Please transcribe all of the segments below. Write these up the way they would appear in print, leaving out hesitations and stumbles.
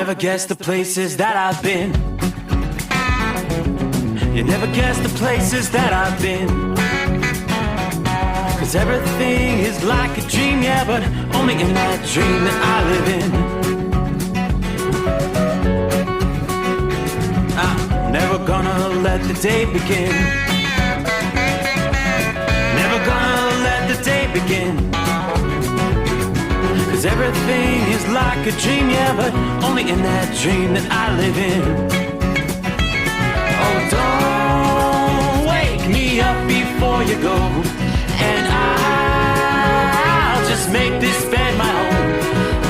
never guess the places that I've been. You never guess the places that I've been. 'Cause everything is like a dream, yeah, but only in that dream that I live in. I'm never gonna let the day begin. Never gonna let the day begin. 'Cause everything is like a dream, yeah, but only in that dream that I live in. Oh, don't wake me up before you go, and I'll just make this bed my home.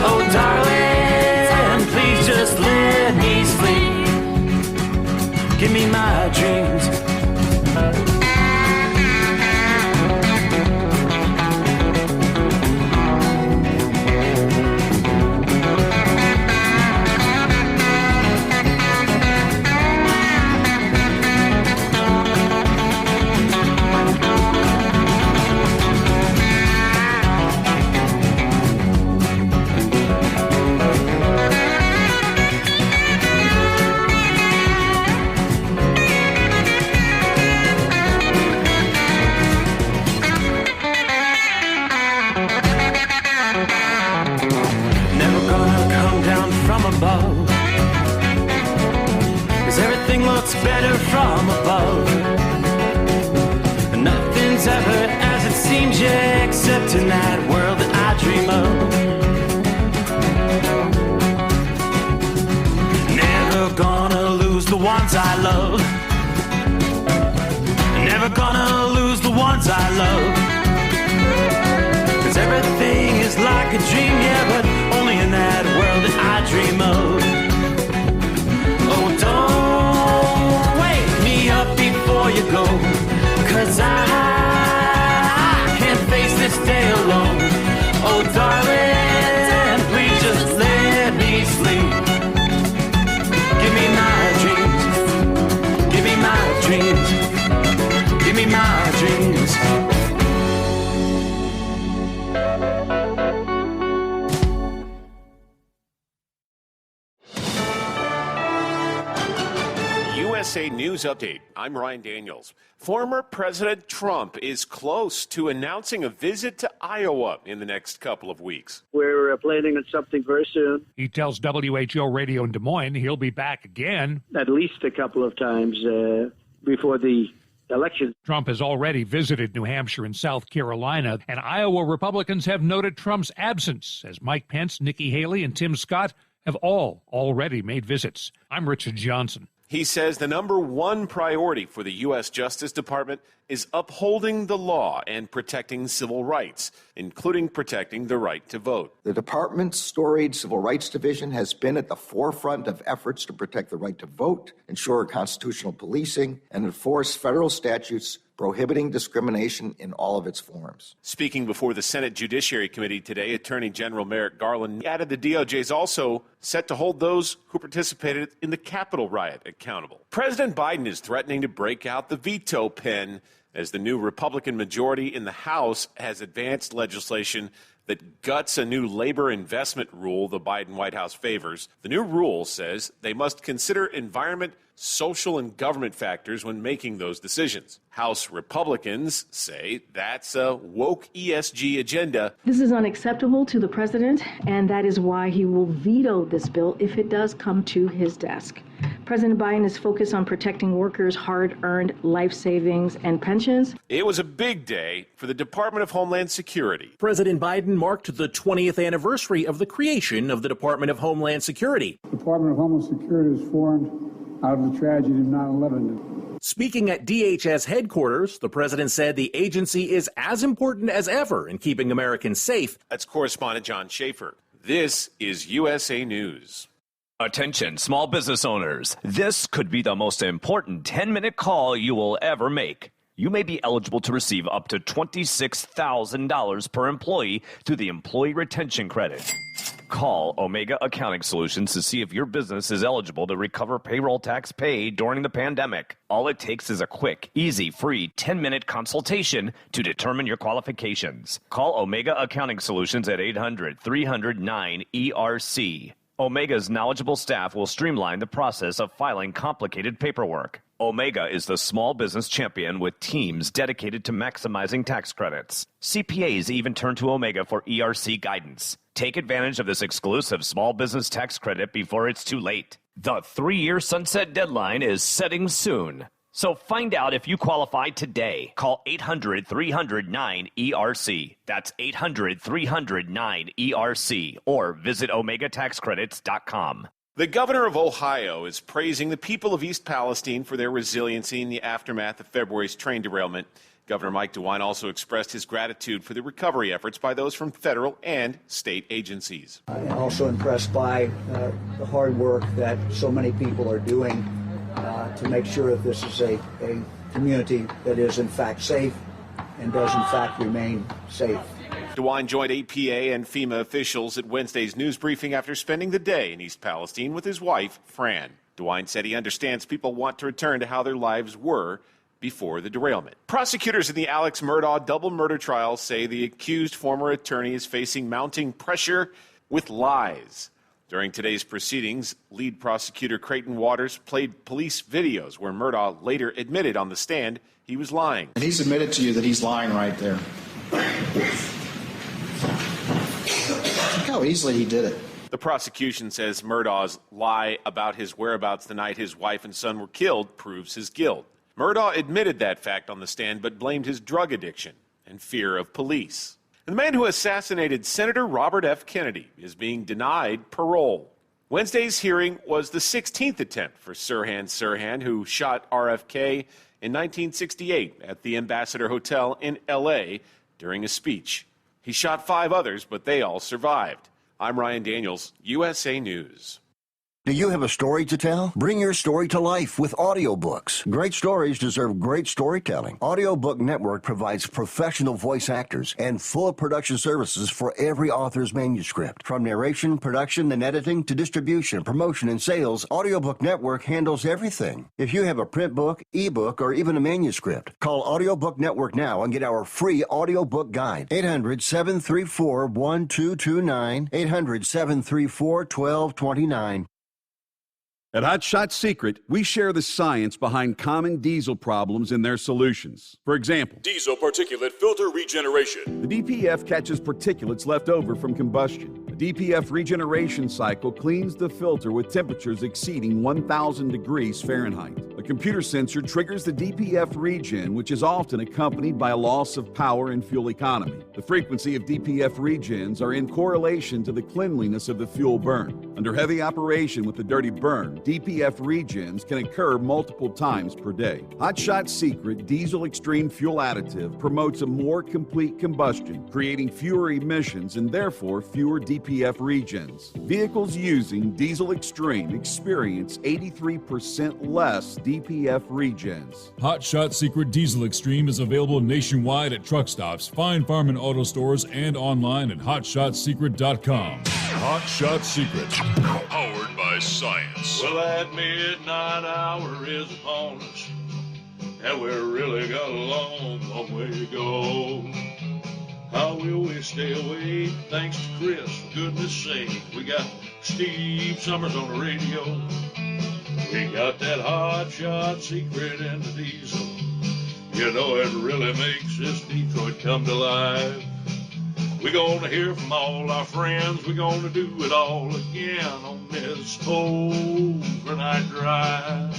Oh, darling, please just let me sleep. Give me my dreams. Better from above. Nothing's ever as it seems, yeah, except in that world that I dream of. Never gonna lose the ones I love. Never gonna lose the ones I love. 'Cause everything is like a dream, yeah, but only in that world that I dream of. Oh, don't up before you go, 'cause I can't face this day alone. Oh, darling, please just let me sleep. Give me my dreams. Give me my dreams. Give me my dreams. USA News Update. I'm Ryan Daniels. Former President Trump is close to announcing a visit to Iowa in the next couple of weeks. We're planning on something very soon. He tells WHO Radio in Des Moines he'll be back again. At least a couple of times before the election. Trump has already visited New Hampshire and South Carolina, and Iowa Republicans have noted Trump's absence, as Mike Pence, Nikki Haley, and Tim Scott have all already made visits. I'm Richard Johnson. He says the number one priority for the U.S. Justice Department is upholding the law and protecting civil rights, including protecting the right to vote. The department's storied Civil Rights Division has been at the forefront of efforts to protect the right to vote, ensure constitutional policing, and enforce federal statutes prohibiting discrimination in all of its forms. Speaking before the Senate Judiciary Committee today, Attorney General Merrick Garland added the DOJ is also set to hold those who participated in the Capitol riot accountable. President Biden is threatening to break out the veto pen as the new Republican majority in the House has advanced legislation that guts a new labor investment rule the Biden White House favors. The new rule says they must consider environment, social, and government factors when making those decisions. House Republicans say that's a woke ESG agenda. This is unacceptable to the president, and that is why he will veto this bill if it does come to his desk. President Biden is focused on protecting workers' hard-earned life savings and pensions. It was a big day for the Department of Homeland Security. President Biden marked the 20th anniversary of the creation of the Department of Homeland Security. The Department of Homeland Security was formed out of the tragedy of 9/11. Speaking at DHS headquarters, the president said the agency is as important as ever in keeping Americans safe. That's correspondent John Schaefer. This is USA News. Attention, small business owners. This could be the most important 10-minute call you will ever make. You may be eligible to receive up to $26,000 per employee through the Employee Retention Credit. Call Omega Accounting Solutions to see if your business is eligible to recover payroll tax paid during the pandemic. All it takes is a quick, easy, free 10-minute consultation to determine your qualifications. Call Omega Accounting Solutions at 800-300-9-ERC. Omega's knowledgeable staff will streamline the process of filing complicated paperwork. Omega is the small business champion with teams dedicated to maximizing tax credits. CPAs even turn to Omega for ERC guidance. Take advantage of this exclusive small business tax credit before it's too late. The 3-year sunset deadline is setting soon. So find out if you qualify today. Call 800-300-9-ERC. That's 800-300-9-ERC. Or visit OmegaTaxCredits.com. The governor of Ohio is praising the people of East Palestine for their resiliency in the aftermath of February's train derailment. Governor Mike DeWine also expressed his gratitude for the recovery efforts by those from federal and state agencies. I'm also impressed by the hard work that so many people are doing to make sure that this is a community that is in fact safe and does in fact remain safe. DeWine joined EPA and FEMA officials at Wednesday's news briefing after spending the day in East Palestine with his wife, Fran. DeWine said he understands people want to return to how their lives were before the derailment. Prosecutors in the Alex Murdaugh double murder trial say the accused former attorney is facing mounting pressure with lies. During today's proceedings, lead prosecutor Creighton Waters played police videos where Murdaugh later admitted on the stand he was lying. And he's admitted to you that he's lying right there. Look how easily he did it. The prosecution says Murdaugh's lie about his whereabouts the night his wife and son were killed proves his guilt. Murdaugh admitted that fact on the stand but blamed his drug addiction and fear of police. The man who assassinated Senator Robert F. Kennedy is being denied parole. Wednesday's hearing was the 16th attempt for Sirhan Sirhan, who shot RFK in 1968 at the Ambassador Hotel in L.A. during a speech. He shot 5 others, but they all survived. I'm Ryan Daniels, USA News. Do you have a story to tell? Bring your story to life with audiobooks. Great stories deserve great storytelling. Audiobook Network provides professional voice actors and full production services for every author's manuscript. From narration, production, and editing to distribution, promotion, and sales, Audiobook Network handles everything. If you have a print book, ebook, or even a manuscript, call Audiobook Network now and get our free audiobook guide. 800-734-1229, 800-734-1229. At Hot Shot Secret, we share the science behind common diesel problems and their solutions. For example, diesel particulate filter regeneration. The DPF catches particulates left over from combustion. The DPF regeneration cycle cleans the filter with temperatures exceeding 1,000 degrees Fahrenheit. A computer sensor triggers the DPF regen, which is often accompanied by a loss of power and fuel economy. The frequency of DPF regens are in correlation to the cleanliness of the fuel burn. Under heavy operation with the dirty burn, DPF regens can occur multiple times per day. Hot Shot Secret Diesel Extreme Fuel Additive promotes a more complete combustion, creating fewer emissions and therefore fewer DPF regens. Vehicles using Diesel Extreme experience 83% less DPF regens. Hot Shot Secret Diesel Extreme is available nationwide at truck stops, Fine Farm and auto stores, and online at hotshotsecret.com. Hot Shot Secret, powered by science. Well, that midnight hour is upon us, and we've really got a long way to go. How will we stay awake? Thanks to Chris, for goodness sake. We got Steve Summers on the radio. We got that Hot Shot Secret and the diesel. You know it really makes this Detroit come to life. We're gonna hear from all our friends. We're gonna do it all again on this overnight drive.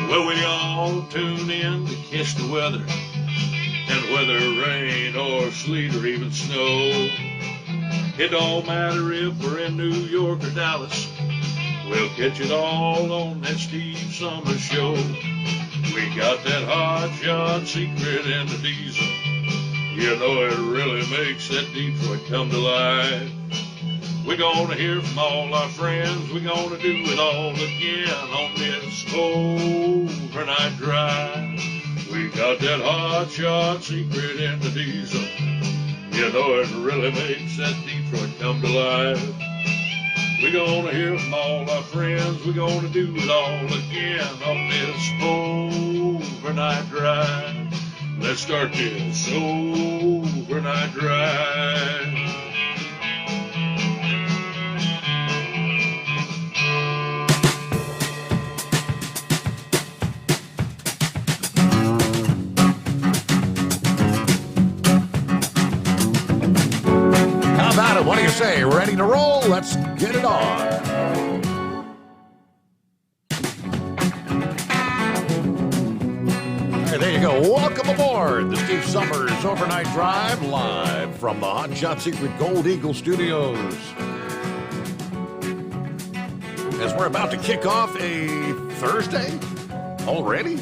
Well, we all tune in to catch the weather, and whether rain or sleet or even snow, it don't matter if we're in New York or Dallas, we'll catch it all on that Steve Summers Show. We got that Hot Shot Secret and the diesel. You know it really makes that Detroit come to life. We're gonna hear from all our friends. We're gonna do it all again on this overnight drive. We got that Hot Shot Secret in the diesel. You know it really makes that Detroit come to life. We're gonna hear from all our friends. We're gonna do it all again on this overnight drive. Let's start this overnight drive. How about it? What do you say? Ready to roll? Let's get it on. There you go. Welcome aboard the Steve Summers Overnight Drive, live from the Hot Shot Secret Gold Eagle Studios. As we're about to kick off a Thursday already.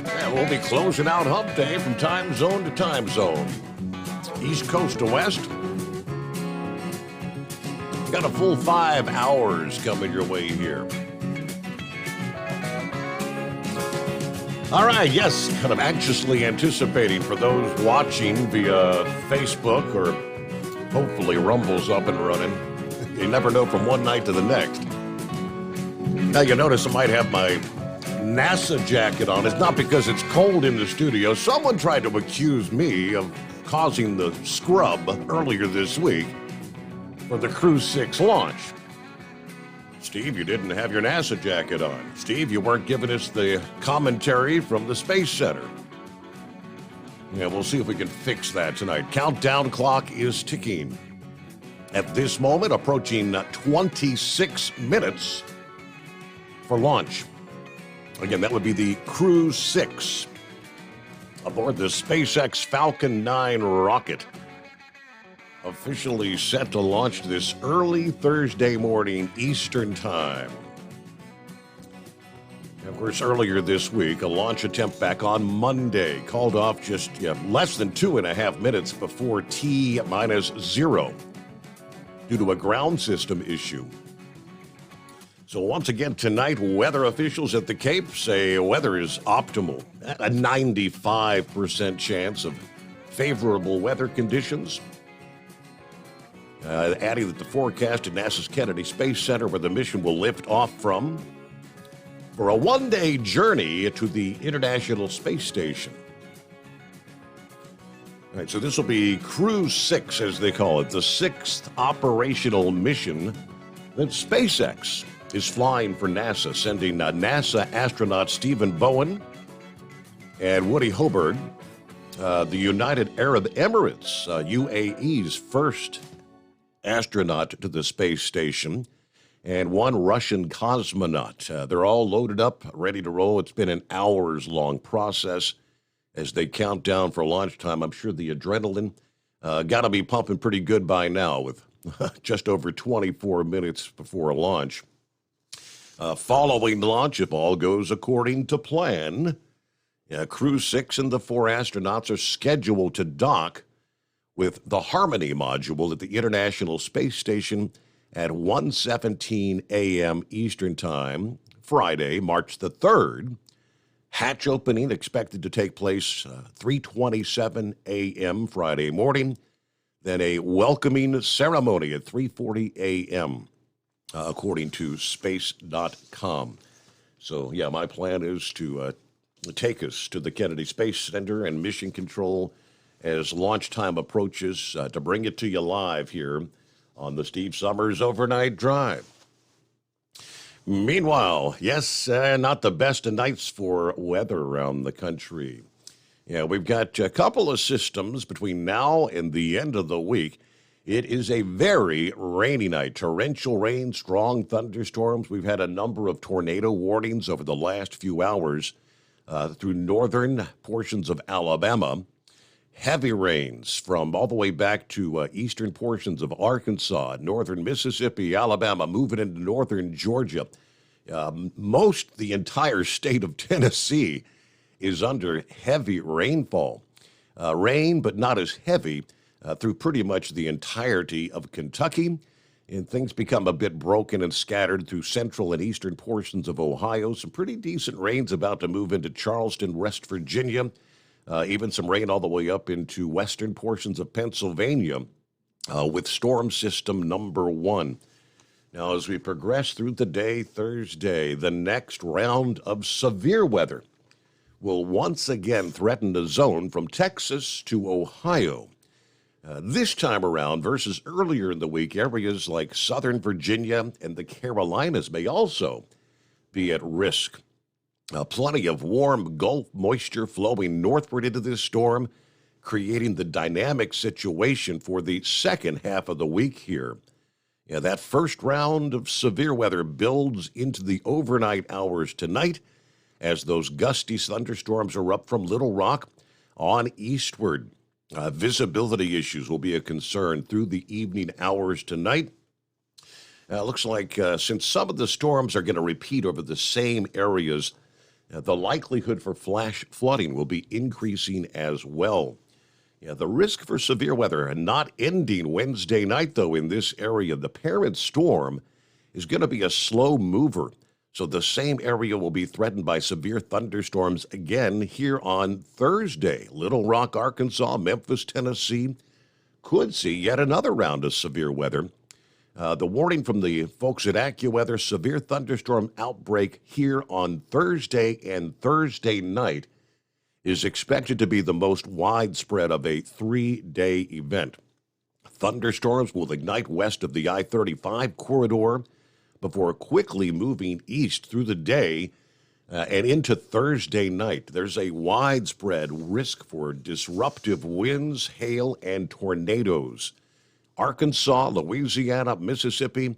Yeah, we'll be closing out Hump Day from time zone to time zone. East Coast to West. Got a full 5 hours coming your way here. All right, yes, kind of anxiously anticipating for those watching via Facebook or hopefully Rumble's up and running. You never know from one night to the next. Now you notice I might have my NASA jacket on. It's not because it's cold in the studio. Someone tried to accuse me of causing the scrub earlier this week for the Crew 6 launch. Steve, you didn't have your NASA jacket on. Steve, you weren't giving us the commentary from the Space Center. Yeah, we'll see if we can fix that tonight. Countdown clock is ticking. At this moment, approaching 26 minutes for launch. Again, that would be the Crew 6 aboard the SpaceX Falcon 9 rocket. Officially set to launch this early Thursday morning Eastern Time. Of course, earlier this week, a launch attempt back on Monday called off just less than 2.5 minutes before T-0 due to a ground system issue. So once again tonight, weather officials at the Cape say weather is optimal. A 95% chance of favorable weather conditions. Adding that the forecast at NASA's Kennedy Space Center, where the mission will lift off from, for a one-day journey to the International Space Station. All right, so this will be Crew 6, as they call it, the 6th operational mission that SpaceX is flying for NASA, sending NASA astronauts Stephen Bowen and Woody Hoberg, the United Arab Emirates, UAE's first astronaut to the space station, and one Russian cosmonaut. They're all loaded up, ready to roll. It's been an hours-long process as they count down for launch time. I'm sure the adrenaline got to be pumping pretty good by now with just over 24 minutes before launch. Following launch, if all goes according to plan, Crew 6 and the 4 astronauts are scheduled to dock with the Harmony module at the International Space Station at 1:17 a.m. Eastern Time, Friday, March the 3rd. Hatch opening expected to take place 3:27 a.m. Friday morning. Then a welcoming ceremony at 3:40 a.m., according to space.com. So, yeah, my plan is to take us to the Kennedy Space Center and Mission Control as launch time approaches, to bring it to you live here on the Steve Summers Overnight Drive. Meanwhile, yes, not the best of nights for weather around the country. Yeah, we've got a couple of systems between now and the end of the week. It is a very rainy night. Torrential rain, strong thunderstorms. We've had a number of tornado warnings over the last few hours through northern portions of Alabama. Heavy rains from all the way back to eastern portions of Arkansas, northern Mississippi, Alabama, moving into northern Georgia. The entire state of Tennessee is under heavy rainfall. Rain, but not as heavy, through pretty much the entirety of Kentucky. And things become a bit broken and scattered through central and eastern portions of Ohio. Some pretty decent rains about to move into Charleston, West Virginia. Even some rain all the way up into western portions of Pennsylvania with storm system number 1. Now, as we progress through the day, Thursday, the next round of severe weather will once again threaten the zone from Texas to Ohio. This time around versus earlier in the week, areas like southern Virginia and the Carolinas may also be at risk. Plenty of warm Gulf moisture flowing northward into this storm, creating the dynamic situation for the second half of the week here. Yeah, that first round of severe weather builds into the overnight hours tonight as those gusty thunderstorms erupt from Little Rock on eastward. Visibility issues will be a concern through the evening hours tonight. Looks like since some of the storms are going to repeat over the same areas, the likelihood for flash flooding will be increasing as well. Yeah, the risk for severe weather not ending Wednesday night, though, in this area. The parent storm is going to be a slow mover, so the same area will be threatened by severe thunderstorms again here on Thursday. Little Rock, Arkansas, Memphis, Tennessee could see yet another round of severe weather. The warning from the folks at AccuWeather, severe thunderstorm outbreak here on Thursday and Thursday night is expected to be the most widespread of a 3-day event. Thunderstorms will ignite west of the I-35 corridor before quickly moving east through the day and into Thursday night. There's a widespread risk for disruptive winds, hail, and tornadoes. Arkansas, Louisiana, Mississippi,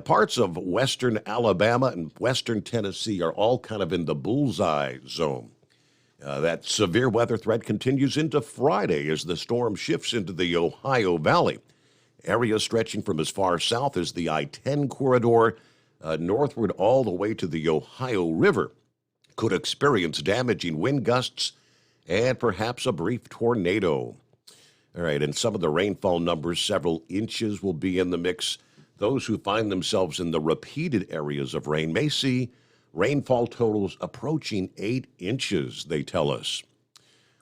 parts of western Alabama and western Tennessee are all kind of in the bullseye zone. That severe weather threat continues into Friday as the storm shifts into the Ohio Valley. Areas stretching from as far south as the I-10 corridor northward all the way to the Ohio River could experience damaging wind gusts and perhaps a brief tornado. All right, and some of the rainfall numbers, several inches will be in the mix. Those who find themselves in the repeated areas of rain may see rainfall totals approaching 8 inches, they tell us.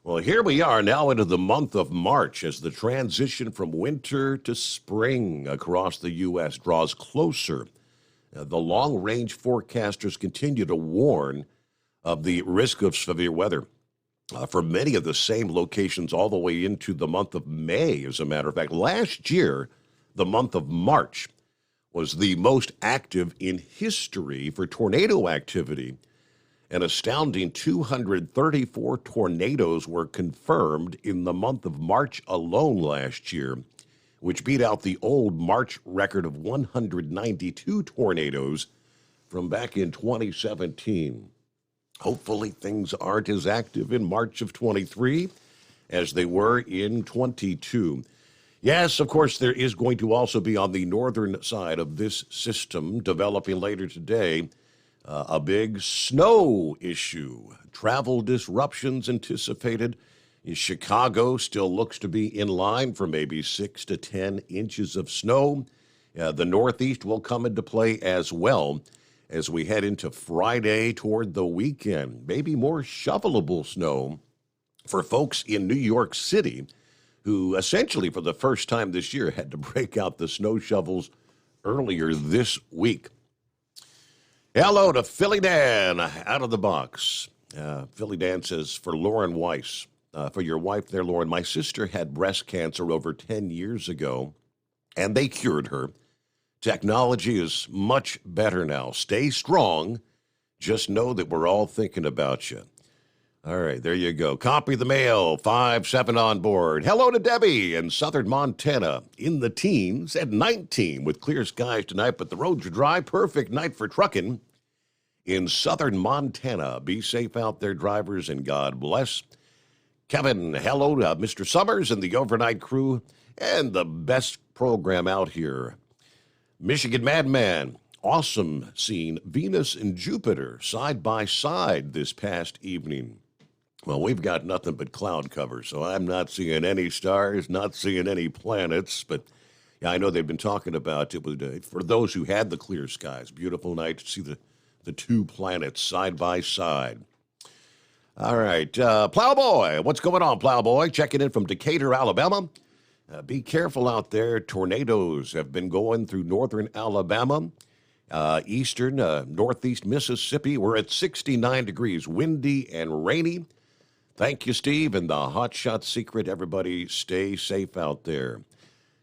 Well, here we are now into the month of March as the transition from winter to spring across the U.S. draws closer. The long-range forecasters continue to warn of the risk of severe weather for many of the same locations all the way into the month of May, as a matter of fact. Last year, the month of March was the most active in history for tornado activity. An astounding 234 tornadoes were confirmed in the month of March alone last year, which beat out the old March record of 192 tornadoes from back in 2017. Hopefully things aren't as active in March of 23 as they were in 22. Yes, of course, there is going to also be on the northern side of this system developing later today a big snow issue. Travel disruptions anticipated. In Chicago still looks to be in line for maybe 6 to 10 inches of snow. The Northeast will come into play as well as we head into Friday toward the weekend. Maybe more shovelable snow for folks in New York City who essentially for the first time this year had to break out the snow shovels earlier this week. Hello to Philly Dan out of the box. Philly Dan says, for Lauren Weiss, for your wife there, Lauren, my sister had breast cancer over 10 years ago, and they cured her. Technology is much better now. Stay strong. Just know that we're all thinking about you. All right, there you go. Copy the mail, 5-7 on board. Hello to Debbie in southern Montana. In the teens at 19 with clear skies tonight, but the roads are dry. Perfect night for trucking in southern Montana. Be safe out there, drivers, and God bless. Kevin, hello to Mr. Summers and the overnight crew and the best program out here. Michigan Madman, awesome seeing Venus and Jupiter side by side this past evening. Well, we've got nothing but cloud cover, so I'm not seeing any stars, not seeing any planets, but yeah, I know they've been talking about it. For those who had the clear skies, beautiful night to see the two planets side by side. All right. Plowboy, what's going on, Plowboy? Checking in from Decatur, Alabama. Be careful out there. Tornadoes have been going through northern Alabama, eastern, northeast Mississippi. We're at 69 degrees, windy and rainy. Thank you, Steve, and the Hot Shot Secret. Everybody stay safe out there.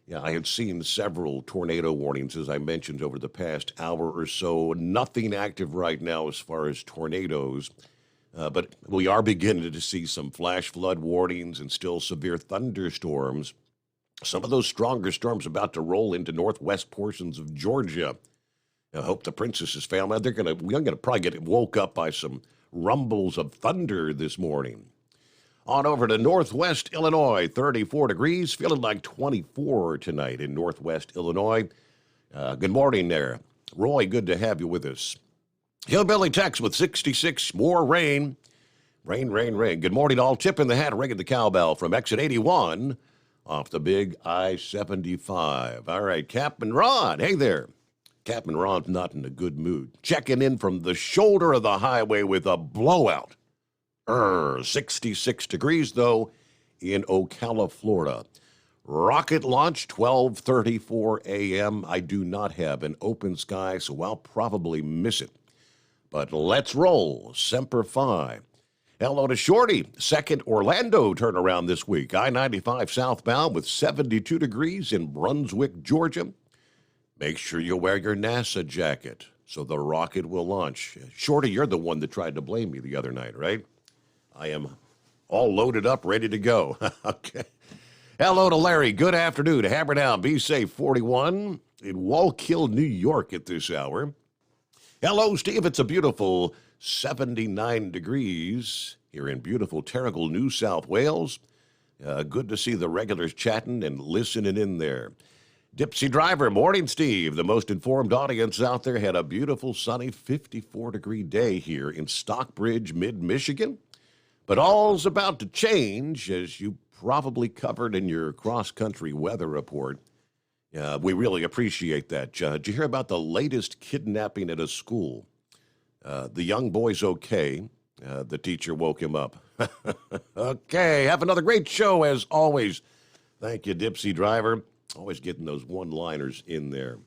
Yeah, I had seen several tornado warnings, as I mentioned, over the past hour or so. Nothing active right now as far as tornadoes. But we are beginning to see some flash flood warnings and still severe thunderstorms. Some of those stronger storms about to roll into northwest portions of Georgia. I hope the Princess's family, we're going to probably get woke up by some rumbles of thunder this morning. On over to northwest Illinois, 34 degrees, feeling like 24 tonight in northwest Illinois. Good morning there. Roy, good to have you with us. Hillbilly Tex with 66, more rain. Rain. Good morning, all. Tip in the hat, ringing the cowbell from exit 81 off the big I-75. All right, Captain Ron. Hey there. Captain Ron's not in a good mood. Checking in from the shoulder of the highway with a blowout. 66 degrees, though, in Ocala, Florida. Rocket launch, 12:34 a.m. I do not have an open sky, so I'll probably miss it. But let's roll. Semper Fi. Hello to Shorty. Second Orlando turnaround this week. I-95 southbound with 72 degrees in Brunswick, Georgia. Make sure you wear your NASA jacket so the rocket will launch. Shorty, you're the one that tried to blame me the other night, right? I am all loaded up, ready to go. Okay. Hello to Larry. Good afternoon. Hammer down. Be safe. 41 in Wallkill, New York at this hour. Hello, Steve. It's a beautiful 79 degrees here in beautiful Terrigal, New South Wales. Good to see the regulars chatting and listening in there. Dipsy Driver, morning, Steve. The most informed audience out there had a beautiful, sunny 54-degree day here in Stockbridge, mid-Michigan. But all's about to change, as you probably covered in your cross-country weather report. We really appreciate that. Did you hear about the latest kidnapping at a school? The young boy's okay. The teacher woke him up. Okay, have another great show as always. Thank you, Dipsy Driver. Always getting those one-liners in there.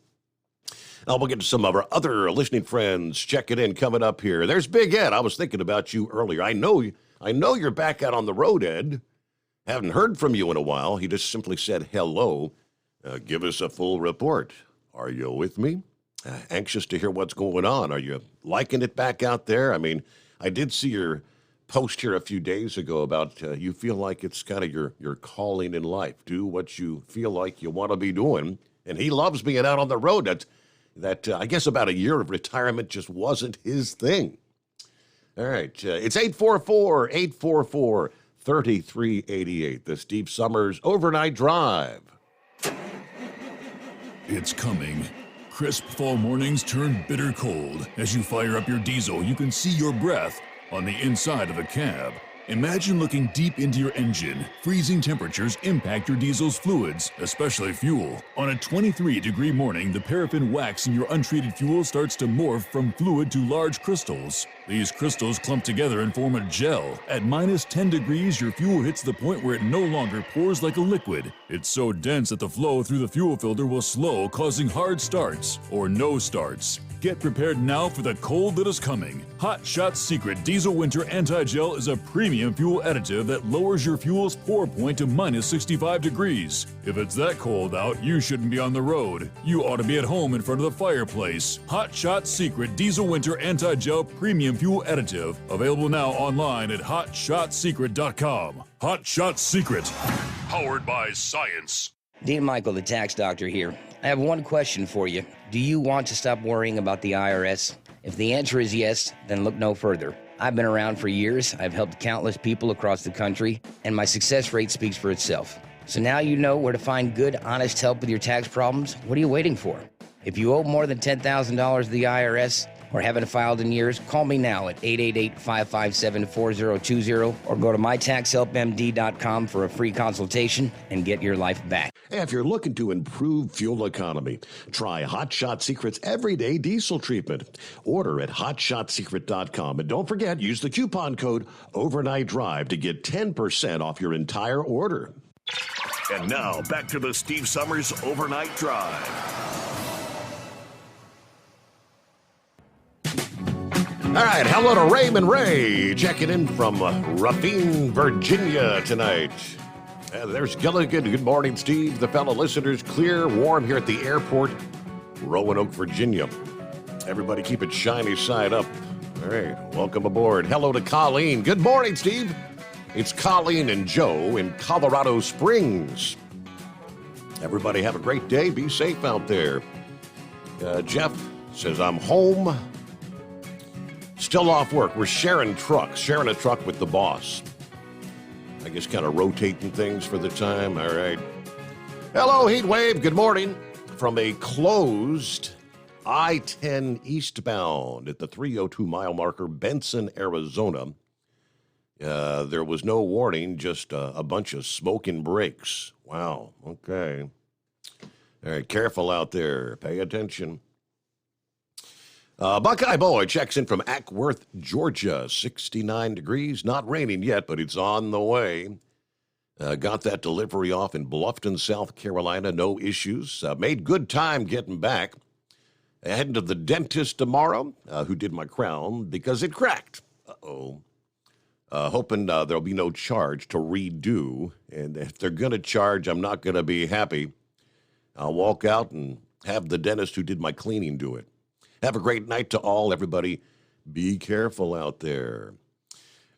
Now we'll get to some of our other listening friends checking in coming up here. There's Big Ed. I was thinking about you earlier. I know you're back out on the road, Ed. Haven't heard from you in a while. He just simply said hello. Give us a full report. Are you with me? Anxious to hear what's going on. Are you liking it back out there? I mean, I did see your post here a few days ago about you feel like it's kind of your calling in life. Do what you feel like you want to be doing. And he loves being out on the road. That I guess about a year of retirement just wasn't his thing. All right. It's 844-844-3388. The Steve Summers Overnight Drive. It's coming. Crisp fall mornings turn bitter cold. As you fire up your diesel, you can see your breath on the inside of the cab. Imagine looking deep into your engine. Freezing temperatures impact your diesel's fluids, especially fuel. On a 23-degree morning, the paraffin wax in your untreated fuel starts to morph from fluid to large crystals. These crystals clump together and form a gel. At minus 10 degrees, your fuel hits the point where it no longer pours like a liquid. It's so dense that the flow through the fuel filter will slow, causing hard starts or no starts. Get prepared now for the cold that is coming. Hot Shot Secret Diesel Winter Anti-Gel is a premium fuel additive that lowers your fuel's pour point to minus 65 degrees. If it's that cold out, you shouldn't be on the road. You ought to be at home in front of the fireplace. Hot Shot Secret Diesel Winter Anti-Gel Premium Fuel Additive. Available now online at hotshotsecret.com. Hot Shot Secret. Powered by science. Dean Michael, the tax doctor here. I have one question for you. Do you want to stop worrying about the IRS? If the answer is yes, then look no further. I've been around for years. I've helped countless people across the country, and my success rate speaks for itself. So now you know where to find good, honest help with your tax problems. What are you waiting for? If you owe more than $10,000 to the IRS, or haven't filed in years, call me now at 888-557-4020 or go to mytaxhelpmd.com for a free consultation and get your life back. If you're looking to improve fuel economy, try Hot Shot Secret's Everyday Diesel Treatment. Order at hotshotsecret.com. And don't forget, use the coupon code Overnight Drive to get 10% off your entire order. And now, back to the Steve Summers Overnight Drive. All right, hello to Raymond Ray, checking in from Ruffine, Virginia tonight. There's Gilligan. Good morning, Steve. The fellow listeners, clear, warm here at the airport, Roanoke, Virginia. Everybody keep it shiny side up. All right, welcome aboard. Hello to Colleen. Good morning, Steve. It's Colleen and Joe in Colorado Springs. Everybody have a great day. Be safe out there. Jeff says, I'm home. Still off work. We're sharing a truck with the boss. I guess kind of rotating things for the time. All right. Hello, Heatwave. Good morning. From a closed I-10 eastbound at the 302 mile marker, Benson, Arizona. There was no warning, just a bunch of smoking brakes. Wow. Okay. All right. Careful out there. Pay attention. Buckeye Boy checks in from Ackworth, Georgia. 69 degrees. Not raining yet, but it's on the way. Got that delivery off in Bluffton, South Carolina. No issues. Made good time getting back. Heading to the dentist tomorrow, who did my crown because it cracked. Uh-oh. Hoping there'll be no charge to redo. And if they're going to charge, I'm not going to be happy. I'll walk out and have the dentist who did my cleaning do it. Have a great night to all. Everybody, be careful out there.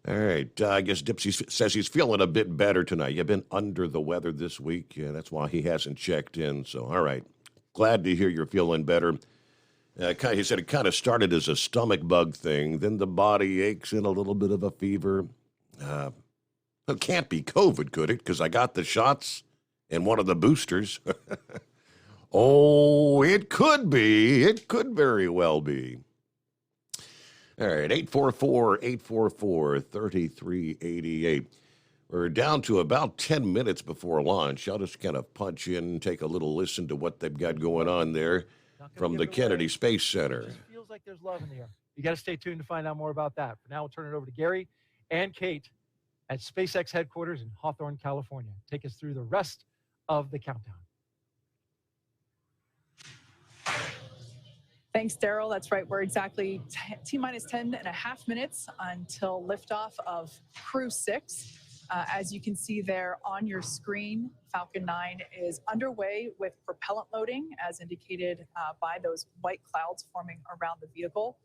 All right. I guess Dipsy says he's feeling a bit better tonight. You've been under the weather this week. Yeah, that's why he hasn't checked in. So, all right. Glad to hear you're feeling better. He said it kind of started as a stomach bug thing. Then the body aches and a little bit of a fever. It can't be COVID, could it? Because I got the shots and one of the boosters. Oh, it could be. It could very well be. All right, 844-844-3388. We're down to about 10 minutes before lunch. I'll just kind of punch in, take a little listen to what they've got going on there from the Kennedy Space Center. It just feels like there's love in the air. You got to stay tuned to find out more about that. For now, we'll turn it over to Gary and Kate at SpaceX headquarters in Hawthorne, California. Take us through the rest of the countdown. Thanks, Daryl. That's right. We're exactly T-minus 10 and a half minutes until liftoff of Crew 6. As you can see there on your screen, Falcon 9 is underway with propellant loading, as indicated by those white clouds forming around the vehicle.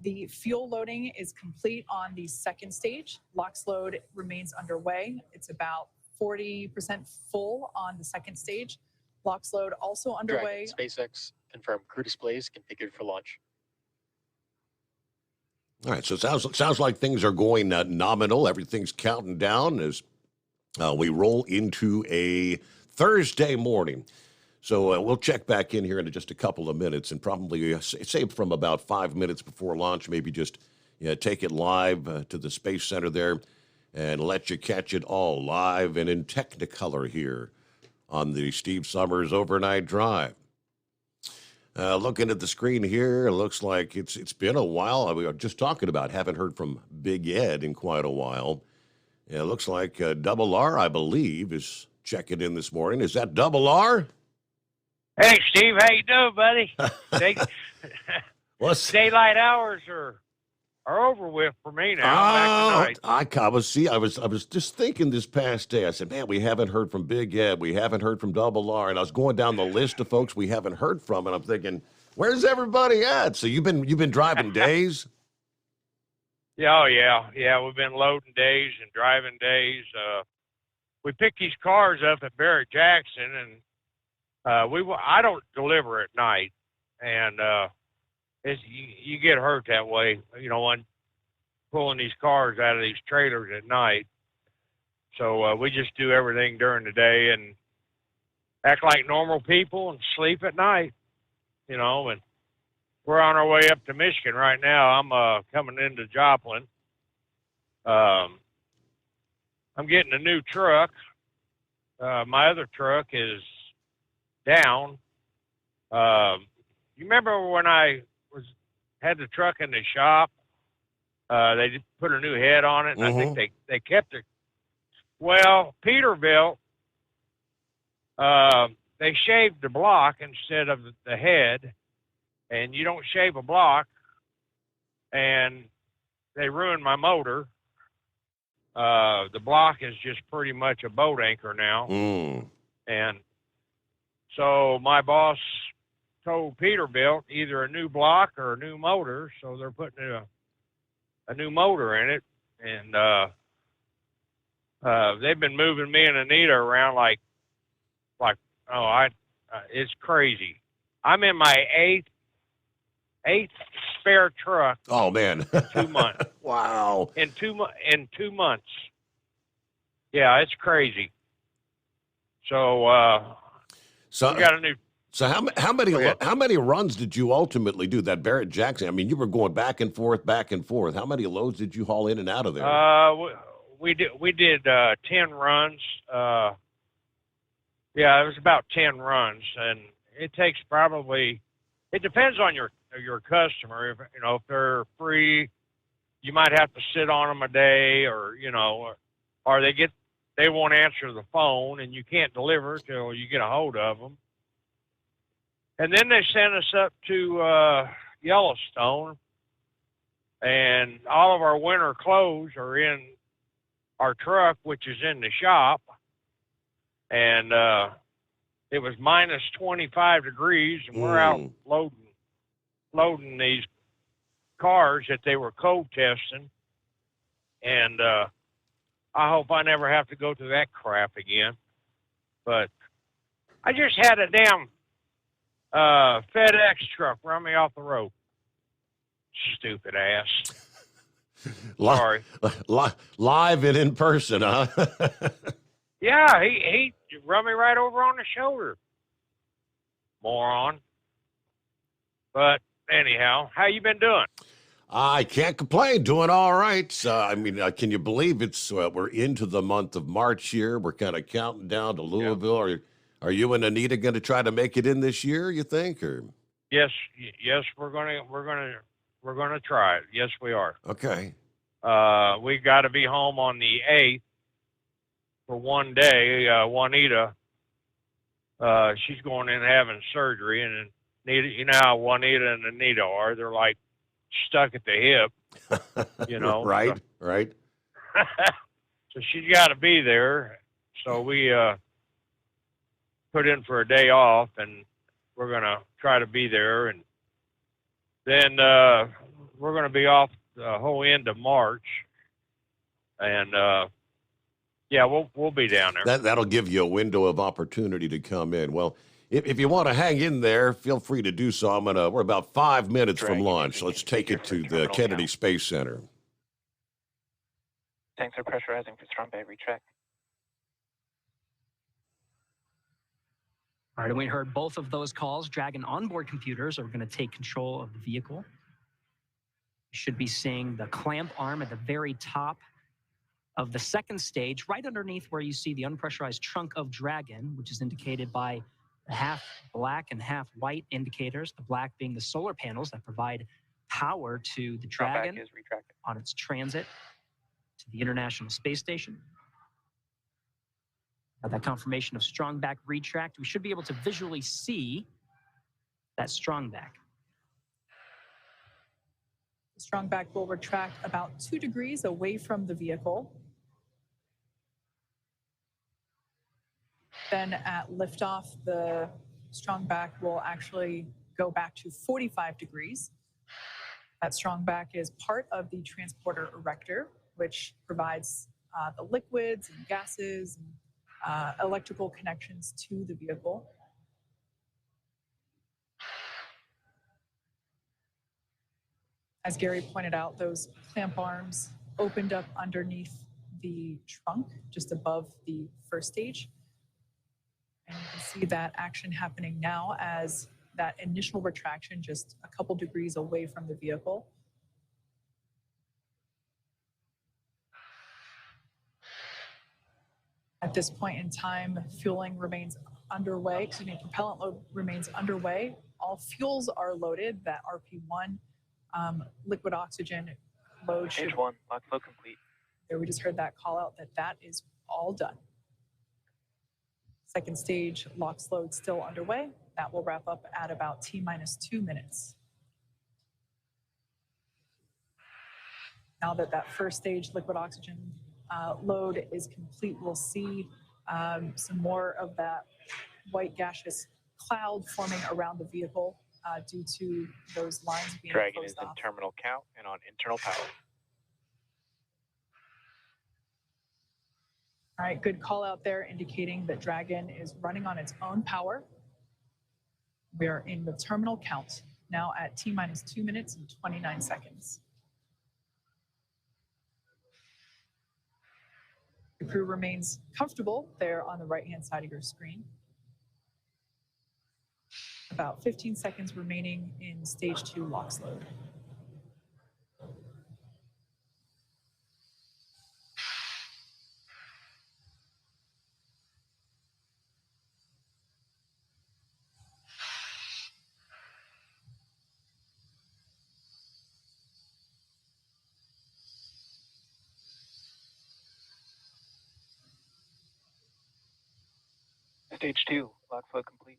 The fuel loading is complete on the second stage. LOX load remains underway. It's about 40% full on the second stage. LOX load also underway. Dragon, SpaceX confirmed crew displays configured for launch. All right, so it sounds like things are going nominal. Everything's counting down as we roll into a Thursday morning. So we'll check back in here in just a couple of minutes and probably say from about 5 minutes before launch, maybe just take it live to the Space Center there and let you catch it all live and in Technicolor here on the Steve Summers Overnight Drive. Looking at the screen here, it looks like it's been a while. We were just talking about haven't heard from Big Ed in quite a while. It looks like Double R, I believe, is checking in this morning. Is that Double R? Hey, Steve, how you doing, buddy? Daylight hours are over with for me now. I was just thinking this past day. I said, man, we haven't heard from Big Ed. We haven't heard from Double R. And I was going down the list of folks we haven't heard from, and I'm thinking, where's everybody at? So you've been driving days? Yeah, we've been loading days and driving days. We picked these cars up at Barrett Jackson, and I don't deliver at night, and you get hurt that way, when pulling these cars out of these trailers at night. So we just do everything during the day and act like normal people and sleep at night, and we're on our way up to Michigan right now. I'm coming into Joplin. I'm getting a new truck. My other truck is down. You remember when I had the truck in the shop? They just put a new head on it, and I think they kept it. Well, Peterbilt, they shaved the block instead of the head, and you don't shave a block, and they ruined my motor. The block is just pretty much a boat anchor now. And so my boss told Peterbilt either a new block or a new motor, so they're putting a new motor in it. And they've been moving me and Anita around like it's crazy. I'm in my eighth spare truck. Oh man. 2 months. Wow. In 2 months. Yeah, it's crazy. So we got a new. So how many runs did you ultimately do that Barrett Jackson? I mean, you were going back and forth. How many loads did you haul in and out of there? We did 10 runs. Yeah, it was about 10 runs, and it takes probably. It depends on your customer. If if they're free, you might have to sit on them a day, or they won't answer the phone, and you can't deliver till you get a hold of them. And then they sent us up to Yellowstone, and all of our winter clothes are in our truck, which is in the shop. And it was minus 25 degrees, and we're out loading these cars that they were cold testing. And I hope I never have to go through that crap again. But I just had a damn FedEx truck run me off the road. Stupid ass. Sorry. Live and in person, huh? Yeah, he run me right over on the shoulder. Moron. But anyhow, how you been doing? I can't complain. Doing all right. Can you believe it's we're into the month of March here? We're kind of counting down to Louisville. Yeah. Are you and Anita going to try to make it in this year, you think? Or yes, we're gonna try it. Yes, we are. Okay. We got to be home on the 8th for one day. Juanita, she's going in having surgery, and Anita, you know how Juanita and Anita are. They're like stuck at the hip, Right, right. So she's got to be there. So we put in for a day off, and we're going to try to be there. And then we're going to be off the whole end of March. And, we'll be down there. That'll give you a window of opportunity to come in. Well, if you want to hang in there, feel free to do so. We're about 5 minutes from launch. Let's take it to the Kennedy Space Center. Tanks are pressurizing for Strong Bay. Retract. All right, and we heard both of those calls. Dragon onboard computers are going to take control of the vehicle. You should be seeing the clamp arm at the very top of the second stage, right underneath where you see the unpressurized trunk of Dragon, which is indicated by the half black and half white indicators, the black being the solar panels that provide power to the Dragon on its transit to the International Space Station. That confirmation of strong back retract, we should be able to visually see that strong back. The strong back will retract about 2 degrees away from the vehicle. Then at liftoff, the strong back will actually go back to 45 degrees. That strong back is part of the transporter erector, which provides the liquids and gases and electrical connections to the vehicle. As Gary pointed out, those clamp arms opened up underneath the trunk, just above the first stage. And you can see that action happening now as that initial retraction just a couple degrees away from the vehicle. At this point in time, fueling remains underway, propellant load remains underway. All fuels are loaded. That RP1 liquid oxygen load should... Stage 1, lock flow complete. There, we just heard that call out that is all done. Second stage LOX load still underway. That will wrap up at about T-2 minutes. Now that that first stage liquid oxygen load is complete, we'll see some more of that white gaseous cloud forming around the vehicle due to those lines being Dragon is closed in off. terminal count and on internal power. All right, good call out there indicating that Dragon is running on its own power. We are in the terminal count now at T-2 minutes and 29 seconds. The crew remains comfortable there on the right-hand side of your screen. About 15 seconds remaining in stage 2 LOX load. Stage 2, lock flow complete.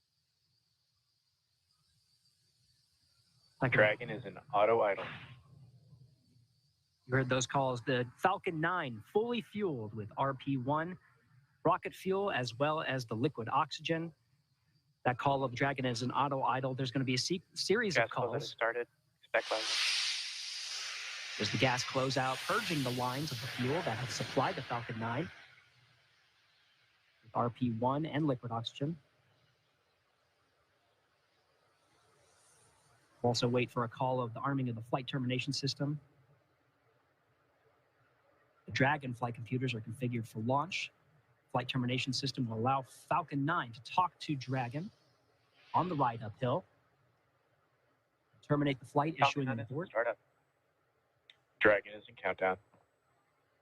Dragon is in auto idle. You heard those calls. The Falcon 9 fully fueled with RP1 rocket fuel as well as the liquid oxygen. That call of Dragon is in auto idle. There's going to be a series Gas of calls. started. Spec line. There's the gas closeout, purging the lines of the fuel that have supplied the Falcon 9 with RP1 and liquid oxygen. We'll also wait for a call of the arming of the flight termination system. The Dragon flight computers are configured for launch. Flight termination system will allow Falcon 9 to talk to Dragon on the ride uphill. Terminate the flight, issuing an abort. Startup. Dragon is in countdown.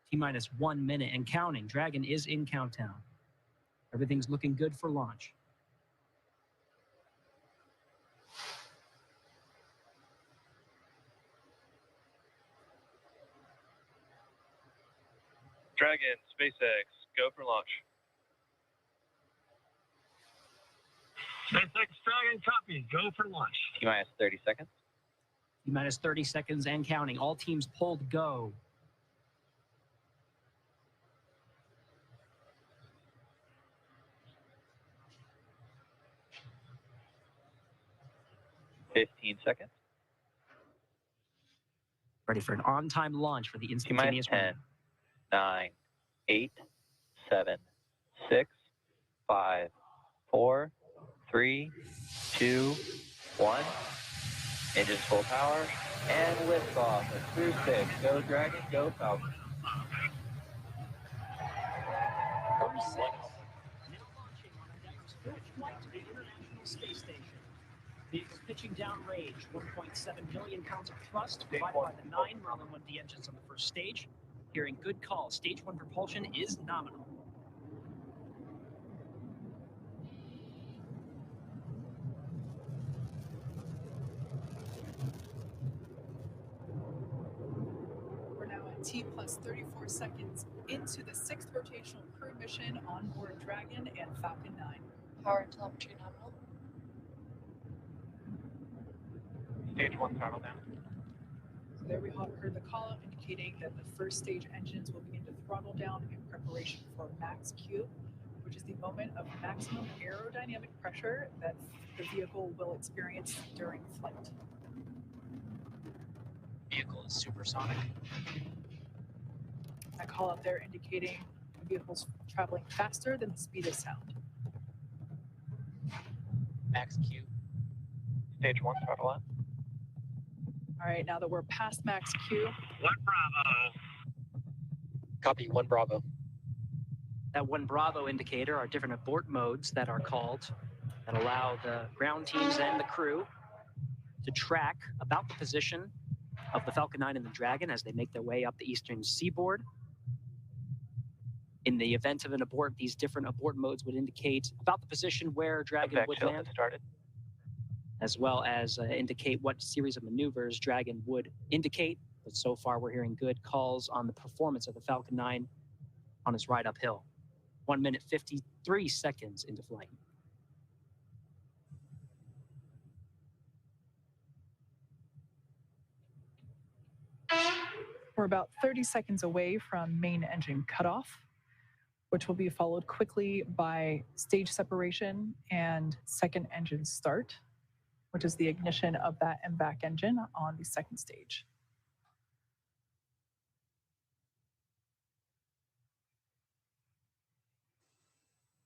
T-1 minute and counting. Dragon is in countdown. Everything's looking good for launch. Dragon, SpaceX, go for launch. SpaceX Dragon, copy. Go for launch. T-minus 30 seconds. T-minus 30 seconds and counting. All teams pulled go. $15 seconds. Ready for an on-time launch for the instantaneous T-minus 10, 9, 8, 7, 6, 5, 4, 3, 2, 1. Engines full power and liftoff at Crew 6. Go Dragon, go Falcon. Space Station. Vehicles pitching downrange, 1.7 million pounds of thrust provided by the 9 Merlin 1D engines on the first stage. Hearing good calls, stage 1 propulsion is nominal. We're now at T plus 34 seconds into the 6th rotational crew mission on board Dragon and Falcon 9. Power and telemetry nominal. Stage 1 throttle down. So there we heard the call out indicating that the first stage engines will begin to throttle down in preparation for max Q, which is the moment of maximum aerodynamic pressure that the vehicle will experience during flight. Vehicle is supersonic. That call out there indicating the vehicle's traveling faster than the speed of sound. Max Q. Stage 1 throttle up. All right, now that we're past max Q. 1 Bravo. Copy, 1 Bravo. That 1 Bravo indicator are different abort modes that are called and allow the ground teams and the crew to track about the position of the Falcon 9 and the Dragon as they make their way up the eastern seaboard. In the event of an abort, these different abort modes would indicate about the position where Dragon would land, as well as indicate what series of maneuvers Dragon would indicate. But so far, we're hearing good calls on the performance of the Falcon 9 on its ride uphill. 1 minute, 53 seconds into flight. We're about 30 seconds away from main engine cutoff, which will be followed quickly by stage separation and second engine start, which is the ignition of that MVAC engine on the second stage.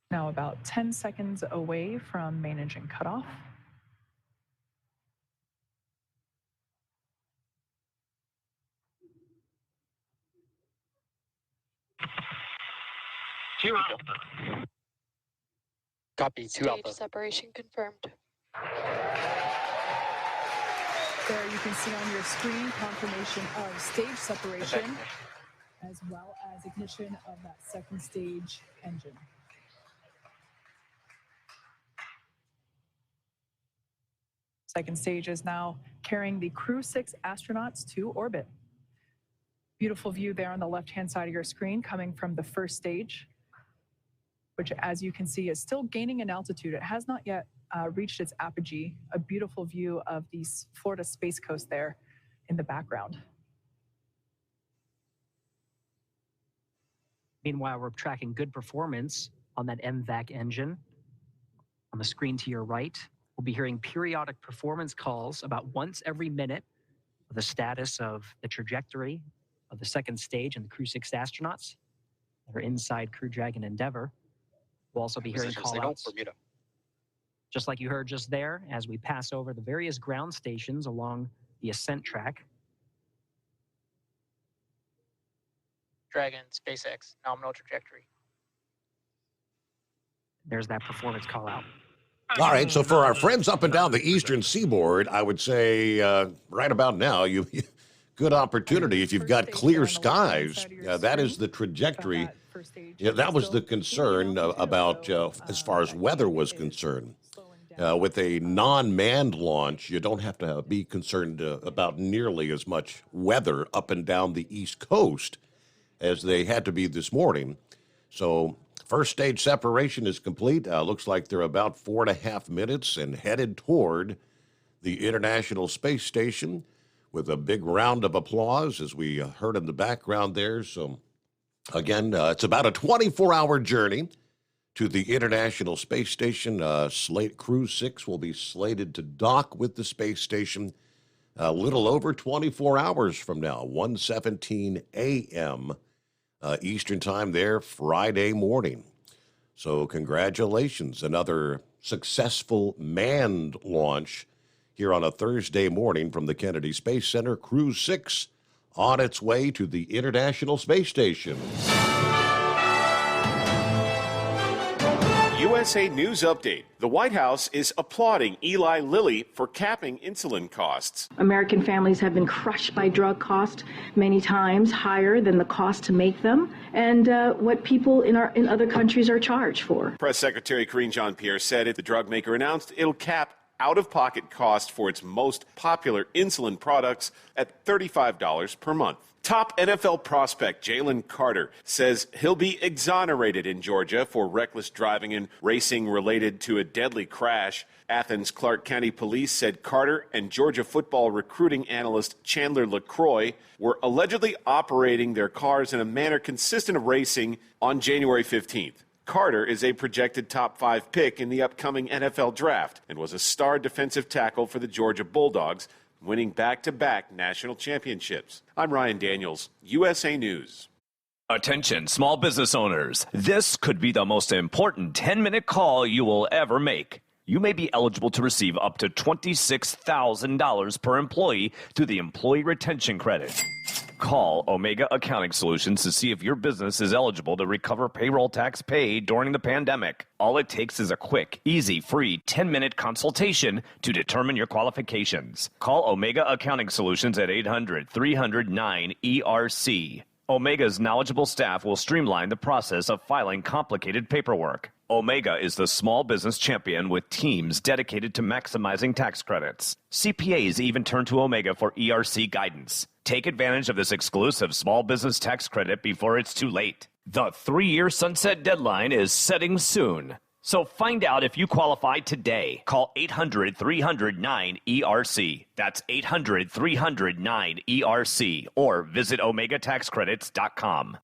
Now about 10 seconds away from main engine cutoff. Two Alpha. Copy, 2 Alpha. Stage separation confirmed. There you can see on your screen confirmation of stage separation, as well as ignition of that second stage engine. Second stage is now carrying the Crew 6 astronauts to orbit. Beautiful view there on the left-hand side of your screen coming from the first stage, which, as you can see, is still gaining in altitude. It has not yet reached its apogee. A beautiful view of the Florida Space Coast there in the background. Meanwhile, we're tracking good performance on that MVAC engine. On the screen to your right, we'll be hearing periodic performance calls about once every minute of the status of the trajectory of the second stage and the Crew 6 astronauts that are inside Crew Dragon Endeavour. We'll also be hearing call-outs, just like you heard just there, as we pass over the various ground stations along the ascent track. Dragon, SpaceX, nominal trajectory. There's that performance call-out. All right, so for our friends up and down the eastern seaboard, I would say right about now, good opportunity if you've got clear skies. That is the trajectory. Yeah, that was the concern about as far as weather was concerned. With a non-manned launch, you don't have to be concerned about nearly as much weather up and down the East Coast as they had to be this morning. So first stage separation is complete. Looks like they're about 4.5 minutes and headed toward the International Space Station with a big round of applause, as we heard in the background there. So again, it's about a 24-hour journey to the International Space Station. Crew 6 will be slated to dock with the space station a little over 24 hours from now, 1:17 a.m. Eastern Time there, Friday morning. So congratulations, another successful manned launch here on a Thursday morning from the Kennedy Space Center. Crew 6 on its way to the International Space Station. USA News Update. The White House is applauding Eli Lilly for capping insulin costs. American families have been crushed by drug costs, many times higher than the cost to make them, and what people in other countries are charged for. Press Secretary Karine Jean-Pierre said the drug maker announced it'll cap out-of-pocket cost for its most popular insulin products at $35 per month. Top NFL prospect Jalen Carter says he'll be exonerated in Georgia for reckless driving and racing related to a deadly crash. Athens Clark County Police said Carter and Georgia football recruiting analyst Chandler LaCroix were allegedly operating their cars in a manner consistent of racing on January 15th. Carter is a projected top 5 pick in the upcoming NFL draft and was a star defensive tackle for the Georgia Bulldogs, winning back-to-back national championships. I'm Ryan Daniels, USA News. Attention, small business owners. This could be the most important 10-minute call you will ever make. You may be eligible to receive up to $26,000 per employee through the Employee Retention Credit. Call Omega Accounting Solutions to see if your business is eligible to recover payroll tax paid during the pandemic. All it takes is a quick, easy, free 10-minute consultation to determine your qualifications. Call Omega Accounting Solutions at 800-309-ERC. Omega's knowledgeable staff will streamline the process of filing complicated paperwork. Omega is the small business champion with teams dedicated to maximizing tax credits. CPAs even turn to Omega for ERC guidance. Take advantage of this exclusive small business tax credit before it's too late. The 3-year sunset deadline is setting soon. So find out if you qualify today. Call 800-300-9-ERC. That's 800-300-9-ERC. Or visit OmegaTaxCredits.com.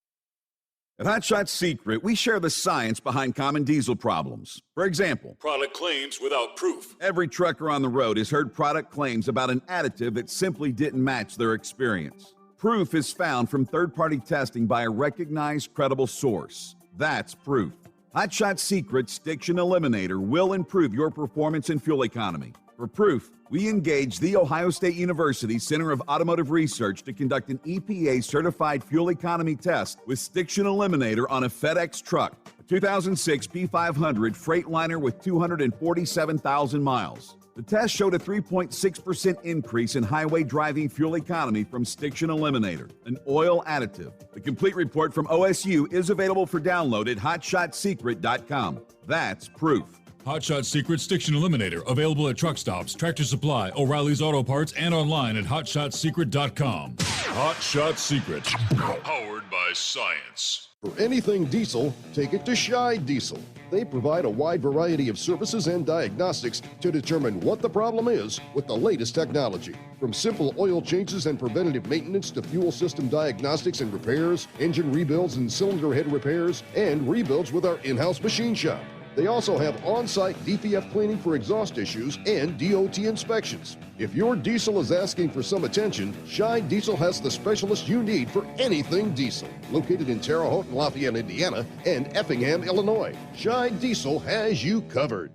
At Hot Shot Secret, we share the science behind common diesel problems. For example, product claims without proof. Every trucker on the road has heard product claims about an additive that simply didn't match their experience. Proof is found from third-party testing by a recognized, credible source. That's proof. Hot Shot Secret's Stiction Eliminator will improve your performance and fuel economy. For proof, we engaged the Ohio State University Center of Automotive Research to conduct an EPA-certified fuel economy test with Stiction Eliminator on a FedEx truck, a 2006 P500 Freightliner with 247,000 miles. The test showed a 3.6% increase in highway driving fuel economy from Stiction Eliminator, an oil additive. The complete report from OSU is available for download at hotshotsecret.com. That's proof. Hot Shot Secret Stiction Eliminator, available at truck stops, Tractor Supply, O'Reilly's Auto Parts, and online at hotshotsecret.com. Hot Shot Secret, powered by science. For anything diesel, take it to Shy Diesel. They provide a wide variety of services and diagnostics to determine what the problem is with the latest technology. From simple oil changes and preventative maintenance to fuel system diagnostics and repairs, engine rebuilds and cylinder head repairs, and rebuilds with our in-house machine shop. They also have on-site DPF cleaning for exhaust issues and DOT inspections. If your diesel is asking for some attention, Shy Diesel has the specialist you need for anything diesel. Located in Terre Haute and Lafayette, Indiana, and Effingham, Illinois, Shy Diesel has you covered.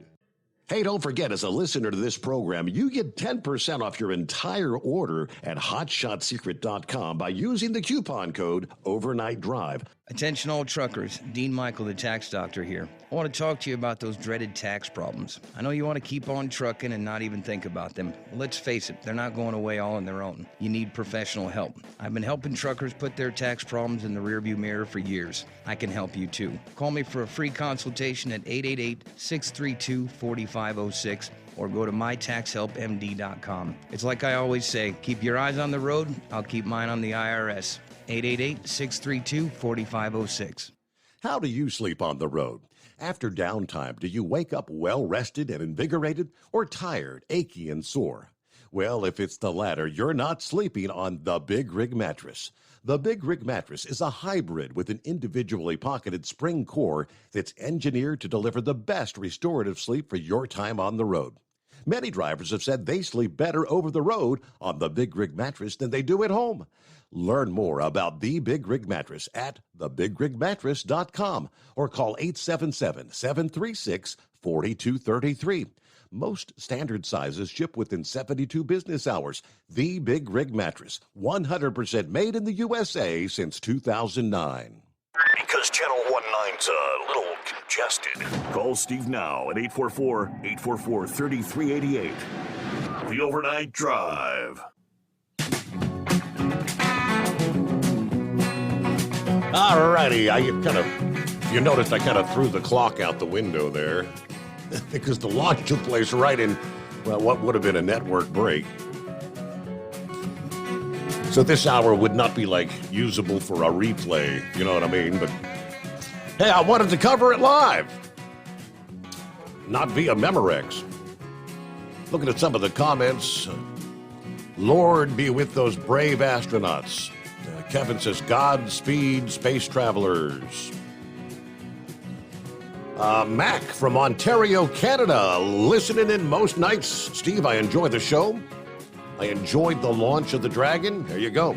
Hey, don't forget, as a listener to this program, you get 10% off your entire order at hotshotsecret.com by using the coupon code Overnight Drive. Attention all truckers, Dean Michael, the tax doctor here. I want to talk to you about those dreaded tax problems. I know you want to keep on trucking and not even think about them. Well, let's face it, they're not going away all on their own. You need professional help. I've been helping truckers put their tax problems in the rearview mirror for years. I can help you too. Call me for a free consultation at 888-632-4506 or go to mytaxhelpmd.com. It's like I always say, keep your eyes on the road, I'll keep mine on the IRS. 888-632-4506. How do you sleep on the road? After downtime, do you wake up well-rested and invigorated or tired, achy, and sore? Well, if it's the latter, you're not sleeping on the Big Rig Mattress. The Big Rig Mattress is a hybrid with an individually pocketed spring core that's engineered to deliver the best restorative sleep for your time on the road. Many drivers have said they sleep better over the road on the Big Rig Mattress than they do at home. Learn more about the Big Rig Mattress at thebigrigmattress.com or call 877-736-4233. Most standard sizes ship within 72 business hours. The Big Rig Mattress, 100% made in the USA since 2009. Because Channel 19's a little congested. Call Steve now at 844-844-3388. The Overnight Drive. All righty, you noticed I kind of threw the clock out the window there because the launch took place right in, well, what would have been a network break. So this hour would not be usable for a replay, you know what I mean? But hey, I wanted to cover it live, not via Memorex. Looking at some of the comments, Lord be with those brave astronauts. Kevin says, Godspeed, space travelers. Mac from Ontario, Canada, listening in most nights. Steve, I enjoy the show. I enjoyed the launch of the Dragon. There you go.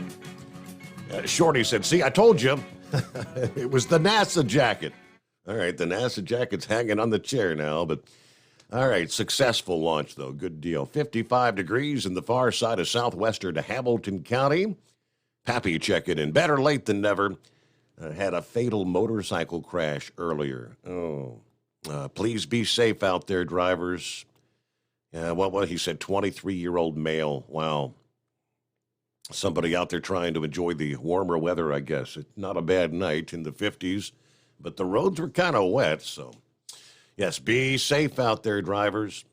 Shorty said, see, I told you. It was the NASA jacket. All right, the NASA jacket's hanging on the chair now, but all right, successful launch, though. Good deal. 55 degrees in the far side of southwestern Hamilton County. Pappy checking in. Better late than never. Had a fatal motorcycle crash earlier. Oh, please be safe out there, drivers. What he said, 23-year-old male. Wow. Somebody out there trying to enjoy the warmer weather, I guess. It's not a bad night in the 50s, but the roads were kind of wet, so yes, be safe out there, drivers.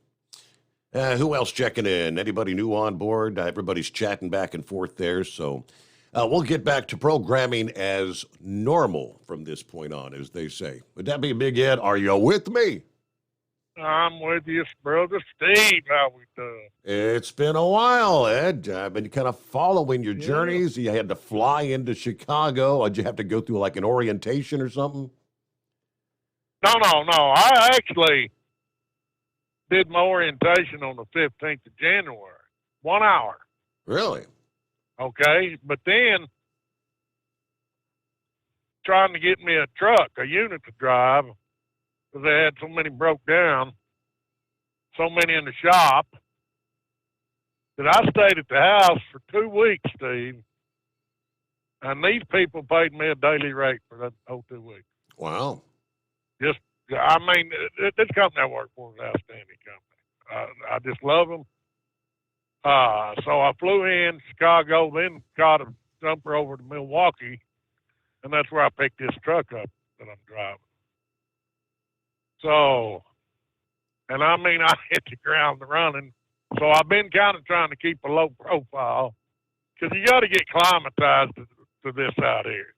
Who else checking in? Anybody new on board? Everybody's chatting back and forth there, so we'll get back to programming as normal from this point on, as they say. Would that be Big Ed? Are you with me? I'm with you, Brother Steve. How we doing? It's been a while, Ed. I've been kind of following your journeys. You had to fly into Chicago. Did you have to go through like an orientation or something? No. I actually did my orientation on the 15th of January. 1 hour. Really? Okay. But then trying to get me a truck, a unit to drive, because they had so many broke down, so many in the shop, that I stayed at the house for 2 weeks, Steve. And these people paid me a daily rate for that whole 2 weeks. Wow. This company I work for is an outstanding company. I just love them. So I flew in Chicago, then caught a jumper over to Milwaukee, and that's where I picked this truck up that I'm driving. So, and I hit the ground running. So I've been kind of trying to keep a low profile, because you got to get climatized to this out here.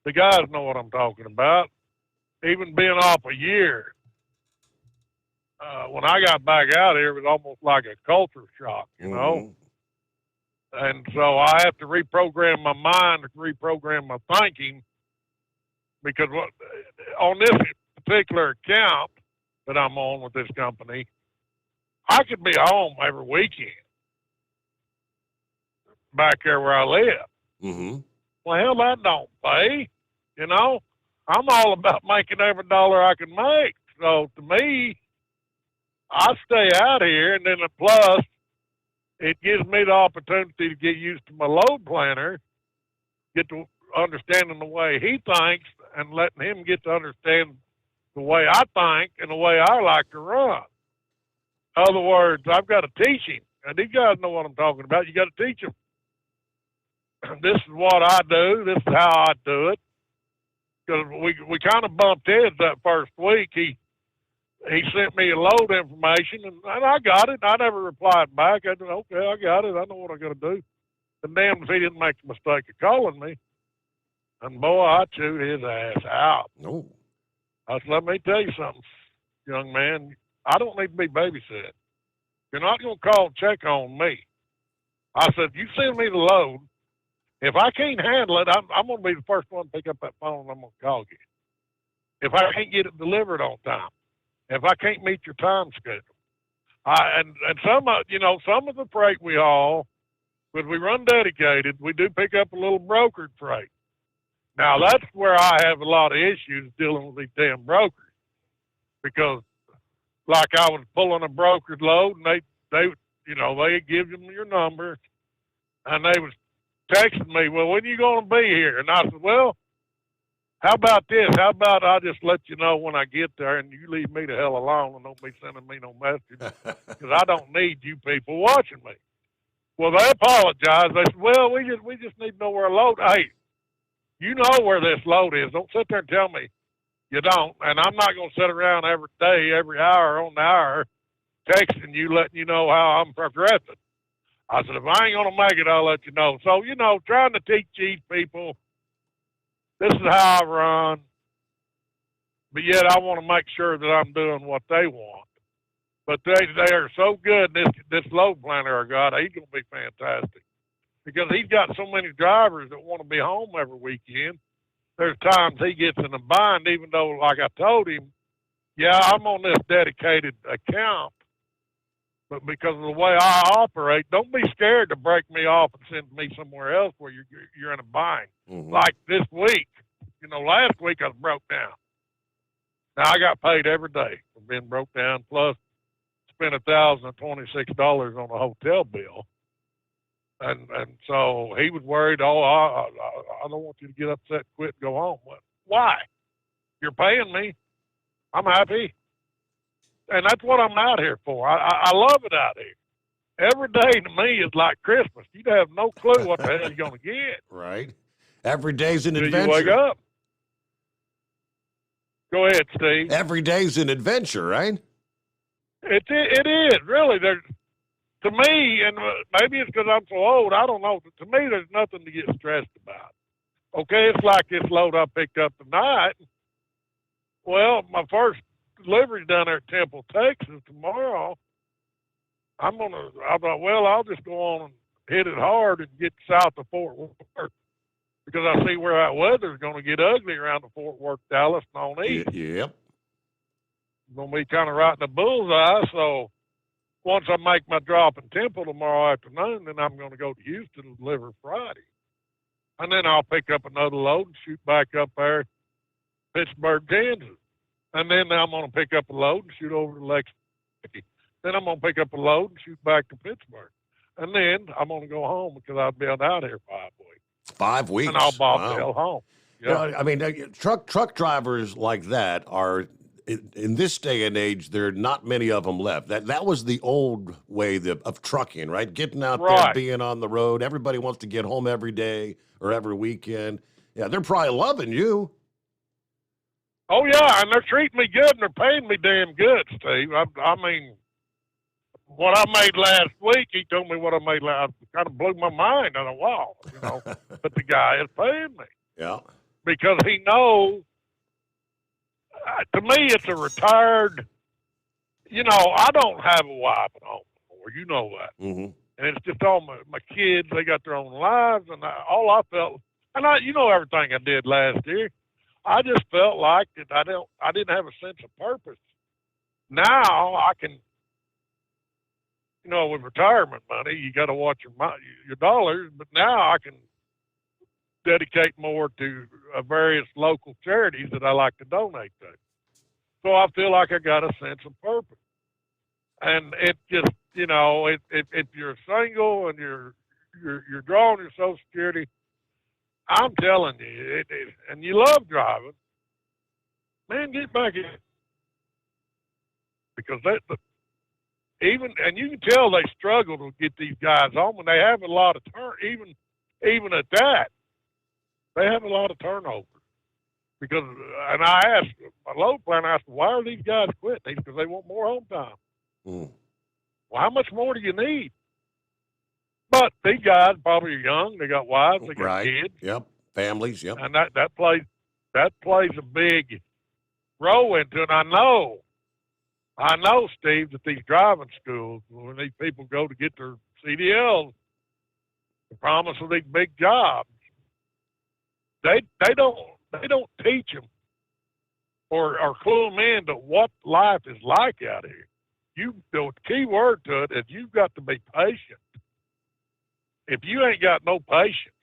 The guys know what I'm talking about. Even being off a year, when I got back out here, it was almost like a culture shock, you know? And so I have to reprogram my mind, reprogram my thinking, because on this particular account that I'm on with this company, I could be home every weekend back there where I live. Mm-hmm. Well, hell, that don't pay, you know? I'm all about making every dollar I can make. So to me, I stay out here, and then plus, it gives me the opportunity to get used to my load planner, get to understanding the way he thinks, and letting him get to understand the way I think and the way I like to run. In other words, I've got to teach him. And these guys know what I'm talking about. You got to teach them. This is what I do. This is how I do it. Because we kind of bumped heads that first week. He sent me a load information, and I got it. I never replied back. I said, okay, I got it. I know what I got to do. And damn if he didn't make the mistake of calling me. And boy, I chewed his ass out. No. I said, let me tell you something, young man. I don't need to be babysat. You're not going to call and check on me. I said, you send me the load. If I can't handle it, I'm going to be the first one to pick up that phone, and I'm going to call you. If I can't get it delivered on time, if I can't meet your time schedule, and some of the freight we haul, when we run dedicated, we do pick up a little brokered freight. Now that's where I have a lot of issues dealing with these damn brokers, because like I was pulling a brokered load, and they give them your number, and they was texting me, well, when are you going to be here? And I said, well, how about this? How about I just let you know when I get there, and you leave me the hell alone and don't be sending me no message, because I don't need you people watching me. Well, they apologized. They said, well, we just need to know where a load. Hey, you know where this load is. Don't sit there and tell me you don't. And I'm not going to sit around every day, every hour on the hour, texting you, letting you know how I'm progressing. I said, if I ain't going to make it, I'll let you know. So, trying to teach these people, this is how I run, but yet I want to make sure that I'm doing what they want. But they are so good, this load planner I got, he's going to be fantastic. Because he's got so many drivers that want to be home every weekend. There's times he gets in a bind, even though, like I told him, yeah, I'm on this dedicated account, but because of the way I operate, don't be scared to break me off and send me somewhere else where you're in a bind. Mm-hmm. Like this week, last week I was broke down. Now I got paid every day for being broke down, plus spent $1,026 on a hotel bill. And so he was worried, I don't want you to get upset, quit, and go home. Well, why? You're paying me. I'm happy. And that's what I'm out here for. I love it out here. Every day to me is like Christmas. You have no clue what the hell you're going to get. Right. Every day's an Till adventure. you wake up. Go ahead, Steve. Every day's an adventure, right? It is, really. To me, and maybe it's because I'm so old, I don't know. To me, there's nothing to get stressed about. Okay, it's like this load I picked up tonight. Well, my first delivery's down there at Temple, Texas tomorrow. I thought, well, I'll just go on and hit it hard and get south of Fort Worth because I see where that weather's going to get ugly around the Fort Worth, Dallas, and on east. Yep. It's going to be kind of right in the bullseye. So once I make my drop in Temple tomorrow afternoon, then I'm going to go to Houston and deliver Friday. And then I'll pick up another load and shoot back up there, Pittsburgh, Kansas. And then I'm going to pick up a load and shoot over to Lexington. Then I'm going to pick up a load and shoot back to Pittsburgh. And then I'm going to go home because I've been out here 5 weeks. 5 weeks. And I'll bobtail home. Yeah. I mean, truck drivers like that are, in this day and age, there are not many of them left. That was the old way of trucking, right? Getting out there, being on the road. Everybody wants to get home every day or every weekend. Yeah, they're probably loving you. Oh, yeah, and they're treating me good, and they're paying me damn good, Steve. I mean, what I made last week, he told me what I made last week. Kind of blew my mind on a wall, you know. But the guy is paying me. Yeah. Because he knows, to me, it's a retired, you know, I don't have a wife at home anymore. You know that. Mm-hmm. And it's just all my kids, they got their own lives, and all I felt, and you know everything I did last year. I just felt like that I didn't have a sense of purpose. Now I can, you know, with retirement money, you got to watch your dollars. But now I can dedicate more to various local charities that I like to donate to. So I feel like I got a sense of purpose. And it just, you know, if you're single and you're drawing your Social Security, I'm telling you, and you love driving, man, get back in. Because and you can tell they struggle to get these guys home, and they have a lot of even at that, they have a lot of turnover. Because, and I asked my load planner, I said, why are these guys quitting? Because they want more home time. Mm. Well, how much more do you need? But these guys probably are young. They got wives. They got kids. Yep. Families. Yep. And that plays a big role into it. I know, Steve, that these driving schools, when these people go to get their CDLs, the promise of these big jobs, they don't teach them or clue them in to what life is like out here. The key word to it is you've got to be patient. If you ain't got no patience,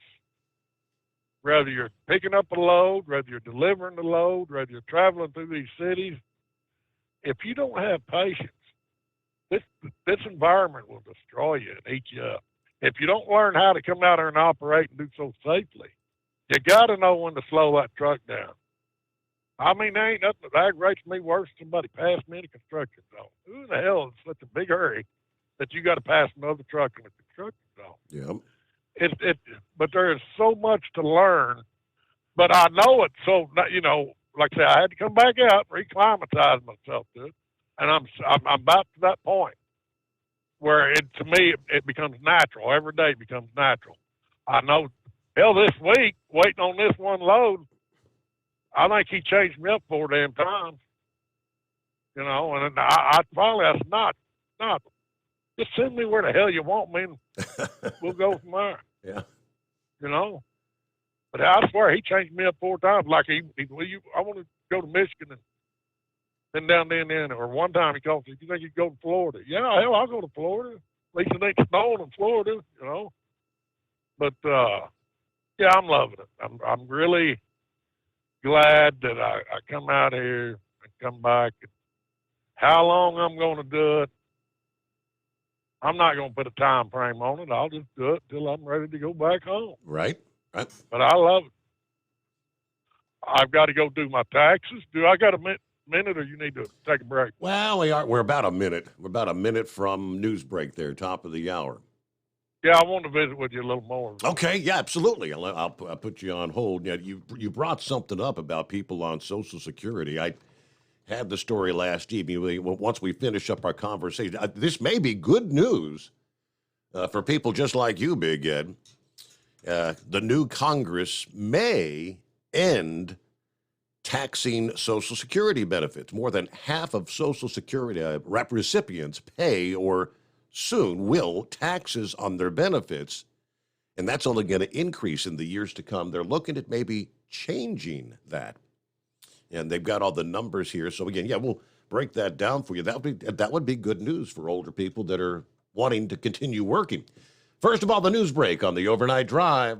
whether you're picking up a load, whether you're delivering the load, whether you're traveling through these cities, if you don't have patience, this environment will destroy you and eat you up. If you don't learn how to come out there and operate and do so safely, you got to know when to slow that truck down. I mean, there ain't nothing that aggravates me worse than somebody passed me in a construction zone. Who the hell is in such a big hurry that you got to pass another truck in a construction zone? Yep. But there is so much to learn. But I know it. So, you know, like I said, I had to come back out and reclimatize myself to it. And I'm about to that point where to me, it becomes natural. Every day becomes natural. I know, hell, this week, waiting on this one load, I think he changed me up 4 damn times. You know, and I finally, I said, not. Just send me where the hell you want me, and we'll go from there. Yeah. You know? But I swear, he changed me up 4 times. Like, I want to go to Michigan and then down there and then. Or one time he called me, you think you can go to Florida? Yeah, hell, I'll go to Florida. At least it ain't snowing in Florida, you know? But, yeah, I'm loving it. I'm really glad that I come out here and come back. And how long I'm going to do it, I'm not going to put a time frame on it. I'll just do it till I'm ready to go back home. Right. But I love it. I've got to go do my taxes. Do I got a minute, or you need to take a break? Well, we're about a minute. We're about a minute from news break there, top of the hour. Yeah, I want to visit with you a little more. Okay, yeah, absolutely. I'll put you on hold. Yeah, you brought something up about people on Social Security. I had the story last evening. Once we finish up our conversation, this may be good news for people just like you, Big Ed. The new Congress may end taxing Social Security benefits. More than half of Social Security recipients pay or soon will taxes on their benefits, and that's only going to increase in the years to come. They're looking at maybe changing that, and they've got all the numbers here. So again, yeah, we'll break that down for you. That would be good news for older people that are wanting to continue working. First of all, the news break on the Overnight Drive.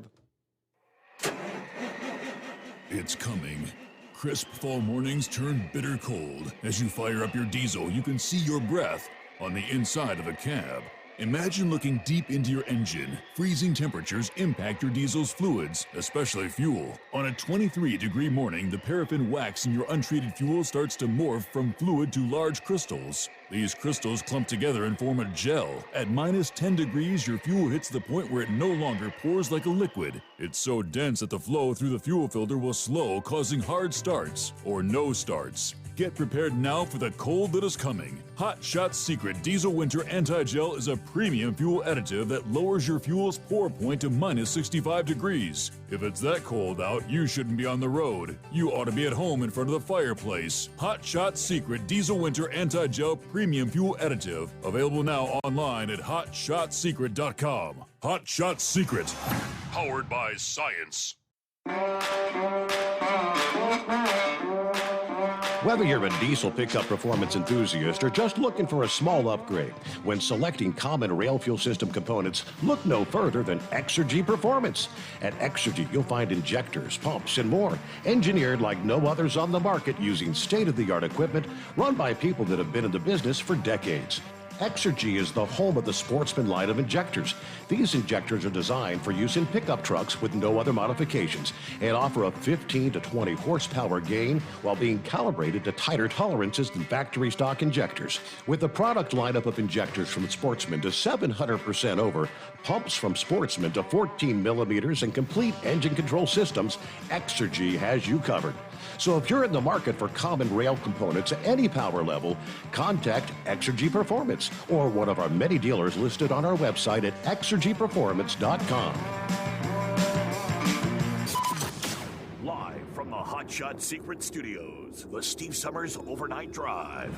It's coming. Crisp fall mornings turn bitter cold. As you fire up your diesel, you can see your breath on the inside of a cab. Imagine looking deep into your engine. Freezing temperatures impact your diesel's fluids, especially fuel. On a 23-degree morning, the paraffin wax in your untreated fuel starts to morph from fluid to large crystals. These crystals clump together and form a gel. At minus 10 degrees, your fuel hits the point where it no longer pours like a liquid. It's so dense that the flow through the fuel filter will slow, causing hard starts or no starts. Get prepared now for the cold that is coming. Hot Shot Secret Diesel Winter Anti-Gel is a premium fuel additive that lowers your fuel's pour point to minus 65 degrees. If it's that cold out, you shouldn't be on the road. You ought to be at home in front of the fireplace. Hot Shot Secret Diesel Winter Anti-Gel Premium Fuel Additive. Available now online at hotshotsecret.com. Hot Shot Secret. Powered by science. Whether you're a diesel pickup performance enthusiast or just looking for a small upgrade, when selecting common rail fuel system components, look no further than Exergy Performance. At Exergy, you'll find injectors, pumps, and more, engineered like no others on the market using state-of-the-art equipment run by people that have been in the business for decades. Exergy is the home of the Sportsman line of injectors. These injectors are designed for use in pickup trucks with no other modifications and offer a 15 to 20 horsepower gain while being calibrated to tighter tolerances than factory stock injectors. With a product lineup of injectors from Sportsman to 700% over, pumps from Sportsman to 14 millimeters, and complete engine control systems, Exergy has you covered. So if you're in the market for common rail components at any power level, contact Exergy Performance or one of our many dealers listed on our website at exergyperformance.com. Live from the Hot Shot Secret Studios, the Steve Summers Overnight Drive.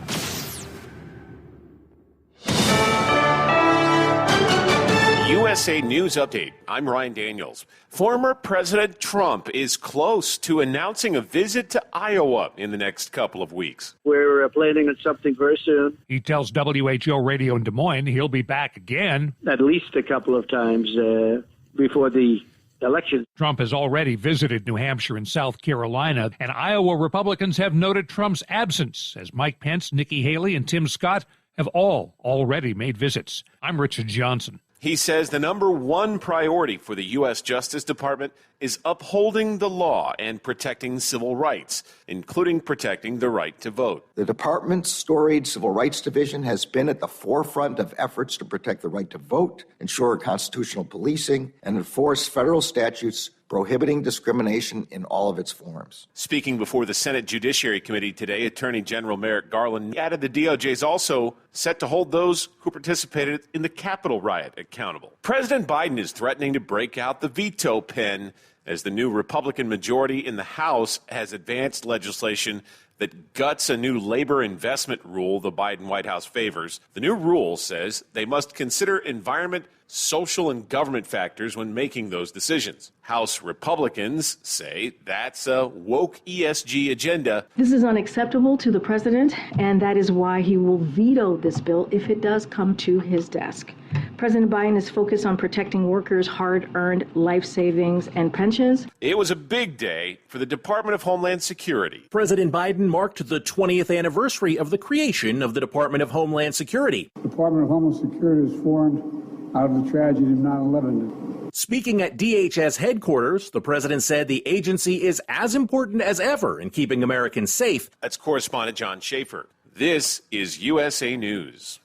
USA News Update. I'm Ryan Daniels. Former President Trump is close to announcing a visit to Iowa in the next couple of weeks. We're planning on something very soon. He tells WHO Radio in Des Moines he'll be back again. At least a couple of times before the election. Trump has already visited New Hampshire and South Carolina, and Iowa Republicans have noted Trump's absence, as Mike Pence, Nikki Haley, and Tim Scott have all already made visits. I'm Richard Johnson. He says the number one priority for the U.S. Justice Department is upholding the law and protecting civil rights, including protecting the right to vote. The department's storied Civil Rights Division has been at the forefront of efforts to protect the right to vote, ensure constitutional policing, and enforce federal statutes prohibiting discrimination in all of its forms. Speaking before the Senate Judiciary Committee today, Attorney General Merrick Garland added the DOJ is also set to hold those who participated in the Capitol riot accountable. President Biden is threatening to break out the veto pen as the new Republican majority in the House has advanced legislation that guts a new labor investment rule the Biden White House favors. The new rule says they must consider environment, social and government factors when making those decisions. House Republicans say that's a woke ESG agenda. This is unacceptable to the president, and that is why he will veto this bill if it does come to his desk. President Biden is focused on protecting workers' hard-earned life savings and pensions. It was a big day for the Department of Homeland Security. President Biden marked the 20th anniversary of the creation of the Department of Homeland Security. The Department of Homeland Security was formed out of the tragedy of 9/11. Speaking at DHS headquarters, the president said the agency is as important as ever in keeping Americans safe. That's correspondent John Schaefer. This is USA News.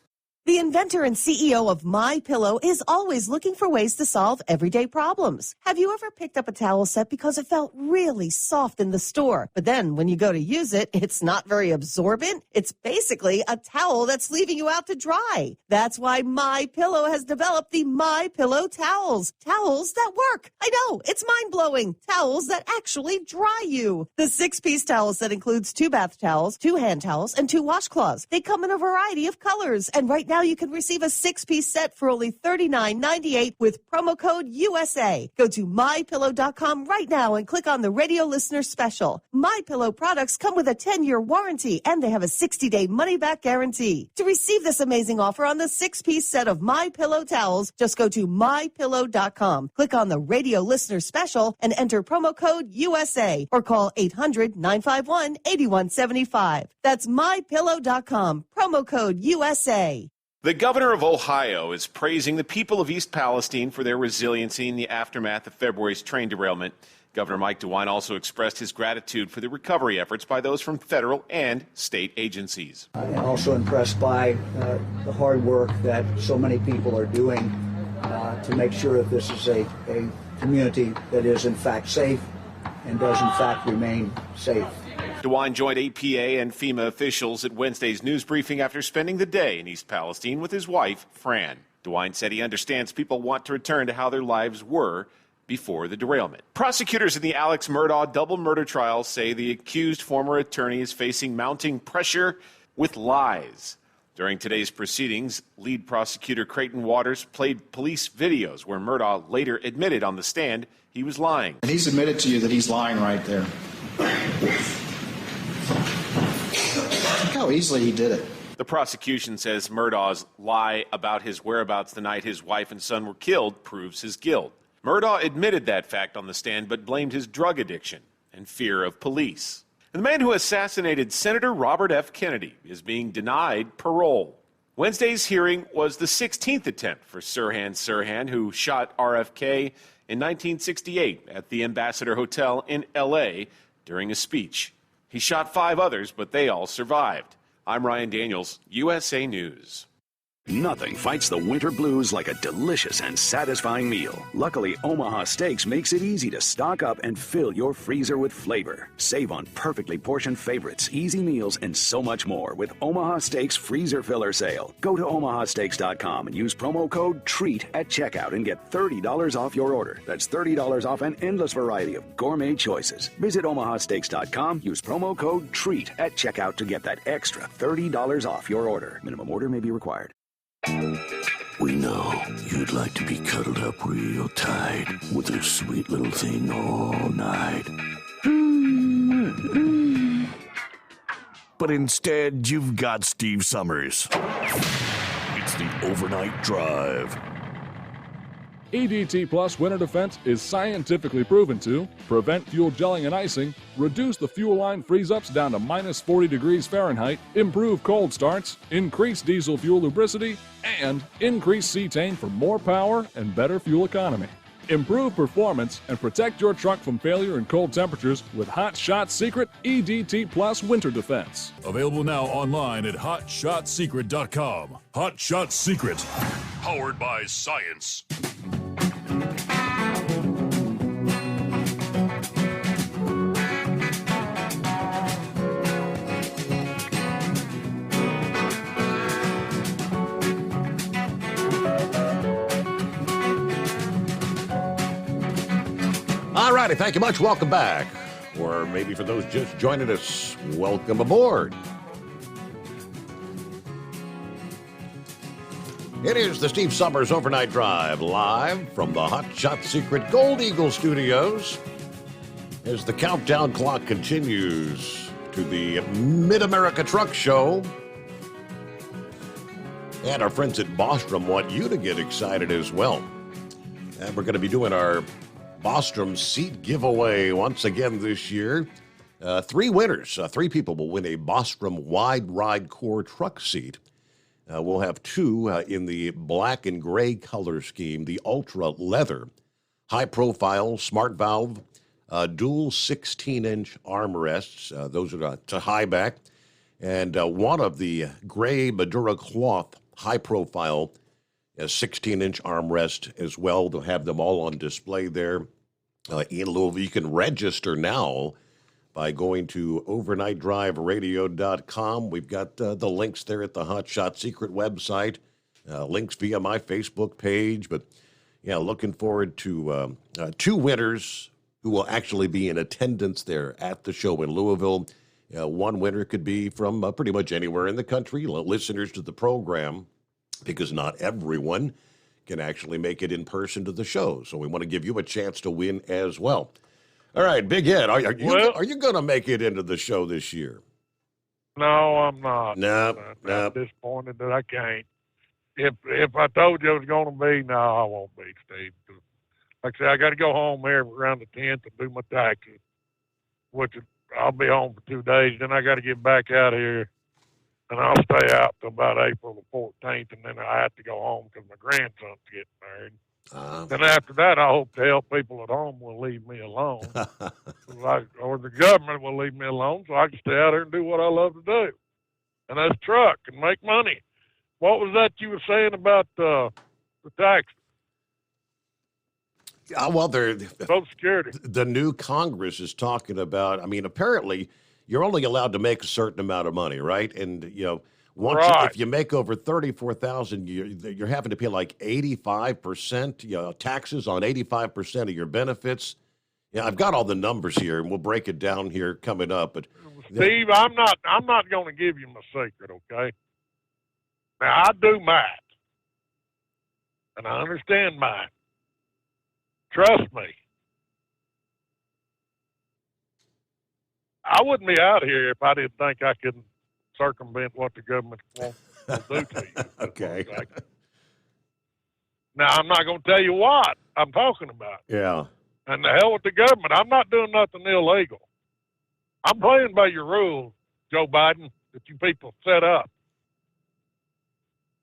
The inventor and CEO of MyPillow is always looking for ways to solve everyday problems. Have you ever picked up a towel set because it felt really soft in the store, but then when you go to use it, it's not very absorbent? It's basically a towel that's leaving you out to dry. That's why MyPillow has developed the MyPillow towels. Towels that work. I know, it's mind-blowing. Towels that actually dry you. The 6-piece towel set includes 2 bath towels, 2 hand towels, and 2 washcloths. They come in a variety of colors, and right now you can receive a 6-piece set for only $39.98 with promo code USA. Go to MyPillow.com right now and click on the radio listener special. MyPillow products come with a 10-year warranty and they have a 60-day money-back guarantee. To receive this amazing offer on the 6-piece set of MyPillow towels, just go to MyPillow.com. Click on the radio listener special and enter promo code USA or call 800-951-8175. That's MyPillow.com. Promo code USA. The governor of Ohio is praising the people of East Palestine for their resiliency in the aftermath of February's train derailment. Governor Mike DeWine also expressed his gratitude for the recovery efforts by those from federal and state agencies. And also impressed by the hard work that so many people are doing to make sure that this is a community that is in fact safe and does in fact remain safe. DeWine joined EPA and FEMA officials at Wednesday's news briefing after spending the day in East Palestine with his wife, Fran. DeWine said he understands people want to return to how their lives were before the derailment. Prosecutors in the Alex Murdaugh double murder trial say the accused former attorney is facing mounting pressure with lies. During today's proceedings, lead prosecutor Creighton Waters played police videos where Murdaugh later admitted on the stand he was lying. And he's admitted to you that he's lying right there. Look how easily he did it. The prosecution says Murdaugh's lie about his whereabouts the night his wife and son were killed proves his guilt. Murdaugh admitted that fact on the stand, but blamed his drug addiction and fear of police. And the man who assassinated Senator Robert F. Kennedy is being denied parole. Wednesday's hearing was the 16th attempt for Sirhan Sirhan, who shot RFK in 1968 at the Ambassador Hotel in L.A. during a speech. He shot 5 others, but they all survived. I'm Ryan Daniels, USA News. Nothing fights the winter blues like a delicious and satisfying meal. Luckily, Omaha Steaks makes it easy to stock up and fill your freezer with flavor. Save on perfectly portioned favorites, easy meals, and so much more with Omaha Steaks Freezer Filler Sale. Go to omahasteaks.com and use promo code TREAT at checkout and get $30 off your order. That's $30 off an endless variety of gourmet choices. Visit omahasteaks.com, use promo code TREAT at checkout to get that extra $30 off your order. Minimum order may be required. We know you'd like to be cuddled up real tight with a sweet little thing all night. But instead, you've got Steve Summers. It's the Overnight Drive. EDT Plus Winter Defense is scientifically proven to prevent fuel gelling and icing, reduce the fuel line freeze-ups down to minus 40 degrees Fahrenheit, improve cold starts, increase diesel fuel lubricity, and increase cetane for more power and better fuel economy. Improve performance and protect your truck from failure in cold temperatures with Hot Shot Secret EDT Plus Winter Defense. Available now online at HotShotSecret.com. Hot Shot Secret, powered by science. All righty, thank you much. Welcome back. Or maybe for those just joining us, welcome aboard. It is the Steve Summers Overnight Drive, live from the Hot Shot Secret Gold Eagle Studios. As the countdown clock continues to the Mid-America Truck Show. And our friends at Bostrom want you to get excited as well. And we're going to be doing our Bostrom seat giveaway once again this year. 3 winners, 3 people will win a Bostrom Wide Ride Core truck seat. We'll have 2 in the black and gray color scheme, the Ultra Leather, high-profile, smart valve, dual 16-inch armrests. Those are to high back. And one of the gray Madura cloth, high-profile, 16-inch armrest as well. They'll have them all on display there in Louisville. You can register now by going to overnightdriveradio.com. We've got the links there at the Hot Shot Secret website, links via my Facebook page. But, yeah, looking forward to 2 winners who will actually be in attendance there at the show in Louisville. One winner could be from pretty much anywhere in the country, listeners to the program, because not everyone can actually make it in person to the show. So we want to give you a chance to win as well. All right, Big Ed, are you going to make it into the show this year? No, I'm not. No. I'm disappointed that I can't. If I told you I was going to be, no, I won't be, Steve. Like I said, I got to go home here around the 10th and do my taxes, which I'll be home for 2 days. Then I got to get back out here, and I'll stay out till about April the 14th, and then I have to go home because my grandson's getting married. Then after that, I hope to hell people at home will leave me alone, or the government will leave me alone, so I can stay out here and do what I love to do, and that's truck and make money. What was that you were saying about the tax? Well, Social Security. The new Congress is talking about. I mean, apparently, you're only allowed to make a certain amount of money, right? And if you make over $34,000, you're having to pay like 85%, taxes on 85% of your benefits. Yeah, I've got all the numbers here, and we'll break it down here coming up. But Steve, I'm not going to give you my secret, okay? Now I do math, and I understand math. Trust me. I wouldn't be out here if I didn't think I could circumvent what the government will do to you. Okay. Now, I'm not going to tell you what I'm talking about. Yeah. And the hell with the government. I'm not doing nothing illegal. I'm playing by your rules, Joe Biden, that you people set up.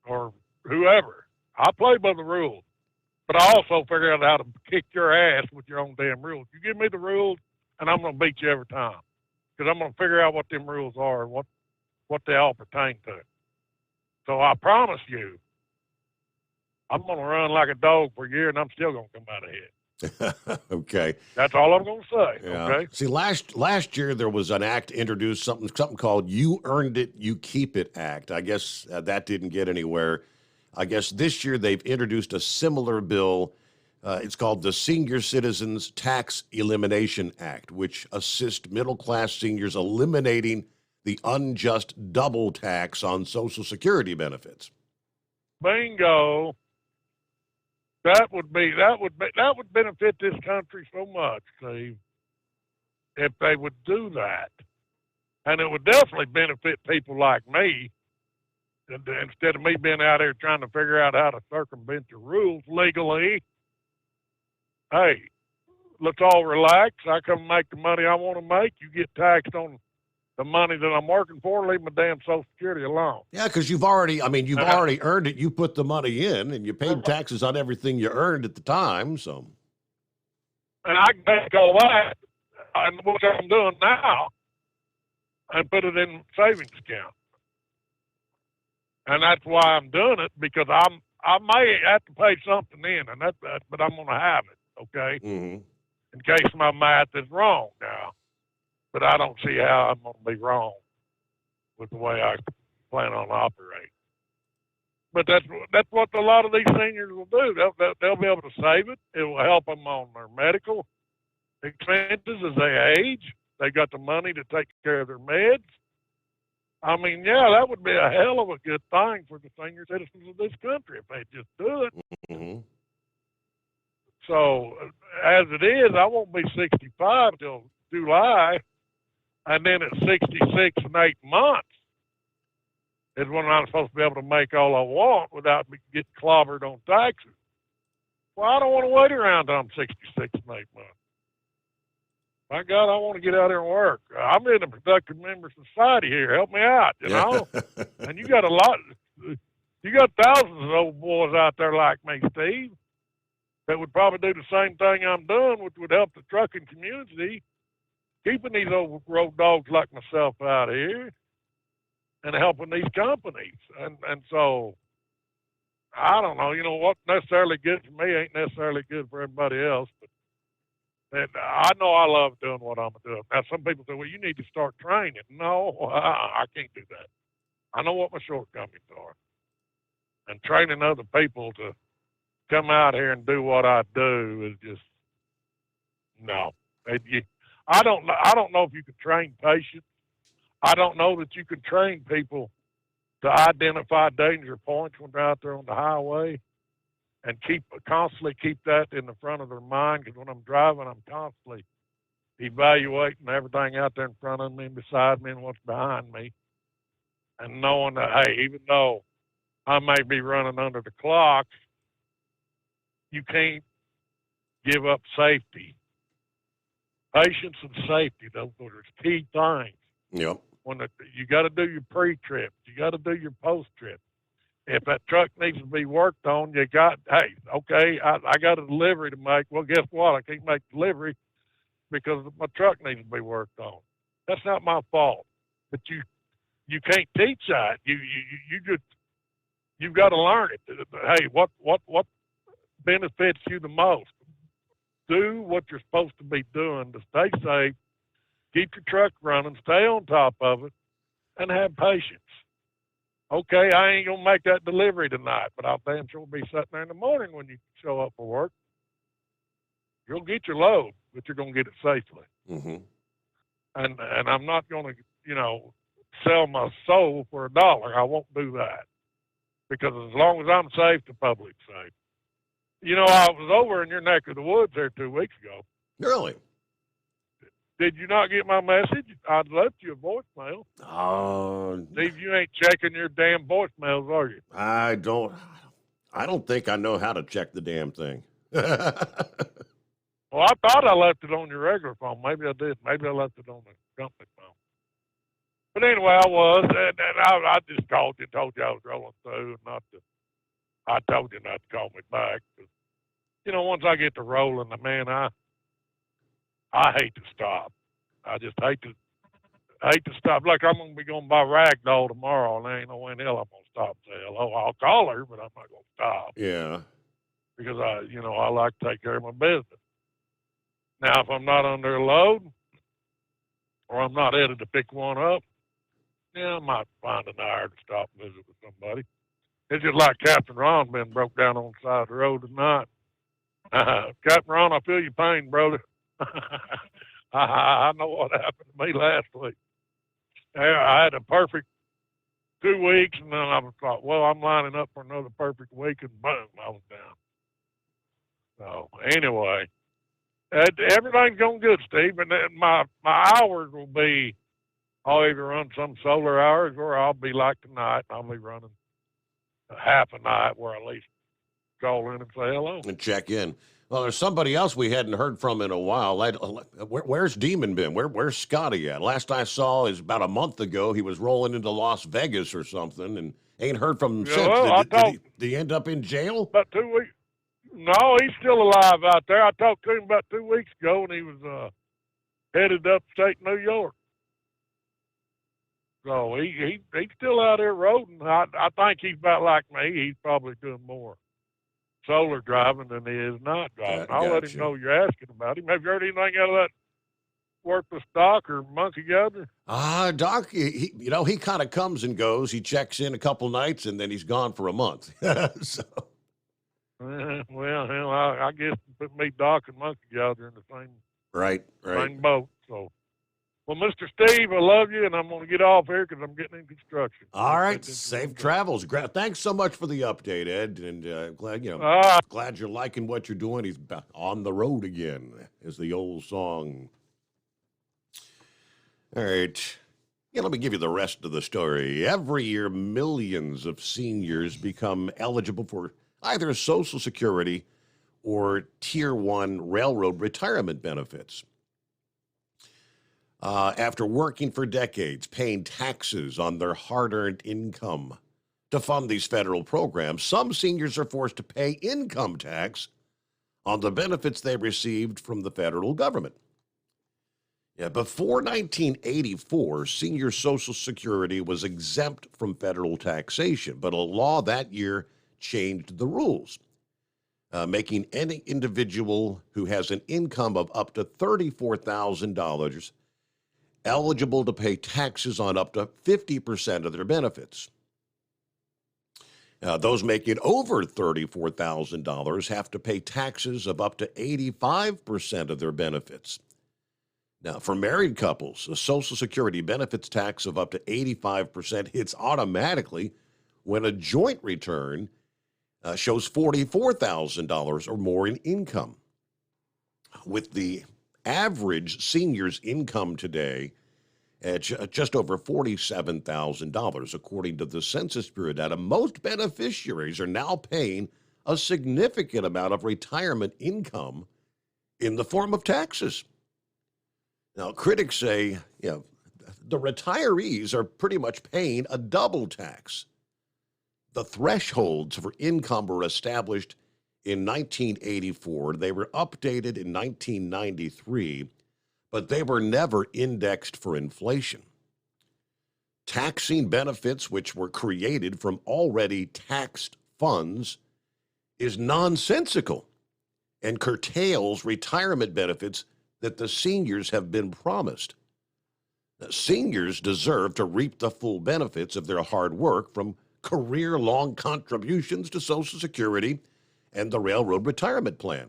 Or whoever. I play by the rules. But I also figure out how to kick your ass with your own damn rules. You give me the rules, and I'm going to beat you every time. Because I'm going to figure out what them rules are and what they all pertain to. So I promise you, I'm going to run like a dog for a year, and I'm still going to come out ahead. Okay. That's all I'm going to say. Yeah. Okay. See, last year there was an act introduced, something called "You Earned It, You Keep It" Act. I guess that didn't get anywhere. I guess this year they've introduced a similar bill. It's called the Senior Citizens Tax Elimination Act, which assists middle-class seniors eliminating the unjust double tax on Social Security benefits. Bingo. That would benefit this country so much, Steve, if they would do that. And it would definitely benefit people like me, instead of me being out here trying to figure out how to circumvent the rules legally. Hey, let's all relax. I come make the money I want to make. You get taxed on the money that I'm working for. Leave my damn Social Security alone. Yeah, because you've already earned it. You put the money in, and you paid taxes on everything you earned at the time. So, and I can take all that, and what I'm doing now, and put it in savings account. And that's why I'm doing it, because I may have to pay something in, and but I'm going to have it. Okay, in case my math is wrong now. But I don't see how I'm going to be wrong with the way I plan on operating. But that's what a lot of these seniors will do. They'll be able to save it. It will help them on their medical expenses as they age. They got the money to take care of their meds. I mean, yeah, that would be a hell of a good thing for the senior citizens of this country if they just do it. Mm-hmm. So, as it is, I won't be 65 till July, and then at 66 and 8 months is when I'm supposed to be able to make all I want without getting clobbered on taxes. Well, I don't want to wait around till I'm 66 and 8 months. My God, I want to get out there and work. I'm in a productive member society here. Help me out, you know? And you got thousands of old boys out there like me, Steve, that would probably do the same thing I'm doing, which would help the trucking community, keeping these old road dogs like myself out here and helping these companies. And so, I don't know, you know, what's necessarily good for me ain't necessarily good for everybody else, but and I know I love doing what I'm doing. Now, some people say, well, you need to start training. No, I can't do that. I know what my shortcomings are. And training other people to come out here and do what I do is just, no. I don't know if you can train patients. I don't know that you can train people to identify danger points when they're out there on the highway. And constantly keep that in the front of their mind, because when I'm driving, I'm constantly evaluating everything out there in front of me and beside me and what's behind me. And knowing that, hey, even though I may be running under the clock, you can't give up safety. Patience and safety, those are key things. Yep. You got to do your pre-trip. You got to do your post-trip. If that truck needs to be worked on, I got a delivery to make. Well, guess what? I can't make delivery because my truck needs to be worked on. That's not my fault. But you can't teach that. You've got to learn it. Hey, what benefits you the most? Do what you're supposed to be doing to stay safe, keep your truck running, stay on top of it, and have patience. Okay, I ain't going to make that delivery tonight, but I'll damn sure be sitting there in the morning when you show up for work. You'll get your load, but you're going to get it safely. Mm-hmm. And I'm not going to, sell my soul for $1. I won't do that. Because as long as I'm safe, the public's safe. I was over in your neck of the woods there 2 weeks ago. Really? Did you not get my message? I left you a voicemail. Steve, you ain't checking your damn voicemails, are you? I don't think I know how to check the damn thing. Well, I thought I left it on your regular phone. Maybe I did. Maybe I left it on the company phone. But anyway, I was, and I just called you and told you I was rolling through, and I told you not to call me back. Once I get to rolling, man, I hate to stop. I just hate to stop. Like I'm going to be going by Ragdoll tomorrow, and there ain't no way in hell I'm going to stop and say hello. I'll call her, but I'm not going to stop. Yeah. Because I like to take care of my business. Now, if I'm not under a load, or I'm not headed to pick one up, I might find an hour to stop and visit with somebody. It's just like Captain Ron being broke down on the side of the road tonight. Captain Ron, I feel your pain, brother. I know what happened to me last week. I had a perfect 2 weeks, and then I thought, well, I'm lining up for another perfect week, and boom, I was down. So anyway, everything's going good, Steve, and then my hours will be, I'll either run some solar hours, or I'll be like tonight, I'll be running half a night where I at least call in and say hello. And check in. Well, there's somebody else we hadn't heard from in a while. Where's Demon been? Where's Scotty at? Last I saw is about a month ago. He was rolling into Las Vegas or something, and ain't heard from him since. Did he end up in jail? About 2 weeks. No, he's still alive out there. I talked to him about 2 weeks ago, and he was headed upstate New York. So he's still out there roading. I think he's about like me. He's probably doing more solar driving than he is not driving. I'll let him know you're asking about him. Have you heard anything out of that worthless Doc or Monkey Governor? Doc, he kind of comes and goes. He checks in a couple nights, and then he's gone for a month. So. Well, hell, I guess put me, Doc, and Monkey Governor in the same right same boat. So Well, Mr. Steve, I love you, and I'm going to get off here because I'm getting in construction. All right, safe travels. Thanks so much for the update, Ed, and glad glad you're liking what you're doing. He's back on the road again, is the old song. All right. Yeah, let me give you the rest of the story. Every year, millions of seniors become eligible for either Social Security or Tier 1 railroad retirement benefits. After working for decades, paying taxes on their hard-earned income to fund these federal programs, some seniors are forced to pay income tax on the benefits they received from the federal government. Yeah, before 1984, senior Social Security was exempt from federal taxation, but a law that year changed the rules, making any individual who has an income of up to $34,000 eligible to pay taxes on up to 50% of their benefits. Those making over $34,000 have to pay taxes of up to 85% of their benefits. Now, for married couples, a Social Security benefits tax of up to 85% hits automatically when a joint return shows $44,000 or more in income. With the average senior's income today at just over $47,000, according to the Census Bureau data, most beneficiaries are now paying a significant amount of retirement income in the form of taxes. Now, critics say, the retirees are pretty much paying a double tax. The thresholds for income were established in 1984. They were updated in 1993, but they were never indexed for inflation. Taxing benefits which were created from already taxed funds is nonsensical and curtails retirement benefits that the seniors have been promised. Now, seniors deserve to reap the full benefits of their hard work from career-long contributions to Social Security and the Railroad Retirement Plan.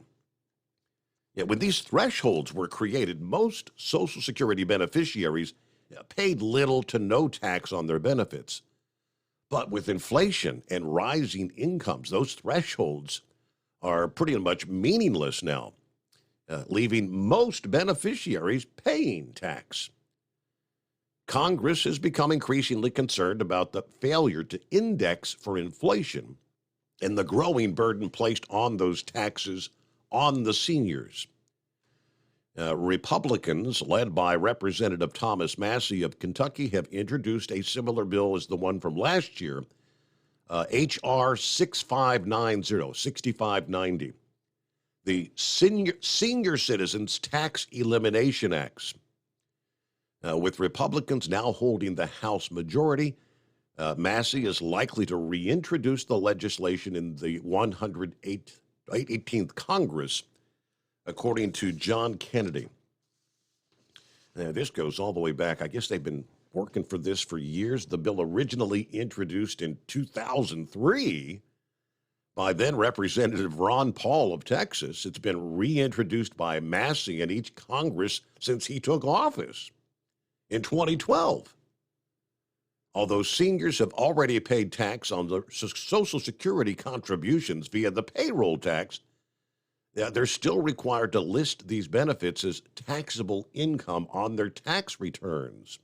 Yet when these thresholds were created, most Social Security beneficiaries paid little to no tax on their benefits. But with inflation and rising incomes, those thresholds are pretty much meaningless now, leaving most beneficiaries paying tax. Congress has become increasingly concerned about the failure to index for inflation and the growing burden placed on those taxes on the seniors. Republicans, led by Representative Thomas Massie of Kentucky, have introduced a similar bill as the one from last year, H.R. 6590. The Senior Citizens Tax Elimination Acts. With Republicans now holding the House majority, Massie is likely to reintroduce the legislation in the 118th Congress, according to John Kennedy. Now, this goes all the way back. I guess they've been working for this for years. The bill originally introduced in 2003 by then Representative Ron Paul of Texas. It's been reintroduced by Massie in each Congress since he took office in 2012. Although seniors have already paid tax on the Social Security contributions via the payroll tax, they're still required to list these benefits as taxable income on their tax returns.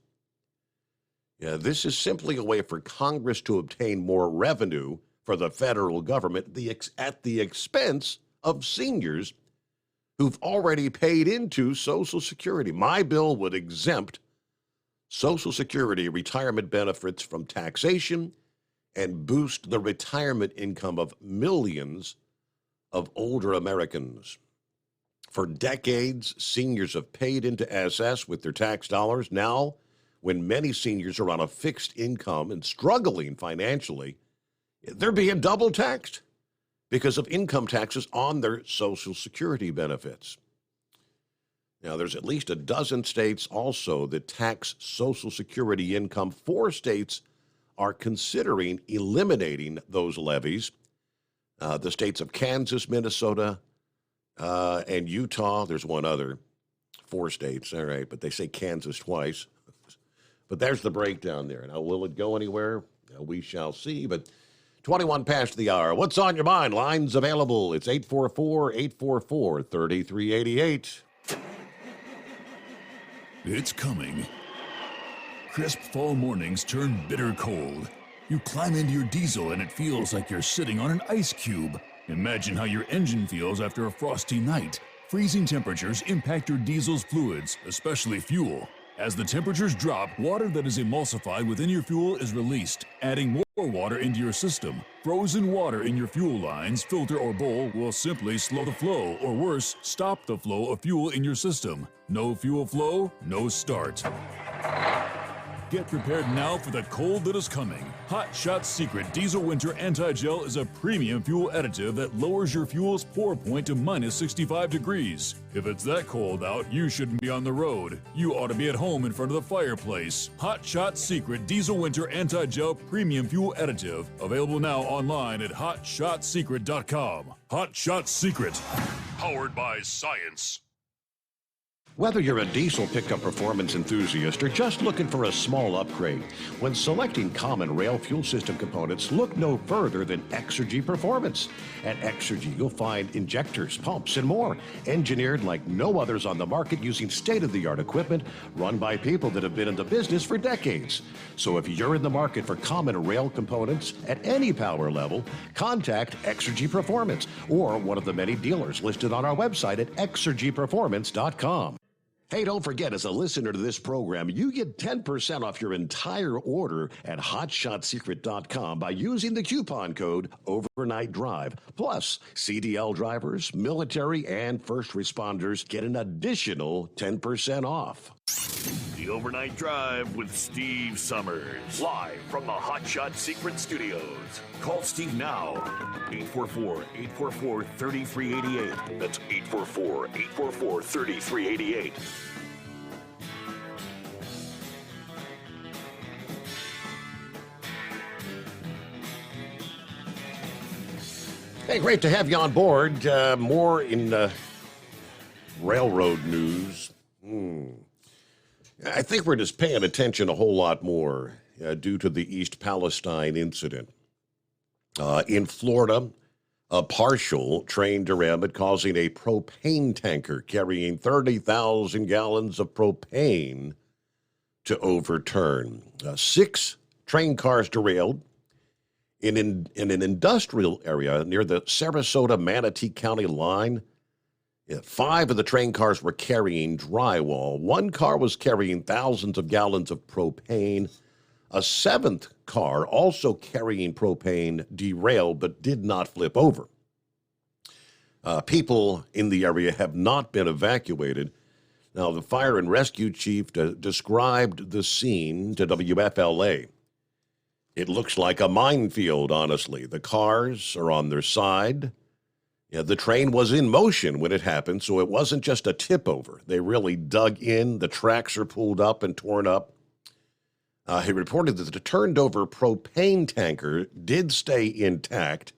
This is simply a way for Congress to obtain more revenue for the federal government at the expense of seniors who've already paid into Social Security. My bill would exempt Social Security retirement benefits from taxation and boost the retirement income of millions of older Americans. For decades, seniors have paid into SS with their tax dollars. Now, when many seniors are on a fixed income and struggling financially, they're being double taxed because of income taxes on their Social Security benefits. Now, there's at least a dozen states also that tax Social Security income. 4 states are considering eliminating those levies. The states of Kansas, Minnesota, and Utah. There's one other. 4 states. All right, but they say Kansas twice. But there's the breakdown there. Now, will it go anywhere? We shall see. But 21 past the hour. What's on your mind? Lines available. It's 844-844-3388. It's coming. Crisp fall mornings turn bitter cold. You climb into your diesel and it feels like you're sitting on an ice cube. Imagine how your engine feels after a frosty night. Freezing temperatures impact your diesel's fluids, especially fuel. As the temperatures drop, water that is emulsified within your fuel is released, adding more water into your system. Frozen water in your fuel lines, filter, or bowl will simply slow the flow, or worse, stop the flow of fuel in your system. No fuel flow, no start. Get prepared now for the cold that is coming. Hot Shot Secret Diesel Winter Anti-Gel is a premium fuel additive that lowers your fuel's pour point to minus 65 degrees. If it's that cold out, you shouldn't be on the road. You ought to be at home in front of the fireplace. Hot Shot Secret Diesel Winter Anti-Gel Premium Fuel Additive. Available now online at hotshotsecret.com. Hot Shot Secret. Powered by science. Whether you're a diesel pickup performance enthusiast or just looking for a small upgrade, when selecting common rail fuel system components, look no further than Exergy Performance. At Exergy, you'll find injectors, pumps, and more, engineered like no others on the market using state-of-the-art equipment run by people that have been in the business for decades. So if you're in the market for common rail components at any power level, contact Exergy Performance or one of the many dealers listed on our website at exergyperformance.com. Hey, don't forget, as a listener to this program, you get 10% off your entire order at hotshotsecret.com by using the coupon code Overnight Drive. Plus, CDL drivers, military, and first responders get an additional 10% off. The Overnight Drive with Steve Summers, live from the Hot Shot Secret Studios. Call Steve now, 844-844-3388. That's 844-844-3388. Hey, great to have you on board. More in railroad news. I think we're just paying attention a whole lot more due to the East Palestine incident. In Florida, a partial train derailment causing a propane tanker carrying 30,000 gallons of propane to overturn. 6 train cars derailed in an industrial area near the Sarasota-Manatee County line. 5 of the train cars were carrying drywall. 1 car was carrying thousands of gallons of propane. A 7th car, also carrying propane, derailed but did not flip over. People in the area have not been evacuated. Now, the fire and rescue chief described the scene to WFLA. It looks like a minefield, honestly. The cars are on their side. Yeah, the train was in motion when it happened, so it wasn't just a tip over. They really dug in. The tracks are pulled up and torn up. He reported that the turned-over propane tanker did stay intact,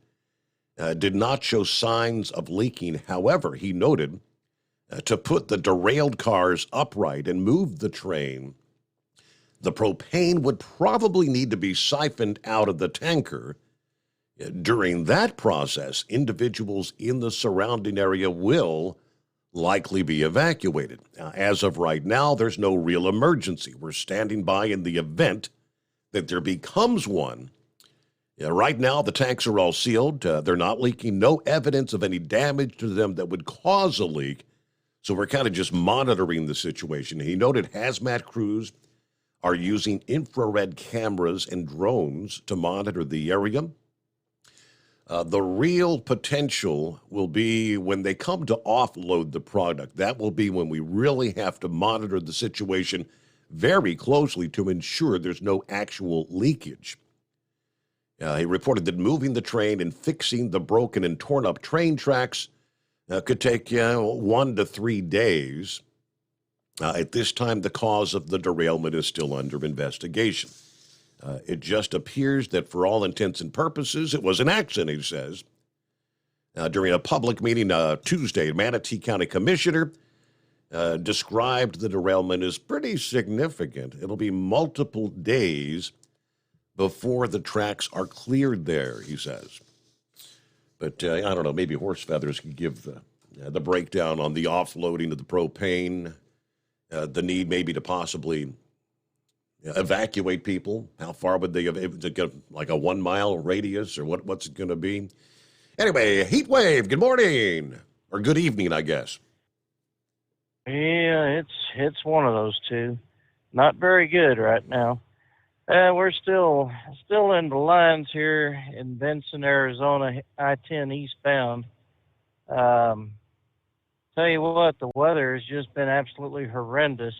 did not show signs of leaking. However, he noted to put the derailed cars upright and move the train, the propane would probably need to be siphoned out of the tanker. During that process, individuals in the surrounding area will likely be evacuated. As of right now, there's no real emergency. We're standing by in the event that there becomes one. Right now, the tanks are all sealed. They're not leaking. No evidence of any damage to them that would cause a leak. So we're kind of just monitoring the situation. He noted hazmat crews are using infrared cameras and drones to monitor the area. The real potential will be when they come to offload the product. That will be when we really have to monitor the situation very closely to ensure there's no actual leakage. He reported that moving the train and fixing the broken and torn up train tracks could take 1 to 3 days. At this time, the cause of the derailment is still under investigation. It just appears that for all intents and purposes, it was an accident, he says. During a public meeting Tuesday, Manatee County Commissioner described the derailment as pretty significant. It'll be multiple days before the tracks are cleared there, he says. But I don't know, maybe Horse Feathers can give the breakdown on the offloading of the propane, the need maybe to possibly evacuate people. How far would they get, like a 1 mile radius, or what's it going to be? Anyway, heat wave, good morning, or good evening, I guess. Yeah, it's one of those two. Not very good right now. We're still in the lines here in Benson, Arizona, I-10 eastbound. Tell you what, the weather has just been absolutely horrendous.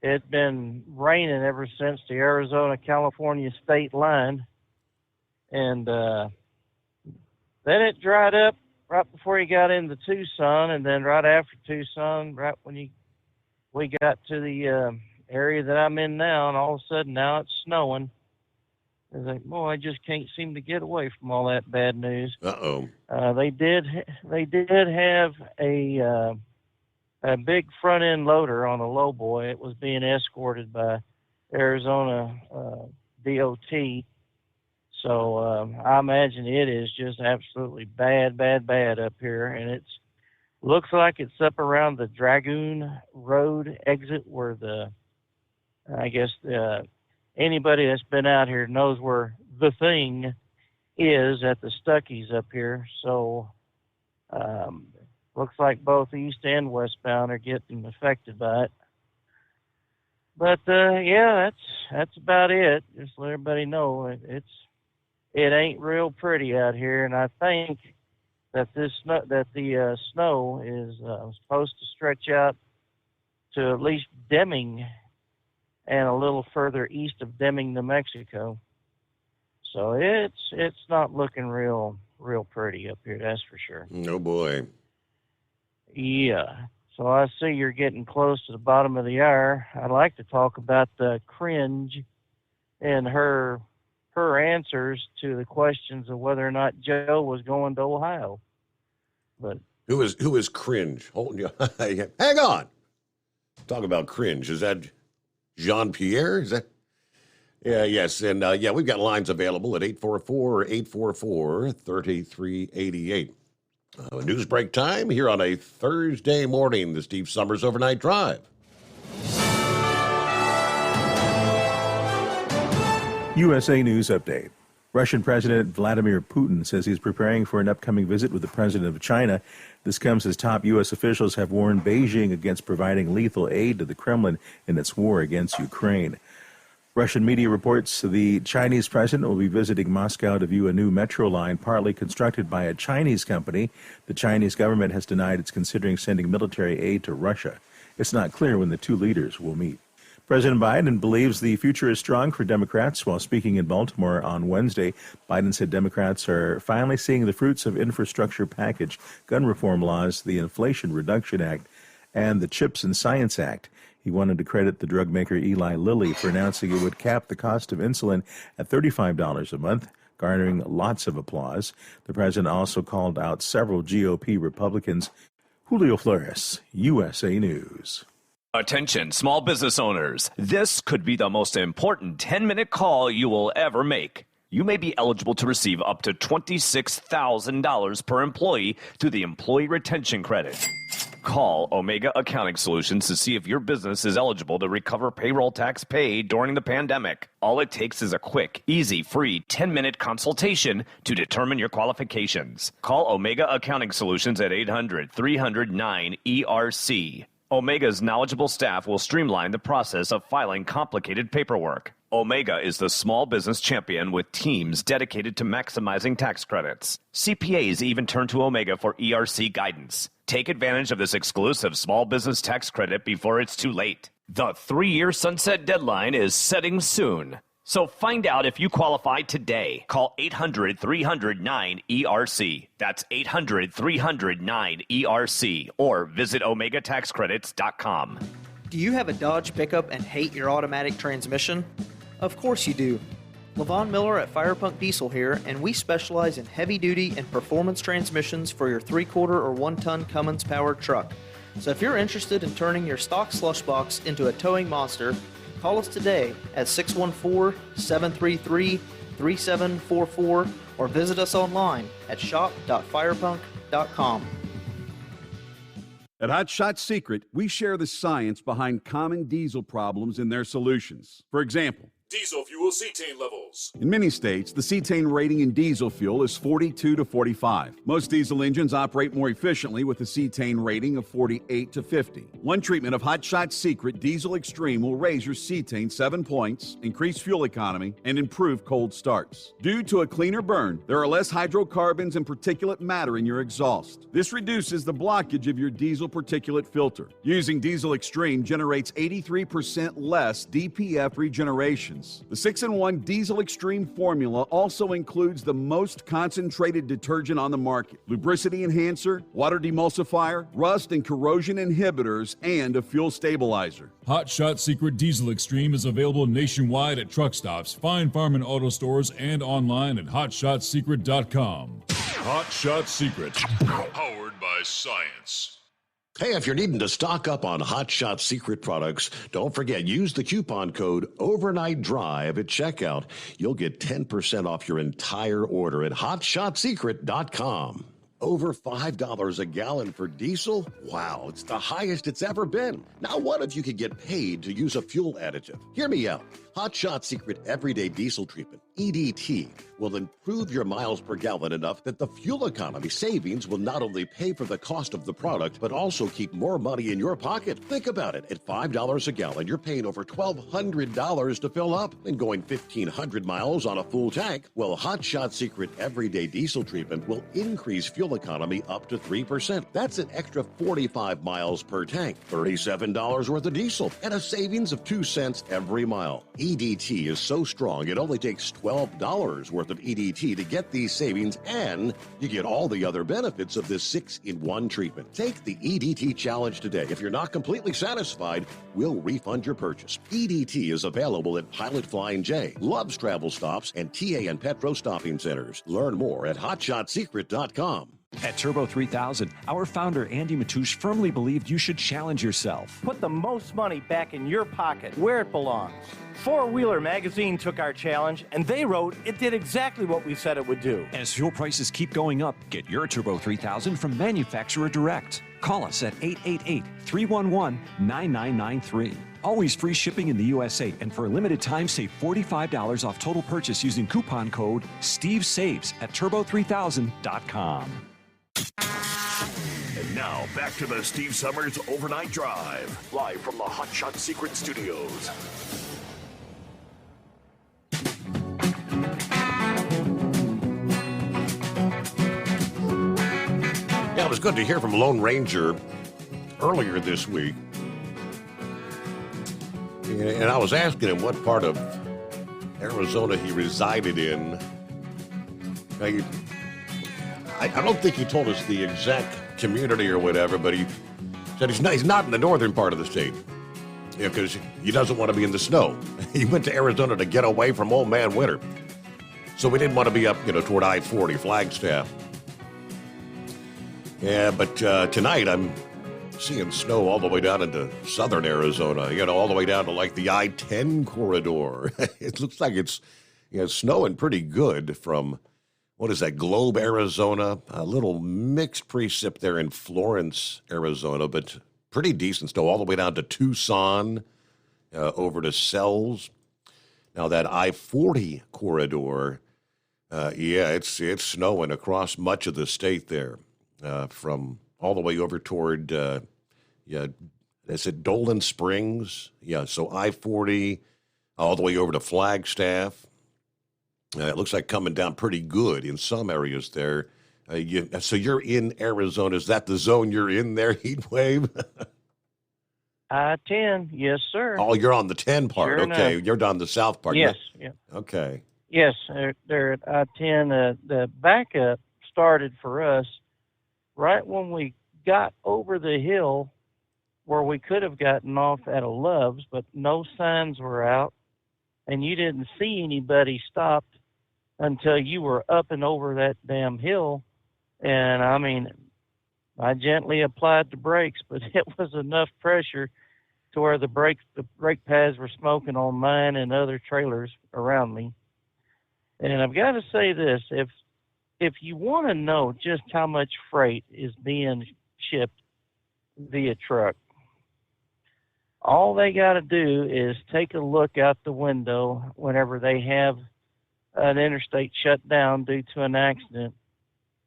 It's been raining ever since the Arizona-California state line. And then it dried up right before you got into Tucson, and then right after Tucson, right when we got to the area that I'm in now, and all of a sudden now it's snowing. I was like, boy, I just can't seem to get away from all that bad news. Uh-oh. They did have a big front end loader on a lowboy. It was being escorted by Arizona DOT. So I imagine it is just absolutely bad up here, and it looks like it's up around the Dragoon Road exit where anybody that's been out here knows where the thing is at the Stuckey's up here. So looks like both east and westbound are getting affected by it. But yeah, that's about it. Just let everybody know it ain't real pretty out here, and I think that the snow is supposed to stretch out to at least Deming and a little further east of Deming, New Mexico. So it's not looking real pretty up here, that's for sure. Oh boy. Yeah. So I see you're getting close to the bottom of the hour. I'd like to talk about the cringe and her answers to the questions of whether or not Joe was going to Ohio. But who is cringe? Hold you. Hang on. Talk about cringe. Is that Jean-Pierre? Is that? Yeah, yes. And we've got lines available at 844-844-3388. News break time here on a Thursday morning, the Steve Summers Overnight Drive. USA News Update. Russian President Vladimir Putin says he's preparing for an upcoming visit with the president of China. This comes as top U.S. officials have warned Beijing against providing lethal aid to the Kremlin in its war against Ukraine. Russian media reports the Chinese president will be visiting Moscow to view a new metro line partly constructed by a Chinese company. The Chinese government has denied it's considering sending military aid to Russia. It's not clear when the two leaders will meet. President Biden believes the future is strong for Democrats. While speaking in Baltimore on Wednesday, Biden said Democrats are finally seeing the fruits of infrastructure package, gun reform laws, the Inflation Reduction Act, and the CHIPS and Science Act. He wanted to credit the drug maker Eli Lilly for announcing it would cap the cost of insulin at $35 a month, garnering lots of applause. The president also called out several GOP Republicans. Julio Flores, USA News. Attention, small business owners. This could be the most important 10-minute call you will ever make. You may be eligible to receive up to $26,000 per employee through the Employee Retention Credit. Call Omega Accounting Solutions to see if your business is eligible to recover payroll tax paid during the pandemic. All it takes is a quick, easy, free 10-minute consultation to determine your qualifications. Call Omega Accounting Solutions at 800-300-9ERC. Omega's knowledgeable staff will streamline the process of filing complicated paperwork. Omega is the small business champion with teams dedicated to maximizing tax credits. CPAs even turn to Omega for ERC guidance. Take advantage of this exclusive small business tax credit before it's too late. The 3-year sunset deadline is setting soon. So find out if you qualify today. Call 800-300-9ERC. That's 800-300-9ERC. Or visit OmegaTaxCredits.com. Do you have a Dodge pickup and hate your automatic transmission? Of course you do. LaVon Miller at Firepunk Diesel here, and we specialize in heavy-duty and performance transmissions for your 3/4 or 1-ton Cummins-powered truck. So if you're interested in turning your stock slush box into a towing monster, call us today at 614-733-3744 or visit us online at shop.firepunk.com. At Hot Shot Secret, we share the science behind common diesel problems and their solutions. For example, Diesel fuel cetane levels. in many states, the cetane rating in diesel fuel is 42 to 45. Most diesel engines operate more efficiently with a cetane rating of 48 to 50. One treatment of Hot Shot Secret Diesel Extreme will raise your cetane 7 points, increase fuel economy, and improve cold starts. Due to a cleaner burn, there are less hydrocarbons and particulate matter in your exhaust. This reduces the blockage of your diesel particulate filter. Using Diesel Extreme generates 83% less DPF regeneration. The 6-in-1 Diesel Extreme formula also includes the most concentrated detergent on the market, lubricity enhancer, water demulsifier, rust and corrosion inhibitors, and a fuel stabilizer. Hot Shot Secret Diesel Extreme is available nationwide at truck stops, Fine Farm and auto stores, and online at hotshotsecret.com. Hot Shot Secret, powered by science. Hey, if you're needing to stock up on Hot Shot Secret products, don't forget, use the coupon code Overnight Drive at checkout. You'll get 10% off your entire order at hotshotsecret.com. Over $5 a gallon for diesel? Wow, it's the highest it's ever been. Now, what if you could get paid to use a fuel additive? Hear me out. Hot Shot Secret Everyday Diesel Treatment, EDT, will improve your miles per gallon enough that the fuel economy savings will not only pay for the cost of the product, but also keep more money in your pocket. Think about it. At $5 a gallon, you're paying over $1,200 to fill up and going 1,500 miles on a full tank. Well, Hot Shot Secret Everyday Diesel Treatment will increase fuel economy up to 3%. That's an extra 45 miles per tank, $37 worth of diesel, and a savings of 2 cents every mile. EDT is so strong, it only takes $12 worth of EDT to get these savings, and you get all the other benefits of this 6-in-1 treatment. Take the EDT challenge today. If you're not completely satisfied, we'll refund your purchase. EDT is available at Pilot Flying J, Love's Travel Stops, and TA and Petro Stopping Centers. Learn more at hotshotsecret.com. At Turbo 3000, our founder Andy Matouche firmly believed you should challenge yourself. Put the most money back in your pocket, where it belongs. Four Wheeler magazine took our challenge, and they wrote it did exactly what we said it would do. As fuel prices keep going up, get your Turbo 3000 from manufacturer direct. Call us at 888-311-9993. Always free shipping in the USA, and for a limited time, save $45 off total purchase using coupon code STEVESAVES at turbo3000.com. And now, back to the Steve Summers Overnight Drive, live from the Hot Shot Secret Studios. Yeah, it was good to hear from Lone Ranger earlier this week. And I was asking him what part of Arizona he resided in. I don't think he told us the exact community or whatever, but he said he's not in the northern part of the state. Yeah, because he doesn't want to be in the snow. He went to Arizona to get away from old man winter. So we didn't want to be up, toward I-40, Flagstaff. Yeah, but tonight I'm seeing snow all the way down into southern Arizona, all the way down to like the I-10 corridor. It looks like it's snowing pretty good from, what is that, Globe, Arizona? A little mixed precip there in Florence, Arizona, but pretty decent snow all the way down to Tucson, over to Sells. Now that I-40 corridor, it's snowing across much of the state there, from all the way over toward, is it Dolan Springs? Yeah, so I-40 all the way over to Flagstaff. It looks like coming down pretty good in some areas there. So you're in Arizona. Is that the zone you're in there, Heat Wave? I-10, yes, sir. Oh, you're on the 10 part. Sure Okay, enough. you're down the south part. Yes, yeah. Okay. Yes, they're at I-10. The backup started for us right when we got over the hill where we could have gotten off at a Love's, but no signs were out, and you didn't see anybody stopped until you were up and over that damn hill. And I mean, I gently applied the brakes, but it was enough pressure to where the brake pads were smoking on mine and other trailers around me. And I've got to say this, if you want to know just how much freight is being shipped via truck, all they got to do is take a look out the window whenever they have an interstate shut down due to an accident,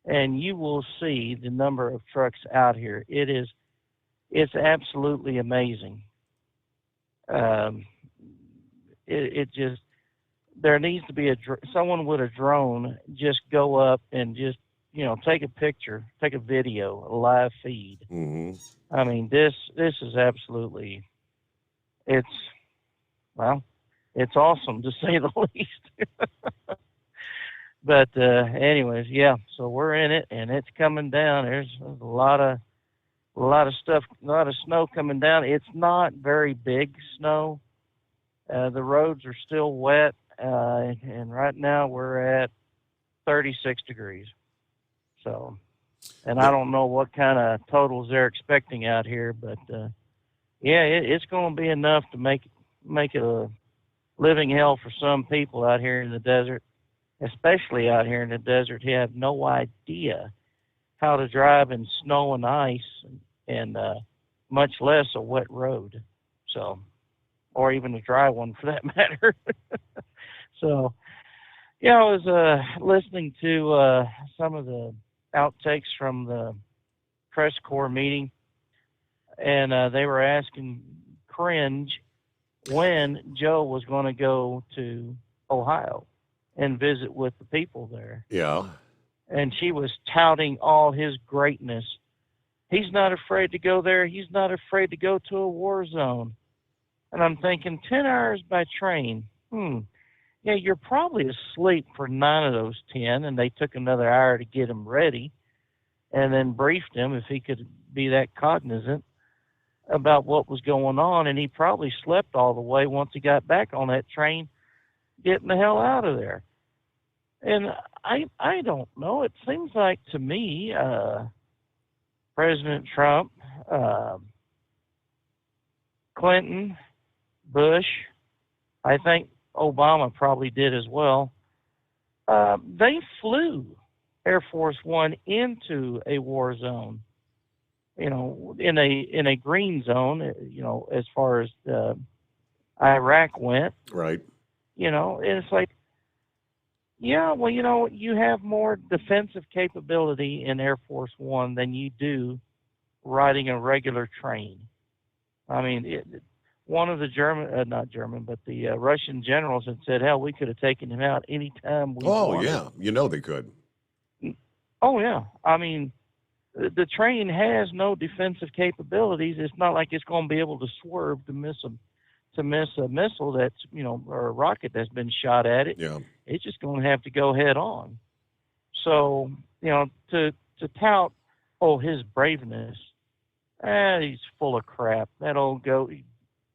and you will see the number of trucks out here. It's absolutely amazing. It just, there needs to be someone with a drone just go up and just, take a picture, take a video, a live feed. Mm-hmm. I mean, this is absolutely, it's awesome to say the least. But anyways, yeah, so we're in it and it's coming down. There's a lot of stuff, a lot of snow coming down. It's not very big snow. The roads are still wet, and right now we're at 36 degrees. So, and I don't know what kind of totals they're expecting out here, but yeah, it's going to be enough to make it a living hell for some people out here in the desert, especially out here in the desert who have no idea how to drive in snow and ice, and much less a wet road. So, or even a dry one for that matter. So, yeah, I was listening to some of the outtakes from the press corps meeting, and they were asking Cringe when Joe was going to go to Ohio and visit with the people there. Yeah. And she was touting all his greatness. He's not afraid to go there. He's not afraid to go to a war zone. And I'm thinking, 10 hours by train. Yeah, you're probably asleep for 9 of those 10, and they took another hour to get him ready and then briefed him if he could be that cognizant about what was going on. And he probably slept all the way once he got back on that train, getting the hell out of there. And I don't know. It seems like to me, President Trump, Clinton, Bush, I think Obama probably did as well. They flew Air Force One into a war zone, in a green zone, as far as Iraq went. Right. And it's like, yeah, well, you have more defensive capability in Air Force One than you do riding a regular train. I mean, one of the the Russian generals had said, hell, we could have taken him out anytime we wanted. Yeah, they could. Oh, yeah. I mean, the train has no defensive capabilities. It's not like it's going to be able to swerve to miss a missile that's, or a rocket that's been shot at it. Yeah. It's just going to have to go head on. So, to tout, his braveness, he's full of crap. That old goat, he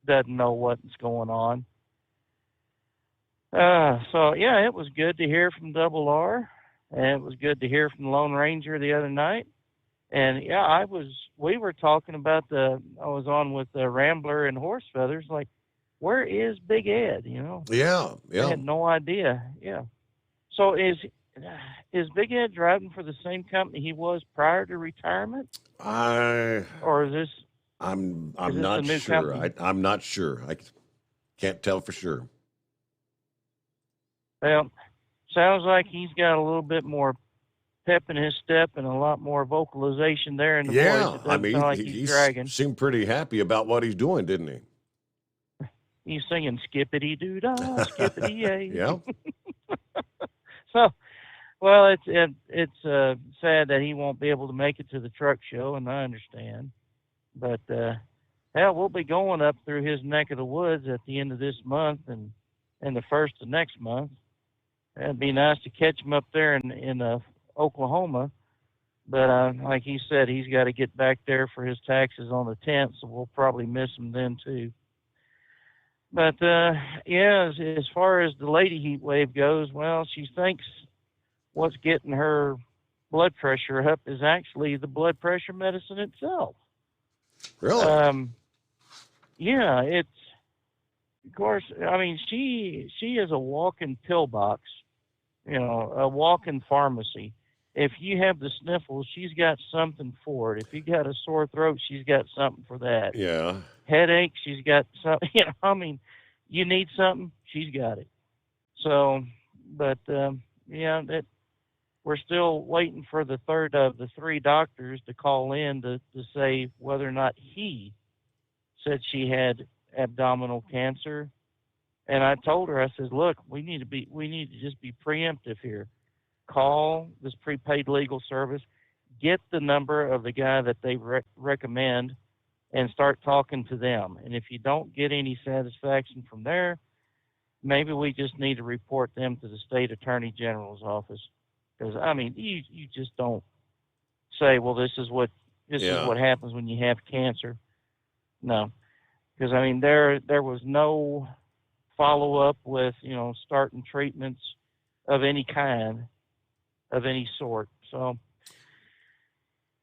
doesn't know what's going on. So, yeah, it was good to hear from Double R, and it was good to hear from the Lone Ranger the other night. And, yeah, we were talking about I was on with the Rambler and Horse Feathers, like, where is Big Ed, Yeah. I had no idea, yeah. So is Big Ed driving for the same company he was prior to retirement? Or is this... I'm not sure. I'm not sure. I can't tell for sure. Well, sounds like he's got a little bit more pep in his step and a lot more vocalization there in the voice. It doesn't sound like he's dragging. Seemed pretty happy about what he's doing, didn't he? He's singing skippity-doo-dah, skippity-yay. Yeah. So, well, it's sad that he won't be able to make it to the truck show, and I understand. But, we'll be going up through his neck of the woods at the end of this month and the first of next month. It'd be nice to catch him up there in Oklahoma. But like he said, he's got to get back there for his taxes on the 10th, so we'll probably miss him then, too. But, yeah, as far as the lady heat wave goes, well, she thinks what's getting her blood pressure up is actually the blood pressure medicine itself. Really? Yeah, it's, of course, I mean, she is a walking pill box, a walking pharmacy. If you have the sniffles, she's got something for it. If you got a sore throat, she's got something for that. Yeah. Headache, she's got something. I mean, you need something, she's got it. So, but we're still waiting for the third of the three doctors to call in to say whether or not he said she had abdominal cancer. And I told her, I said, look, we need to just be preemptive here. Call this prepaid legal service, get the number of the guy that they recommend, and start talking to them. And if you don't get any satisfaction from there, maybe we just need to report them to the state attorney general's office. Because, I mean, you just don't say, well, this is what happens when you have cancer. No. Because, I mean, there was no follow-up with, starting treatments of any kind, of any sort. So,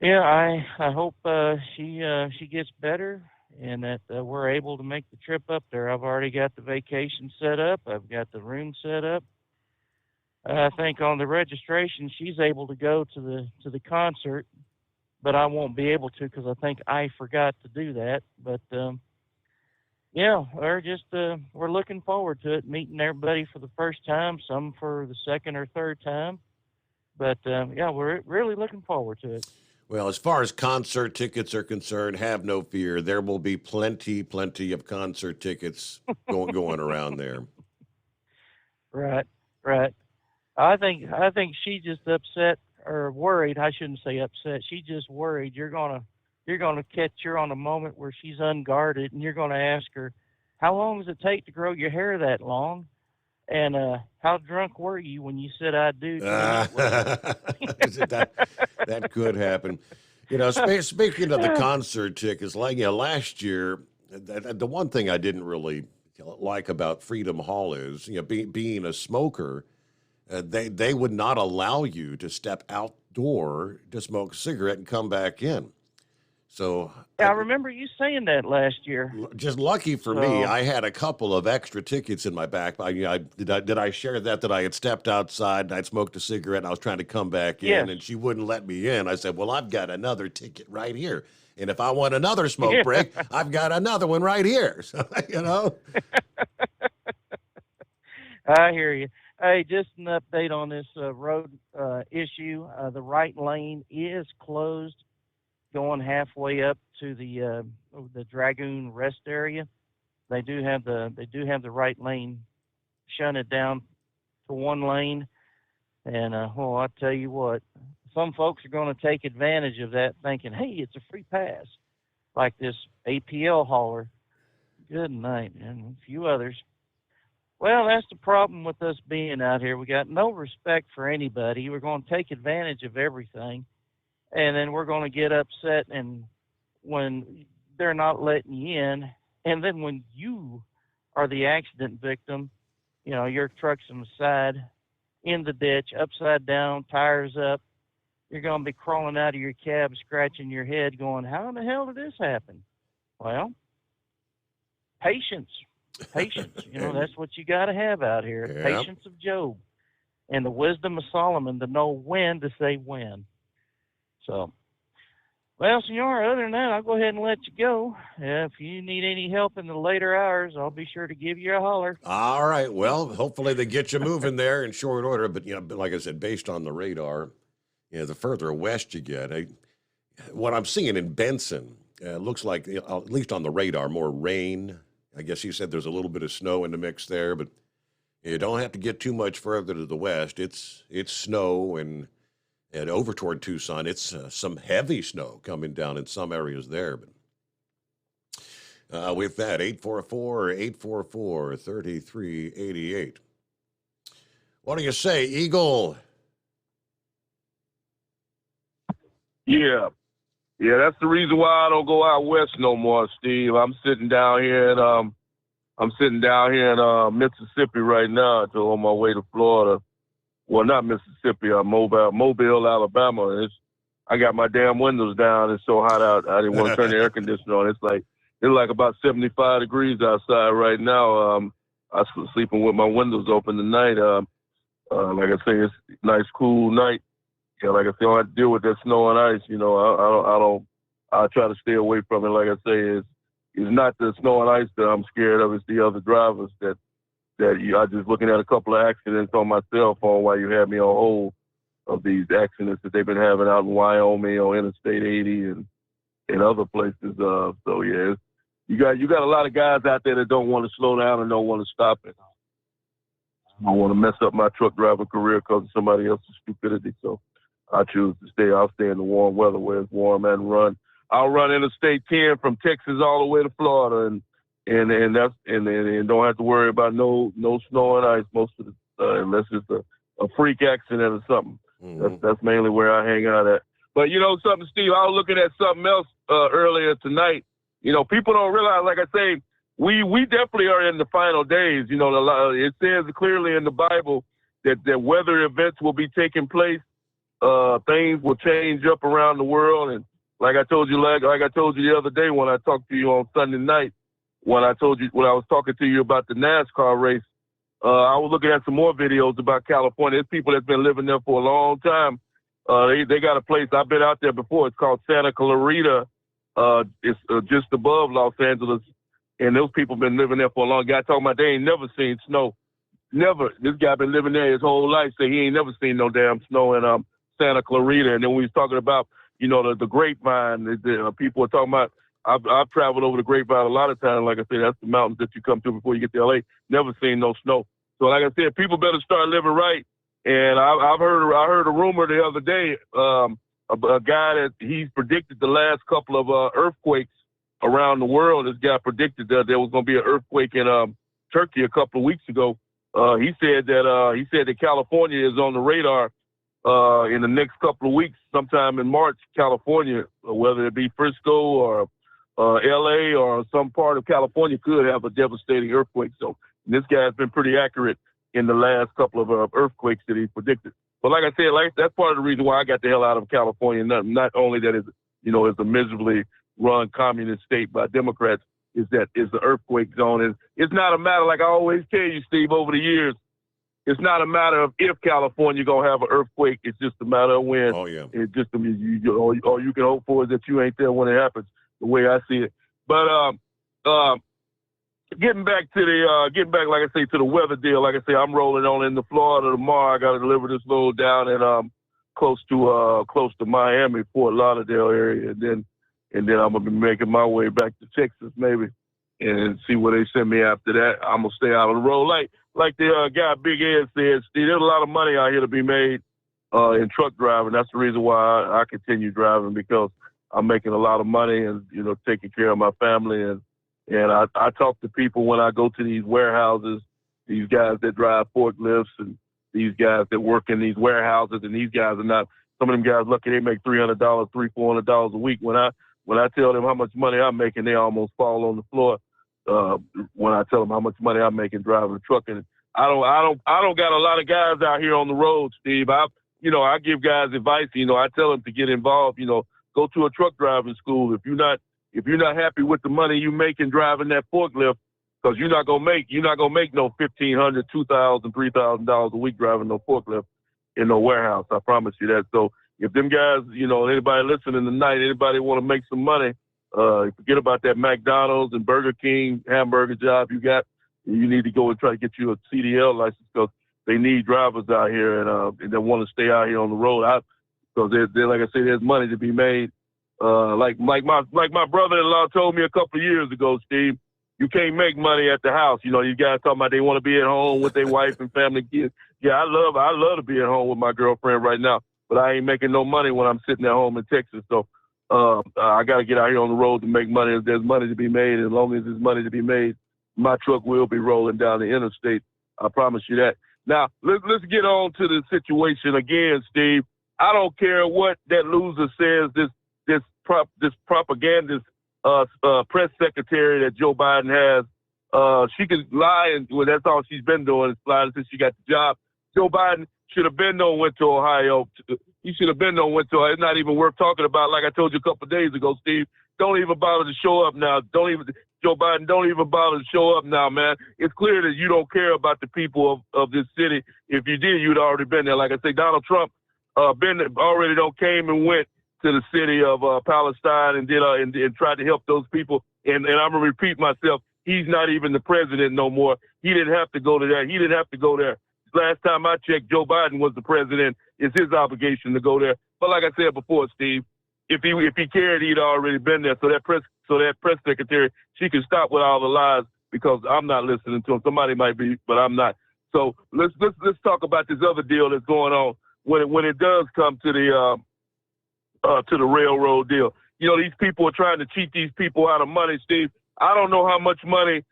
yeah, I hope she gets better and that we're able to make the trip up there. I've already got the vacation set up. I've got the room set up. I think on the registration she's able to go to the concert, but I won't be able to because I think I forgot to do that. But we're looking forward to it, meeting everybody for the first time, some for the second or third time. But we're really looking forward to it. Well, as far as concert tickets are concerned, have no fear. There will be plenty of concert tickets going around there. Right. I think she just upset or worried. I shouldn't say upset. She just worried you're gonna catch her on a moment where she's unguarded, and you're gonna ask her, how long does it take to grow your hair that long? And how drunk were you when you said I do? That could happen. Speaking of the concert tickets, last year, the one thing I didn't really like about Freedom Hall is, being a smoker, they would not allow you to step outdoor to smoke a cigarette and come back in. So I remember you saying that last year. Just lucky for me, I had a couple of extra tickets in my back. Did I share that I had stepped outside and I'd smoked a cigarette and I was trying to come back in and she wouldn't let me in? I said, well, I've got another ticket right here. And if I want another smoke break, I've got another one right here. So, I hear you. Hey, just an update on this road issue. The right lane is closed, going halfway up to the Dragoon rest area. They do have the right lane shunted down to one lane, and I tell you what, some folks are going to take advantage of that, thinking, hey, it's a free pass, like this APL hauler. Good night, and a few others. Well, that's the problem with us being out here. We got no respect for anybody. We're going to take advantage of everything. And then we're going to get upset and when they're not letting you in. And then when you are the accident victim, your truck's on the side, in the ditch, upside down, tires up. You're going to be crawling out of your cab, scratching your head, going, how in the hell did this happen? Well, patience. That's what you got to have out here. Yep. Patience of Job and the wisdom of Solomon to know when to say when. So, well, Senor, other than that, I'll go ahead and let you go. If you need any help in the later hours, I'll be sure to give you a holler. All right. Well, hopefully they get you moving there in short order. But, like I said, based on the radar, the further west you get, what I'm seeing in Benson looks like, at least on the radar, more rain. I guess you said there's a little bit of snow in the mix there, but you don't have to get too much further to the west. It's snow and over toward Tucson, it's some heavy snow coming down in some areas there. But with that, 844-3388. What do you say, Eagle? Yeah, that's the reason why I don't go out west no more, Steve. I'm sitting down here in Mississippi right now on my way to Florida. well, not Mississippi, Mobile, Alabama. I got my damn windows down. It's so hot out. I didn't want to turn the air conditioner on. It's like about 75 degrees outside right now. I was sleeping with my windows open tonight. Like I say, it's a nice, cool night. Yeah, like I say, I don't have to deal with that snow and ice. You know, I try to stay away from it. Like I say, it's not the snow and ice that I'm scared of. It's the other drivers that I just looking at a couple of accidents on my cell phone while you had me on hold of these accidents that they've been having out in Wyoming on Interstate 80 and other places. So yeah, you got a lot of guys out there that don't want to slow down and don't want to stop it. I don't want to mess up my truck driver career because of somebody else's stupidity. So I choose to stay. I'll stay in the warm weather where it's warm and run. I'll run Interstate 10 from Texas all the way to Florida and don't have to worry about no snow and ice most of the unless it's a freak accident or something. Mm-hmm. That's mainly where I hang out at. But you know something, Steve, I was looking at something else earlier tonight. You know, people don't realize, like I say, we definitely are in the final days. You know, it says clearly in the Bible that weather events will be taking place. Things will change up around the world, and like I told you the other day when I talked to you on Sunday night, when I was talking to you about the NASCAR race, I was looking at some more videos about California. There's people that's been living there for a long time. They got a place. I've been out there before. It's called Santa Clarita. It's just above Los Angeles, and those people been living there for a long time. Guy talking about they ain't never seen snow. Never. This guy been living there his whole life, so he ain't never seen no damn snow in Santa Clarita. And then we was talking about, you know, the grapevine. People are talking about. I've traveled over the grapevine a lot of times. Like I said, that's the mountains that you come to before you get to LA. Never seen no snow. So like I said, people better start living right. And I heard a rumor the other day, a guy that he's predicted the last couple of earthquakes around the world. This guy predicted that there was going to be an earthquake in Turkey a couple of weeks ago. He said that California is on the radar in the next couple of weeks, sometime in March. California, whether it be Frisco or LA or some part of California, could have a devastating earthquake. So this guy's been pretty accurate in the last couple of earthquakes that he predicted. But like I said, that's part of the reason why I got the hell out of California. Not only that it's a miserably run communist state by Democrats, is the earthquake zone. And it's not a matter, like I always tell you, Steve, over the years, it's not a matter of if California gonna have an earthquake. It's just a matter of when. Oh yeah. It's just all you can hope for is that you ain't there when it happens. The way I see it. But getting back, like I say, to the weather deal. Like I say, I'm rolling on into Florida tomorrow. I got to deliver this load down and close to Miami, Fort Lauderdale area, and then I'm gonna be making my way back to Texas maybe, and see where they send me after that. I'm gonna stay out on the road. Like the guy Big Ed said, Steve, there's a lot of money out here to be made in truck driving. That's the reason why I continue driving, because I'm making a lot of money and, you know, taking care of my family. And I talk to people when I go to these warehouses, these guys that drive forklifts and these guys that work in these warehouses. And these guys are not, some of them guys lucky they make $300, $400 a week. When I tell them how much money I'm making, they almost fall on the floor when I tell them how much money I'm making driving a truck. And I don't got a lot of guys out here on the road, Steve. I give guys advice. You know, I tell them to get involved. You know, go to a truck driving school. If you're not happy with the money you make in driving that forklift, because you're not gonna make no $1,500, $2,000, $3,000 a week driving no forklift in no warehouse. I promise you that. So if them guys, you know, anybody listening tonight, anybody want to make some money, forget about that McDonald's and Burger King hamburger job you got. You need to go and try to get you a CDL license, because they need drivers out here and they want to stay out here on the road. Because they're like I say, there's money to be made. Like my brother-in-law told me a couple of years ago, Steve, you can't make money at the house. You know, you guys talking about they want to be at home with their wife and family, kids. Yeah, I love to be at home with my girlfriend right now, but I ain't making no money when I'm sitting at home in Texas. So I got to get out here on the road to make money. If there's money to be made, as long as there's money to be made, my truck will be rolling down the interstate. I promise you that. Now, let's get on to the situation again, Steve. I don't care what that loser says, this propagandist press secretary that Joe Biden has. She can lie, and well, that's all she's been doing is lying since she got the job. Joe Biden, should have been no went to Ohio. He should have been no went to. It's not even worth talking about. Like I told you a couple of days ago, Steve. Don't even bother to show up now. Joe Biden, don't even bother to show up now, man. It's clear that you don't care about the people of this city. If you did, you'd already been there. Like I say, Donald Trump already came and went to the city of Palestine and did and tried to help those people. And I'm gonna repeat myself. He's not even the president no more. He didn't have to go to that. He didn't have to go there. Last time I checked, Joe Biden was the president. It's his obligation to go there. But like I said before, Steve, if he cared, he'd already been there. So that press secretary, she can stop with all the lies because I'm not listening to him. Somebody might be, but I'm not. So let's talk about this other deal that's going on when it does come to the railroad deal. You know, these people are trying to cheat these people out of money, Steve. I don't know how much money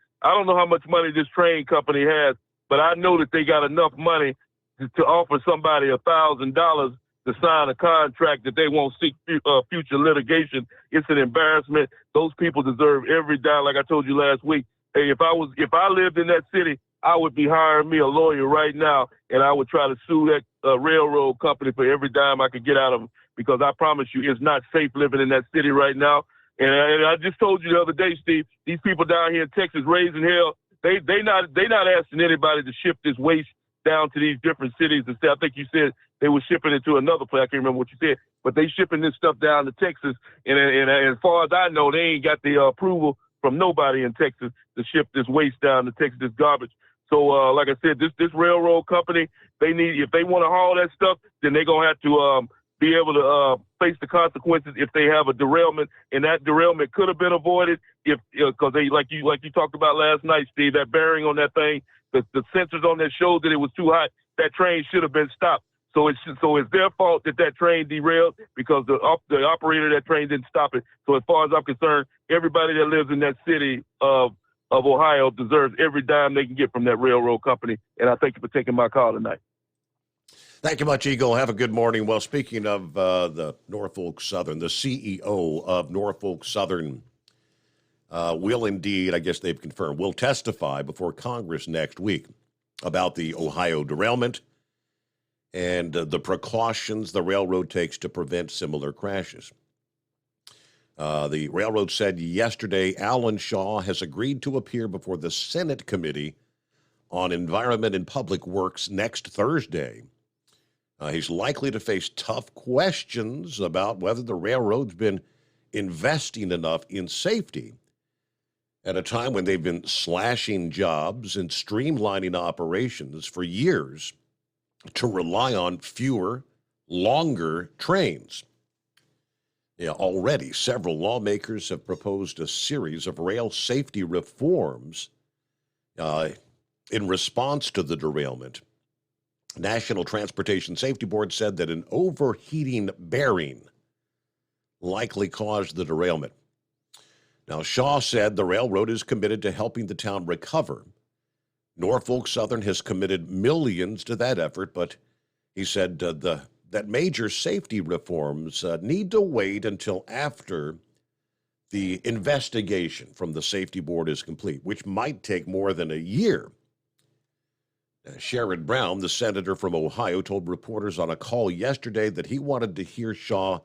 this train company has, but I know that they got enough money to offer somebody $1,000 to sign a contract that they won't seek future litigation. It's an embarrassment. Those people deserve every dime. Like I told you last week, hey, if I lived in that city, I would be hiring me a lawyer right now, and I would try to sue that railroad company for every dime I could get out of them, because I promise you it's not safe living in that city right now. And I just told you the other day, Steve, these people down here in Texas raising hell, they not asking anybody to ship this waste down to these different cities. And I think you said they were shipping it to another place. I can't remember what you said, but they shipping this stuff down to Texas. And as far as I know, they ain't got the approval from nobody in Texas to ship this waste down to Texas, this garbage. So, like I said, this railroad company, if they want to haul that stuff, then they're going to have to be able to face the consequences if they have a derailment, and that derailment could have been avoided because they, like you talked about last night, Steve, that bearing on that thing, the sensors on that showed that it was too hot. That train should have been stopped. So it's their fault that train derailed because the operator of that train didn't stop it. So as far as I'm concerned, everybody that lives in that city of Ohio deserves every dime they can get from that railroad company. And I thank you for taking my call tonight. Thank you much, Eagle. Have a good morning. Well, speaking of the Norfolk Southern, the CEO of Norfolk Southern will indeed, I guess they've confirmed, will testify before Congress next week about the Ohio derailment and the precautions the railroad takes to prevent similar crashes. The railroad said yesterday Alan Shaw has agreed to appear before the Senate Committee on Environment and Public Works next Thursday. He's likely to face tough questions about whether the railroad's been investing enough in safety at a time when they've been slashing jobs and streamlining operations for years to rely on fewer, longer trains. Yeah, already, several lawmakers have proposed a series of rail safety reforms in response to the derailment. National Transportation Safety Board said that an overheating bearing likely caused the derailment. Now, Shaw said the railroad is committed to helping the town recover. Norfolk Southern has committed millions to that effort, but he said that major safety reforms need to wait until after the investigation from the safety board is complete, which might take more than a year. Sherrod Brown, the senator from Ohio, told reporters on a call yesterday that he wanted to hear Shaw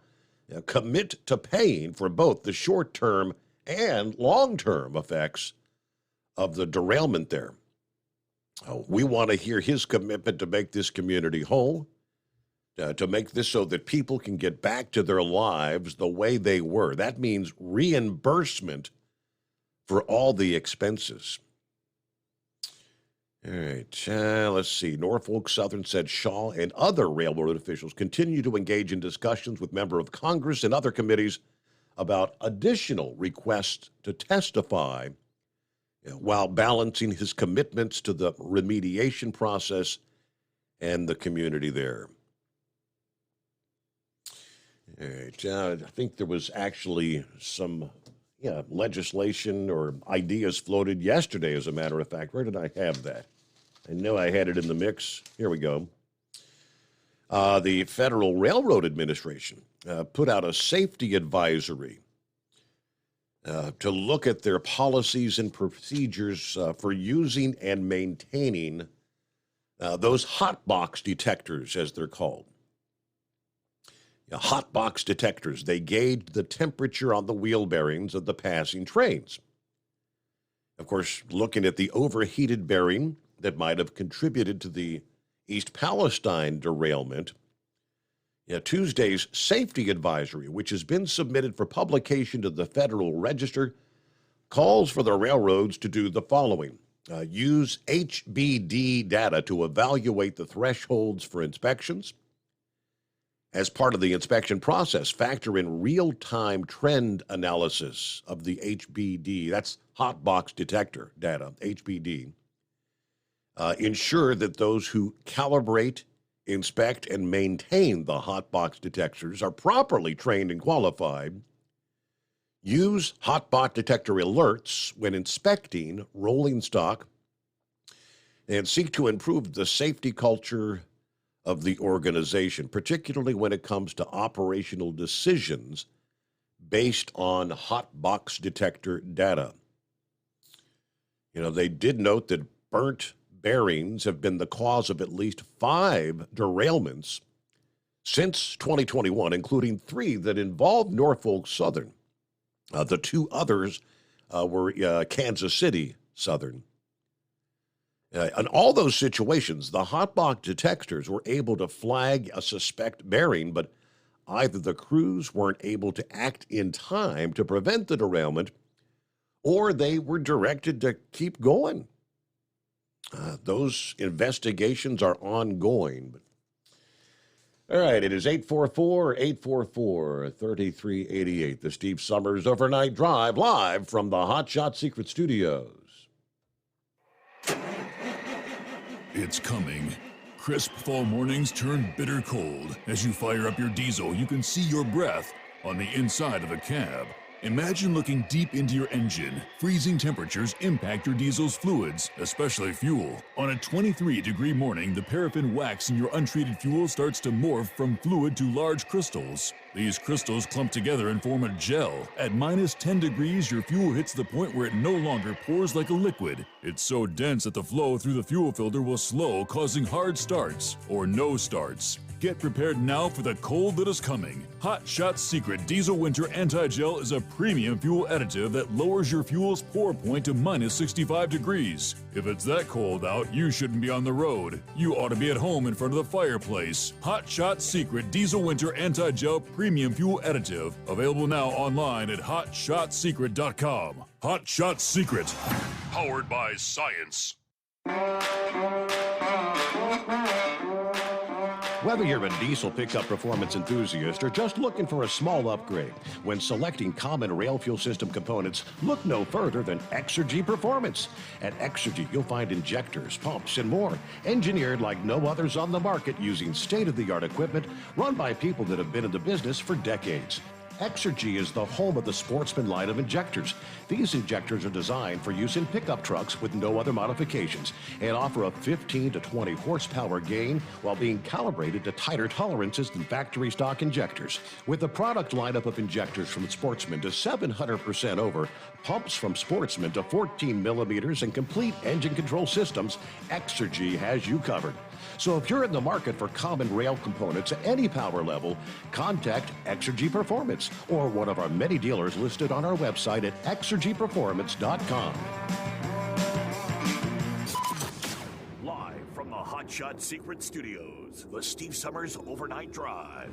commit to paying for both the short-term and long-term effects of the derailment there. We want to hear his commitment to make this community whole, to make this so that people can get back to their lives the way they were. That means reimbursement for all the expenses. All right, let's see. Norfolk Southern said Shaw and other railroad officials continue to engage in discussions with members of Congress and other committees about additional requests to testify while balancing his commitments to the remediation process and the community there. All right, I think there was actually some legislation or ideas floated yesterday, as a matter of fact. Where did I have that? I know I had it in the mix. Here we go. The Federal Railroad Administration put out a safety advisory to look at their policies and procedures for using and maintaining Those hot box detectors, as they're called. Hot box detectors, they gauge the temperature on the wheel bearings of the passing trains. Of course, looking at the overheated bearing that might have contributed to the East Palestine derailment, Tuesday's safety advisory, which has been submitted for publication to the Federal Register, calls for the railroads to do the following. Use HBD data to evaluate the thresholds for inspections. As part of the inspection process, factor in real-time trend analysis of the HBD, that's hot box detector data, HBD. Ensure that those who calibrate, inspect, and maintain the hot box detectors are properly trained and qualified. Use hot box detector alerts when inspecting rolling stock, and seek to improve the safety culture of the organization, particularly when it comes to operational decisions based on hot box detector data. They did note that burnt bearings have been the cause of at least 5 derailments since 2021, including 3 that involved Norfolk Southern. The 2 others were Kansas City Southern. In all those situations, the hot box detectors were able to flag a suspect bearing, but either the crews weren't able to act in time to prevent the derailment, or they were directed to keep going. Those investigations are ongoing. All right, it is 844-844-3388. The Steve Summers Overnight Drive, live from the Hot Shot Secret Studios. It's coming. Crisp fall mornings turn bitter cold. As you fire up your diesel, you can see your breath on the inside of the cab. Imagine looking deep into your engine. Freezing temperatures impact your diesel's fluids, especially fuel. On a 23-degree morning, the paraffin wax in your untreated fuel starts to morph from fluid to large crystals. These crystals clump together and form a gel. At minus 10 degrees, your fuel hits the point where it no longer pours like a liquid. It's so dense that the flow through the fuel filter will slow, causing hard starts or no starts. Get prepared now for the cold that is coming. Hot Shot Secret Diesel Winter Anti-Gel is a premium fuel additive that lowers your fuel's pour point to minus 65 degrees. If it's that cold out, you shouldn't be on the road. You ought to be at home in front of the fireplace. Hot Shot Secret Diesel Winter Anti-Gel Premium Fuel Additive. Available now online at hotshotsecret.com. Hot Shot Secret. Powered by science. Whether you're a diesel pickup performance enthusiast or just looking for a small upgrade, when selecting common rail fuel system components, look no further than Exergy Performance. At Exergy, you'll find injectors, pumps, and more, engineered like no others on the market using state-of-the-art equipment run by people that have been in the business for decades. Exergy is the home of the Sportsman line of injectors. These injectors are designed for use in pickup trucks with no other modifications and offer a 15 to 20 horsepower gain while being calibrated to tighter tolerances than factory stock injectors. With a product lineup of injectors from Sportsman to 700% over, pumps from Sportsman to 14 millimeters, and complete engine control systems, Exergy has you covered. So if you're in the market for common rail components at any power level, contact Exergy Performance or one of our many dealers listed on our website at exergyperformance.com. Live from the Hot Shot Secret Studios, the Steve Summers Overnight Drive.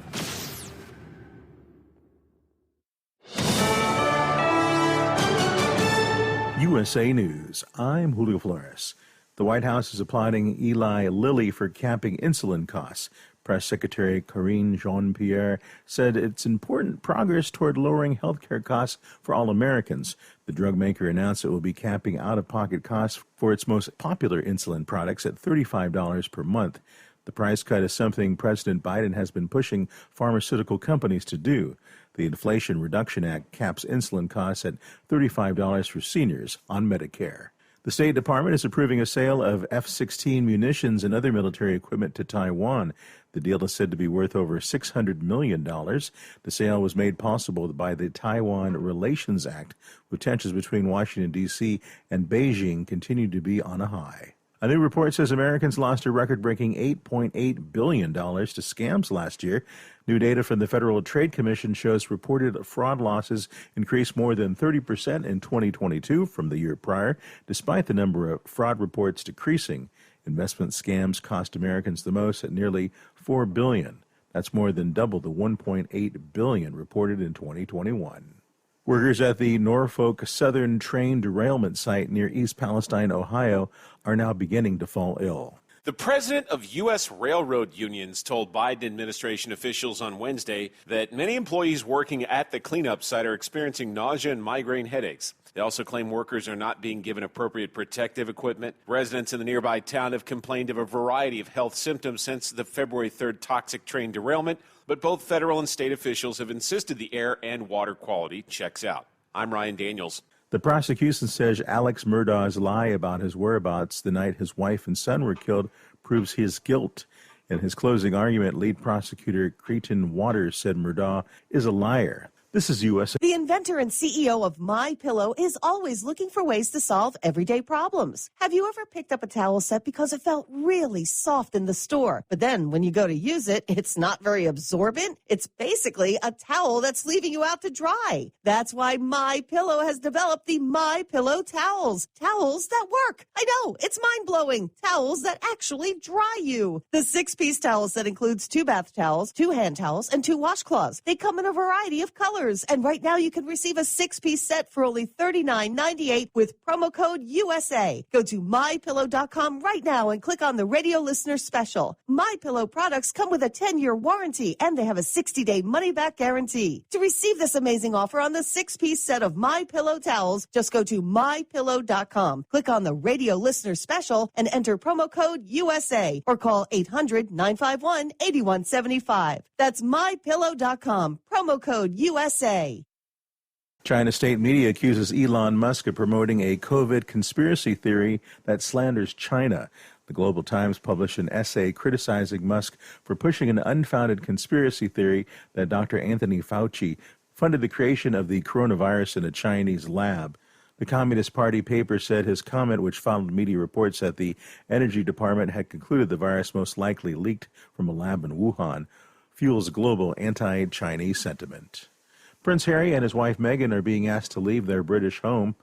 USA News. I'm Julio Flores. The White House is applauding Eli Lilly for capping insulin costs. Press Secretary Karine Jean-Pierre said it's important progress toward lowering healthcare costs for all Americans. The drug maker announced it will be capping out-of-pocket costs for its most popular insulin products at $35 per month. The price cut is something President Biden has been pushing pharmaceutical companies to do. The Inflation Reduction Act caps insulin costs at $35 for seniors on Medicare. The State Department is approving a sale of F-16 munitions and other military equipment to Taiwan. The deal is said to be worth over $600 million. The sale was made possible by the Taiwan Relations Act, with tensions between Washington, D.C. and Beijing continue to be on a high. A new report says Americans lost a record-breaking $8.8 billion to scams last year. New data from the Federal Trade Commission shows reported fraud losses increased more than 30% in 2022 from the year prior, despite the number of fraud reports decreasing. Investment scams cost Americans the most at nearly $4 billion. That's more than double the $1.8 billion reported in 2021. Workers at the Norfolk Southern train derailment site near East Palestine, Ohio, are now beginning to fall ill. The president of U.S. railroad unions told Biden administration officials on Wednesday that many employees working at the cleanup site are experiencing nausea and migraine headaches. They also claim workers are not being given appropriate protective equipment. Residents in the nearby town have complained of a variety of health symptoms since the February 3rd toxic train derailment, but both federal and state officials have insisted the air and water quality checks out. I'm Ryan Daniels. The prosecution says Alex Murdaugh's lie about his whereabouts the night his wife and son were killed proves his guilt. In his closing argument, lead prosecutor Cretin Waters said Murdaugh is a liar. This is USA. The inventor and CEO of MyPillow is always looking for ways to solve everyday problems. Have you ever picked up a towel set because it felt really soft in the store, but then when you go to use it, it's not very absorbent? It's basically a towel that's leaving you out to dry. That's why MyPillow has developed the MyPillow towels. Towels that work. I know, it's mind-blowing. Towels that actually dry you. The 6-piece towel set includes 2 bath towels, 2 hand towels, and 2 washcloths. They come in a variety of colors. And right now you can receive a 6-piece set for only $39.98 with promo code USA. Go to MyPillow.com right now and click on the radio listener special. MyPillow products come with a 10-year warranty and they have a 60-day money-back guarantee. To receive this amazing offer on the 6-piece set of MyPillow towels, just go to MyPillow.com. Click on the radio listener special and enter promo code USA or call 800-951-8175. That's MyPillow.com. Promo code USA. China state media accuses Elon Musk of promoting a COVID conspiracy theory that slanders China. The Global Times published an essay criticizing Musk for pushing an unfounded conspiracy theory that Dr. Anthony Fauci funded the creation of the coronavirus in a Chinese lab. The Communist Party paper said his comment, which followed media reports that the Energy Department had concluded the virus most likely leaked from a lab in Wuhan, fuels global anti-Chinese sentiment. Prince Harry and his wife Meghan are being asked to leave their British home.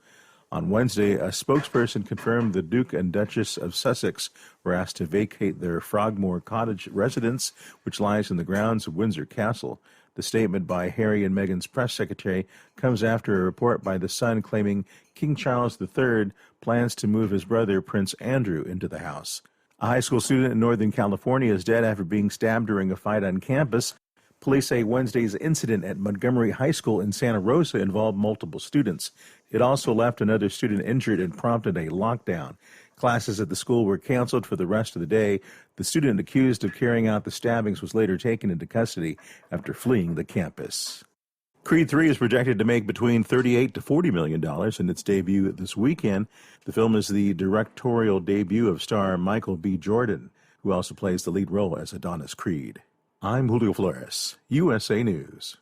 On Wednesday, a spokesperson confirmed the Duke and Duchess of Sussex were asked to vacate their Frogmore Cottage residence, which lies in the grounds of Windsor Castle. The statement by Harry and Meghan's press secretary comes after a report by The Sun claiming King Charles III plans to move his brother Prince Andrew into the house. A high school student in Northern California is dead after being stabbed during a fight on campus. Police say Wednesday's incident at Montgomery High School in Santa Rosa involved multiple students. It also left another student injured and prompted a lockdown. Classes at the school were canceled for the rest of the day. The student accused of carrying out the stabbings was later taken into custody after fleeing the campus. Creed 3 is projected to make between $38 to $40 million in its debut this weekend. The film is the directorial debut of star Michael B. Jordan, who also plays the lead role as Adonis Creed. I'm Julio Flores, USA News.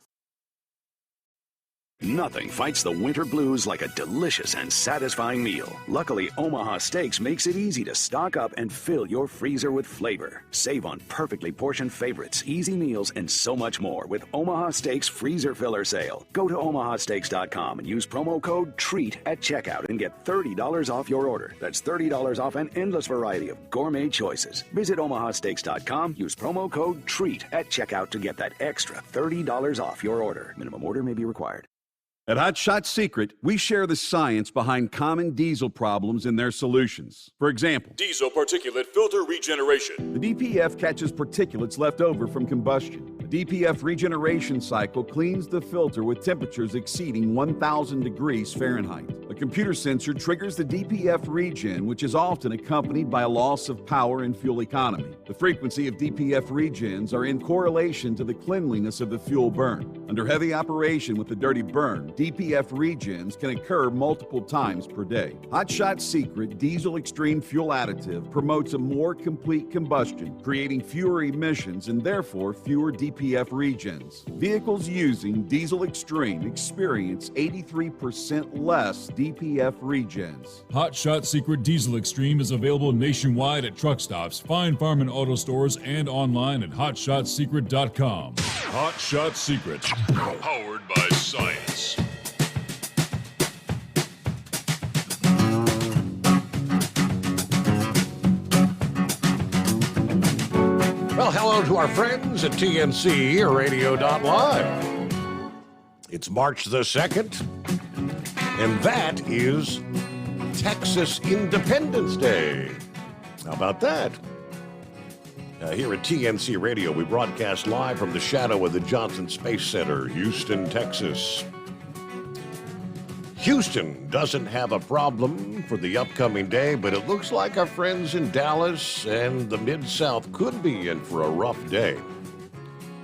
Nothing fights the winter blues like a delicious and satisfying meal. Luckily, Omaha Steaks makes it easy to stock up and fill your freezer with flavor. Save on perfectly portioned favorites, easy meals, and so much more with Omaha Steaks Freezer Filler Sale. Go to omahasteaks.com and use promo code TREAT at checkout and get $30 off your order. That's $30 off an endless variety of gourmet choices. Visit omahasteaks.com, use promo code TREAT at checkout to get that extra $30 off your order. Minimum order may be required. At Hot Shot Secret, we share the science behind common diesel problems and their solutions. For example, diesel particulate filter regeneration. The DPF catches particulates left over from combustion. The DPF regeneration cycle cleans the filter with temperatures exceeding 1,000 degrees Fahrenheit. A computer sensor triggers the DPF regen, which is often accompanied by a loss of power and fuel economy. The frequency of DPF regens are in correlation to the cleanliness of the fuel burn. Under heavy operation with the dirty burn, DPF regens can occur multiple times per day. Hot Shot Secret Diesel Extreme Fuel Additive promotes a more complete combustion, creating fewer emissions and therefore fewer DPF regens. Vehicles using Diesel Extreme experience 83% less DPF Regens. Hot Shot Secret Diesel Extreme is available nationwide at truck stops, fine farm and auto stores, and online at hotshotsecret.com. Hot Shot Secret, powered by science. Well, hello to our friends at TNC Radio.live. It's March the 2nd, and that is Texas Independence Day. How about that? Here at TNC Radio, we broadcast live from the shadow of the Johnson Space Center, Houston, Texas. Houston doesn't have a problem for the upcoming day, but it looks like our friends in Dallas and the Mid-South could be in for a rough day.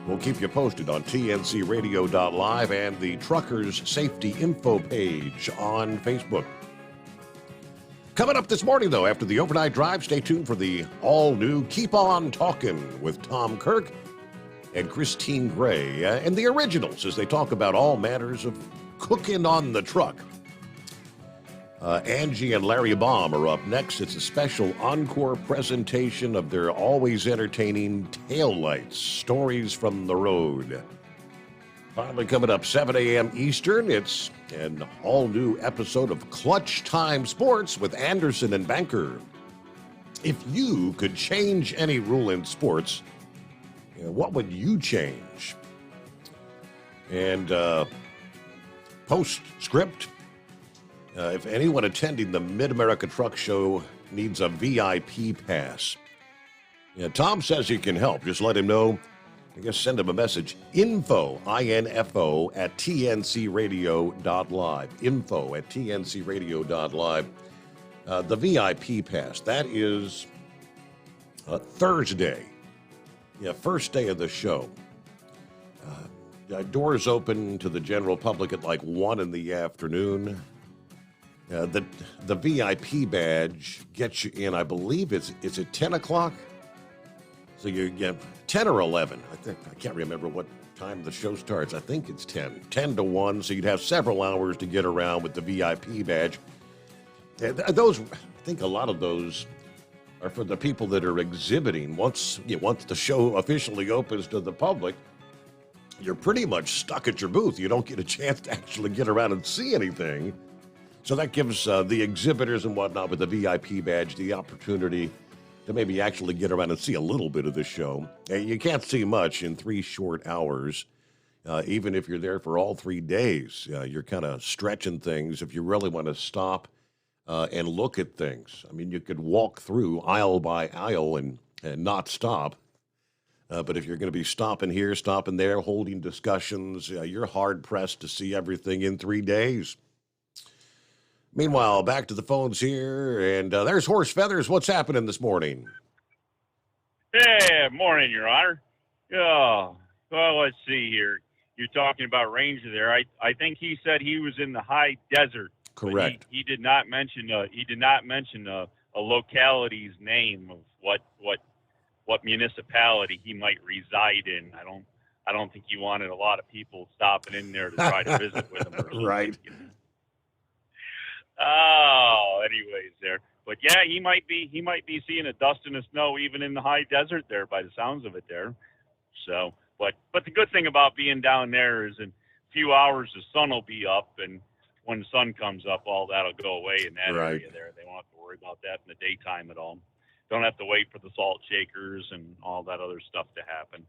We'll keep you posted on TNCRadio.live and the Truckers Safety Info page on Facebook. Coming up this morning, though, after the overnight drive, stay tuned for the all-new Keep On Talkin' with Tom Kirk and Christine Gray and the Originals as they talk about all matters of cooking on the truck. Angie and Larry Baum are up next. It's a special encore presentation of their always entertaining Taillights, Stories from the Road. Finally coming up 7 a.m. Eastern, it's an all-new episode of Clutch Time Sports with Anderson and Banker. If you could change any rule in sports, what would you change? And postscript, if anyone attending the Mid-America Truck Show needs a VIP pass, Tom says he can help. Just let him know. I guess send him a message. Info, I-N-F-O, at tncradio.live. Info at tncradio.live. The VIP pass, that is Thursday. First day of the show. Doors open to the general public at like 1 in the afternoon. The VIP badge gets you in, I believe it's at 10 o'clock. So you get 10 or 11. I can't remember what time the show starts. I think it's 10 to 1. So you'd have several hours to get around with the VIP badge. Those, I think a lot of those are for the people that are exhibiting. Once the show officially opens to the public, you're pretty much stuck at your booth. You don't get a chance to actually get around and see anything. So that gives the exhibitors and whatnot with the VIP badge the opportunity to maybe actually get around and see a little bit of the show. You can't see much in 3 short hours, even if you're there for all 3 days. You're kind of stretching things if you really want to stop and look at things. I mean, you could walk through aisle by aisle and not stop. But if you're going to be stopping here, stopping there, holding discussions, you're hard-pressed to see everything in 3 days. Meanwhile, back to the phones here, and there's Horse Feathers. What's happening this morning? Yeah, morning, Your Honor. Yeah, well, let's see here. You're talking about Ranger there. I think he said he was in the high desert. Correct. He did not mention a locality's name of what municipality he might reside in. I don't think he wanted a lot of people stopping in there to try to visit with him. Or right. Oh, anyways there. But yeah, he might be seeing a dust and a snow even in the high desert there by the sounds of it there. So, but the good thing about being down there is in a few hours the sun will be up, and when the sun comes up, all that'll go away in that area there. They won't have to worry about that in the daytime at all. Don't have to wait for the salt shakers and all that other stuff to happen.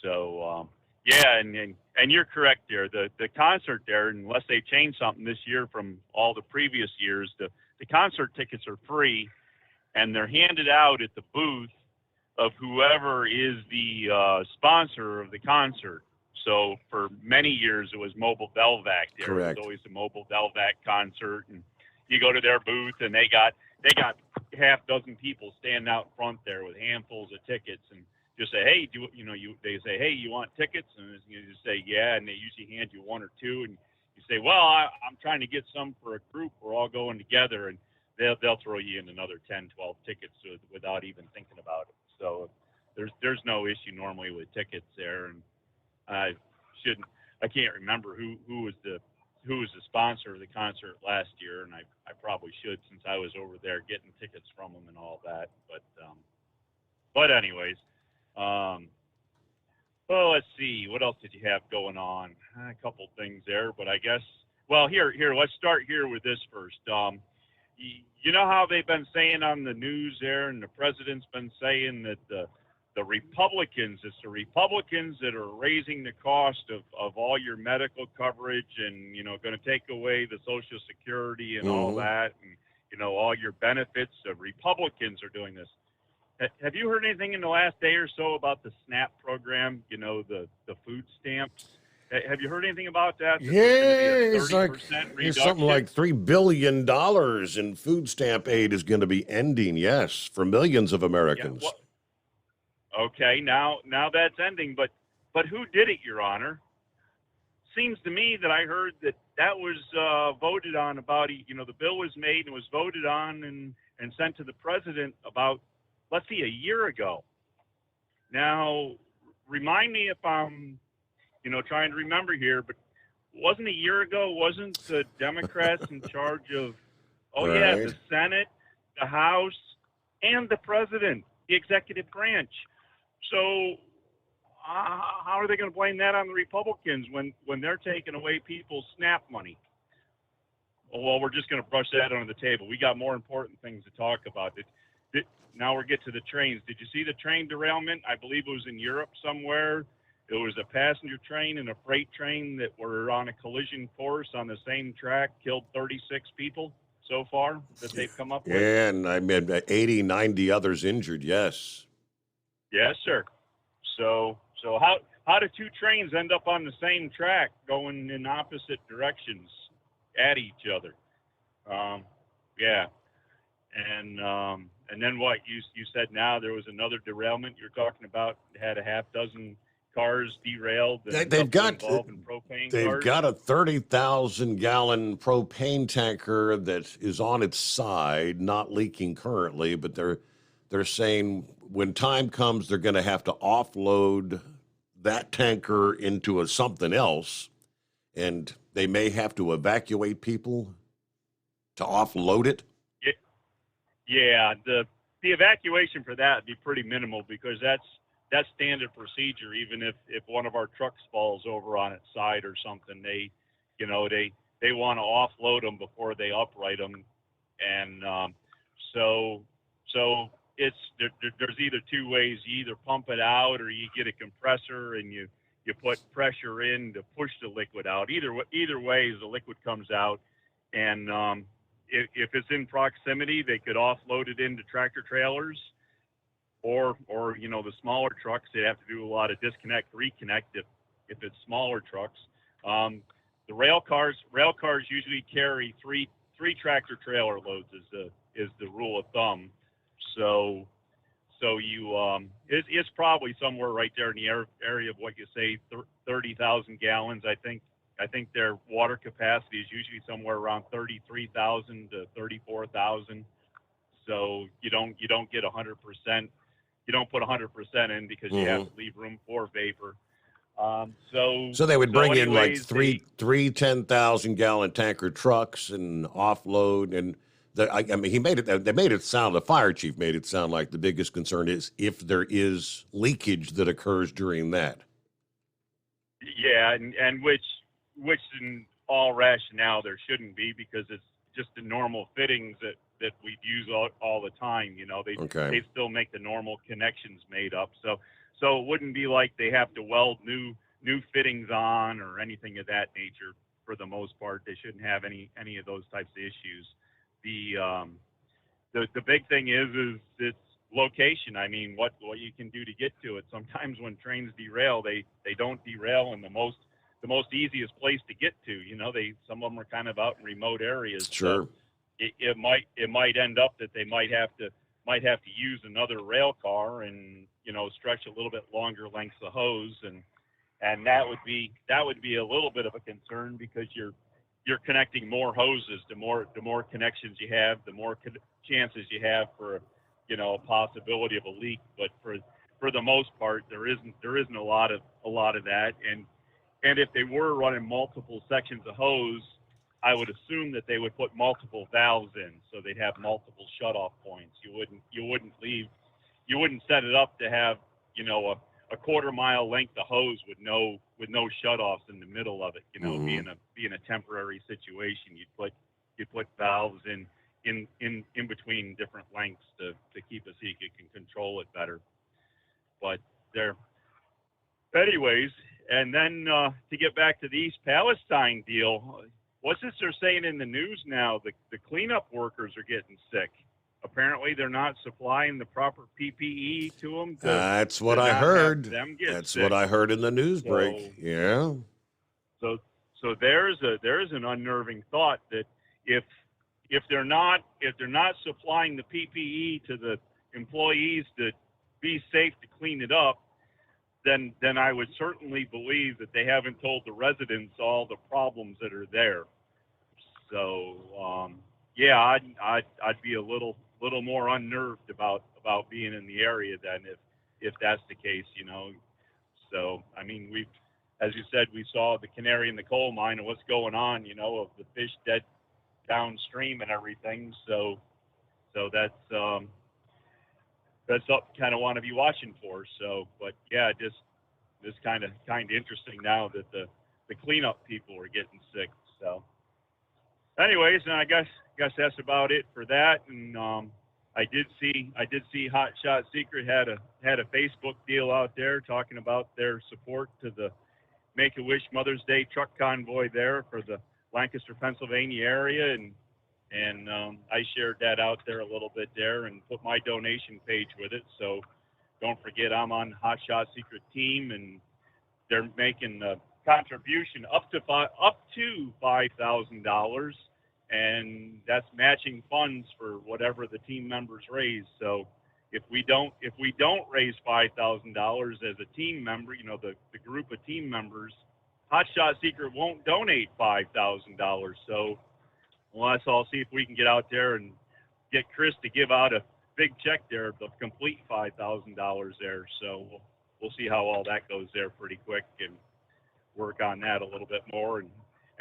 So, yeah, and you're correct there. The concert there, unless they change something this year from all the previous years, the concert tickets are free, and they're handed out at the booth of whoever is the sponsor of the concert. So for many years it was Mobile Velvac there. Correct. It was always the Mobile Velvac concert, and you go to their booth and they got half dozen people standing out front there with handfuls of tickets, and just say, hey, they say, hey, you want tickets? And you just say, yeah, and they usually hand you one or two, and you say, well, I'm trying to get some for a group. We're all going together, and they'll throw you in another 10, 12 tickets without even thinking about it. So there's no issue normally with tickets there, and I can't remember who was the who was the sponsor of the concert last year, and I probably should, since I was over there getting tickets from them and all that. But anyways, well, let's see, what else did you have going on? A couple things there, but I guess, well, here, let's start here with this first. You know how they've been saying on the news there, and the president's been saying that the Republicans, it's the Republicans that are raising the cost of all your medical coverage and, going to take away the Social Security and all that, and, all your benefits. The Republicans are doing this. Have you heard anything in the last day or so about the SNAP program, the food stamps? Have you heard anything about that? Yeah, it's something like $3 billion in food stamp aid is going to be ending, yes, for millions of Americans. Yeah, well, okay, now that's ending, but who did it, Your Honor? Seems to me that I heard that was voted on about, the bill was made and was voted on and sent to the president about, let's see, a year ago. Now, remind me if I'm trying to remember here, but wasn't a year ago, wasn't the Democrats in charge of, the Senate, the House, and the President, the executive branch? So how are they going to blame that on the Republicans when they're taking away people's SNAP money? Well, we're just going to brush that under the table. We got more important things to talk about. Now we'll get to the trains. Did you see the train derailment? I believe it was in Europe somewhere. It was a passenger train and a freight train that were on a collision course on the same track, killed 36 people so far that they've come up with. Yeah, and I mean 80, 90 others injured, yes. Yes, sir. So how do two trains end up on the same track going in opposite directions at each other? Yeah. And then what? You said now there was another derailment you're talking about, had a half dozen cars derailed. They've got a 30,000 gallon propane tanker that is on its side, not leaking currently, but they're saying when time comes, they're going to have to offload that tanker into something else, and they may have to evacuate people to offload it. Yeah, the evacuation for that would be pretty minimal because that's standard procedure. Even if one of our trucks falls over on its side or something, they want to offload them before they upright them, and so it's there's either two ways. You either pump it out or you get a compressor and you put pressure in to push the liquid out. Either way, the liquid comes out, and if it's in proximity, they could offload it into tractor trailers, or the smaller trucks. They have to do a lot of disconnect, reconnect if it's smaller trucks. The rail cars usually carry three tractor trailer loads is the rule of thumb. So you it's probably somewhere right there in the area of what you say 30,000 gallons. I think their water capacity is usually somewhere around 33,000 to 34,000. So you don't get 100%. You don't put 100% in because you have to leave room for vapor. So they would bring in like three 10,000 gallon tanker trucks and offload. And they made it sound, the fire chief made it sound like the biggest concern is if there is leakage that occurs during that. Yeah, and which in all rationale there shouldn't be, because it's just the normal fittings that we use all the time. They still make the normal connections made up. So it wouldn't be like they have to weld new fittings on or anything of that nature. For the most part, they shouldn't have any of those types of issues. The big thing is its location. I mean, what you can do to get to it. Sometimes when trains derail, they don't derail in the most easiest place to get to. Some of them are kind of out in remote areas. Sure. So it might end up that they might have to use another rail car and stretch a little bit longer lengths of hose, and that would be a little bit of a concern, because you're connecting more hoses. The more connections you have, the more chances you have for a possibility of a leak. But for the most part, there isn't a lot of that, And if they were running multiple sections of hose, I would assume that they would put multiple valves in, so they'd have multiple shutoff points. You wouldn't set it up to have, you know, a quarter-mile length of hose with no shutoffs in the middle of it. You know, being a temporary situation, you'd put valves in between different lengths to keep it so you can control it better. But anyways, and then to get back to the East Palestine deal, what's this they're saying in the news now? The cleanup workers are getting sick. Apparently, they're not supplying the proper PPE to them. That's what I heard. That's what I heard in the news break. Yeah. So there's an unnerving thought that if they're not supplying the PPE to the employees to be safe to clean it up, then I would certainly believe that they haven't told the residents all the problems that are there. So yeah, I'd be a little more unnerved about being in the area then if that's the case, you know. So I mean, as you said, we saw the canary in the coal mine and what's going on, you know, of the fish dead downstream and everything. So that's up kind of want to be watching for. So, but yeah, just kind of interesting now that the cleanup people are getting sick. So, anyways, and I guess that's about it for that. And I did see Hot Shot Secret had a Facebook deal out there talking about their support to the Make-A-Wish Mother's Day truck convoy there for the Lancaster, Pennsylvania area, and I shared that out there a little bit there and put my donation page with it. So don't forget, I'm on Hot Shot Secret team, and they're making a contribution up to $5,000, and that's matching funds for whatever the team members raise. So if we don't raise $5,000 as a team member, you know, the group of team members, Hot Shot Secret won't donate $5,000. So let's all see if we can get out there and get Chris to give out a big check there, the complete $5,000 there. So we'll see how all that goes there pretty quick and work on that a little bit more. And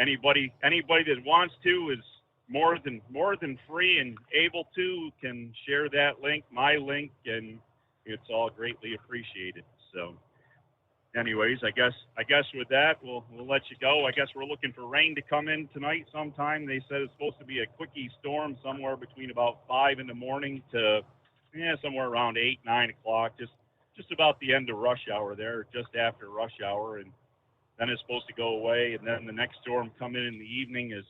anybody that wants to is more than free and able to can share that link, my link, and it's all greatly appreciated. So anyways, I guess with that, we'll let you go. I guess we're looking for rain to come in tonight sometime. They said it's supposed to be a quickie storm somewhere between about 5 in the morning to somewhere around 8, 9 o'clock, just about the end of rush hour there, just after rush hour, and then it's supposed to go away. And then the next storm coming in the evening is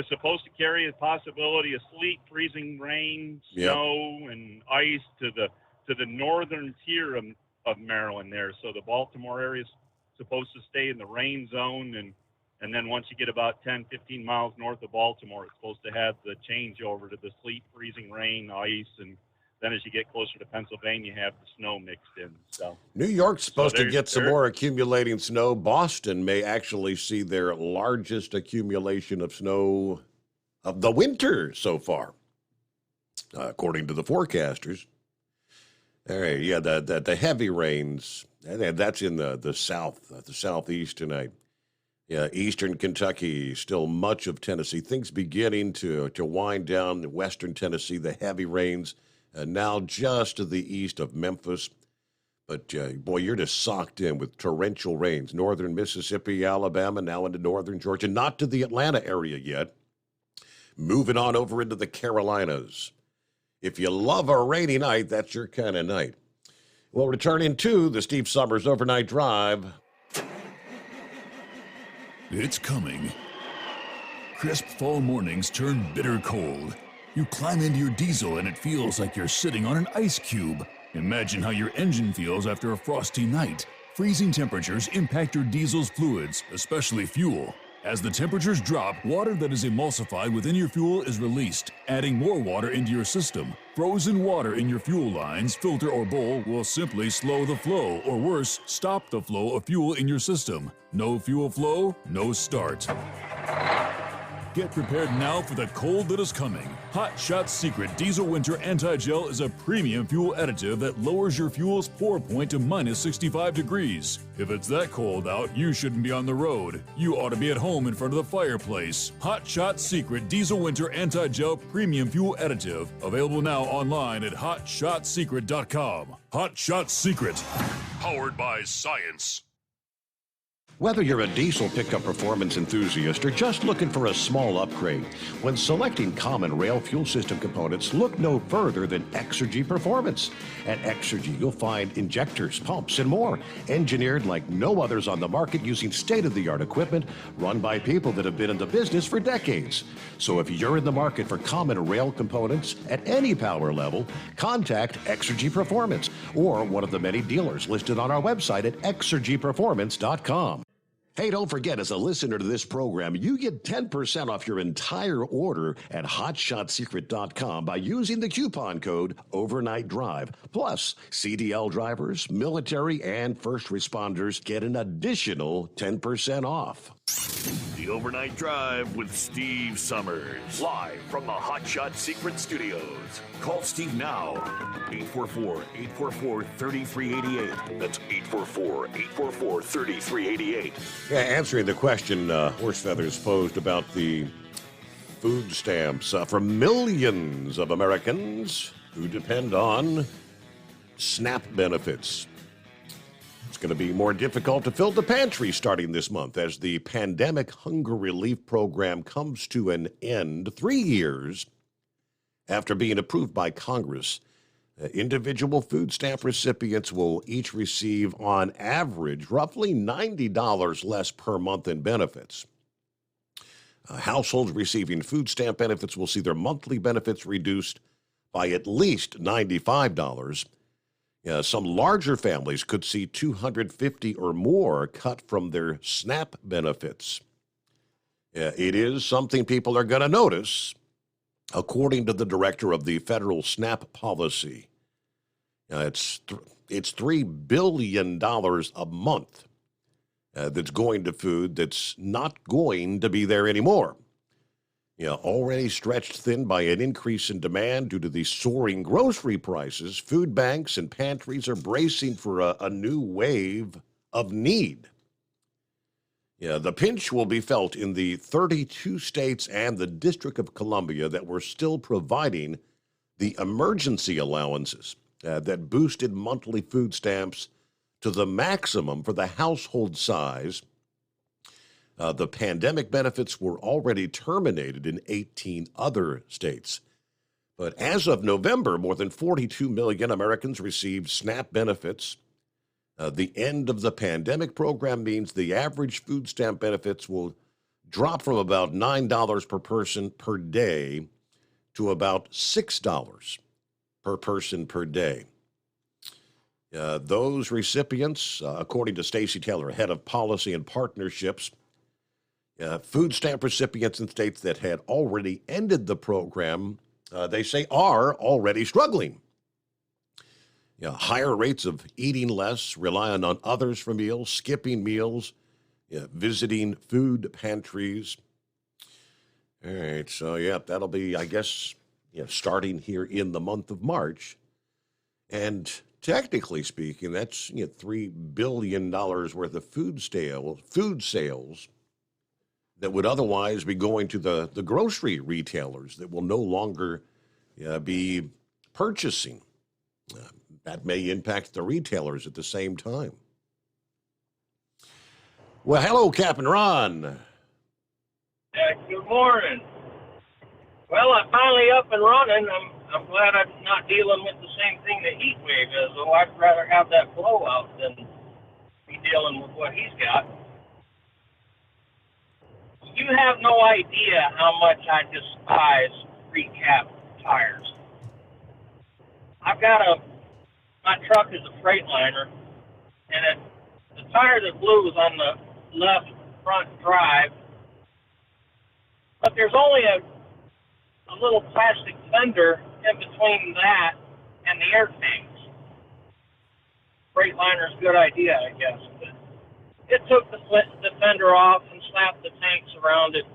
supposed to carry a possibility of sleet, freezing rain, snow, and ice to the northern tier of Maryland there. So the Baltimore area is supposed to stay in the rain zone, and then once you get about 10, 15 miles north of Baltimore, it's supposed to have the changeover to the sleet, freezing rain, ice, and then as you get closer to Pennsylvania, you have the snow mixed in. So New York's supposed to get some more accumulating snow. Boston may actually see their largest accumulation of snow of the winter so far, according to the forecasters. All right, yeah, the heavy rains, that's in the south, the southeast tonight. Yeah, eastern Kentucky, still much of Tennessee. Things beginning to wind down in western Tennessee, the heavy rains, now just to the east of Memphis. But, boy, you're just socked in with torrential rains. Northern Mississippi, Alabama, now into northern Georgia, not to the Atlanta area yet. Moving on over into the Carolinas. If you love a rainy night, that's your kind of night. We'll return into the Steve Summers Overnight Drive. It's coming. Crisp fall mornings turn bitter cold. You climb into your diesel and it feels like you're sitting on an ice cube. Imagine how your engine feels after a frosty night. Freezing temperatures impact your diesel's fluids, especially fuel. As the temperatures drop, water that is emulsified within your fuel is released, adding more water into your system. Frozen water in your fuel lines, filter, or bowl will simply slow the flow, or worse, stop the flow of fuel in your system. No fuel flow, no start. Get prepared now for the cold that is coming. Hot Shot Secret Diesel Winter Anti-Gel is a premium fuel additive that lowers your fuel's pour point to minus 65 degrees. If it's that cold out, you shouldn't be on the road. You ought to be at home in front of the fireplace. Hot Shot Secret Diesel Winter Anti-Gel Premium Fuel Additive. Available now online at hotshotsecret.com. Hot Shot Secret. Powered by science. Whether you're a diesel pickup performance enthusiast or just looking for a small upgrade, when selecting common rail fuel system components, look no further than Exergy Performance. At Exergy, you'll find injectors, pumps, and more, engineered like no others on the market using state-of-the-art equipment run by people that have been in the business for decades. So if you're in the market for common rail components at any power level, contact Exergy Performance or one of the many dealers listed on our website at exergyperformance.com. Hey, don't forget, as a listener to this program, you get 10% off your entire order at hotshotsecret.com by using the coupon code Overnight Drive. Plus, CDL drivers, military, and first responders get an additional 10% off. The Overnight Drive with Steve Summers. Live from the Hot Shot Secret Studios. Call Steve now. 844-844-3388. That's 844-844-3388. Yeah, answering the question Horse Feathers posed about the food stamps for millions of Americans who depend on SNAP benefits. It's going to be more difficult to fill the pantry starting this month as the pandemic hunger relief program comes to an end 3 years after being approved by Congress. Individual food stamp recipients will each receive, on average, roughly $90 less per month in benefits. Households receiving food stamp benefits will see their monthly benefits reduced by at least $95. Some larger families could see $250 or more cut from their SNAP benefits. It is something people are going to notice, according to the director of the federal SNAP policy. It's $3 billion a month that's going to food that's not going to be there anymore. Already stretched thin by an increase in demand due to the soaring grocery prices, food banks and pantries are bracing for a new wave of need. The pinch will be felt in the 32 states and the District of Columbia that were still providing the emergency allowances that boosted monthly food stamps to the maximum for the household size. The pandemic benefits were already terminated in 18 other states. But as of November, more than 42 million Americans received SNAP benefits. The end of the pandemic program means the average food stamp benefits will drop from about $9 per person per day to about $6 per person per day. Those recipients, according to Stacey Taylor, head of policy and partnerships, food stamp recipients in states that had already ended the program, they say, are already struggling. Higher rates of eating less, relying on others for meals, skipping meals, visiting food pantries. All right, so that'll be, I guess, starting here in the month of March. And technically speaking, that's $3 billion worth of food sales that would otherwise be going to the grocery retailers that will no longer be purchasing. That may impact the retailers at the same time. Well, hello, Captain Ron. Good morning. Well, I'm finally up and running. I'm glad I'm not dealing with the same thing that heat wave is, though I'd rather have that blowout than be dealing with what he's got. You have no idea how much I despise recap tires. My truck is a Freightliner, and the tire that blew was on the left front drive, but there's only a little plastic fender in between that and the air tanks. Freightliner's a good idea, I guess, but it took the fender off and slapped the tanks around it.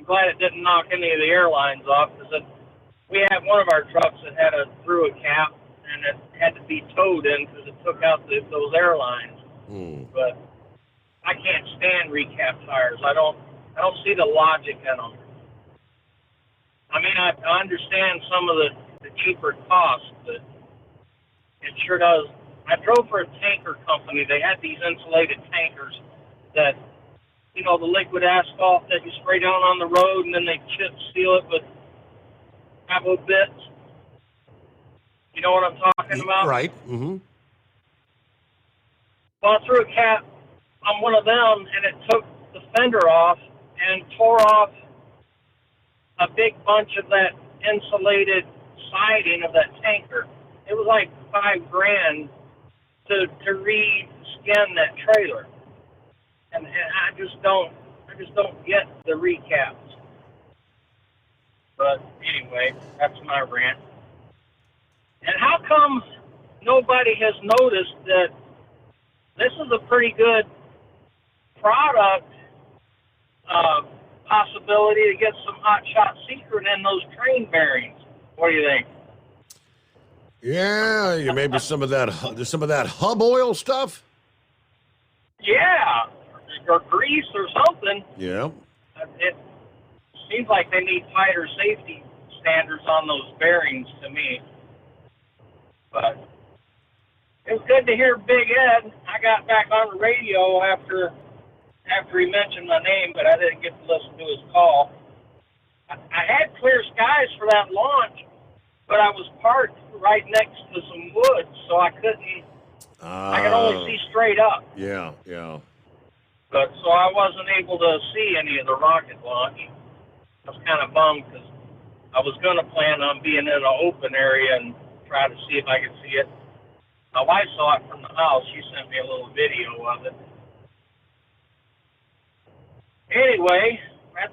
I'm glad it didn't knock any of the airlines off, because we had one of our trucks that had a through a cap, and it had to be towed in because it took out those airlines. But I can't stand recap tires. I don't see the logic in them. I mean, I understand some of the cheaper costs, but it sure does. I drove for a tanker company. They had these insulated tankers that, you know, the liquid asphalt that you spray down on the road, and then they chip seal it with Abo bits. You know what I'm talking about? Right. Mm-hmm. Well, I threw a cap on one of them, and it took the fender off and tore off a big bunch of that insulated siding of that tanker. It was like $5,000 to re-skin that trailer, and I just don't get the recaps. But anyway, that's my rant. And how come nobody has noticed that this is a pretty good product possibility to get some Hot Shot Secret in those train bearings? What do you think? Yeah, maybe some of that hub oil stuff. Yeah, or grease or something. Yeah. It seems like they need tighter safety standards on those bearings to me. But it was good to hear Big Ed. I got back on the radio after he mentioned my name, but I didn't get to listen to his call. I had clear skies for that launch, but I was parked right next to some woods, so I couldn't. I could only see straight up. Yeah. But so I wasn't able to see any of the rocket launch. I was kind of bummed because I was going to plan on being in an open area and try to see if I could see it. My wife saw it from the house. She sent me a little video of it. Anyway, I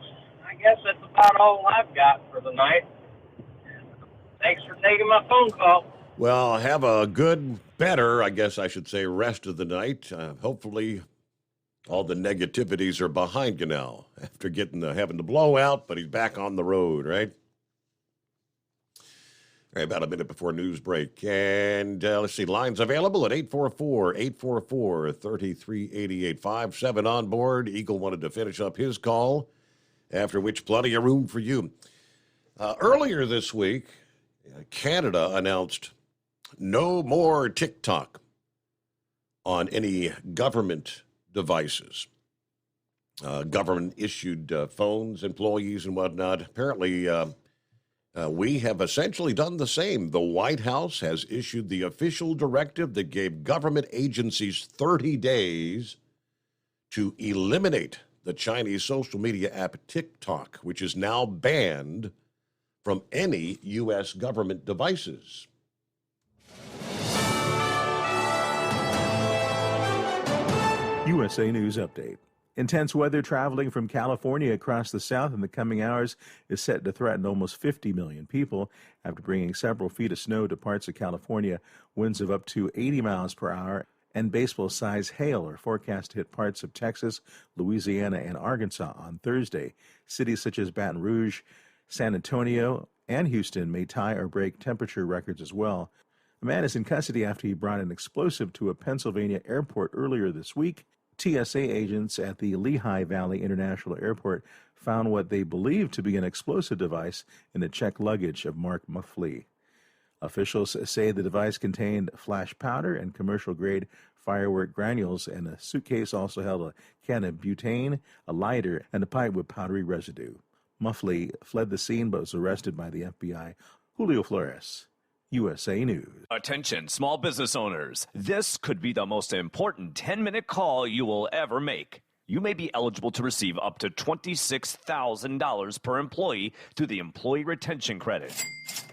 guess that's about all I've got for the night. Thanks for taking my phone call. Well, have a better, I guess I should say, rest of the night. Hopefully all the negativities are behind you now after having the blowout, but he's back on the road, right? All right, about a minute before news break. And let's see, lines available at 844-844-3388. 5-7 on board. Eagle wanted to finish up his call, after which plenty of room for you. Earlier this week, Canada announced no more TikTok on any government devices. Government-issued phones, employees, and whatnot. Apparently, we have essentially done the same. The White House has issued the official directive that gave government agencies 30 days to eliminate the Chinese social media app TikTok, which is now banned from any U.S. government devices. USA News Update. Intense weather traveling from California across the south in the coming hours is set to threaten almost 50 million people after bringing several feet of snow to parts of California. Winds of up to 80 miles per hour and baseball-sized hail are forecast to hit parts of Texas, Louisiana, and Arkansas on Thursday. Cities such as Baton Rouge, San Antonio, and Houston may tie or break temperature records as well. A man is in custody after he brought an explosive to a Pennsylvania airport earlier this week. TSA agents at the Lehigh Valley International Airport found what they believe to be an explosive device in the checked luggage of Mark Muffley. Officials say the device contained flash powder and commercial-grade firework granules, and a suitcase also held a can of butane, a lighter, and a pipe with powdery residue. Muffley fled the scene but was arrested by the FBI. Julio Flores, USA News. Attention, small business owners. This could be the most important 10-minute call you will ever make. You may be eligible to receive up to $26,000 per employee through the Employee Retention Credit.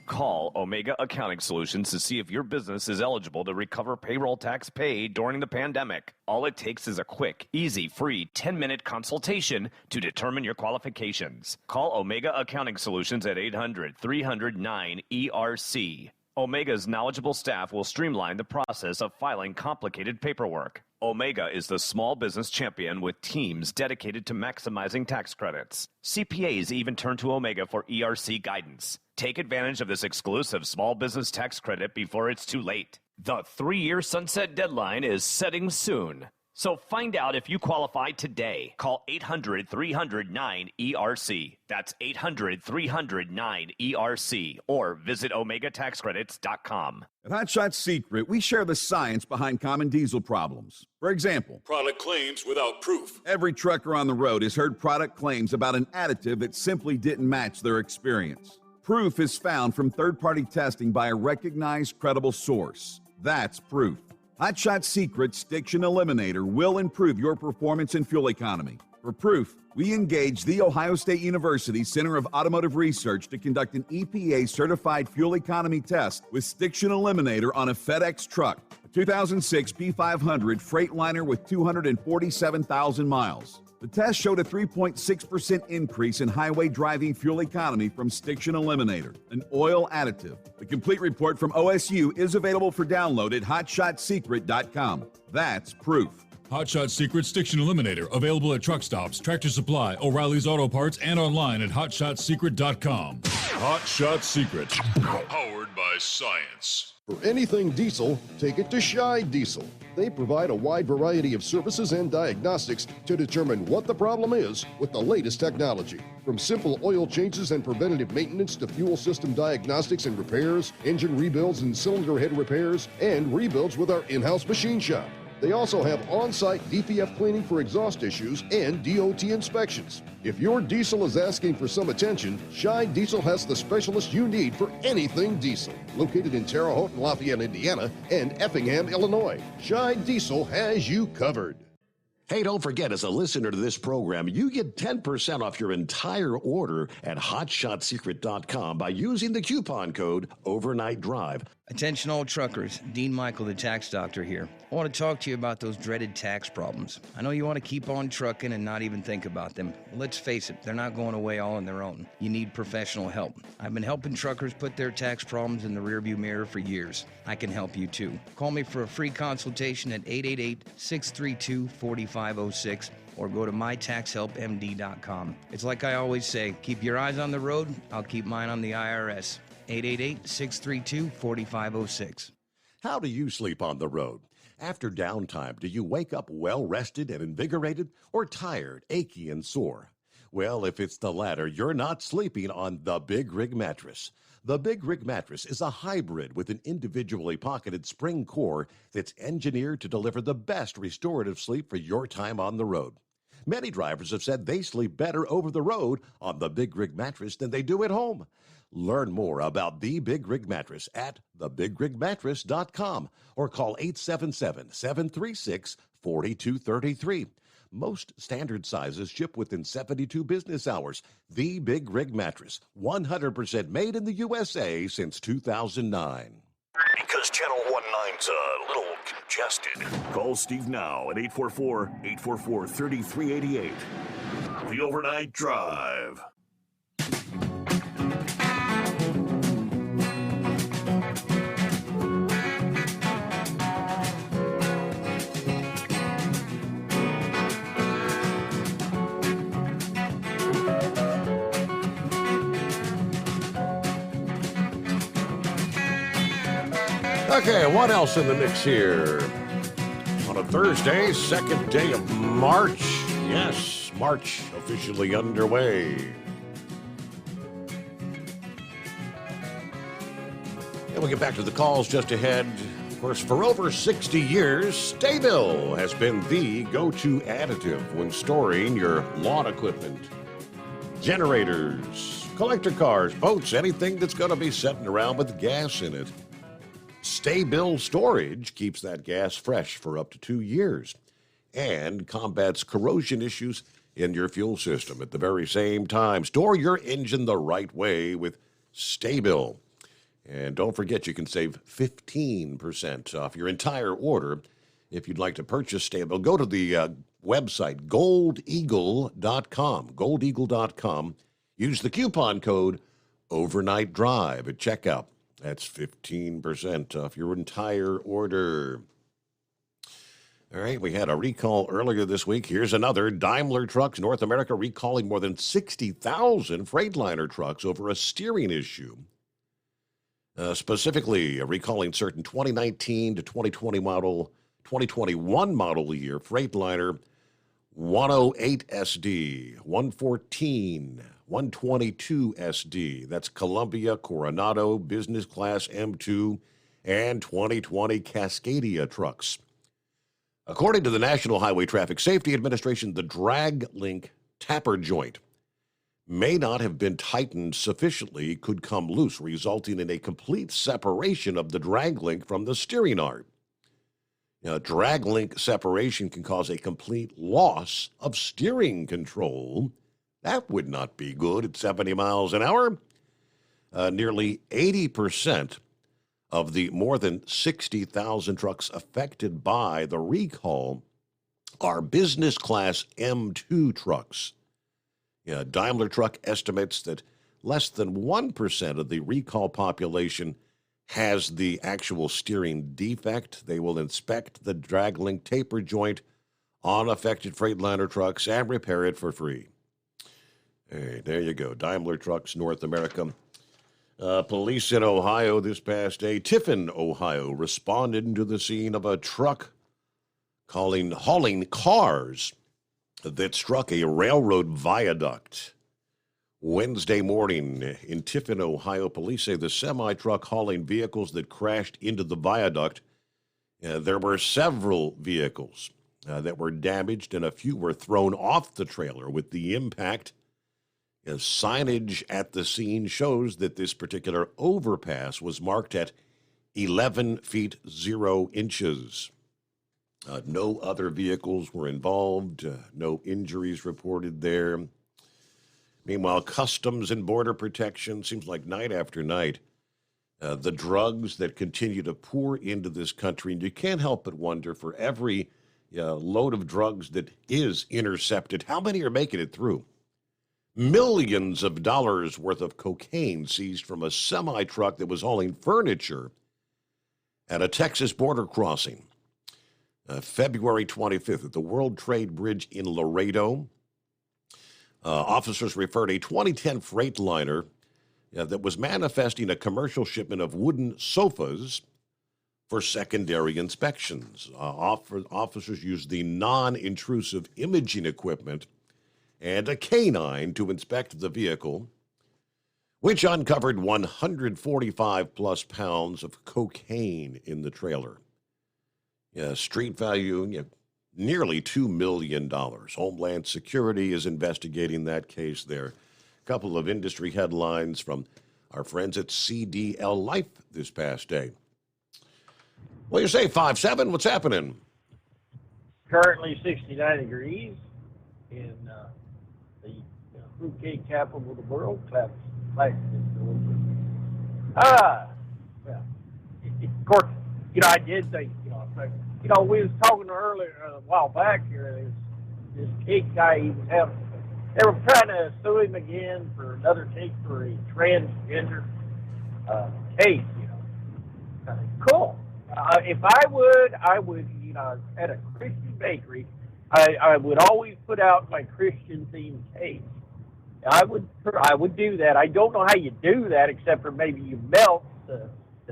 Call Omega Accounting Solutions to see if your business is eligible to recover payroll tax paid during the pandemic. All it takes is a quick, easy, free 10-minute consultation to determine your qualifications. Call Omega Accounting Solutions at 800-300-9ERC. Omega's knowledgeable staff will streamline the process of filing complicated paperwork. Omega is the small business champion with teams dedicated to maximizing tax credits. CPAs even turn to Omega for ERC guidance. Take advantage of this exclusive small business tax credit before it's too late. The 3-year sunset deadline is setting soon. So find out if you qualify today. Call 800-300-9-ERC. That's 800-300-9-ERC. Or visit OmegaTaxCredits.com. At Hot Shot Secret, we share the science behind common diesel problems. For example, Product claims without proof. every trucker on the road has heard product claims about an additive that simply didn't match their experience. Proof is found from third-party testing by a recognized, credible source. That's proof. Hot Shot Secret's Stiction Eliminator will improve your performance and fuel economy. For proof, we engaged the Ohio State University Center of Automotive Research to conduct an EPA-certified fuel economy test with Stiction Eliminator on a FedEx truck, a 2006 P500 Freightliner with 247,000 miles. The test showed a 3.6% increase in highway driving fuel economy from Stiction Eliminator, an oil additive. The complete report from OSU is available for download at hotshotsecret.com. That's proof. Hot Shot Secret Stiction Eliminator, available at truck stops, Tractor Supply, O'Reilly's Auto Parts, and online at hotshotsecret.com. Hot Shot Secret, powered by science. For anything diesel, take it to Shy Diesel. They provide a wide variety of services and diagnostics to determine what the problem is with the latest technology. From simple oil changes and preventative maintenance to fuel system diagnostics and repairs, engine rebuilds and cylinder head repairs, and rebuilds with our in-house machine shop. They also have on-site DPF cleaning for exhaust issues and DOT inspections. If your diesel is asking for some attention, Shy Diesel has the specialist you need for anything diesel. Located in Terre Haute and Lafayette, Indiana, and Effingham, Illinois, Shy Diesel has you covered. Hey, don't forget, as a listener to this program, you get 10% off your entire order at hotshotsecret.com by using the coupon code Overnight Drive. Attention all truckers, Dean Michael, the tax doctor here. I want to talk to you about those dreaded tax problems. I know you want to keep on trucking and not even think about them. Well, let's face it, they're not going away all on their own. You need professional help. I've been helping truckers put their tax problems in the rearview mirror for years. I can help you too. Call me for a free consultation at 888-632-4506 or go to mytaxhelpmd.com. It's like I always say, keep your eyes on the road, I'll keep mine on the IRS. 888-632-4506. How do you sleep on the road? After downtime, do you wake up well-rested and invigorated or tired, achy, and sore? Well, if it's the latter, you're not sleeping on the Big Rig Mattress. The Big Rig Mattress is a hybrid with an individually pocketed spring core that's engineered to deliver the best restorative sleep for your time on the road. Many drivers have said they sleep better over the road on the Big Rig Mattress than they do at home. Learn more about the Big Rig Mattress at thebigrigmattress.com or call 877-736-4233. Most standard sizes ship within 72 business hours. The Big Rig Mattress, 100% made in the USA since 2009. Because Channel 19's a little congested. Call Steve now at 844-844-3388. The Overnight Drive. Okay, what else in the mix here? On a Thursday, second day of March. Yes, March officially underway. And we'll get back to the calls just ahead. Of course, for over 60 years, Sta-Bil has been the go-to additive when storing your lawn equipment. Generators, collector cars, boats, anything that's going to be sitting around with gas in it. Sta-Bil storage keeps that gas fresh for up to 2 years and combats corrosion issues in your fuel system at the very same time. Store your engine the right way with Sta-Bil. And don't forget, you can save 15% off your entire order if you'd like to purchase Sta-Bil. Go to the website, goldeagle.com, goldeagle.com. Use the coupon code Overnight Drive at checkout. That's 15% off your entire order. All right, we had a recall earlier this week. Here's another. Daimler Trucks North America recalling more than 60,000 Freightliner trucks over a steering issue. Specifically, recalling certain 2019 to 2021 model year Freightliner 108 SD, 114, 122 SD. That's Columbia, Coronado, Business Class M2, and 2020 Cascadia trucks. According to the National Highway Traffic Safety Administration, the drag link tapper joint may not have been tightened sufficiently, could come loose, resulting in a complete separation of the drag link from the steering arm. Now, drag link separation can cause a complete loss of steering control. That would not be good at 70 miles an hour. Nearly 80% of the more than 60,000 trucks affected by the recall are business class M2 trucks. Daimler Truck estimates that less than 1% of the recall population has the actual steering defect. They will inspect the drag link taper joint on affected Freightliner trucks and repair it for free. Hey, there you go. Daimler Trucks North America. Police in Ohio this past day, Tiffin, Ohio, responded to the scene of a truck hauling cars that struck a railroad viaduct. Wednesday morning in Tiffin, Ohio, police say the semi-truck hauling vehicles that crashed into the viaduct, there were several vehicles that were damaged and a few were thrown off the trailer with the impact. Signage at the scene shows that this particular overpass was marked at 11 feet 0 inches. No other vehicles were involved, no injuries reported there. Meanwhile, Customs and Border Protection, seems like night after night, the drugs that continue to pour into this country, and you can't help but wonder, for every load of drugs that is intercepted, how many are making it through? Millions of dollars worth of cocaine seized from a semi-truck that was hauling furniture at a Texas border crossing. February 25th at the World Trade Bridge in Laredo. Officers referred a 2010 Freightliner that was manifesting a commercial shipment of wooden sofas for secondary inspections. Officers used the non-intrusive imaging equipment and a canine to inspect the vehicle, which uncovered 145-plus pounds of cocaine in the trailer. Street value, nearly $2 million. Homeland Security is investigating that case there. A couple of industry headlines from our friends at CDL Life this past day. What do you say, 5-7? What's happening? Currently 69 degrees in the fruitcake capital of the world, Claxton, Georgia. Well, of course, I did think, we was talking earlier a while back here. This cake guy, they were trying to sue him again for another cake for a transgender cake. Cool. If I would, at a Christian bakery, I would always put out my Christian themed cake. I would do that. I don't know how you do that, except for maybe you melt the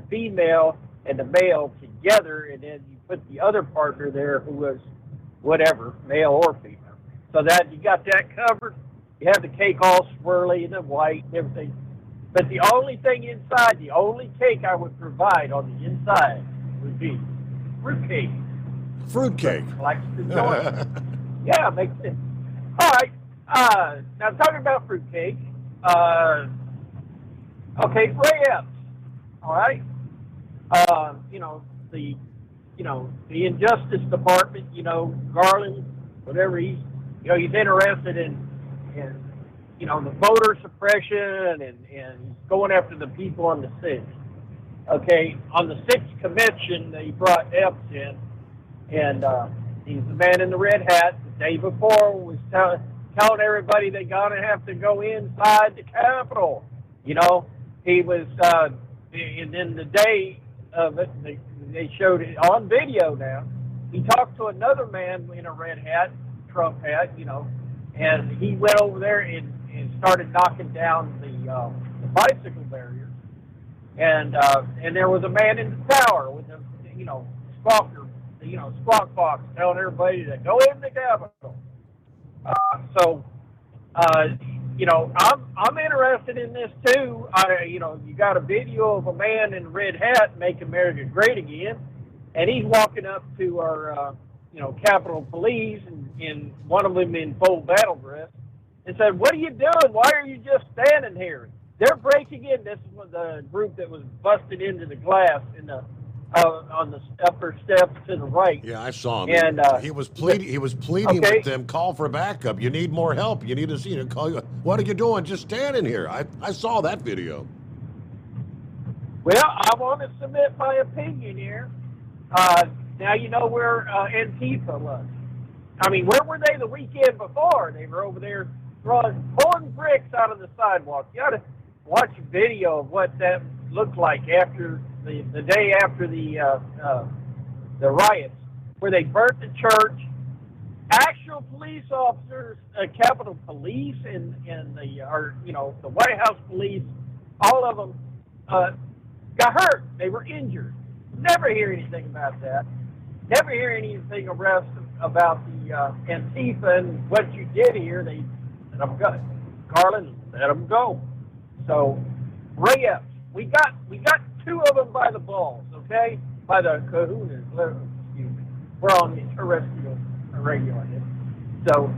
female and the male together, and then you put the other partner there who was whatever, male or female. So that you got that covered. You have the cake all swirly and then white and everything. But the only thing inside, the only cake I would provide on the inside would be fruitcake. Fruitcake. Claxton, Georgia. Yeah, makes sense. All right. Now talking about fruitcake. Okay, Ray Epps. All right. The Injustice Department, Garland, whatever he's interested in the voter suppression and going after the people on the 6th. Okay, on the 6th convention, they brought Epps in, and he's the man in the red hat. The day before was telling everybody they're going to have to go inside the Capitol. He was, and then the day of it, they showed it on video now. he talked to another man in a red hat, Trump hat, and he went over there and started knocking down the bicycle barriers. And there was a man in the tower with a, squawker, squawk box telling everybody to go in the Capitol. I'm interested in this too. You got a video of a man in a red hat, Make America Great Again, and he's walking up to our, Capitol Police, and one of them in full battle dress, and said, "What are you doing? Why are you just standing here? They're breaking in." This is the group that was busted into the glass in the on the upper steps to the right. Yeah, I saw him. And he was pleading. He was pleading with them. Call for backup. You need more help. You need to call you. What are you doing? Just standing here. I saw that video. Well, I want to submit my opinion here. Now you know where Antifa was. I mean, where were they the weekend before? They were over there pulling bricks out of the sidewalk. You ought to watch a video of what that looked like after the day after the riots, where they burnt the church. Actual police officers, Capitol Police, and the White House Police, all of them got hurt. They were injured. Never hear anything about that. Never hear anything about the Antifa and what you did here. They let them go. Garland, let them go. So, Ray Epps, we got two of them by the balls, okay? By the kahunas. Excuse me. We're on the terrestrial radio, I guess. So,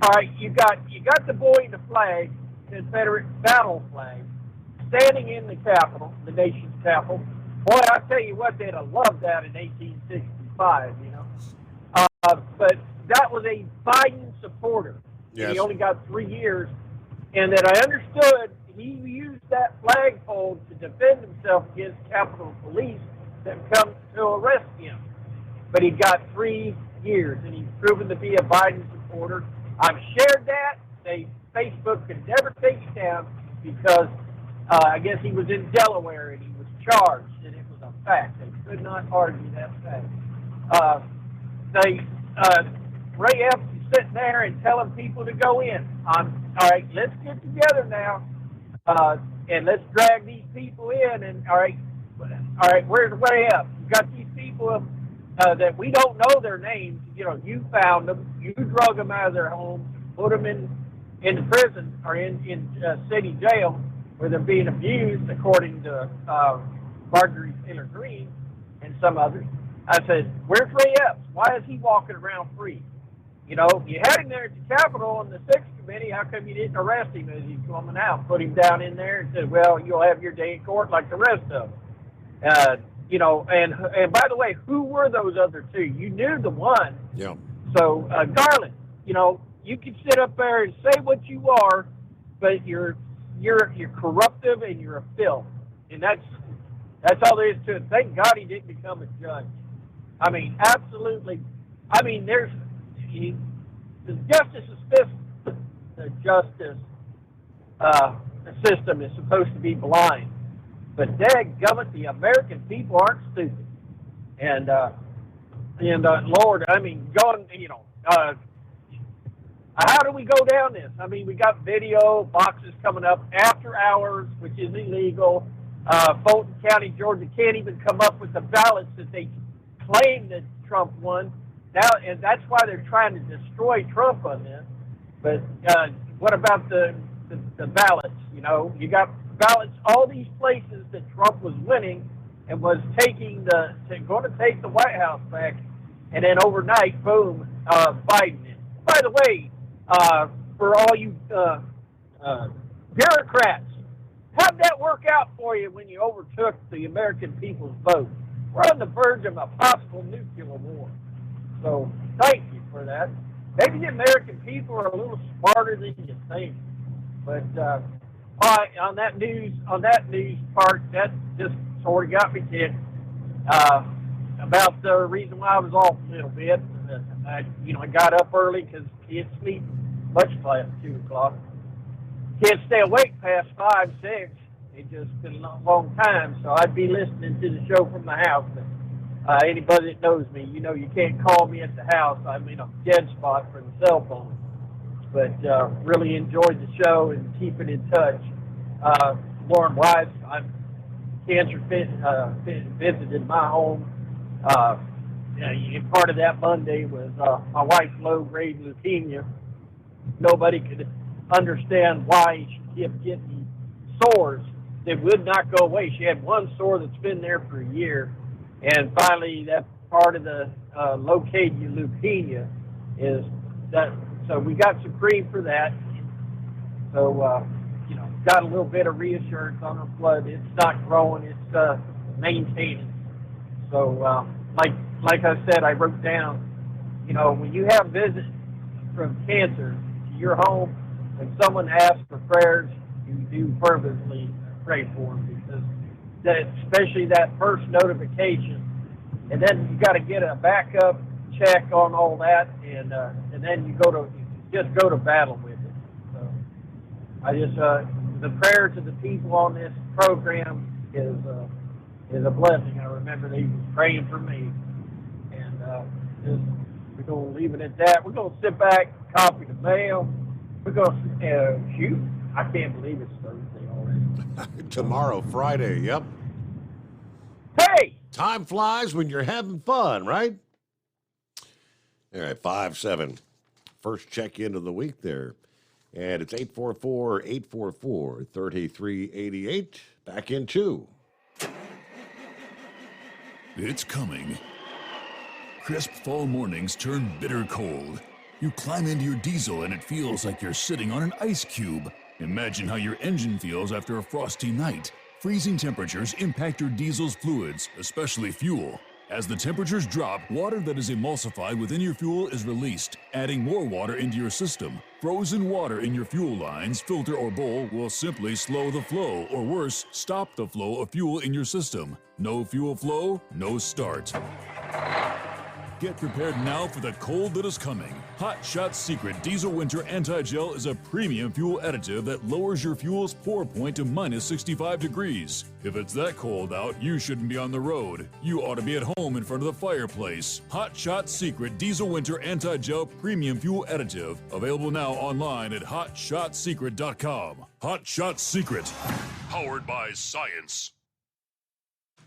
all right, you got the boy in the flag, Confederate battle flag, standing in the Capitol, the nation's capital. Boy, I tell you what, they'd have loved that in 1865, but that was a Biden supporter. Yes. He only got 3 years, and that I understood he used that flagpole to defend himself against Capitol Police that come to arrest him. But he got 3 years, and he's proven to be a Biden supporter. I've shared that. Facebook could never take it down because I guess he was in Delaware and he was charged, and it was a fact. They could not argue that fact. Ray Epps is sitting there and telling people to go in. All right, let's get together now, and let's drag these people in. And all right, where's Ray Epps? You got these people that we don't know their names. You found them, you drug them out of their homes, put them in prison or in city jail where they're being abused, according to Marjorie Taylor Greene and some others. I said, where's Ray Epps? Why is he walking around free? You had him there at the Capitol on the 6th Committee. How come you didn't arrest him as he's coming out? Put him down in there and said, well, you'll have your day in court like the rest of them. And by the way, who were those other two? You knew the one. Yeah. So, Garland, you can sit up there and say what you are, but you're corruptive and you're a filth. And that's all there is to it. Thank God he didn't become a judge. I mean, absolutely. I mean, the justice system is supposed to be blind, but dadgummit, the American people aren't stupid. And Lord, I mean, how do we go down this? I mean, we got video boxes coming up after hours, which is illegal. Fulton County, Georgia can't even come up with the ballots that they claim that Trump won. Now, and that's why they're trying to destroy Trump on this. But what about the ballots? You got ballots all these places that Trump was winning and was going to take the White House back, and then overnight, boom, Biden. By the way, for all you bureaucrats, how'd that work out for you when you overtook the American people's vote? We're on the verge of a possible nuclear war. So thank you for that. Maybe the American people are a little smarter than you think. But on that news part, that just sort of got me ticked about the reason why I was off a little bit. I got up early because kids sleep much past 2 o'clock. Can't stay awake past 5, 6. It's just been a long time, so I'd be listening to the show from the house. But Anybody that knows me, you know you can't call me at the house. I'm in a dead spot for the cell phone. But really enjoyed the show and keeping in touch. Lauren Wise, cancer visited my home. And part of that Monday was my wife's low-grade leukemia. Nobody could understand why she kept getting sores that would not go away. She had one sore that's been there for a year, and finally that part of the located leukemia is that. So we got some cream for that. So got a little bit of reassurance on her blood. It's not growing. It's maintaining. So like I said, I wrote down. When you have visits from cancer to your home, when someone asks for prayers, you do fervently pray for them, because especially that first notification, and then you got to get a backup check on all that, and then you just go to battle with it. So I just the prayer to the people on this program is a blessing. I remember they were praying for me, and we're gonna leave it at that. We're gonna sit back, copy the mail. We're gonna shoot. I can't believe it's Thursday already. Tomorrow, Friday. Yep. Hey! Time flies when you're having fun, right? All right, 5-7. First check-in of the week there. And it's 844-844-3388. Back in 2. It's coming. Crisp fall mornings turn bitter cold. You climb into your diesel and it feels like you're sitting on an ice cube. Imagine how your engine feels after a frosty night. Freezing temperatures impact your diesel's fluids, especially fuel. As the temperatures drop, water that is emulsified within your fuel is released, adding more water into your system. Frozen water in your fuel lines, filter, or bowl will simply slow the flow, or worse, stop the flow of fuel in your system. No fuel flow, no start. Get prepared now for the cold that is coming. Hot Shot Secret Diesel Winter Anti-Gel is a premium fuel additive that lowers your fuel's pour point to minus 65 degrees. If it's that cold out, you shouldn't be on the road. You ought to be at home in front of the fireplace. Hot Shot Secret Diesel Winter Anti-Gel Premium Fuel Additive. Available now online at hotshotsecret.com. Hot Shot Secret. Powered by science.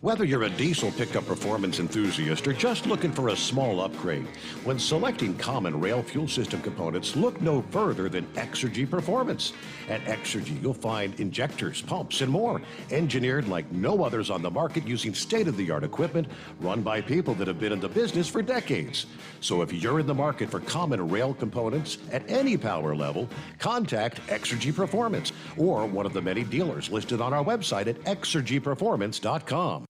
Whether you're a diesel pickup performance enthusiast or just looking for a small upgrade, when selecting common rail fuel system components, look no further than Exergy Performance. At Exergy, you'll find injectors, pumps, and more, engineered like no others on the market using state-of-the-art equipment run by people that have been in the business for decades. So if you're in the market for common rail components at any power level, contact Exergy Performance or one of the many dealers listed on our website at exergyperformance.com.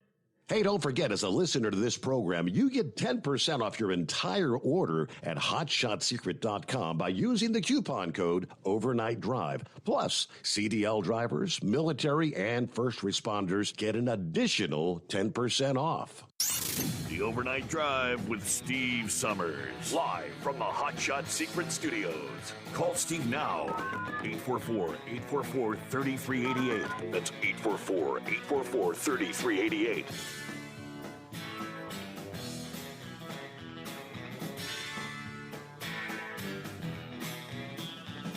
Hey, don't forget, as a listener to this program, you get 10% off your entire order at hotshotsecret.com by using the coupon code Overnight Drive. Plus, CDL drivers, military, and first responders get an additional 10% off. The Overnight Drive with Steve Summers. Live from the Hot Shot Secret Studios. Call Steve now. 844-844-3388. That's 844-844-3388.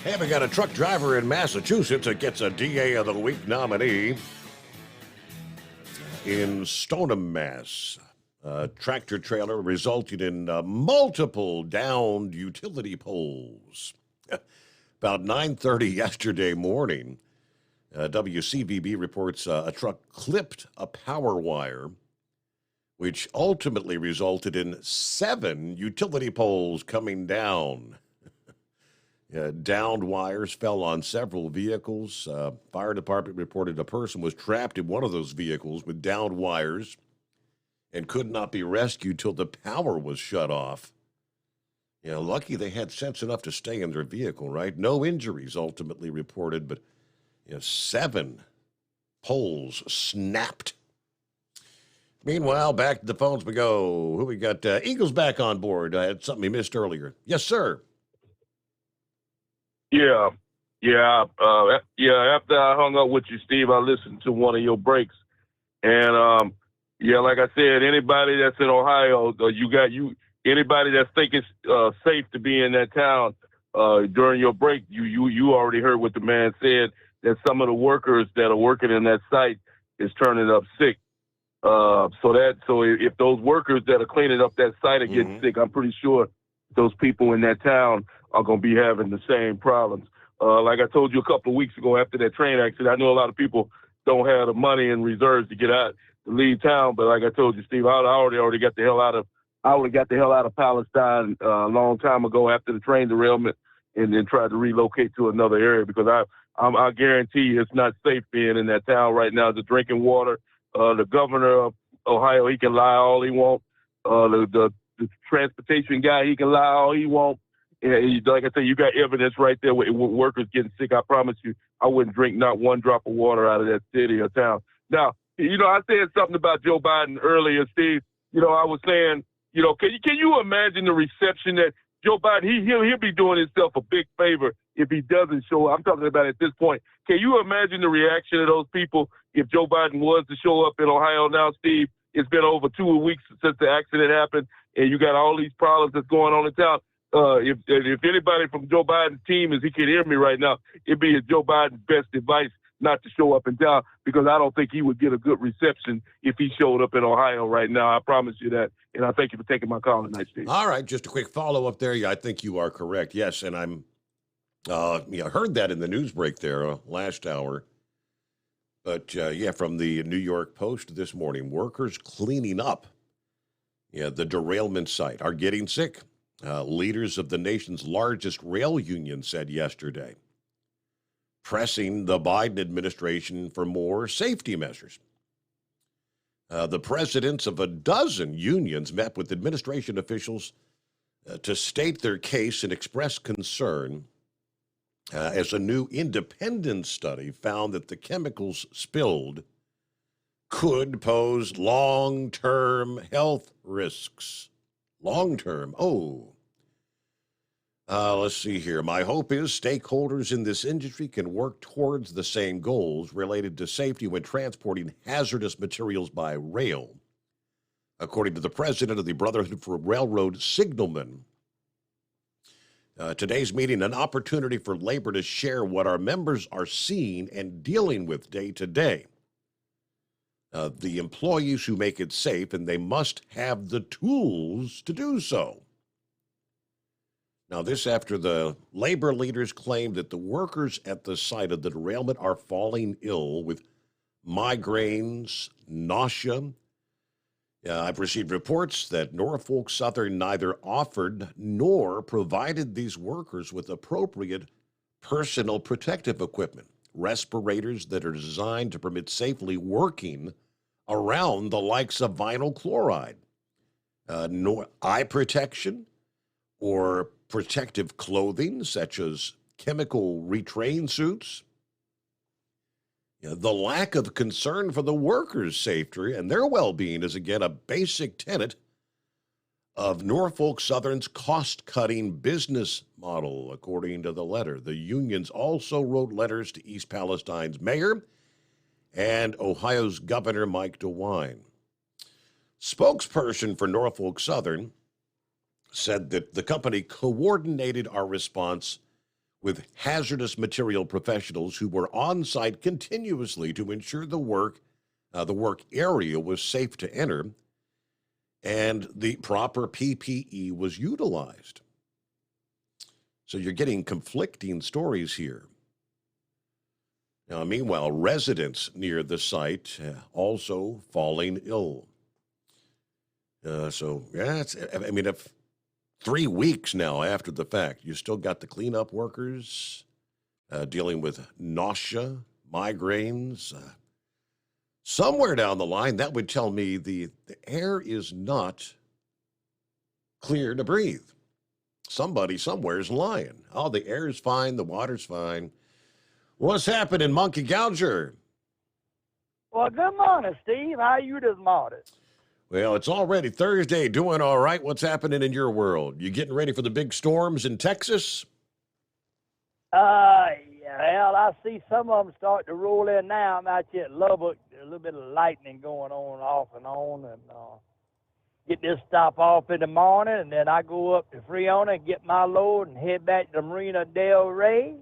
Hey, we got a truck driver in Massachusetts that gets a DA of the Week nominee. In Stoneham, Mass, a tractor trailer resulted in multiple downed utility poles. About 9:30 yesterday morning, WCVB reports a truck clipped a power wire, which ultimately resulted in 7 utility poles coming down. Downed wires fell on several vehicles. Fire department reported a person was trapped in one of those vehicles with downed wires and could not be rescued till the power was shut off. Lucky they had sense enough to stay in their vehicle, right? No injuries ultimately reported, but 7 poles snapped. Meanwhile, back to the phones we go. Who we got? Eagle's back on board. I had something he missed earlier. Yes, sir. Yeah. After I hung up with you, Steve, I listened to one of your breaks, and Yeah, like I said, anybody that's in Ohio, anybody that's thinking it's safe to be in that town during your break, you already heard what the man said, that some of the workers that are working in that site is turning up sick. So if those workers that are cleaning up that site are getting sick, I'm pretty sure those people in that town are going to be having the same problems. Like I told you a couple of weeks ago after that train accident, I know a lot of people don't have the money and reserves to get out to leave town, but like I told you, Steve, I already got the hell out of Palestine a long time ago after the train derailment, and then tried to relocate to another area because I guarantee you it's not safe being in that town right now. The drinking water, the governor of Ohio, he can lie all he wants. The transportation guy, he can lie all he wants. And like I said, you got evidence right there with workers getting sick. I promise you, I wouldn't drink not one drop of water out of that city or town. Now, I said something about Joe Biden earlier, Steve. I was saying, can you imagine the reception that Joe Biden, he'll be doing himself a big favor if he doesn't show up. I'm talking about at this point. Can you imagine the reaction of those people if Joe Biden was to show up in Ohio now, Steve? It's been over 2 weeks since the accident happened, and you got all these problems that's going on in town. If anybody from Joe Biden's team, as he can hear me right now, it'd be Joe Biden's best advice not to show up in town, because I don't think he would get a good reception if he showed up in Ohio right now. I promise you that. And I thank you for taking my call tonight, Steve. All right, just a quick follow-up there. Yeah, I think you are correct. Yes, and I'm heard that in the news break there last hour. But, from the New York Post this morning, workers cleaning up the derailment site are getting sick. Leaders of the nation's largest rail union said yesterday, pressing the Biden administration for more safety measures. The presidents of a dozen unions met with administration officials to state their case and express concern as a new independent study found that the chemicals spilled could pose long-term health risks. Long-term. Let's see here. My hope is stakeholders in this industry can work towards the same goals related to safety when transporting hazardous materials by rail, according to the president of the Brotherhood for Railroad Signalmen. Today's meeting, an opportunity for labor to share what our members are seeing and dealing with day to day. The employees who make it safe, and they must have the tools to do so. Now, this after the labor leaders claimed that the workers at the site of the derailment are falling ill with migraines, nausea. I've received reports that Norfolk Southern neither offered nor provided these workers with appropriate personal protective equipment, respirators that are designed to permit safely working around the likes of vinyl chloride, eye protection, or protective clothing such as chemical retrain suits. The lack of concern for the workers' safety and their well-being is, again, a basic tenet of Norfolk Southern's cost-cutting business model, according to the letter. The unions also wrote letters to East Palestine's mayor and Ohio's Governor Mike DeWine. Spokesperson for Norfolk Southern said that the company coordinated our response with hazardous material professionals who were on site continuously to ensure the work area was safe to enter and the proper PPE was utilized. So you're getting conflicting stories here. Now, meanwhile, residents near the site also falling ill. If 3 weeks now after the fact, you still got the cleanup workers dealing with nausea, migraines. Somewhere down the line, that would tell me the air is not clear to breathe. Somebody somewhere is lying. Oh, the air is fine, the water's fine. What's happening, Monkey Gouger? Well, good morning, Steve. How you this morning? Well, it's already Thursday, doing all right. What's happening in your world? You getting ready for the big storms in Texas? Yeah. Well, I see some of them start to roll in now. I'm out here at Lubbock. There's a little bit of lightning going on off and on, and get this stop off in the morning, and then I go up to Freona and get my load and head back to Marina Del Rey,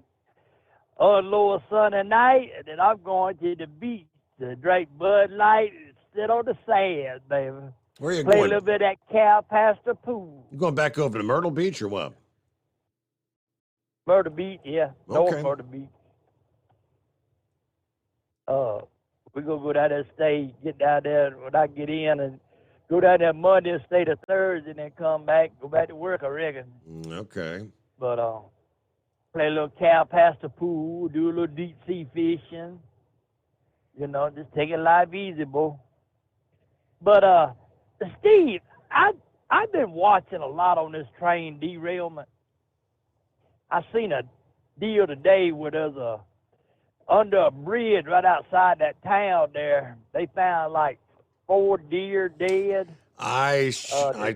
unload Sunday night, and then I'm going to the beach to drink Bud Light and sit on the sand, baby. Where are you Play going? a little bit of that cow pasture pool. You going back over to Myrtle Beach or what? Myrtle Beach, yeah. Okay. North Myrtle Beach. We're going to go down there, stay, get down there when I get in, and go down there Monday and stay to Thursday, and then come back, go back to work, I reckon. Okay. But play a little cow pasture pool, do a little deep sea fishing. You know, just take it life easy, boy. But Steve, I've been watching a lot on this train derailment. I seen a deal today where there's under a bridge right outside that town there, they found like 4 deer dead. I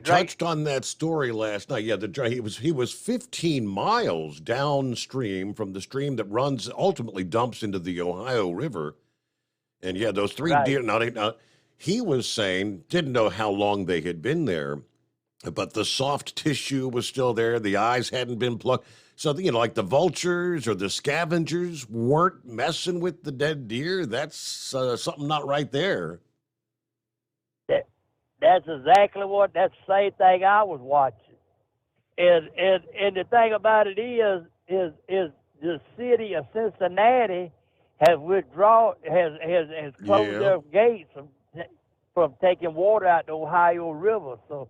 touched on that story last night. Yeah, he was 15 miles downstream from the stream that ultimately dumps into the Ohio River. And yeah, those 3 deer. Now, he was saying, didn't know how long they had been there, but the soft tissue was still there. The eyes hadn't been plucked. So, like the vultures or the scavengers weren't messing with the dead deer. That's something not right there. That's exactly that's the same thing I was watching. And the thing about it is the city of Cincinnati has closed their gates from taking water out the Ohio River. So,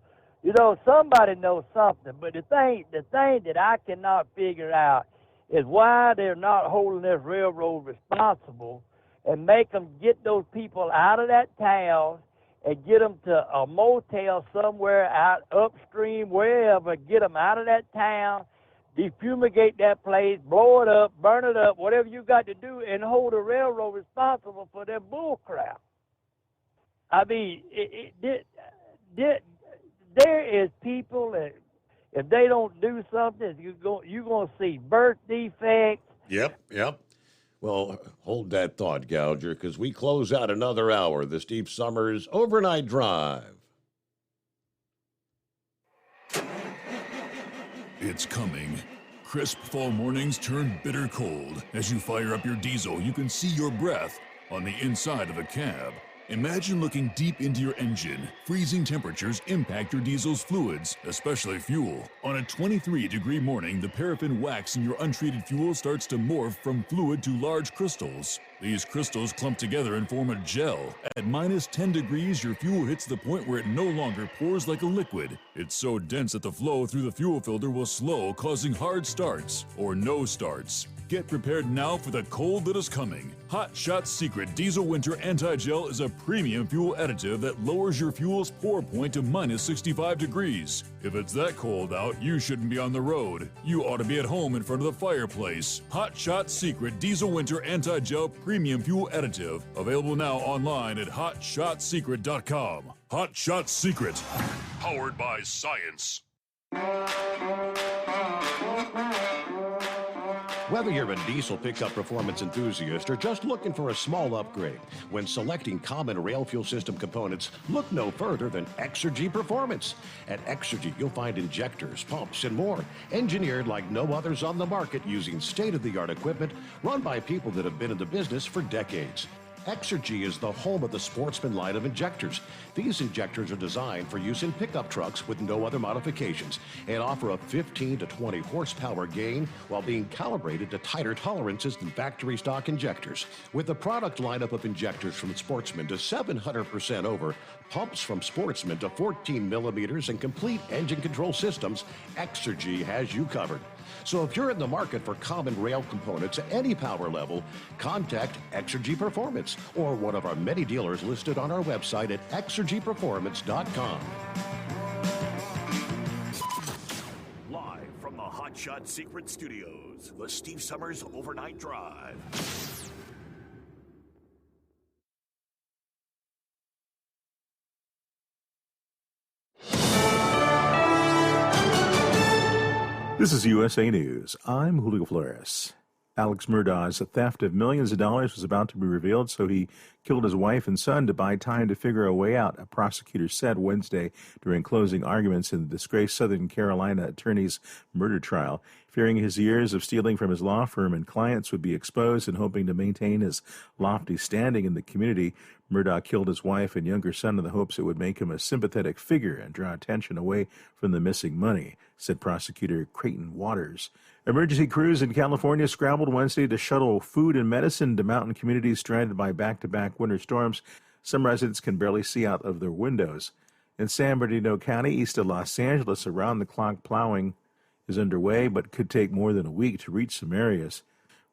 somebody knows something. But the thing that I cannot figure out is why they're not holding this railroad responsible and make them get those people out of that town and get them to a motel somewhere out upstream, wherever, get them out of that town, defumigate that place, blow it up, burn it up, whatever you got to do, and hold the railroad responsible for their bull crap. I mean, there is people that if they don't do something, you're going to see birth defects. Yep. Well, hold that thought, Gouger, because we close out another hour of the Steve Summers Overnight Drive. It's coming. Crisp fall mornings turn bitter cold. As you fire up your diesel, you can see your breath on the inside of a cab. Imagine looking deep into your engine. Freezing temperatures impact your diesel's fluids, especially fuel. On a 23-degree morning, the paraffin wax in your untreated fuel starts to morph from fluid to large crystals. These crystals clump together and form a gel. At minus 10 degrees, your fuel hits the point where it no longer pours like a liquid. It's so dense that the flow through the fuel filter will slow, causing hard starts or no starts. Get prepared now for the cold that is coming. Hot Shot Secret Diesel Winter Anti-Gel is a premium fuel additive that lowers your fuel's pour point to minus 65 degrees. If it's that cold out, you shouldn't be on the road. You ought to be at home in front of the fireplace. Hot Shot Secret Diesel Winter Anti-Gel Premium Fuel Additive. Available now online at hotshotsecret.com. Hot Shot Secret. Powered by science. Whether you're a diesel pickup performance enthusiast or just looking for a small upgrade, when selecting common rail fuel system components, look no further than Exergy Performance. At Exergy, you'll find injectors, pumps, and more, engineered like no others on the market using state-of-the-art equipment run by people that have been in the business for decades. Exergy is the home of the Sportsman line of injectors. These injectors are designed for use in pickup trucks with no other modifications and offer a 15 to 20 horsepower gain while being calibrated to tighter tolerances than factory stock injectors. With a product lineup of injectors from Sportsman to 700% over, pumps from Sportsman to 14 millimeters, and complete engine control systems, Exergy has you covered. So if you're in the market for common rail components at any power level, contact Exergy Performance or one of our many dealers listed on our website at exergyperformance.com. Live from the Hot Shot Secret Studios, the Steve Summers Overnight Drive. This is USA News. I'm Julio Flores. Alex Murdaugh's theft of millions of dollars was about to be revealed, so he killed his wife and son to buy time to figure a way out, a prosecutor said Wednesday during closing arguments in the disgraced Southern Carolina attorney's murder trial. Fearing his years of stealing from his law firm and clients would be exposed and hoping to maintain his lofty standing in the community, Murdaugh killed his wife and younger son in the hopes it would make him a sympathetic figure and draw attention away from the missing money, said prosecutor Creighton Waters. Emergency crews in California scrambled Wednesday to shuttle food and medicine to mountain communities stranded by back-to-back winter storms. Some residents can barely see out of their windows. In San Bernardino County, east of Los Angeles, around-the-clock plowing is underway, but could take more than a week to reach some areas.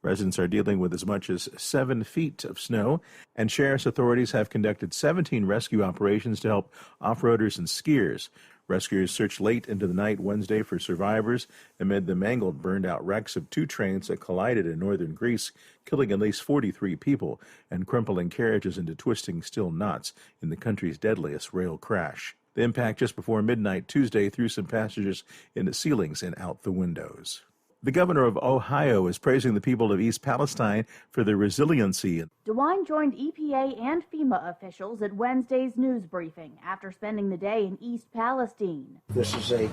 Residents are dealing with as much as 7 feet of snow, and sheriff's authorities have conducted 17 rescue operations to help off-roaders and skiers. Rescuers searched late into the night Wednesday for survivors amid the mangled, burned-out wrecks of 2 trains that collided in northern Greece, killing at least 43 people and crumpling carriages into twisting steel knots in the country's deadliest rail crash. The impact just before midnight Tuesday threw some passengers into ceilings and out the windows. The governor of Ohio is praising the people of East Palestine for their resiliency. DeWine joined EPA and FEMA officials at Wednesday's news briefing after spending the day in East Palestine. This is a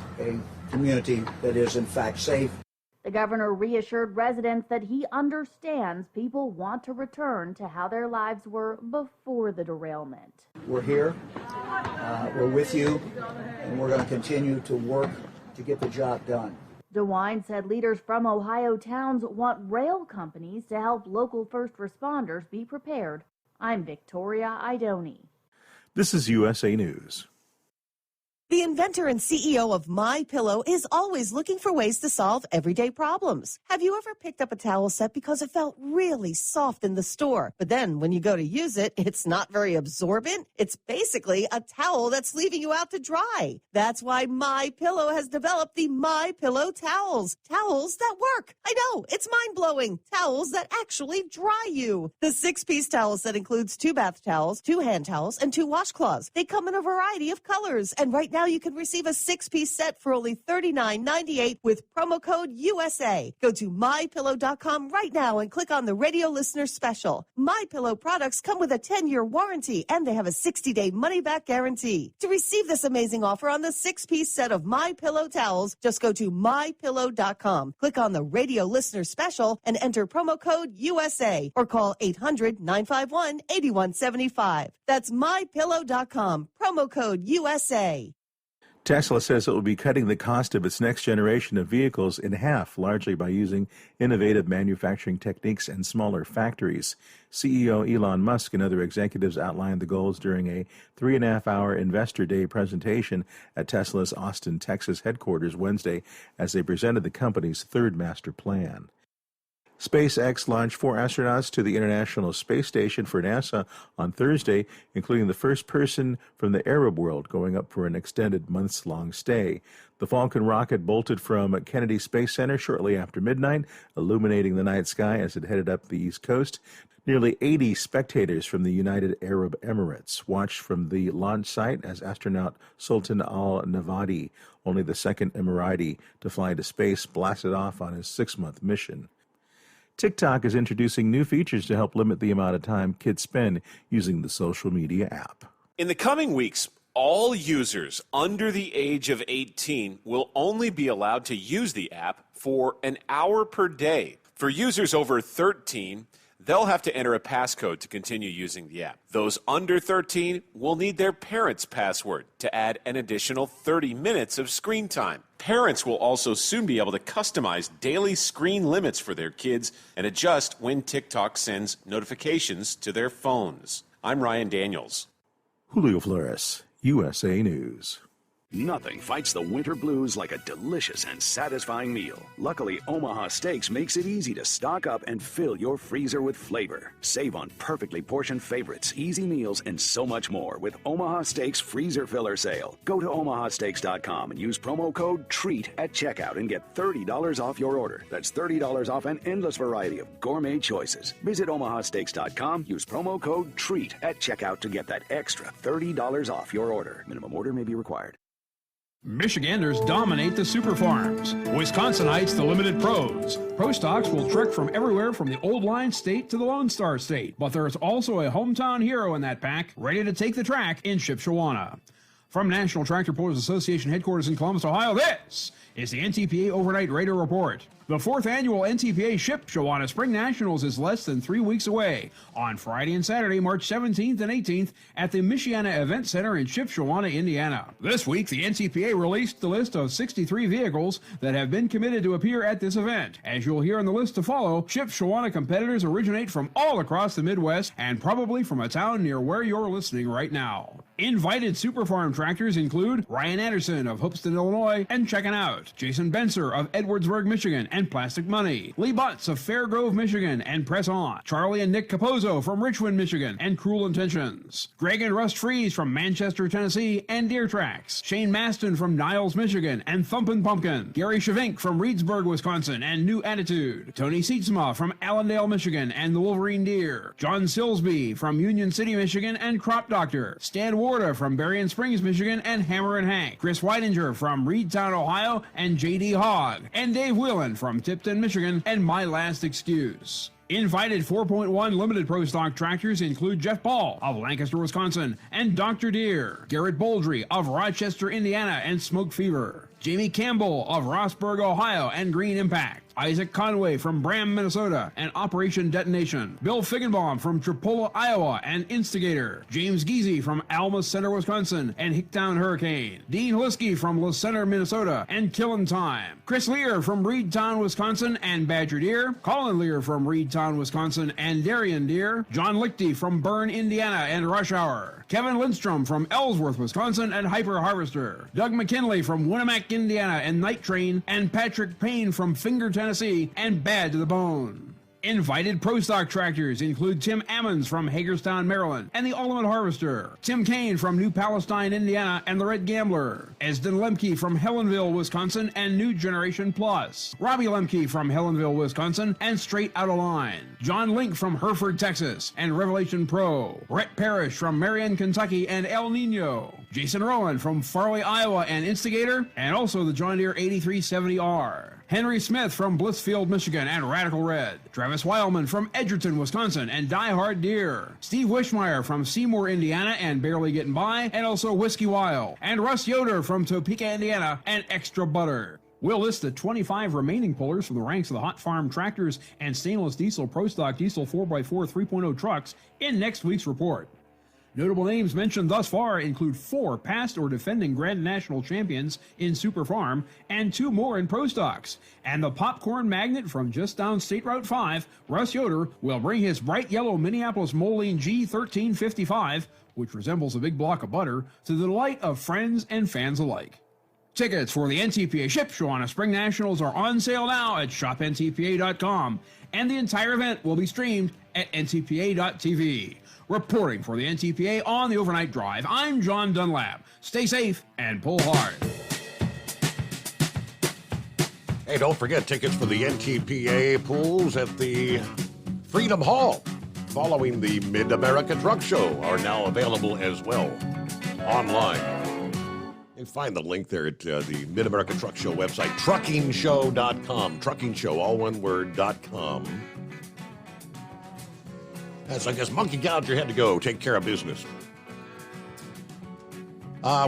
community that is in fact safe. The governor reassured residents that he understands people want to return to how their lives were before the derailment. We're here, we're with you, and we're going to continue to work to get the job done. DeWine said leaders from Ohio towns want rail companies to help local first responders be prepared. I'm Victoria Idoni. This is USA News. The inventor and CEO of MyPillow is always looking for ways to solve everyday problems. Have you ever picked up a towel set because it felt really soft in the store, but then when you go to use it, it's not very absorbent? It's basically a towel that's leaving you out to dry. That's why MyPillow has developed the MyPillow towels. Towels that work. I know, it's mind-blowing. Towels that actually dry you. The 6-piece towel set includes 2 bath towels, 2 hand towels, and 2 washcloths. They come in a variety of colors, and right now you can receive a 6-piece set for only $39.98 with promo code USA. Go to MyPillow.com right now and click on the radio listener special. MyPillow products come with a 10-year warranty and they have a 60-day money-back guarantee. To receive this amazing offer on the 6-piece set of MyPillow towels, just go to MyPillow.com. Click on the radio listener special and enter promo code USA or call 800-951-8175. That's MyPillow.com. Promo code USA. Tesla says it will be cutting the cost of its next generation of vehicles in half, largely by using innovative manufacturing techniques and smaller factories. CEO Elon Musk and other executives outlined the goals during a 3.5-hour Investor Day presentation at Tesla's Austin, Texas headquarters Wednesday as they presented the company's third master plan. SpaceX launched 4 astronauts to the International Space Station for NASA on Thursday, including the first person from the Arab world going up for an extended months-long stay. The Falcon rocket bolted from Kennedy Space Center shortly after midnight, illuminating the night sky as it headed up the East Coast. Nearly 80 spectators from the United Arab Emirates watched from the launch site as astronaut Sultan al-Navadi, only the second Emirati to fly to space, blasted off on his 6-month mission. TikTok is introducing new features to help limit the amount of time kids spend using the social media app. In the coming weeks, all users under the age of 18 will only be allowed to use the app for an hour per day. For users over 13, they'll have to enter a passcode to continue using the app. Those under 13 will need their parents' password to add an additional 30 minutes of screen time. Parents will also soon be able to customize daily screen limits for their kids and adjust when TikTok sends notifications to their phones. I'm Ryan Daniels. Julio Flores, USA News. Nothing fights the winter blues like a delicious and satisfying meal. Luckily, Omaha Steaks makes it easy to stock up and fill your freezer with flavor. Save on perfectly portioned favorites, easy meals, and so much more with Omaha Steaks Freezer Filler Sale. Go to omahasteaks.com and use promo code TREAT at checkout and get $30 off your order. That's $30 off an endless variety of gourmet choices. Visit omahasteaks.com, use promo code TREAT at checkout to get that extra $30 off your order. Minimum order may be required. Michiganders dominate the super farms. Wisconsinites the limited pros. Pro stocks will trek from everywhere from the Old Line State to the Lone Star State, but there's also a hometown hero in that pack, ready to take the track in Shipshewana. From National Tractor Pullers Association headquarters in Columbus, Ohio, this is the NTPA Overnight Raider Report. The 4th annual NTPA Shipshewana Spring Nationals is less than 3 weeks away on Friday and Saturday, March 17th and 18th at the Michiana Event Center in Shipshewana, Indiana. This week, the NTPA released the list of 63 vehicles that have been committed to appear at this event. As you'll hear in the list to follow, Shipshewana competitors originate from all across the Midwest and probably from a town near where you're listening right now. Invited Super Farm tractors include Ryan Anderson of Hoopeston, Illinois, and Checkin' Out, Jason Benser of Edwardsburg, Michigan, and Plastic Money, Lee Butts of Fairgrove, Michigan, and Press On, Charlie and Nick Capozzo from Richmond, Michigan, and Cruel Intentions, Greg and Rust Freeze from Manchester, Tennessee, and Deer Tracks, Shane Maston from Niles, Michigan, and Thumpin' Pumpkin, Gary Shavink from Reedsburg, Wisconsin, and New Attitude, Tony Sietzma from Allendale, Michigan, and the Wolverine Deer, John Silsby from Union City, Michigan, and Crop Doctor, Stan Warda from Berrien Springs, Michigan, and Hammer and Hank, Chris Weidinger from Reedtown, Ohio, and J.D. Hogg, and Dave Whelan from Tipton, Michigan, and My Last Excuse. Invited 4.1 limited pro stock tractors include Jeff Ball of Lancaster, Wisconsin, and Dr. Deere, Garrett Boldry of Rochester, Indiana, and Smoke Fever, Jamie Campbell of Rossburg, Ohio, and Green Impact, Isaac Conway from Bram, Minnesota, and Operation Detonation, Bill Figgenbaum from Tripola, Iowa, and Instigator, James Geezy from Alma Center, Wisconsin, and Hicktown Hurricane, Dean Hlisky from La Center, Minnesota, and Killin' Time, Chris Lear from Reedtown, Wisconsin, and Badger Deer, Colin Lear from Reedtown, Wisconsin, and Darien Deer, John Lichty from Bern, Indiana, and Rush Hour, Kevin Lindstrom from Ellsworth, Wisconsin, and Hyper Harvester, Doug McKinley from Winnemac, Indiana, and Night Train, and Patrick Payne from Finger, Tennessee, and Bad to the Bone. Invited pro stock tractors include Tim Ammons from Hagerstown, Maryland, and the Ultimate Harvester, Tim Kane from New Palestine, Indiana, and the Red Gambler, Esden Lemke from Helenville, Wisconsin, and New Generation Plus, Robbie Lemke from Helenville, Wisconsin, and Straight Outta Line, John Link from Hereford, Texas, and Revelation Pro, Brett Parrish from Marion, Kentucky, and El Nino, Jason Rowan from Farley, Iowa, and Instigator, and also the John Deere 8370R. Henry Smith from Blissfield, Michigan, and Radical Red. Travis Weilman from Edgerton, Wisconsin, and Die Hard Deer. Steve Wishmeyer from Seymour, Indiana, and Barely Getting By, and also Whiskey Wild. And Russ Yoder from Topeka, Indiana, and Extra Butter. We'll list the 25 remaining pullers from the ranks of the Hot Farm tractors and stainless diesel Pro Stock diesel 4x4 3.0 trucks in next week's report. Notable names mentioned thus far include 4 past or defending Grand National champions in Super Farm and 2 more in Pro Stocks. And the popcorn magnet from just down State Route 5, Russ Yoder, will bring his bright yellow Minneapolis Moline G1355, which resembles a big block of butter, to the delight of friends and fans alike. Tickets for the NTPA Shipshewana Spring Nationals are on sale now at shopntpa.com, and the entire event will be streamed at ntpa.tv. Reporting for the NTPA on the Overnight Drive, I'm John Dunlap. Stay safe and pull hard. Hey, don't forget tickets for the NTPA pools at the Freedom Hall following the Mid-America Truck Show are now available as well online. You can find the link there at the Mid-America Truck Show website, truckingshow.com. Trucking Show, all one word, .com. As I guess Monkey Gouger had to go take care of business.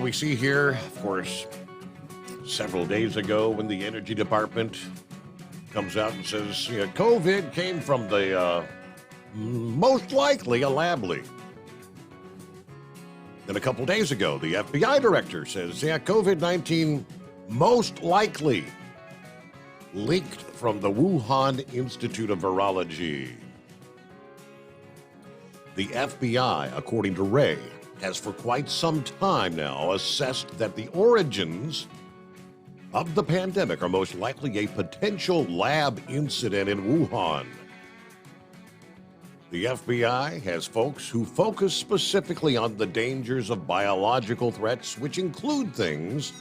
We see here, of course, several days ago when the Energy Department comes out and says COVID came from the most likely a lab leak. Then a couple days ago, the FBI director says, COVID-19 most likely leaked from the Wuhan Institute of Virology. The FBI, according to Ray, has for quite some time now assessed that the origins of the pandemic are most likely a potential lab incident in Wuhan. The FBI has folks who focus specifically on the dangers of biological threats, which include things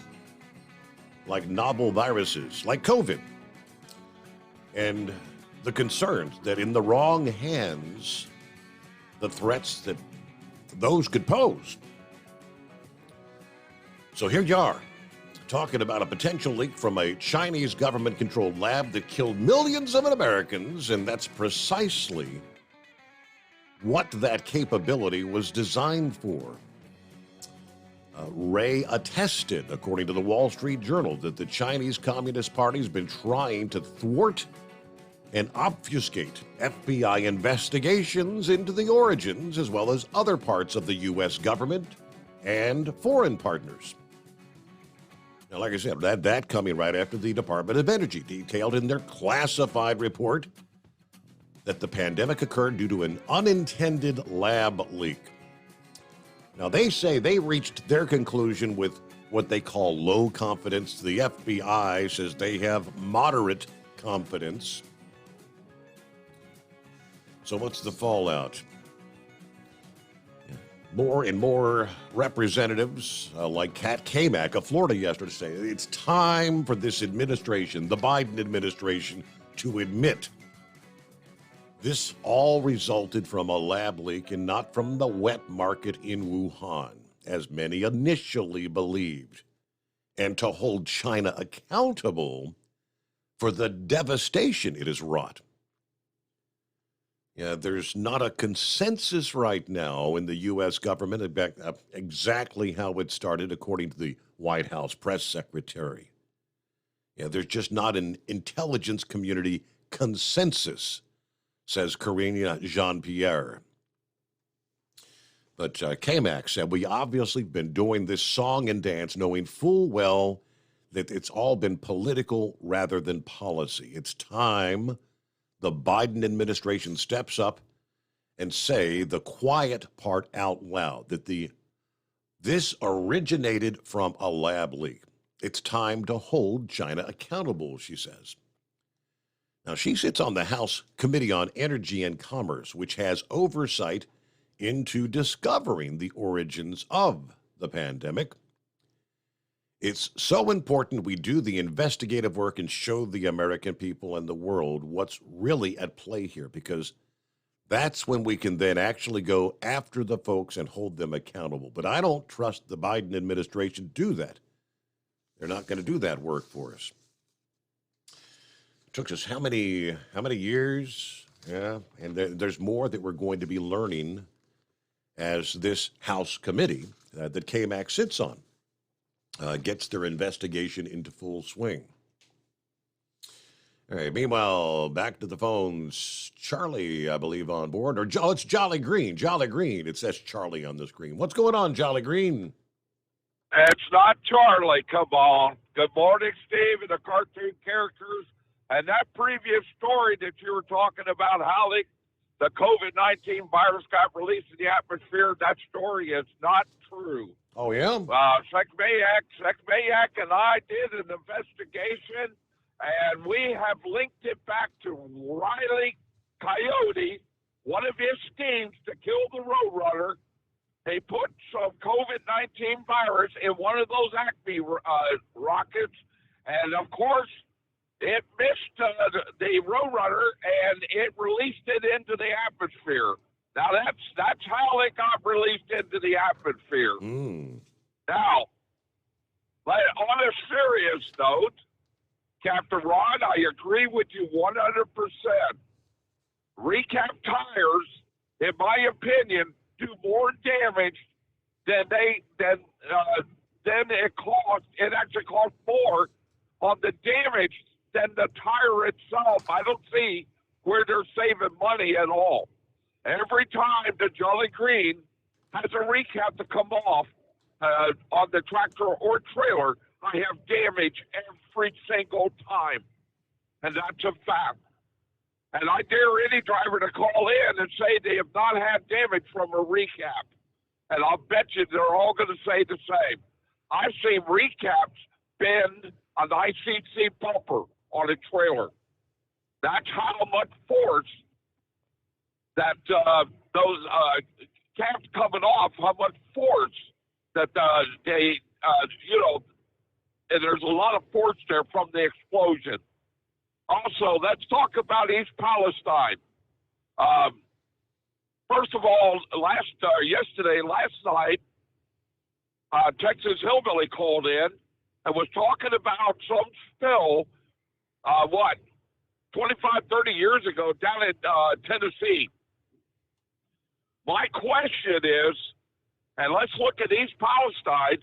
like novel viruses, like COVID, and the concerns that in the wrong hands, the threats that those could pose. So here you are. talking about a potential leak from a Chinese government-controlled lab that killed millions of Americans, and that's precisely what that capability was designed for. Wray attested, according to the Wall Street Journal, that the Chinese Communist Party has been trying to thwart and obfuscate FBI investigations into the origins, as well as other parts of the U.S. government and foreign partners. Now, like I said, that coming right after the Department of Energy detailed in their classified report that the pandemic occurred due to an unintended lab leak. Now, they say they reached their conclusion with what they call low confidence. The FBI says they have moderate confidence. So what's the fallout? More and more representatives like Kat Cammack of Florida yesterday say it's time for this administration, the Biden administration, to admit this all resulted from a lab leak and not from the wet market in Wuhan, as many initially believed, and to hold China accountable for the devastation it has wrought. Yeah, there's not a consensus right now in the U.S. government about exactly how it started, according to the White House press secretary. Yeah, there's just not an intelligence community consensus, says Karine Jean-Pierre. But Cammack said, we obviously been doing this song and dance knowing full well that it's all been political rather than policy. It's time the Biden administration steps up and say the quiet part out loud, that this originated from a lab leak. It's time to hold China accountable, she says. Now, she sits on the House Committee on Energy and Commerce, which has oversight into discovering the origins of the pandemic. It's so important we do the investigative work and show the American people and the world what's really at play here, because that's when we can then actually go after the folks and hold them accountable. But I don't trust the Biden administration to do that. They're not going to do that work for us. Took us how many years? Yeah, and there's more that we're going to be learning as this House committee that Cammack sits on gets their investigation into full swing. All right, meanwhile, back to the phones. Charlie, I believe, on board. Or it's Jolly Green. Jolly Green. It says Charlie on the screen. What's going on, Jolly Green? It's not Charlie. Come on. Good morning, Steve, and the cartoon characters. And that previous story that you were talking about, how the COVID-19 virus got released in the atmosphere, that story is not true. Oh, yeah? Sekmayak and I did an investigation, and we have linked it back to Riley Coyote, one of his schemes to kill the Roadrunner. They put some COVID-19 virus in one of those Acme rockets, and of course, it missed the Roadrunner, and it released it into the atmosphere. Now, that's how it got released into the atmosphere. Now, but on a serious note, Captain Ron, I agree with you 100%. Recap tires, in my opinion, do more damage than it cost. It actually costs more on the damage than the tire itself. I don't see where they're saving money at all. Every time the Jolly Green has a recap to come off on the tractor or trailer, I have damage every single time. And that's a fact. And I dare any driver to call in and say they have not had damage from a recap. And I'll bet you they're all going to say the same. I've seen recaps bend an ICC bumper on a trailer. That's how much force that those caps coming off, how much force that they, and there's a lot of force there from the explosion. Also, let's talk about East Palestine. First of all, last night, Texas Hillbilly called in and was talking about some spill, 25, 30 years ago down in Tennessee. My question is, and let's look at East Palestine,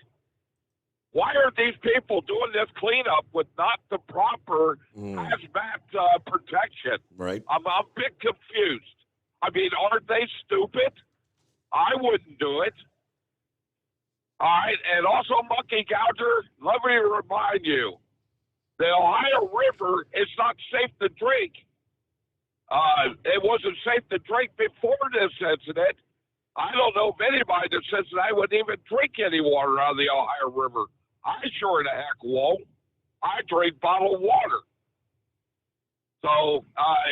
why are these people doing this cleanup with not the proper hazmat protection? Right. I'm a bit confused. I mean, aren't they stupid? I wouldn't do it. All right, and also Monkey Gouger, let me remind you, the Ohio River is not safe to drink. It wasn't safe to drink before this incident. I don't know of anybody that says that I wouldn't even drink any water out of the Ohio River. I sure the heck won't. I drink bottled water. So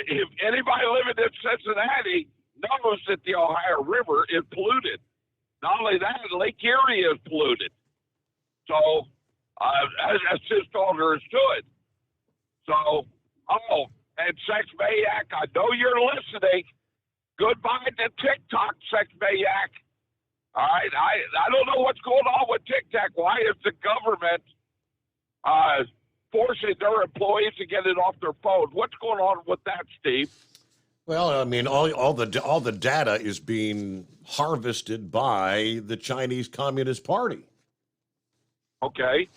if anybody living in Cincinnati knows that the Ohio River is polluted, not only that, Lake Erie is polluted. So that's just all there is to it. So, and Sex Mayak, I know you're listening. Goodbye to TikTok, Sex Mayak. All right, I don't know what's going on with TikTok. Why is the government forcing their employees to get it off their phone? What's going on with that, Steve? Well, I mean, all the data is being harvested by the Chinese Communist Party. Okay.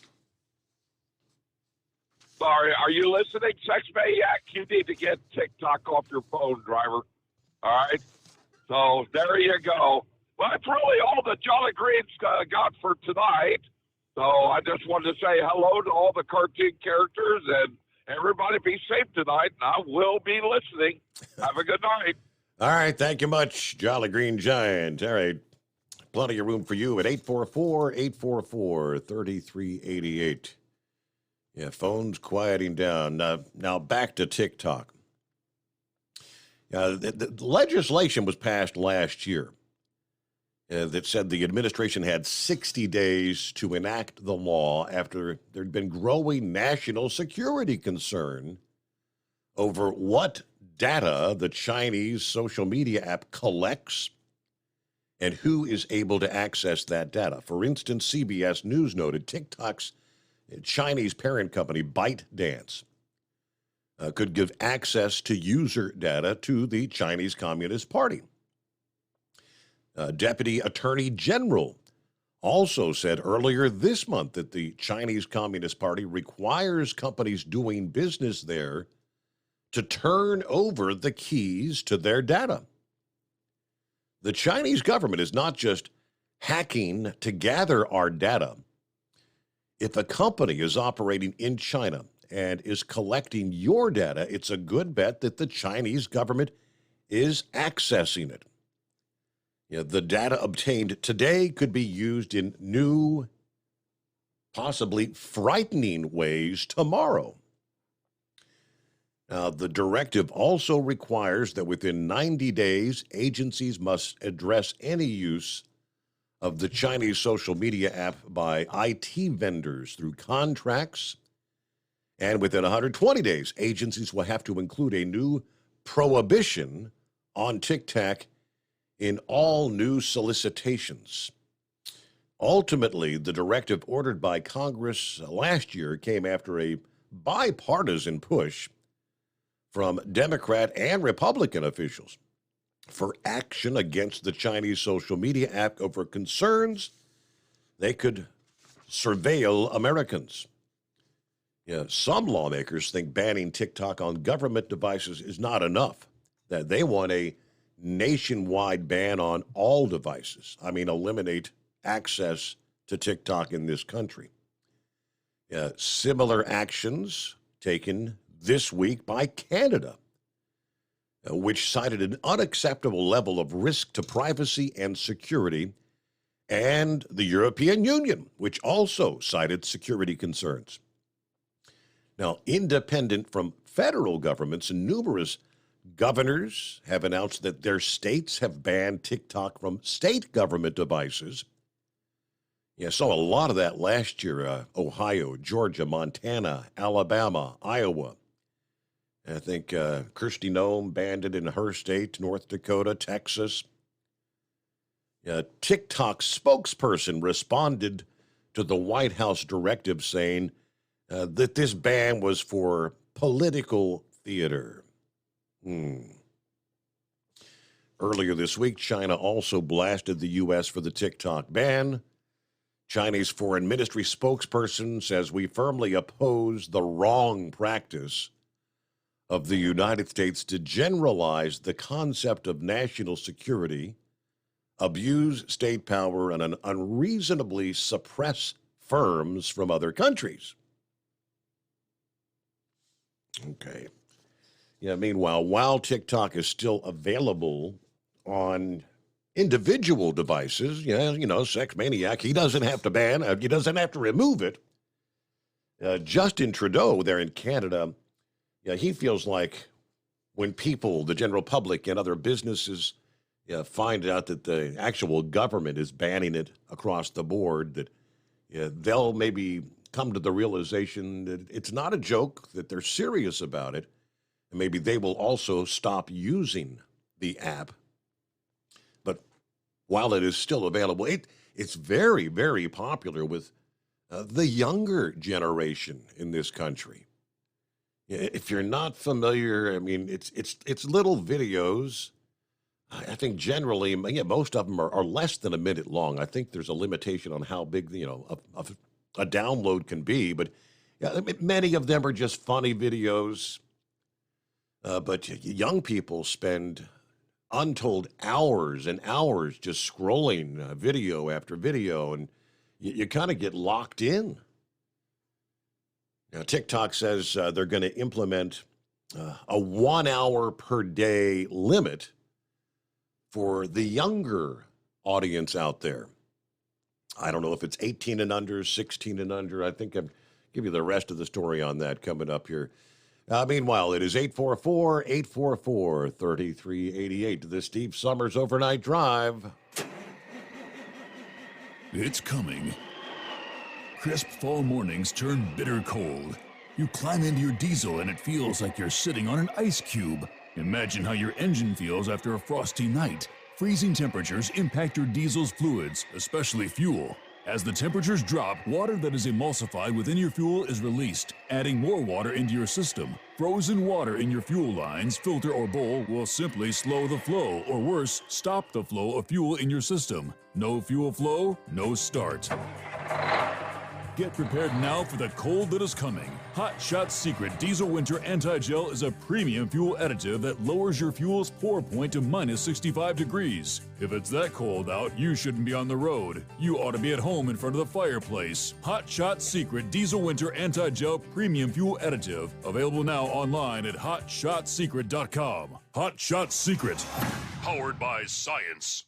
Sorry, are you listening, Sex Mayak? You need to get TikTok off your phone, driver. All right? So there you go. Well, that's really all the Jolly Greens got for tonight. So I just wanted to say hello to all the cartoon characters, and everybody be safe tonight, and I will be listening. Have a good night. All right, thank you much, Jolly Green Giant. All right, plenty of room for you at 844-844-3388. Yeah, phone's quieting down. Now back to TikTok. The legislation was passed last year that said the administration had 60 days to enact the law after there'd been growing national security concern over what data the Chinese social media app collects and who is able to access that data. For instance, CBS News noted TikTok's Chinese parent company, ByteDance, could give access to user data to the Chinese Communist Party. Deputy Attorney General also said earlier this month that the Chinese Communist Party requires companies doing business there to turn over the keys to their data. The Chinese government is not just hacking to gather our data. If a company is operating in China and is collecting your data, it's a good bet that the Chinese government is accessing it. The data obtained today could be used in new, possibly frightening ways tomorrow. Now, the directive also requires that within 90 days, agencies must address any use of the Chinese social media app by IT vendors through contracts. And within 120 days, agencies will have to include a new prohibition on TikTok in all new solicitations. Ultimately, the directive ordered by Congress last year came after a bipartisan push from Democrat and Republican officials for action against the Chinese social media app over concerns they could surveil Americans. Some lawmakers think banning TikTok on government devices is not enough, that they want a nationwide ban on all devices. I mean, eliminate access to TikTok in this country. Similar actions taken this week by Canada, which cited an unacceptable level of risk to privacy and security, and the European Union, which also cited security concerns. Now, independent from federal governments, numerous governors have announced that their states have banned TikTok from state government devices. Saw a lot of that last year. Ohio, Georgia, Montana, Alabama, Iowa. I think Kristi Noem banned it in her state, North Dakota, Texas. TikTok's spokesperson responded to the White House directive saying that this ban was for political theater. Earlier this week, China also blasted the U.S. for the TikTok ban. Chinese Foreign Ministry spokesperson says we firmly oppose the wrong practice of the United States to generalize the concept of national security, abuse state power, and unreasonably suppress firms from other countries. Okay. Yeah, meanwhile, while TikTok is still available on individual devices, Sex Maniac, he doesn't have to ban, he doesn't have to remove it. Justin Trudeau there in Canada, he feels like when people, the general public and other businesses find out that the actual government is banning it across the board, that they'll maybe come to the realization that it's not a joke, that they're serious about it, and maybe they will also stop using the app. But while it is still available, it's very, very popular with the younger generation in this country. If you're not familiar, I mean, it's little videos. I think generally, most of them are less than a minute long. I think there's a limitation on how big, a download can be. But many of them are just funny videos. But young people spend untold hours and hours just scrolling video after video, and you kind of get locked in. Now, TikTok says they're going to implement a 1 hour per day limit for the younger audience out there. I don't know if it's 18 and under, 16 and under. I think I'll give you the rest of the story on that coming up here. Meanwhile, it is 844-844-3388. The Steve Summers Overnight Drive. It's coming. Crisp fall mornings turn bitter cold. You climb into your diesel and it feels like you're sitting on an ice cube. Imagine how your engine feels after a frosty night. Freezing temperatures impact your diesel's fluids, especially fuel. As the temperatures drop, water that is emulsified within your fuel is released, adding more water into your system. Frozen water in your fuel lines, filter, or bowl will simply slow the flow, or worse, stop the flow of fuel in your system. No fuel flow, no start. Get prepared now for the cold that is coming. Hot Shot Secret Diesel Winter Anti-Gel is a premium fuel additive that lowers your fuel's pour point to minus 65 degrees. If it's that cold out, you shouldn't be on the road. You ought to be at home in front of the fireplace. Hot Shot Secret Diesel Winter Anti-Gel Premium Fuel Additive. Available now online at hotshotsecret.com. Hot Shot Secret. Powered by science.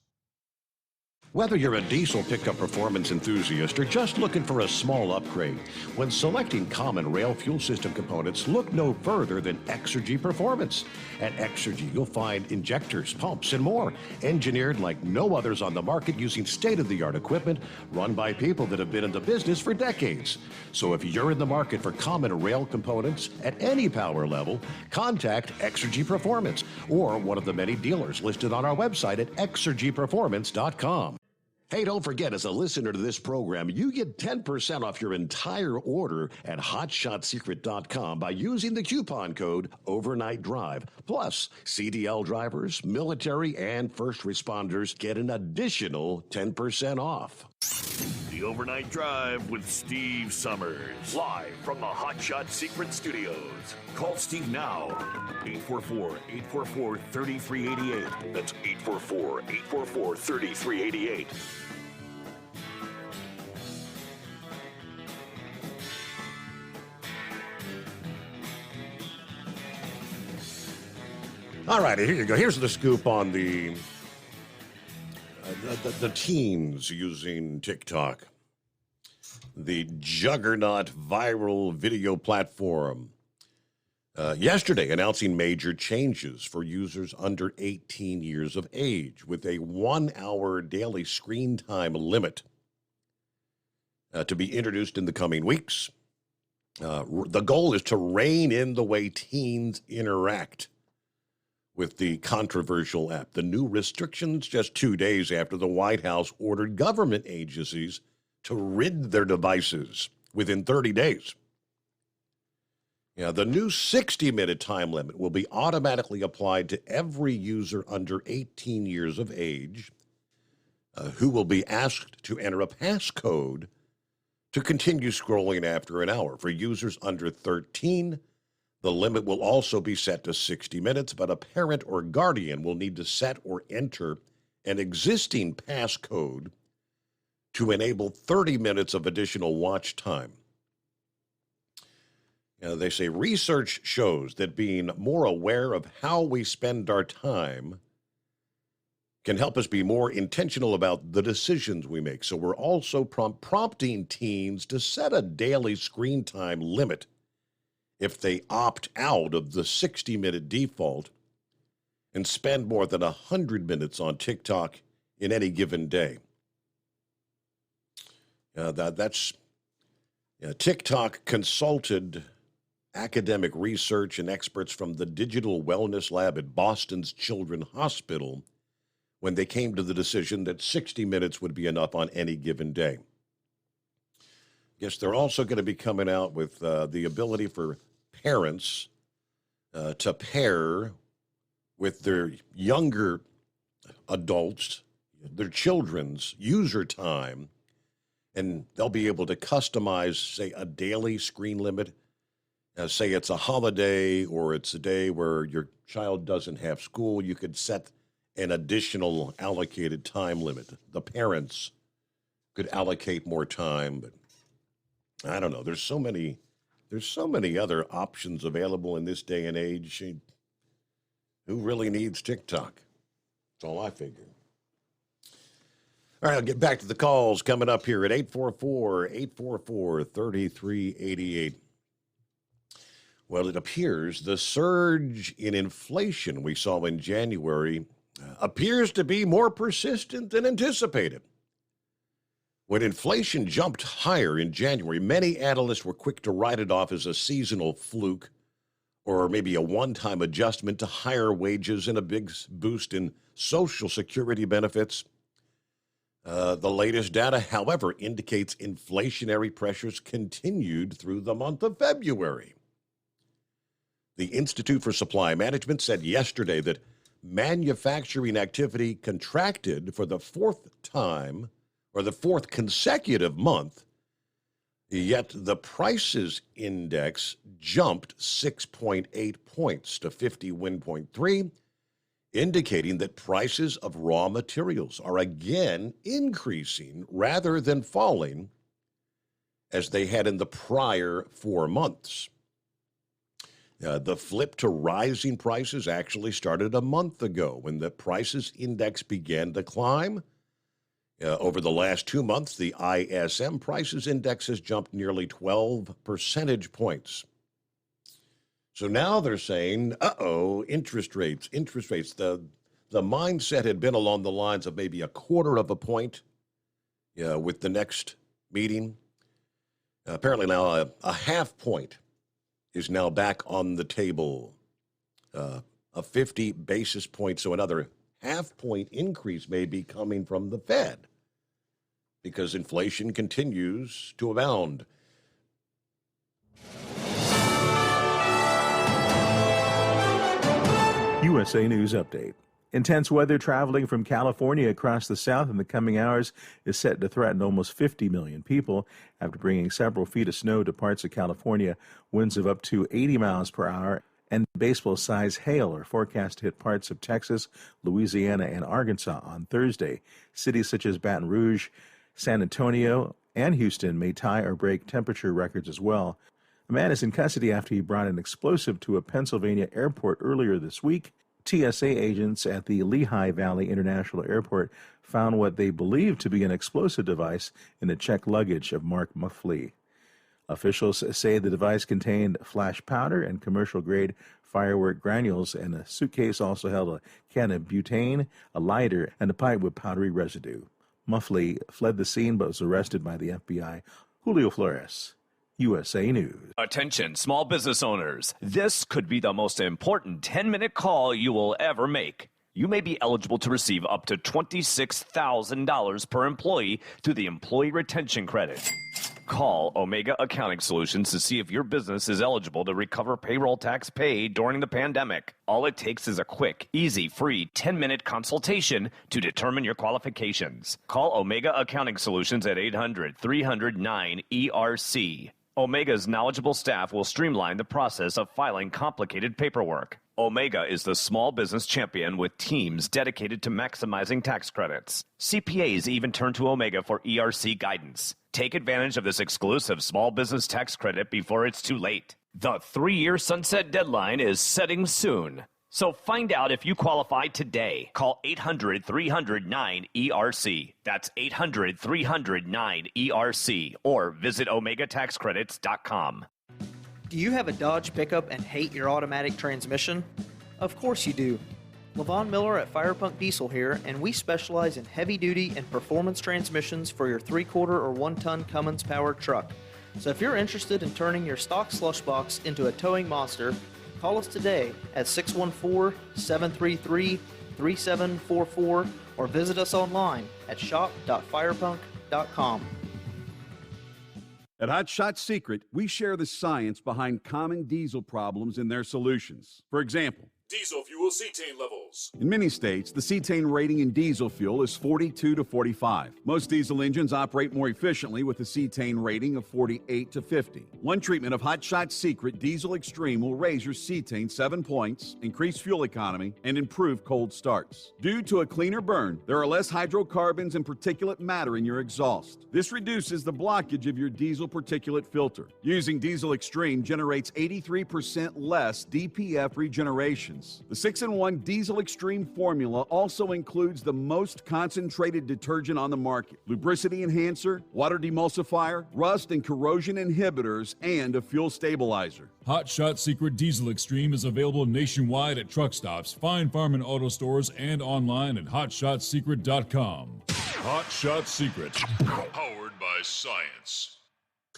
Whether you're a diesel pickup performance enthusiast or just looking for a small upgrade, when selecting common rail fuel system components, look no further than Exergy Performance. At Exergy, you'll find injectors, pumps, and more, engineered like no others on the market using state-of-the-art equipment run by people that have been in the business for decades. So if you're in the market for common rail components at any power level, contact Exergy Performance or one of the many dealers listed on our website at exergyperformance.com. Hey, don't forget, as a listener to this program, you get 10% off your entire order at hotshotsecret.com by using the coupon code Overnight Drive. Plus, CDL drivers, military, and first responders get an additional 10% off. The Overnight Drive with Steve Summers. Live from the Hot Shot Secret Studios. Call Steve now. 844-844-3388. That's 844-844-3388. All right, here you go. Here's the scoop on the teens using TikTok. The juggernaut viral video platform. Yesterday announcing major changes for users under 18 years of age with a 1 hour daily screen time limit to be introduced in the coming weeks. The goal is to rein in the way teens interact with the controversial app. The new restrictions just 2 days after the White House ordered government agencies to rid their devices within 30 days. The new 60-minute time limit will be automatically applied to every user under 18 years of age who will be asked to enter a passcode to continue scrolling after an hour. For users under 13, the limit will also be set to 60 minutes, but a parent or guardian will need to set or enter an existing passcode to enable 30 minutes of additional watch time. They say research shows that being more aware of how we spend our time can help us be more intentional about the decisions we make. So we're also prompting teens to set a daily screen time limit if they opt out of the 60-minute default and spend more than 100 minutes on TikTok in any given day. TikTok consulted academic research and experts from the Digital Wellness Lab at Boston's Children's Hospital when they came to the decision that 60 minutes would be enough on any given day. Yes, they're also going to be coming out with the ability for parents to pair with their younger adults, their children's user time, and they'll be able to customize, say, a daily screen limit. Say it's a holiday or it's a day where your child doesn't have school, you could set an additional allocated time limit. The parents could allocate more time, but I don't know. There's so many other options available in this day and age. Who really needs TikTok? That's all I figure. All right, I'll get back to the calls coming up here at 844-844-3388. Well, it appears the surge in inflation we saw in January appears to be more persistent than anticipated. When inflation jumped higher in January, many analysts were quick to write it off as a seasonal fluke or maybe a one-time adjustment to higher wages and a big boost in Social Security benefits. The latest data, however, indicates inflationary pressures continued through the month of February. The Institute for Supply Management said yesterday that manufacturing activity contracted for the fourth consecutive month, yet the prices index jumped 6.8 points to 51.3, indicating that prices of raw materials are again increasing rather than falling as they had in the prior 4 months. The flip to rising prices actually started a month ago when the prices index began to climb. Over the last 2 months, the ISM prices index has jumped nearly 12 percentage points. So now they're saying, interest rates. The mindset had been along the lines of maybe a quarter of a point with the next meeting. Apparently now a half point is now back on the table, a 50 basis points. So another half-point increase may be coming from the Fed because inflation continues to abound. USA News Update. Intense weather traveling from California across the South in the coming hours is set to threaten almost 50 million people after bringing several feet of snow to parts of California. Winds of up to 80 miles per hour and baseball-sized hail are forecast to hit parts of Texas, Louisiana, and Arkansas on Thursday. Cities such as Baton Rouge, San Antonio, and Houston may tie or break temperature records as well. A man is in custody after he brought an explosive to a Pennsylvania airport earlier this week. TSA agents at the Lehigh Valley International Airport found what they believe to be an explosive device in the checked luggage of Mark Muffley. Officials say the device contained flash powder and commercial-grade firework granules, and a suitcase also held a can of butane, a lighter, and a pipe with powdery residue. Muffley fled the scene but was arrested by the FBI. Julio Flores, USA News. Attention, small business owners. This could be the most important 10-minute call you will ever make. You may be eligible to receive up to $26,000 per employee through the Employee Retention Credit. Call Omega Accounting Solutions to see if your business is eligible to recover payroll tax paid during the pandemic. All it takes is a quick, easy, free 10-minute consultation to determine your qualifications. Call Omega Accounting Solutions at 800-300-9ERC. Omega's knowledgeable staff will streamline the process of filing complicated paperwork. Omega is the small business champion with teams dedicated to maximizing tax credits. CPAs even turn to Omega for ERC guidance. Take advantage of this exclusive small business tax credit before it's too late. The 3-year sunset deadline is setting soon. So find out if you qualify today. Call 800-300-9ERC. That's 800-300-9ERC. Or visit OmegaTaxCredits.com. Do you have a Dodge pickup and hate your automatic transmission? Of course you do. LaVon Miller at Firepunk Diesel here, and we specialize in heavy-duty and performance transmissions for your 3-quarter or 1-ton Cummins-powered truck. So if you're interested in turning your stock slush box into a towing monster, call us today at 614-733-3744 or visit us online at shop.firepunk.com. At Hot Shot Secret, we share the science behind common diesel problems and their solutions. For example, Diesel fuel cetane levels. in many states, the cetane rating in diesel fuel is 42 to 45. Most diesel engines operate more efficiently with a cetane rating of 48 to 50. One treatment of Hot Shot Secret Diesel Extreme will raise your cetane 7 points, increase fuel economy, and improve cold starts. Due to a cleaner burn, there are less hydrocarbons and particulate matter in your exhaust. This reduces the blockage of your diesel particulate filter. Using Diesel Extreme generates 83% less DPF regeneration. The 6-in-1 Diesel Extreme formula also includes the most concentrated detergent on the market, lubricity enhancer, water demulsifier, rust and corrosion inhibitors, and a fuel stabilizer. Hot Shot Secret Diesel Extreme is available nationwide at truck stops, Fine Farm and Auto Stores, and online at HotShotSecret.com. Hot Shot Secret, powered by science.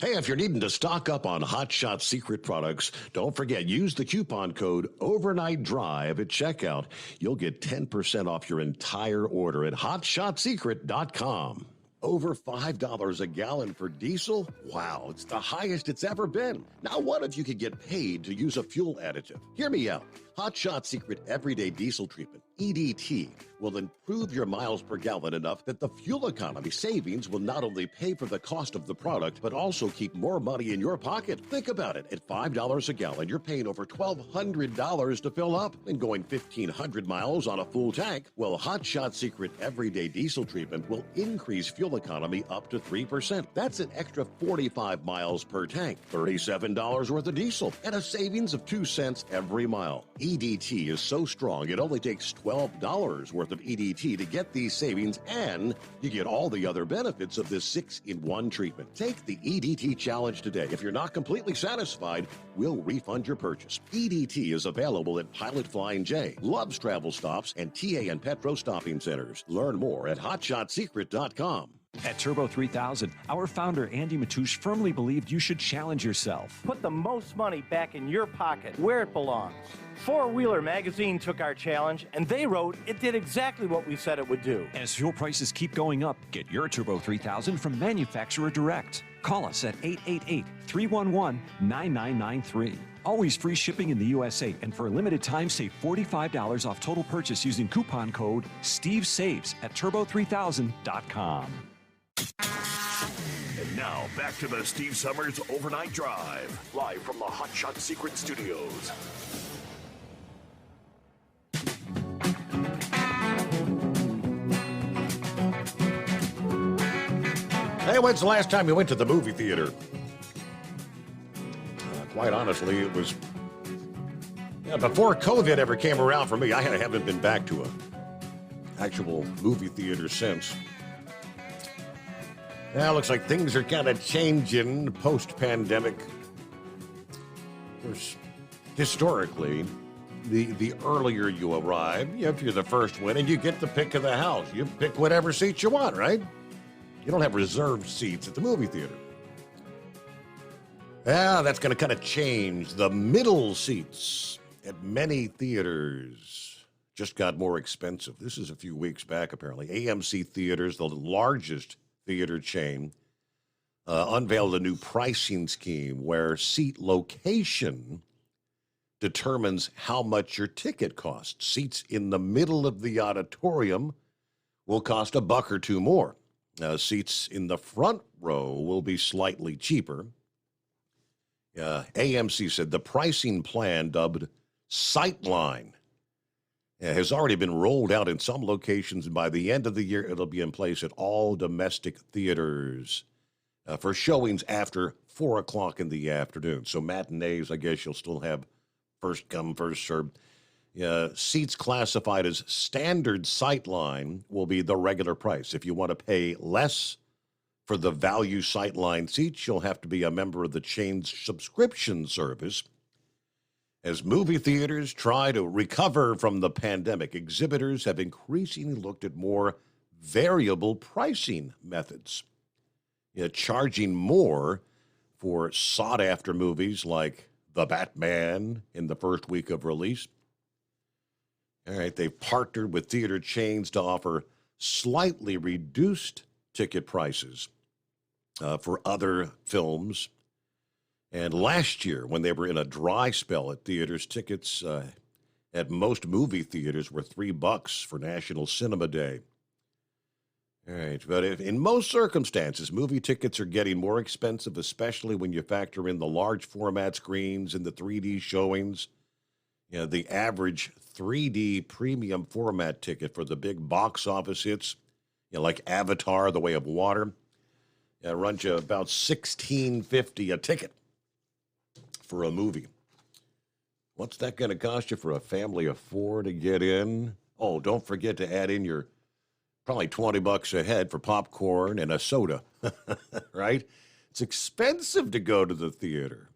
Hey, if you're needing to stock up on Hot Shot Secret products, don't forget, use the coupon code Overnight Drive at checkout. You'll get 10% off your entire order at HotShotSecret.com. Over $5 a gallon for diesel? Wow, it's the highest it's ever been. Now, what if you could get paid to use a fuel additive? Hear me out. Hot Shot Secret Everyday Diesel Treatment, EDT, will improve your miles per gallon enough that the fuel economy savings will not only pay for the cost of the product, but also keep more money in your pocket. Think about it. At $5 a gallon, you're paying over $1,200 to fill up and going 1,500 miles on a full tank. Well, Hot Shot Secret Everyday Diesel Treatment will increase fuel economy up to 3%. That's an extra 45 miles per tank, $37 worth of diesel, and a savings of 2 cents every mile. EDT is so strong, it only takes $12 worth of EDT to get these savings, and you get all the other benefits of this 6-in-1 treatment. Take the EDT challenge today. If you're not completely satisfied, we'll refund your purchase. EDT is available at Pilot Flying J, Love's Travel Stops, and TA and Petro Stopping Centers. Learn more at HotShotSecret.com. At Turbo 3000, our founder Andy Matouche firmly believed you should challenge yourself. Put the most money back in your pocket, where it belongs. Four Wheeler magazine took our challenge, and they wrote it did exactly what we said it would do. As fuel prices keep going up, get your Turbo 3000 from manufacturer direct. Call us at 888-311-9993. Always free shipping in the USA, and for a limited time, save $45 off total purchase using coupon code STEVESAVES at turbo3000.com. And now, back to the Steve Summers Overnight Drive, live from the Hot Shot Secret Studios. Hey, when's the last time you went to the movie theater? Quite honestly, it was before COVID ever came around for me. I haven't been back to an actual movie theater since. Now, looks like things are kind of changing post-pandemic. Of course, historically, the earlier you arrive, if you're the first one, and you get the pick of the house. You pick whatever seat you want, right? You don't have reserved seats at the movie theater. Yeah, that's going to kind of change. The middle seats at many theaters just got more expensive. This is a few weeks back, apparently. AMC Theaters, the largest theater chain, unveiled a new pricing scheme where seat location determines how much your ticket costs. Seats in the middle of the auditorium will cost $1 or $2 more. Seats in the front row will be slightly cheaper. AMC said the pricing plan, dubbed Sightline, has already been rolled out in some locations, and by the end of the year, it'll be in place at all domestic theaters for showings after 4 o'clock in the afternoon. So matinees, I guess you'll still have first come, first served. Seats classified as standard Sightline will be the regular price. If you want to pay less for the value Sightline seats, you'll have to be a member of the chain's subscription service. As movie theaters try to recover from the pandemic, exhibitors have increasingly looked at more variable pricing methods, charging more for sought-after movies like The Batman in the first week of release. All right, they've partnered with theater chains to offer slightly reduced ticket prices for other films. And last year, when they were in a dry spell at theaters, tickets at most movie theaters were $3 for National Cinema Day. All right, but in most circumstances, movie tickets are getting more expensive, especially when you factor in the large format screens and the 3D showings. The average 3D premium format ticket for the big box office hits, like Avatar: The Way of Water, runs you about $16.50 a ticket for a movie. What's that going to cost you for a family of 4 to get in? Oh, don't forget to add in your probably $20 a head for popcorn and a soda, right? It's expensive to go to the theater.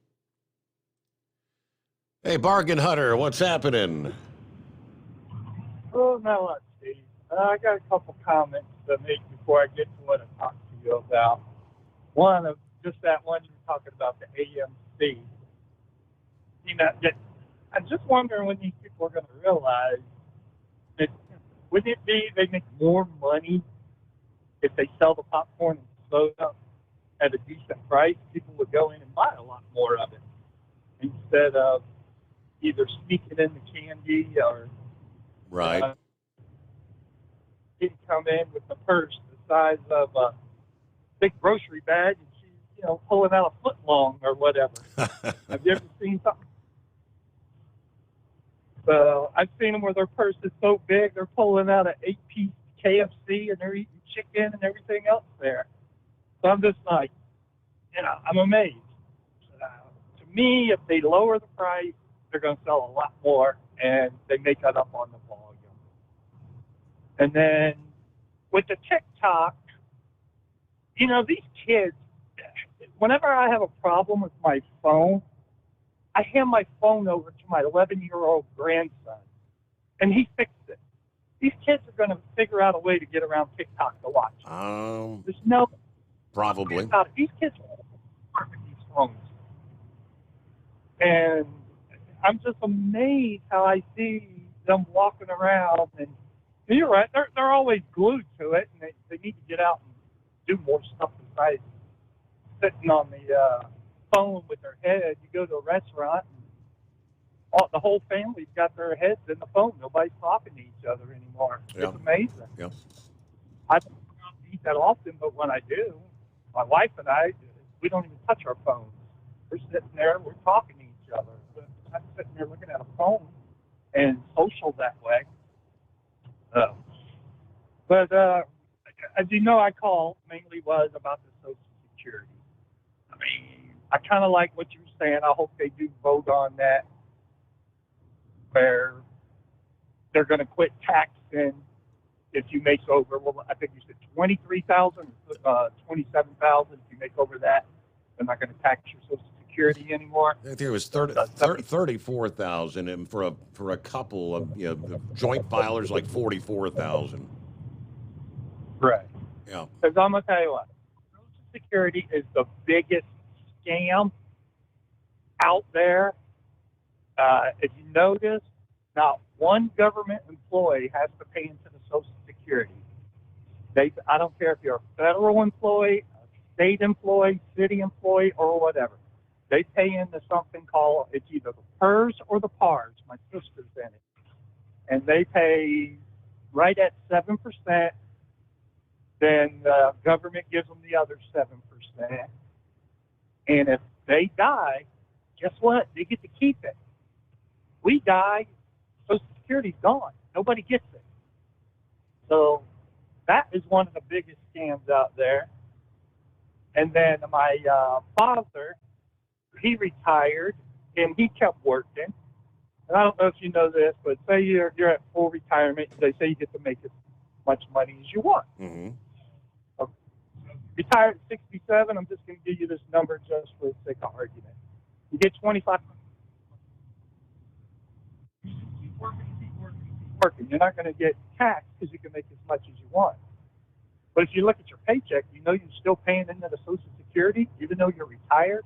Hey, Bargain Hunter, what's happening? Oh, not much, Steve. I got a couple comments to make before I get to what I talked to you about. One of just that one you were talking about, the AMC. I'm just wondering when these people are going to realize that, wouldn't it be they make more money if they sell the popcorn and soda at a decent price? People would go in and buy a lot more of it instead of either sneaking in the candy or right. He'd come in with a purse the size of a big grocery bag and she's, pulling out a foot long or whatever. Have you ever seen something? So I've seen them where their purse is so big they're pulling out an 8-piece KFC and they're eating chicken and everything else there. So I'm just like, I'm amazed. To me, if they lower the price, they're going to sell a lot more, and they make that up on the volume. And then with the TikTok, these kids, whenever I have a problem with my phone, I hand my phone over to my 11-year-old grandson, and he fixed it. These kids are going to figure out a way to get around TikTok to watch. There's no probably about it. These kids are with these phones, and I'm just amazed how I see them walking around. And you're right; they're always glued to it, and they need to get out and do more stuff besides sitting on the phone with their head. You go to a restaurant, and the whole family's got their heads in the phone. Nobody's talking to each other anymore. Yeah. It's amazing. Yeah. I don't eat that often, but when I do, my wife and I, we don't even touch our phones. We're sitting there, we're talking to each other. But I'm sitting there looking at a phone and social that way. But as you know, I called mainly was about the Social Security. I mean, I kind of like what you were saying. I hope they do vote on that, where they're going to quit taxing if you make over. Well, I think you said $23,000, $27,000. If you make over that, they're not going to tax your Social Security anymore. I think it was 34,000, and for a couple of joint filers like 44,000. Right. Yeah. Because I'm gonna tell you what, Social Security is the biggest scam out there. If you notice, not one government employee has to pay into the Social Security. I don't care if you're a federal employee, a state employee, city employee, or whatever. They pay into something called, it's either the PERS or the PARS. My sister's in it. And they pay right at 7%. Then the government gives them the other 7%. And if they die, guess what? They get to keep it. We die, Social Security's gone. Nobody gets it. So that is one of the biggest scams out there. And then my father, he retired, and he kept working. And I don't know if you know this, but say you're at full retirement, they say you get to make as much money as you want. Mm-hmm. Retired at 67, I'm just going to give you this number just for the sake of argument. You get 25. Keep working. You're not going to get taxed because you can make as much as you want. But if you look at your paycheck, you know you're still paying into the Social Security, even though you're retired.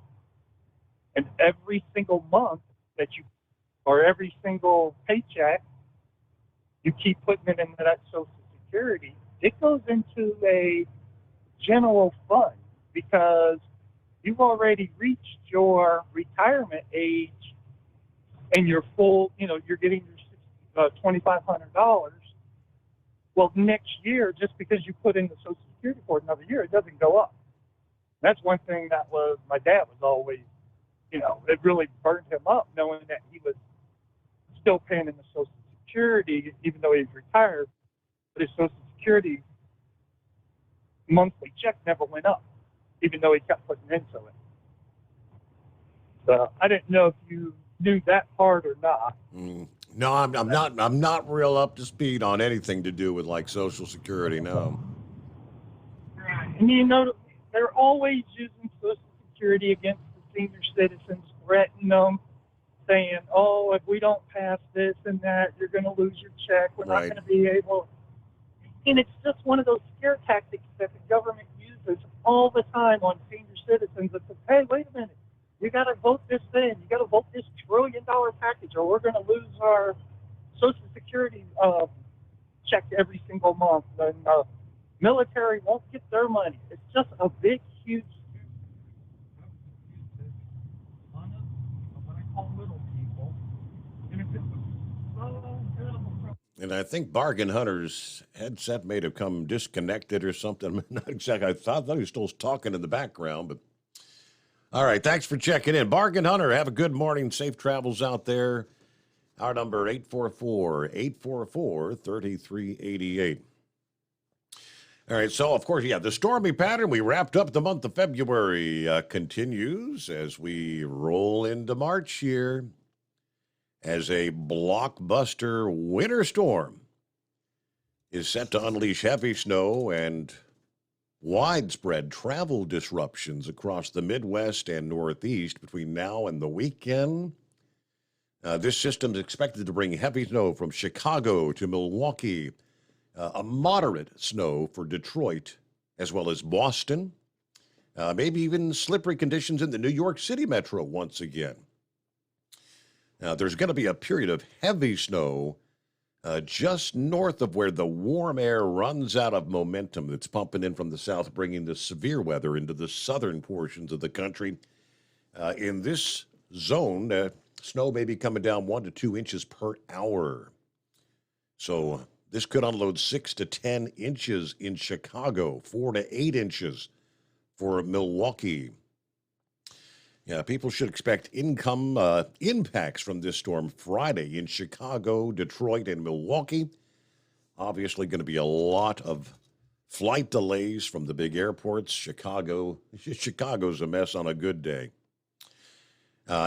And every single month or every single paycheck, you keep putting it into that Social Security. It goes into a general fund because you've already reached your retirement age and you're full, you're getting your $2,500. Well, next year, just because you put in the Social Security for another year, it doesn't go up. That's one thing that my dad was always, it really burned him up knowing that he was still paying in the Social Security, even though he was retired, but his Social Security monthly check never went up, even though he kept putting into it. So I didn't know if you knew that part or not. No, I'm not real up to speed on anything to do with like Social Security. No. And they're always using Social Security against the senior citizens, threatening them, saying, "Oh, if we don't pass this and that, you're going to lose your check. We're not going to be able." And it's just one of those scare tactics that the government uses all the time on senior citizens. That says, "Hey, wait a minute, you got to vote this in. You got to vote this $1 trillion package, or we're going to lose our Social Security check every single month, and military won't get their money." It's just a big, huge. And I think Bargain Hunter's headset may have come disconnected or something. Not exactly. I thought he was still talking in the background, but all right. Thanks for checking in. Bargain Hunter, have a good morning. Safe travels out there. Our number, 844-3388. All right. So, of course, the stormy pattern. We wrapped up the month of February continues as we roll into March here, as a blockbuster winter storm is set to unleash heavy snow and widespread travel disruptions across the Midwest and Northeast between now and the weekend. This system is expected to bring heavy snow from Chicago to Milwaukee, a moderate snow for Detroit, as well as Boston, maybe even slippery conditions in the New York City metro once again. Now, there's going to be a period of heavy snow just north of where the warm air runs out of momentum that's pumping in from the south, bringing the severe weather into the southern portions of the country. In this zone, snow may be coming down 1 to 2 inches per hour. So this could unload 6 to 10 inches in Chicago, 4 to 8 inches for Milwaukee. Yeah, people should expect impacts from this storm Friday in Chicago, Detroit, and Milwaukee. Obviously going to be a lot of flight delays from the big airports. Chicago's a mess on a good day.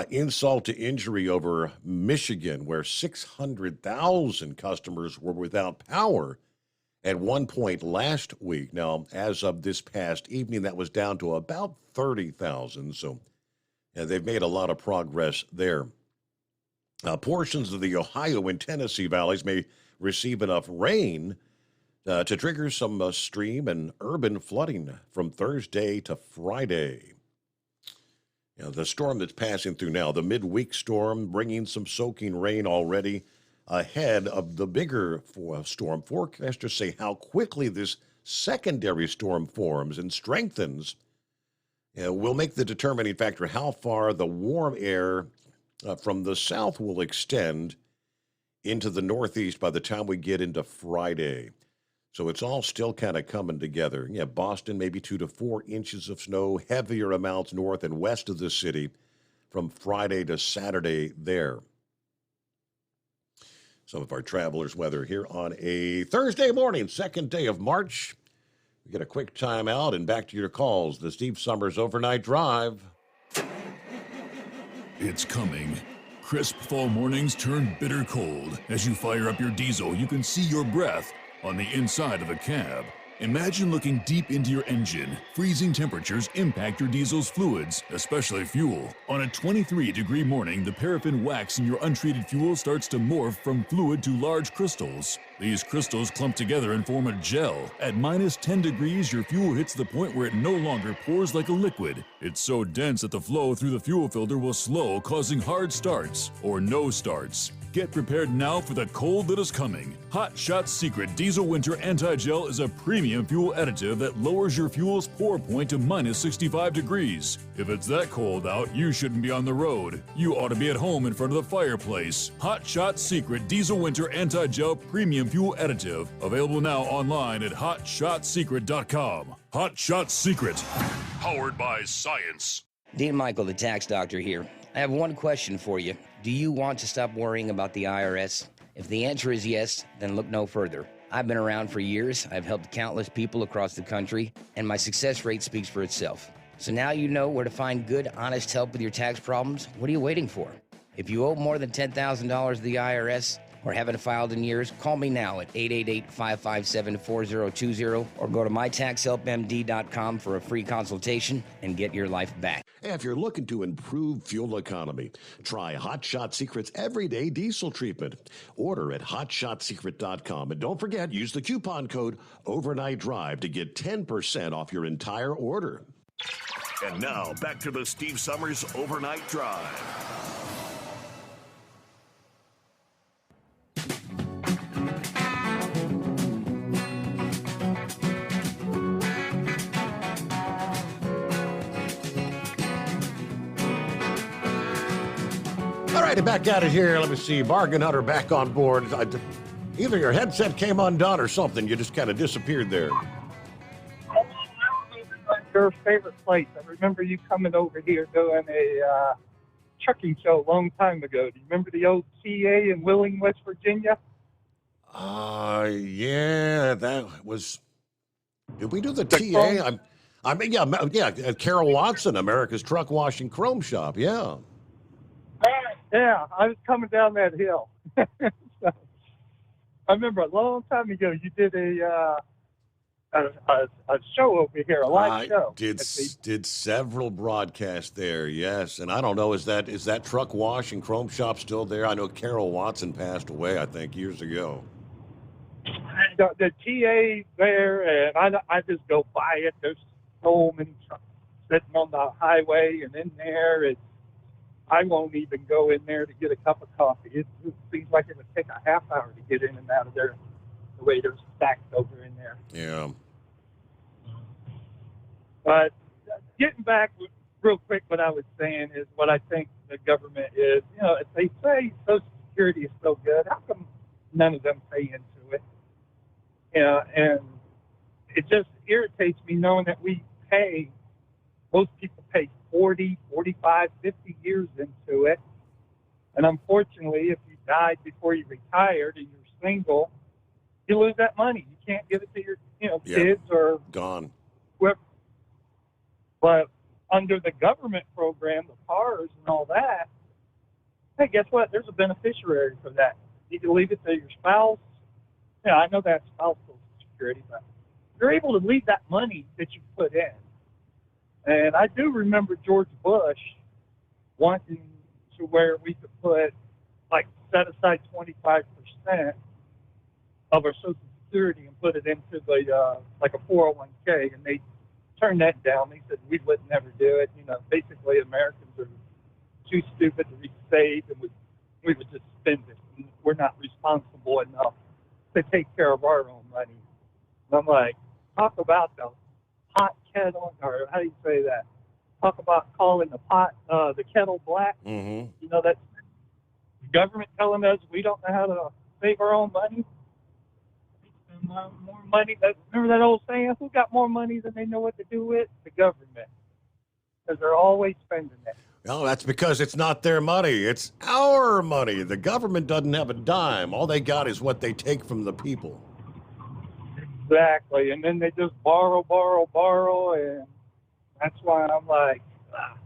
Insult to injury over Michigan, where 600,000 customers were without power at one point last week. Now, as of this past evening, that was down to about 30,000, so they've made a lot of progress there. Portions of the Ohio and Tennessee valleys may receive enough rain to trigger some stream and urban flooding from Thursday to Friday. The storm that's passing through now, the midweek storm, bringing some soaking rain already. ahead of the bigger storm. Forecasters say how quickly this secondary storm forms and strengthens will make the determining factor how far the warm air from the south will extend into the northeast by the time we get into Friday. So it's all still kind of coming together. Yeah, Boston, maybe 2 to 4 inches of snow, heavier amounts north and west of the city from Friday to Saturday there. Some of our travelers' weather here on a Thursday morning, second day of March. We get a quick time out and back to your calls. The Steve Summers Overnight Drive. It's coming. Crisp fall mornings turn bitter cold. As you fire up your diesel, you can see your breath on the inside of a cab. Imagine looking deep into your engine. Freezing temperatures impact your diesel's fluids, especially fuel. On a 23-degree morning, the paraffin wax in your untreated fuel starts to morph from fluid to large crystals. These crystals clump together and form a gel. At minus 10 degrees, your fuel hits the point where it no longer pours like a liquid. It's so dense that the flow through the fuel filter will slow, causing hard starts or no starts. Get prepared now for the cold that is coming. Hot Shot Secret Diesel Winter Anti-Gel is a premium fuel additive that lowers your fuel's pour point to minus 65 degrees. If it's that cold out, you shouldn't be on the road. You ought to be at home in front of the fireplace. Hot Shot Secret Diesel Winter Anti-Gel Premium Fuel Additive. Available now online at HotShotSecret.com. Hot Shot Secret. Powered by science. Dean Michael, the tax doctor here. I have one question for you. Do you want to stop worrying about the IRS? If the answer is yes, then look no further. I've been around for years, I've helped countless people across the country, and my success rate speaks for itself. So now you know where to find good, honest help with your tax problems. What are you waiting for? If you owe more than $10,000 to the IRS or haven't filed in years, call me now at 888-557-4020 or go to mytaxhelpmd.com for a free consultation and get your life back. If you're looking to improve fuel economy, try Hot Shot Secret's everyday diesel treatment. Order at hotshotsecret.com. And don't forget, use the coupon code Overnight Drive to get 10% off your entire order. And now, back to the Steve Summers Overnight Drive. All right, back at it here. Let me see. Bargain Hunter back on board. Either your headset came undone or something. You just kind of disappeared there. Your favorite place. I remember you coming over here doing a trucking show a long time ago. Do you remember the old TA in Wheeling, West Virginia? Yeah, that was. Did we do the TA? Yeah, Carol Watson, America's Truck Wash and Chrome Shop. Yeah. Yeah, I was coming down that hill. So, I remember a long time ago you did a show over here, a live show. Did several broadcasts there, yes. And I don't know, is that Truck Wash and Chrome Shop still there? I know Carol Watson passed away, I think, years ago. The TA there, and I just go by it. There's so many trucks sitting on the highway, and in there I won't even go in there to get a cup of coffee. It seems like it would take a half hour to get in and out of there, the way they're stacked over in there. Yeah. But getting back real quick, what I was saying is what I think the government is, if they say Social Security is so good, how come none of them pay into it? And it just irritates me knowing that most people pay 40, 45, 50 years into it. And unfortunately, if you died before you retired and you're single, you lose that money. You can't give it to your kids or gone. Whoever. But under the government program, the PARS and all that, hey, guess what? There's a beneficiary for that. You can leave it to your spouse. Yeah, I know that's spouse Social Security, but you're able to leave that money that you put in. And I do remember George Bush wanting to where we could set aside 25% of our Social Security and put it into a 401k, and they turned that down. They said we would never do it. Basically Americans are too stupid to be saved, and we would just spend it. And we're not responsible enough to take care of our own money. And I'm like, talk about the pot kettle, or how do you say that? Talk about calling the pot, the kettle black. Mm-hmm. You know, that's the government telling us we don't know how to save our own money. More money. Remember that old saying? Who got more money than they know what to do with? The government. Because they're always spending it. Well, that's because it's not their money. It's our money. The government doesn't have a dime. All they got is what they take from the people. Exactly. And then they just borrow, and that's why I'm like, ah.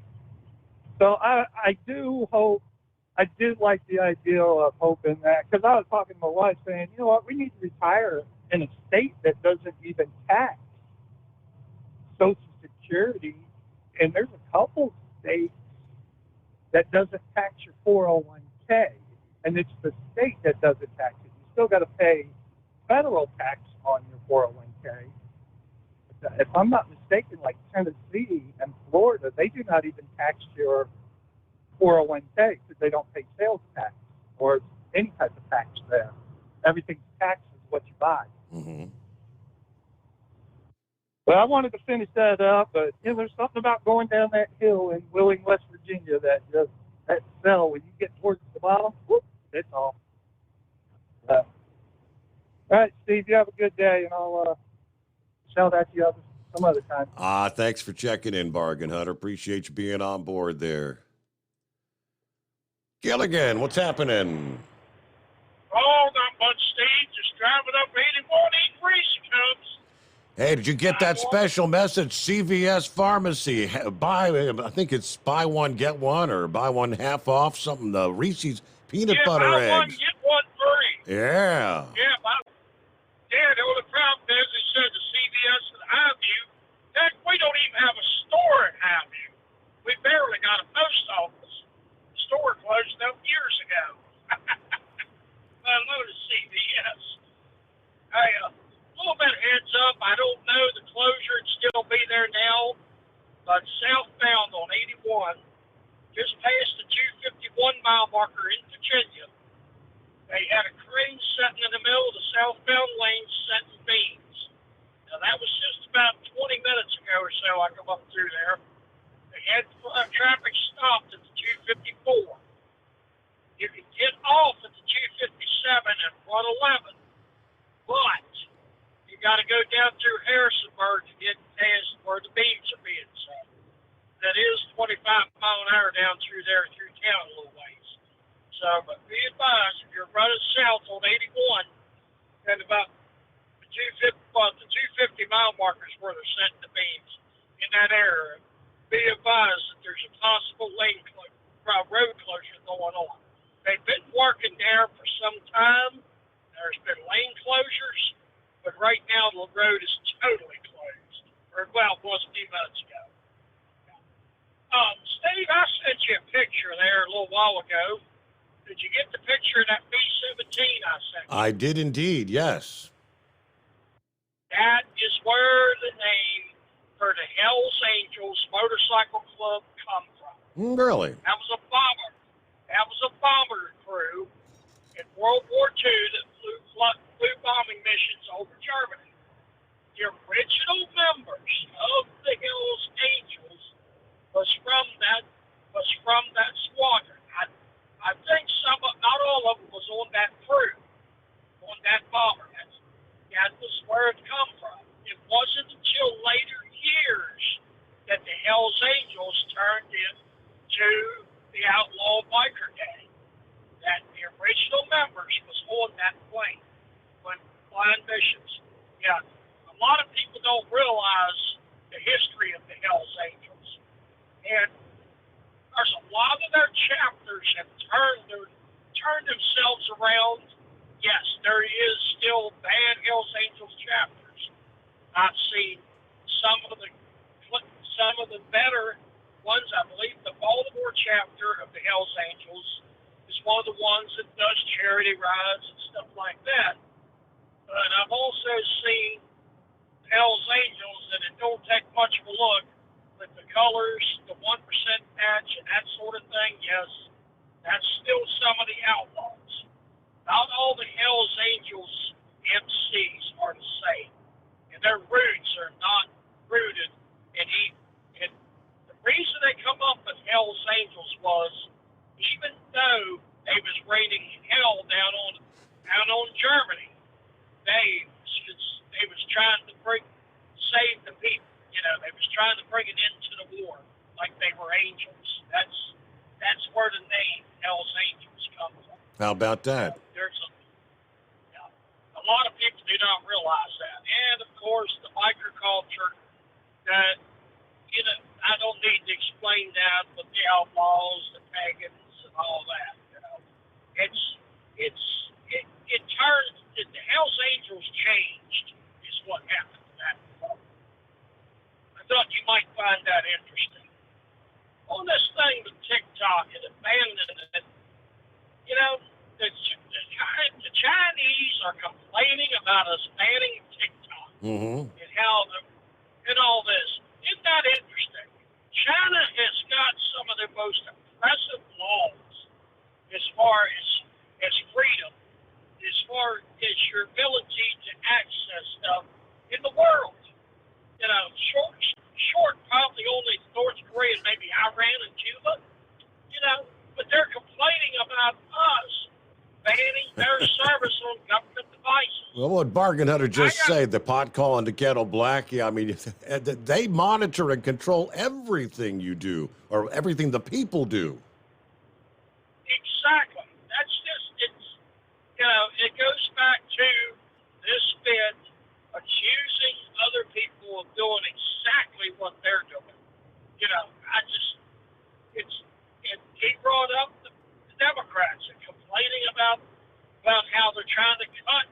So I do hope, I did like the idea of hoping that, because I was talking to my wife saying, you know what, we need to retire in a state that doesn't even tax Social Security. And there's a couple states that doesn't tax your 401k. And it's the state that doesn't tax it. You still got to pay federal tax on your 401k. If I'm not mistaken, like Tennessee and Florida, they do not even tax your 401k because they don't pay sales tax or any type of tax there. Everything's taxed is what you buy. Mm-hmm. But I wanted to finish that up, but there's something about going down that hill in Wheeling, West Virginia that smell when you get towards the bottom, whoop, it's off. All right, Steve, you have a good day, and I'll shout at you some other time. Thanks for checking in, Bargain Hunter. Appreciate you being on board there. Gilligan, what's happening? Oh, not much, Steve. Just driving up 81 eating Reese Cups. Hey, did you get that special message? CVS Pharmacy, I think it's buy one, get one, or buy one half off, something, the Reese's peanut butter buy one, eggs. get one free. Yeah. Yeah, the only problem is they said the CVS in Highview, heck, we don't even have a store in Highview. We barely got a post office. The store closed down years ago. I love the CVS. Hey, a little bit of heads up, I don't know the closure would still be there now, but southbound on 81, just past the 251 mile marker in Virginia, they had a crane sitting in the middle of the southbound lane setting beams. Now, that was just about 20 minutes ago or so I come up through there. They had traffic stopped at the 254. You can get off at the 257 and 111, but you got to go down through Harrisonburg to get past where the beams are being set. That is 25 mile an hour down through there, through town a little ways. So, but be advised, if you're running south on 81, and about the 250 mile markers where they're setting the beams in that area, be advised that there's a possible road closure going on. They've been working there for some time. There's been lane closures, but right now the road is totally closed. Or, well, it was a few minutes ago. Steve, I sent you a picture there a little while ago. Did you get the picture of that B-17 I sent you? I did indeed, yes. That is where the name for the Hells Angels Motorcycle Club come from. Really? That was a bomber. That was a bomber crew in World War II that flew bombing missions over Germany. The original members of the Hells Angels was from that squadron. I think not all of them was on that crew, on that bomber. That was where it come from. It wasn't until later years that the Hells Angels turned into the Outlaw Biker Gang. That the original members was on that plane when flying missions. Yeah, a lot of people don't realize the history of the Hells Angels. And there's a lot of their chapters have turned themselves around. Yes, there is still bad Hells Angels chapters. I've seen some of the better ones. I believe the Baltimore chapter of the Hells Angels is one of the ones that does charity rides and stuff like that. But I've also seen Hells Angels that it don't take much of a look. With the colors, the 1% patch, and that sort of thing, yes, that's still some of the outlaws. not all the Hells Angels MCs are the same, and their roots are not rooted in evil. And the reason they come up with Hells Angels was, even though they was raining hell down on Germany, they was trying to save the people. You know, they was trying to bring an end to the war, like they were angels. That's where the name Hells Angels comes from. How about that? There's a lot of people do not realize that. And, of course, the biker culture, that, you know, I don't need to explain that with the outlaws, the pagans, and all that, you know. It turned, the Hells Angels changed, is what happened to that part. I thought you might find that interesting. On this thing with TikTok and abandoning it, you know, the Chinese are complaining about us banning TikTok and how and all this. Isn't that interesting? China has got some of the most oppressive laws as far as freedom, as far as your ability to access stuff in the world. You know, short probably only North Korea, maybe Iran and Cuba. You know, but they're complaining about us banning their service on government devices. Well, what Bargain Hunter just said, the pot calling the kettle black, yeah, I mean, they monitor and control everything you do, or everything the people do. Exactly. That's just, you know, it goes back to this bit accusing other people of doing exactly what they're doing. You know, he brought up the Democrats and complaining about how they're trying to cut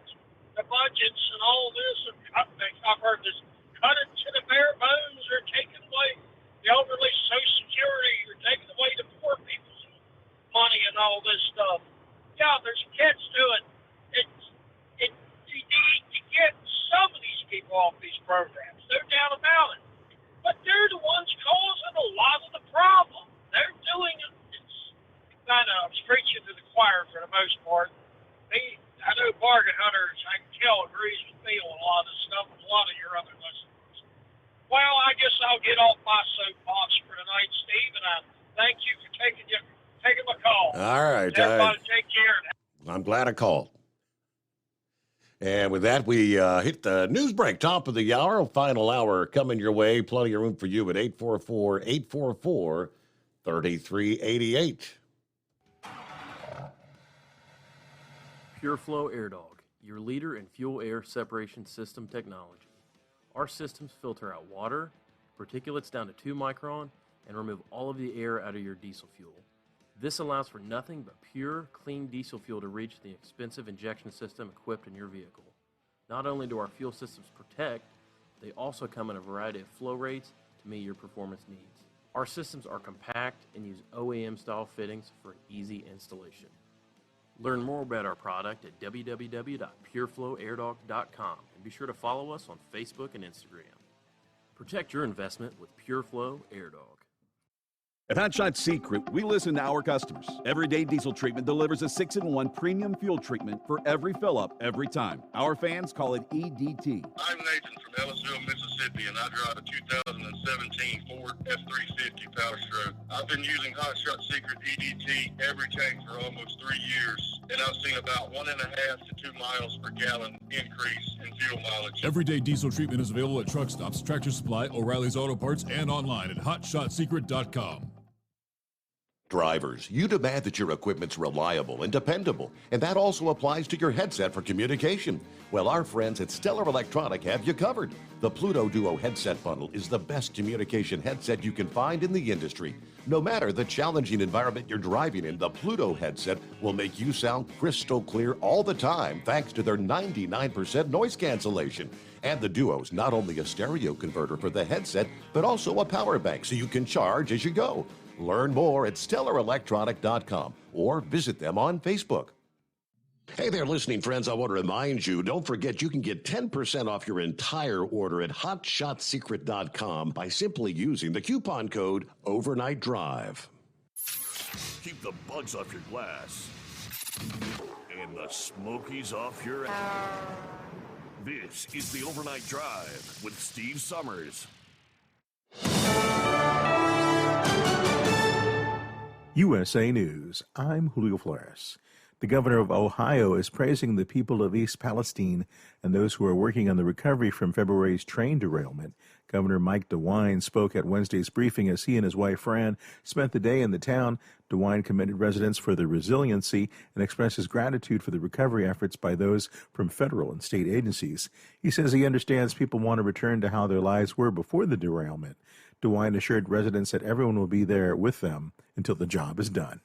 the budgets and all this, and I've heard this, cut it to the bare bones, or taking away the elderly Social Security, or taking away the poor people's money and all this stuff. Yeah, there's kids to it. You need to get some of these people off these programs, no doubt about it. But they're the ones causing a lot of the problem. They're doing it. I know, I'm preaching to the choir for the most part. I know Bargain Hunters, I can tell, agrees with me on a lot of this stuff, and a lot of your other listeners. Well, I guess I'll get off my soapbox for tonight, Steve, and I thank you for taking my call. All right. Everybody take care. I'm glad I called. And with that, we hit the news break, top of the hour, final hour coming your way. Plenty of room for you at 844-844-3388. PureFlow Air Dog, your leader in fuel air separation system technology. Our systems filter out water, particulates down to 2 micron, and remove all of the air out of your diesel fuel. This allows for nothing but pure, clean diesel fuel to reach the expensive injection system equipped in your vehicle. Not only do our fuel systems protect, they also come in a variety of flow rates to meet your performance needs. Our systems are compact and use OEM-style fittings for easy installation. Learn more about our product at www.pureflowairdog.com and be sure to follow us on Facebook and Instagram. Protect your investment with PureFlow Air Dog. At Hot Shot Secret, we listen to our customers. Everyday Diesel Treatment delivers a 6-in-1 premium fuel treatment for every fill-up, every time. Our fans call it EDT. I'm Nathan from Ellisville, Mississippi, and I drive a 2017 Ford F-350 Power Stroke. I've been using Hot Shot Secret EDT every tank for almost 3 years, and I've seen about 1.5 to 2 miles per gallon increase in fuel mileage. Everyday Diesel Treatment is available at truck stops, Tractor Supply, O'Reilly's Auto Parts, and online at HotShotSecret.com. Drivers, you demand that your equipment's reliable and dependable, and that also applies to your headset for communication. Well, our friends at Stellar Electronic have you covered. The Pluto Duo headset bundle is the best communication headset you can find in the industry. No matter the challenging environment you're driving in, the Pluto headset will make you sound crystal clear all the time thanks to their 99% noise cancellation. And the Duo's not only a stereo converter for the headset, but also a power bank so you can charge as you go. Learn more at StellarElectronic.com or visit them on Facebook. Hey there, listening friends. I want to remind you, don't forget you can get 10% off your entire order at HotShotSecret.com by simply using the coupon code OvernightDrive. Keep the bugs off your glass and the Smokies off your ass. This is the Overnight Drive with Steve Summers. USA News. I'm Julio Flores. The governor of Ohio is praising the people of East Palestine and those who are working on the recovery from February's train derailment. Governor Mike DeWine spoke at Wednesday's briefing as he and his wife Fran spent the day in the town. DeWine commended residents for their resiliency and expressed his gratitude for the recovery efforts by those from federal and state agencies. He says he understands people want to return to how their lives were before the derailment. DeWine assured residents that everyone will be there with them until the job is done.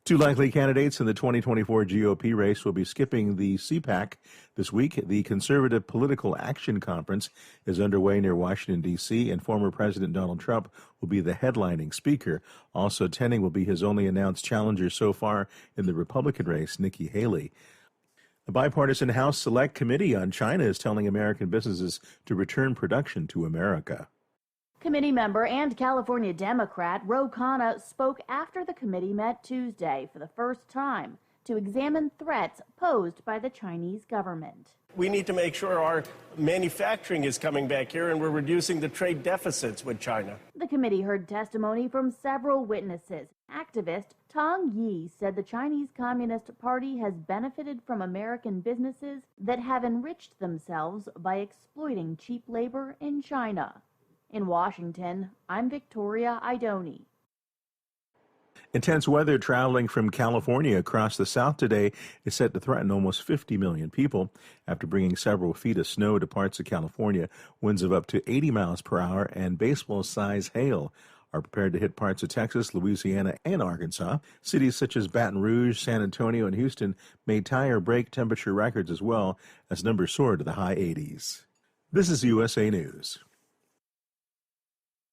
Two likely candidates in the 2024 GOP race will be skipping the CPAC this week. The Conservative Political Action Conference is underway near Washington, D.C., and former President Donald Trump will be the headlining speaker. Also attending will be his only announced challenger so far in the Republican race, Nikki Haley. The bipartisan House Select Committee on China is telling American businesses to return production to America. Committee member and California Democrat Ro Khanna spoke after the committee met Tuesday for the first time to examine threats posed by the Chinese government. We need to make sure our manufacturing is coming back here and we're reducing the trade deficits with China. The committee heard testimony from several witnesses. Activist Tong Yi said the Chinese Communist Party has benefited from American businesses that have enriched themselves by exploiting cheap labor in China. In Washington, I'm Victoria Idoni. Intense weather traveling from California across the South today is set to threaten almost 50 million people after bringing several feet of snow to parts of California. Winds of up to 80 miles per hour and baseball-size hail are prepared to hit parts of Texas, Louisiana, and Arkansas. Cities such as Baton Rouge, San Antonio, and Houston may tie or break temperature records as well as numbers soar to the high 80s. This is USA News.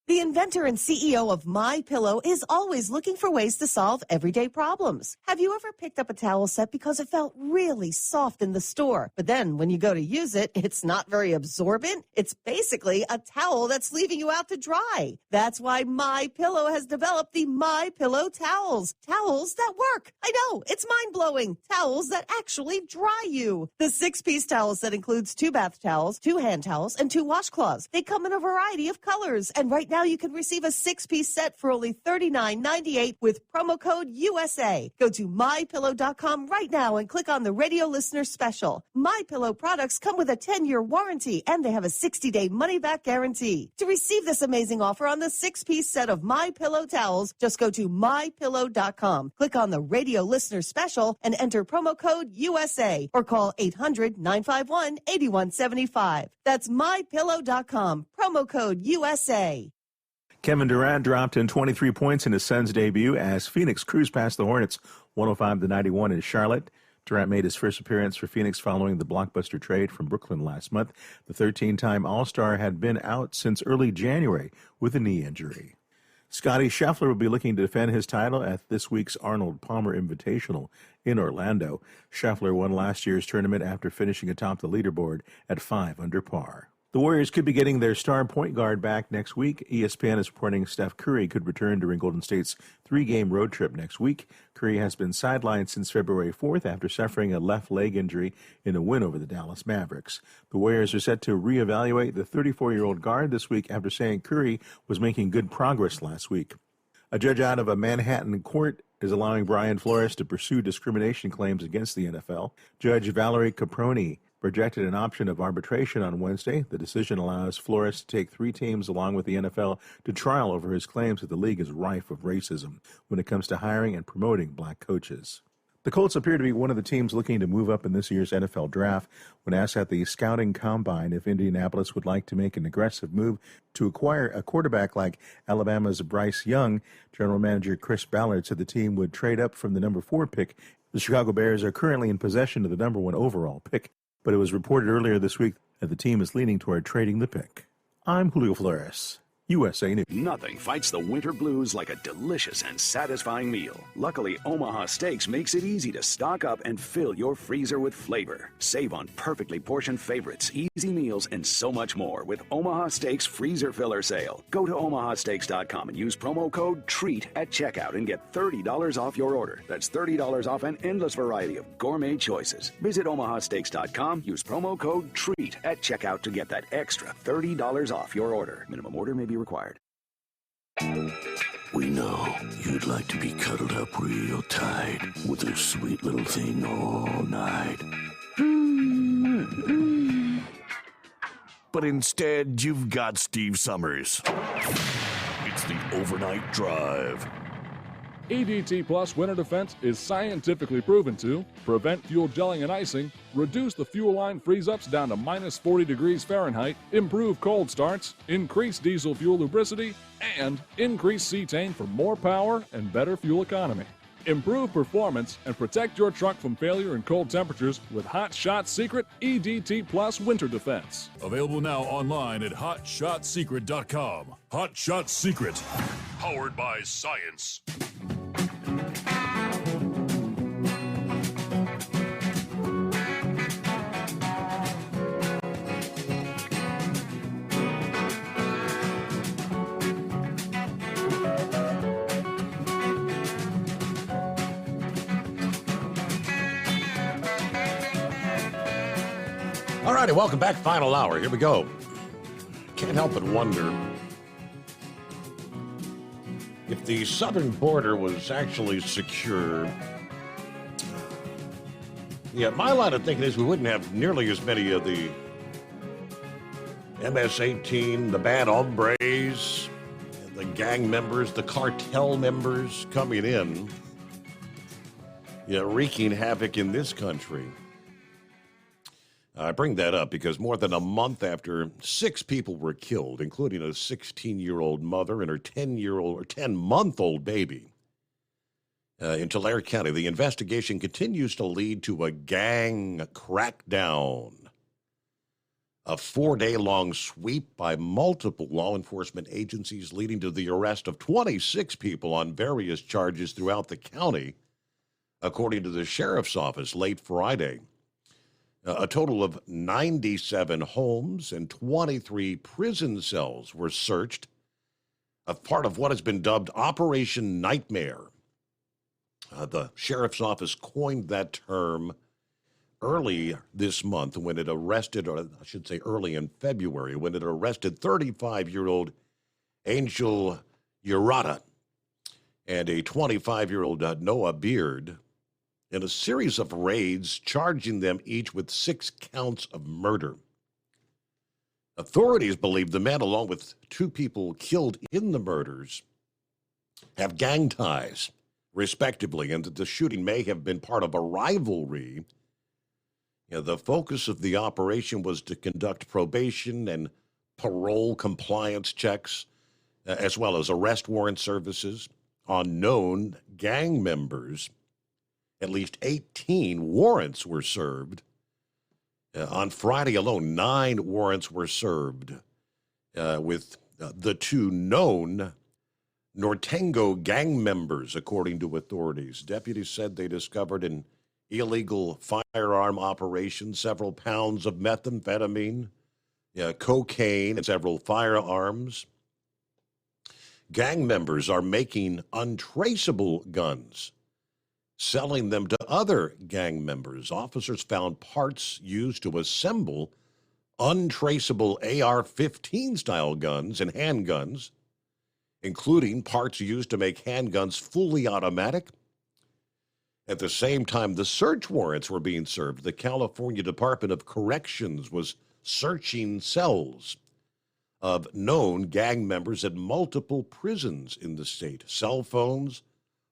The inventor and CEO of MyPillow is always looking for ways to solve everyday problems. Have you ever picked up a towel set because it felt really soft in the store, but then when you go to use it, it's not very absorbent? It's basically a towel that's leaving you out to dry. That's why MyPillow has developed the MyPillow towels. Towels that work. I know, it's mind-blowing. Towels that actually dry you. The 6-piece towel set includes 2 bath towels, 2 hand towels, and 2 washcloths. They come in a variety of colors, and right now you can receive a 6-piece set for only $39.98 with promo code USA. Go to MyPillow.com right now and click on the radio listener special. MyPillow products come with a 10-year warranty and they have a 60-day money-back guarantee. To receive this amazing offer on the 6-piece set of MyPillow towels, just go to MyPillow.com. Click on the radio listener special and enter promo code USA or call 800-951-8175. That's MyPillow.com. Promo code USA. Kevin Durant dropped in 23 points in his Suns debut as Phoenix cruised past the Hornets 105-91 in Charlotte. Durant made his first appearance for Phoenix following the blockbuster trade from Brooklyn last month. The 13-time All-Star had been out since early January with a knee injury. Scottie Scheffler will be looking to defend his title at this week's Arnold Palmer Invitational in Orlando. Scheffler won last year's tournament after finishing atop the leaderboard at 5 under par. The Warriors could be getting their star point guard back next week. ESPN is reporting Steph Curry could return during Golden State's 3-game road trip next week. Curry has been sidelined since February 4th after suffering a left leg injury in a win over the Dallas Mavericks. The Warriors are set to reevaluate the 34-year-old guard this week after saying Curry was making good progress last week. A judge out of a Manhattan court is allowing Brian Flores to pursue discrimination claims against the NFL. Judge Valerie Caproni rejected an option of arbitration on Wednesday. The decision allows Flores to take 3 teams along with the NFL to trial over his claims that the league is rife with racism when it comes to hiring and promoting black coaches. The Colts appear to be one of the teams looking to move up in this year's NFL draft. When asked at the scouting combine if Indianapolis would like to make an aggressive move to acquire a quarterback like Alabama's Bryce Young, General Manager Chris Ballard said the team would trade up from the number 4 pick. The Chicago Bears are currently in possession of the number 1 overall pick, but it was reported earlier this week that the team is leaning toward trading the pick. I'm Julio Flores, USA News. Nothing fights the winter blues like a delicious and satisfying meal. Luckily, Omaha Steaks makes it easy to stock up and fill your freezer with flavor. Save on perfectly portioned favorites, easy meals, and so much more with Omaha Steaks Freezer Filler Sale. Go to omahasteaks.com and use promo code TREAT at checkout and get $30 off your order. That's $30 off an endless variety of gourmet choices. Visit omahasteaks.com, use promo code TREAT at checkout to get that extra $30 off your order. Minimum order may be required. We know you'd like to be cuddled up real tight with a sweet little thing all night. But instead, you've got Steve Summers. It's the Overnight Drive. EDT Plus Winter Defense is scientifically proven to prevent fuel gelling and icing, reduce the fuel line freeze-ups down to minus 40 degrees Fahrenheit, improve cold starts, increase diesel fuel lubricity, and increase cetane for more power and better fuel economy. Improve performance and protect your truck from failure in cold temperatures with Hot Shot Secret EDT Plus Winter Defense. Available now online at HotShotSecret.com. Hot Shot Secret, powered by science. All righty, welcome back. Final hour. Here we go. Can't help but wonder if the southern border was actually secure. Yeah, my line of thinking is we wouldn't have nearly as many of the MS-18, the bad hombres, the gang members, the cartel members coming in, wreaking havoc in this country. I bring that up because more than a month after 6 people were killed, including a 16-year-old mother and her 10-month-old baby in Tulare County, the investigation continues to lead to a gang crackdown. A 4-day-long sweep by multiple law enforcement agencies leading to the arrest of 26 people on various charges throughout the county, according to the sheriff's office late Friday. A total of 97 homes and 23 prison cells were searched as part of what has been dubbed Operation Nightmare. The sheriff's office coined that term early this month when it arrested, or I should say early in February, when it arrested 35-year-old Angel Urata and a 25-year-old Noah Beard in a series of raids, charging them each with 6 counts of murder. Authorities believe the men, along with 2 people killed in the murders, have gang ties, respectively, and that the shooting may have been part of a rivalry. The focus of the operation was to conduct probation and parole compliance checks, as well as arrest warrant services on known gang members. At least 18 warrants were served. On Friday alone, 9 warrants were served with the 2 known Nortengo gang members, according to authorities. Deputies said they discovered an illegal firearm operation, several pounds of methamphetamine, cocaine, and several firearms. Gang members are making untraceable guns, selling them to other gang members. Officers found parts used to assemble untraceable AR-15 style guns and handguns, including parts used to make handguns fully automatic. At the same time the search warrants were being served, the California Department of Corrections was searching cells of known gang members at multiple prisons in the state. Cell phones,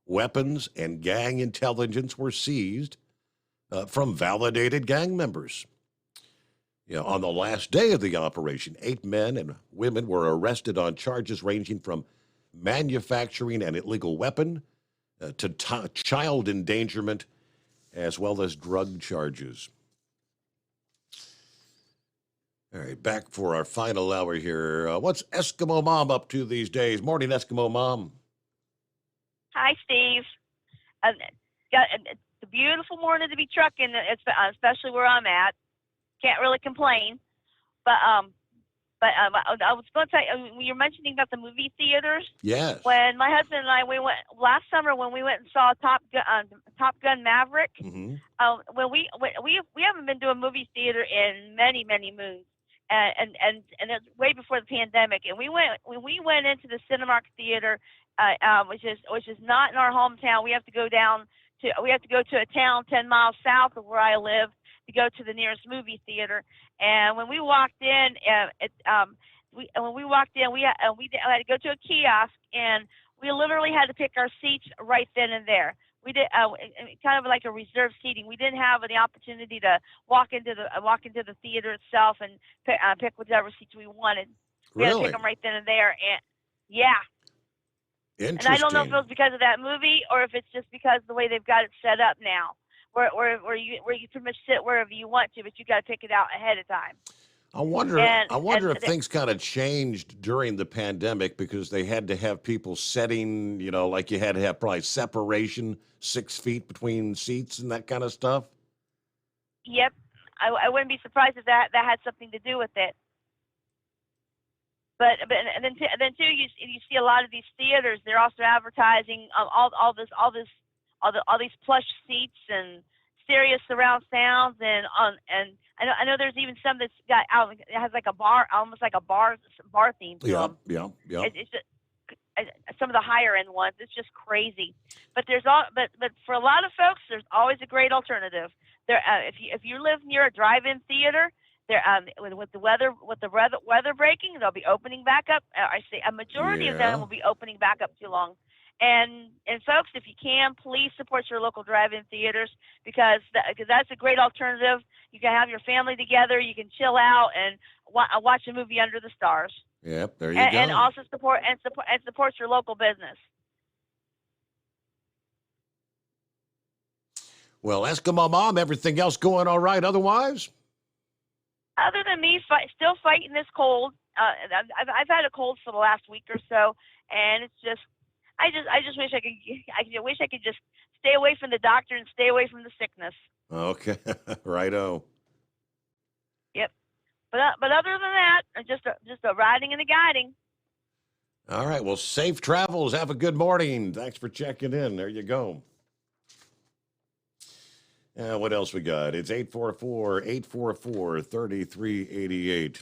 weapons, and gang intelligence were seized from validated gang members. On the last day of the operation, 8 men and women were arrested on charges ranging from manufacturing an illegal weapon to child endangerment, as well as drug charges. All right, back for our final hour here. What's Eskimo Mom up to these days? Morning, Eskimo Mom. Hi, Steve. It's a beautiful morning to be trucking, especially where I'm at. Can't really complain. But I was going to say, you're mentioning about the movie theaters. Yes. When my husband and I, we went last summer when we went and saw Top Gun Maverick. Mm-hmm. When we haven't been to a movie theater in many moons, and it's way before the pandemic. And when we went into the Cinemark Theater, which is not in our hometown. We have to go to a town 10 miles south of where I live to go to the nearest movie theater. And when we walked in, we had to go to a kiosk, and we literally had to pick our seats right then and there. We did kind of like a reserved seating. We didn't have the opportunity to walk into the theater itself and pick whichever seats we wanted. We had to pick them right then and there. And yeah. And I don't know if it was because of that movie or if it's just because of the way they've got it set up now, where you pretty much sit wherever you want to, but you got to pick it out ahead of time. I wonder if things kind of changed during the pandemic because they had to have people setting, like you had to have probably separation 6 feet between seats and that kind of stuff. Yep. I wouldn't be surprised if that had something to do with it. But then too, you see a lot of these theaters. They're also advertising all these plush seats and stereo surround sounds and I know there's even some that's got it has like a bar, almost like a bar theme to them. Yeah. It's just, some of the higher end ones. It's just crazy. But but for a lot of folks, there's always a great alternative. There, if you live near a drive-in theater. There, with the weather breaking, they'll be opening back up. I say a majority of them will be opening back up too long. And folks, if you can, please support your local drive-in theaters because that's a great alternative. You can have your family together. You can chill out and watch a movie under the stars. Yep, there you go. And also support your local business. Well, Eskimo Mom, everything else going all right otherwise? Other than me still fighting this cold, I've had a cold for the last week or so, and it's just I just wish I could just stay away from the doctor and stay away from the sickness. Okay, righto. Yep, but other than that, just a riding and a guiding. All right, well, safe travels. Have a good morning. Thanks for checking in. There you go. What else we got? It's 844-844-3388.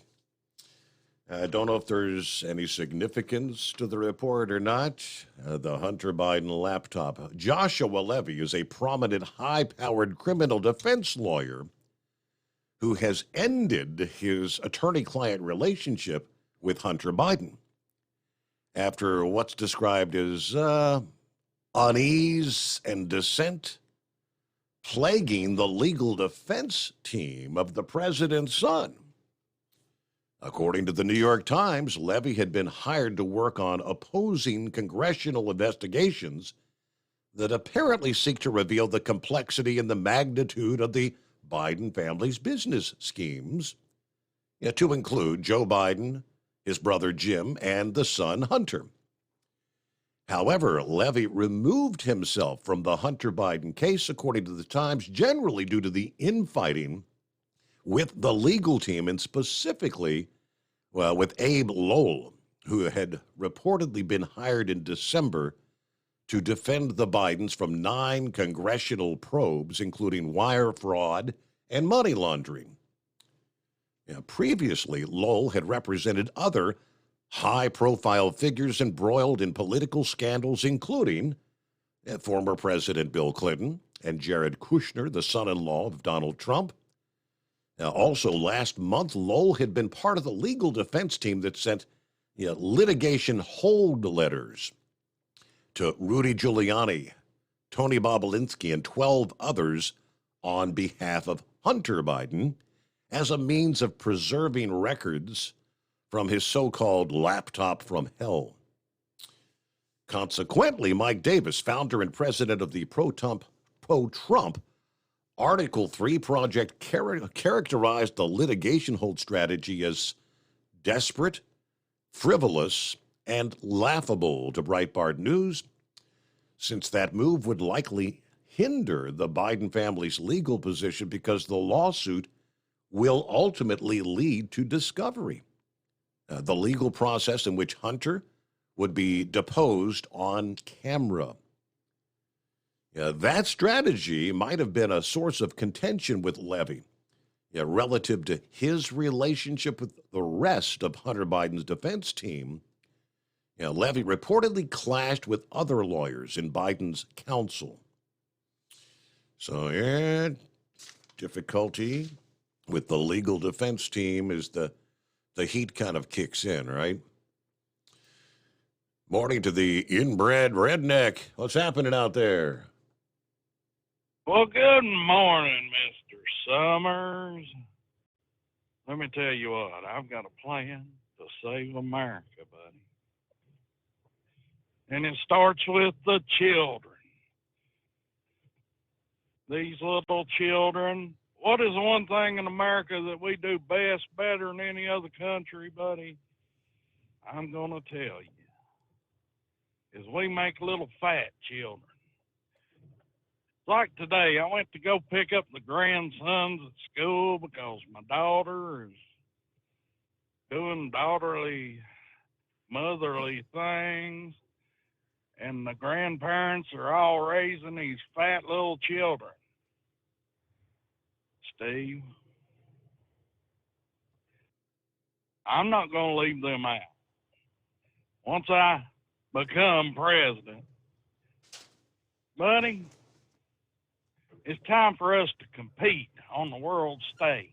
I don't know if there's any significance to the report or not. The Hunter Biden laptop. Joshua Levy is a prominent, high-powered criminal defense lawyer who has ended his attorney-client relationship with Hunter Biden after what's described as unease and dissent plaguing the legal defense team of the president's son. According to the New York Times, Levy had been hired to work on opposing congressional investigations that apparently seek to reveal the complexity and the magnitude of the Biden family's business schemes, to include Joe Biden, his brother Jim, and the son Hunter. However, Levy removed himself from the Hunter Biden case, according to the Times, generally due to the infighting with the legal team and specifically, with Abe Lowell, who had reportedly been hired in December to defend the Bidens from 9 congressional probes, including wire fraud and money laundering. Previously, Lowell had represented other high-profile figures embroiled in political scandals, including former President Bill Clinton and Jared Kushner, the son-in-law of Donald Trump. Also, last month, Lowell had been part of the legal defense team that sent litigation hold letters to Rudy Giuliani, Tony Bobulinski, and 12 others on behalf of Hunter Biden as a means of preserving records from his so-called laptop from hell. Consequently, Mike Davis, founder and president of the pro-Trump Article 3 project characterized the litigation hold strategy as desperate, frivolous, and laughable to Breitbart News, since that move would likely hinder the Biden family's legal position because the lawsuit will ultimately lead to discovery, the legal process in which Hunter would be deposed on camera. That strategy might have been a source of contention with Levy, relative to his relationship with the rest of Hunter Biden's defense team. Levy reportedly clashed with other lawyers in Biden's counsel. So, difficulty with the legal defense team is the heat kind of kicks in, right? Morning to the inbred redneck. What's happening out there? Well, good morning, Mr. Summers. Let me tell you what, I've got a plan to save America, buddy. And it starts with the children. These little children. What is the one thing in America that we do best, better than any other country, buddy? I'm going to tell you. Is we make little fat children. Like today, I went to go pick up the grandsons at school because my daughter is doing daughterly, motherly things, and the grandparents are all raising these fat little children. Steve, I'm not going to leave them out. Once I become president, buddy, it's time for us to compete on the world stage.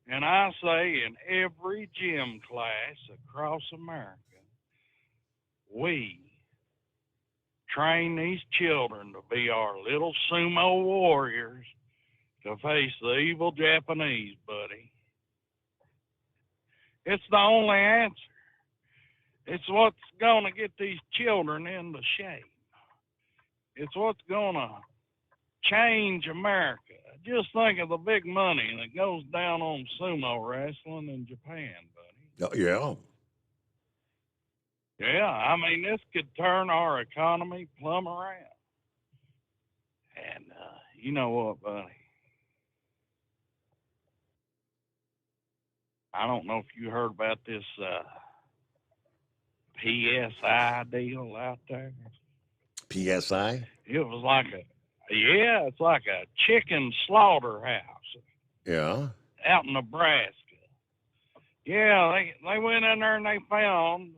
And I say in every gym class across America, we train these children to be our little sumo warriors to face the evil Japanese, buddy. It's the only answer. It's what's going to get these children into shape. It's what's going to change America. Just think of the big money that goes down on sumo wrestling in Japan, buddy. Yeah. Yeah, I mean, this could turn our economy plumb around. And you know what, buddy? I don't know if you heard about this PSI deal out there. PSI? It was like it's like a chicken slaughterhouse. Yeah. Out in Nebraska. Yeah, they went in there and they found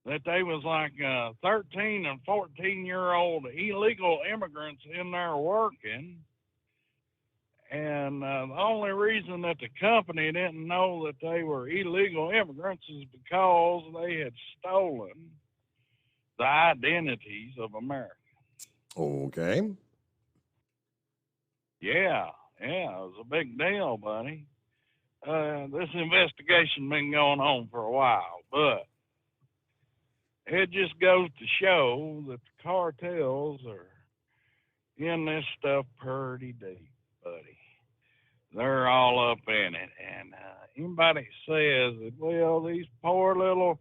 that they was like 13 and 14-year-old illegal immigrants in there working. And the only reason that the company didn't know that they were illegal immigrants is because they had stolen the identities of America. Okay. Yeah, it was a big deal, buddy. This investigation been going on for a while, but it just goes to show that the cartels are in this stuff pretty deep, buddy. They're all up in it. And anybody says that, well, these poor little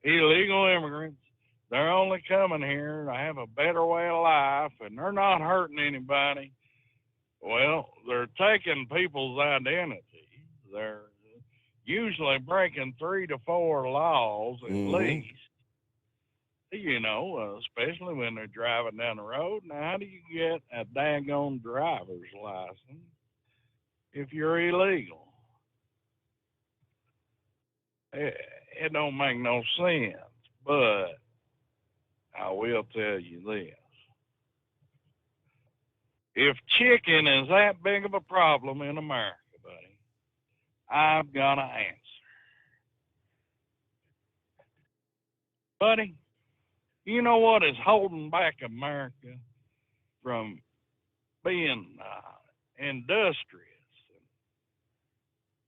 illegal immigrants, they're only coming here to have a better way of life and they're not hurting anybody. Well, they're taking people's identity. They're usually breaking 3 to 4 laws at least. You know, especially when they're driving down the road. Now, how do you get a daggone driver's license if you're illegal? It don't make no sense, but I will tell you this. If chicken is that big of a problem in America, buddy, I've got an answer. Buddy, you know what is holding back America from being industrious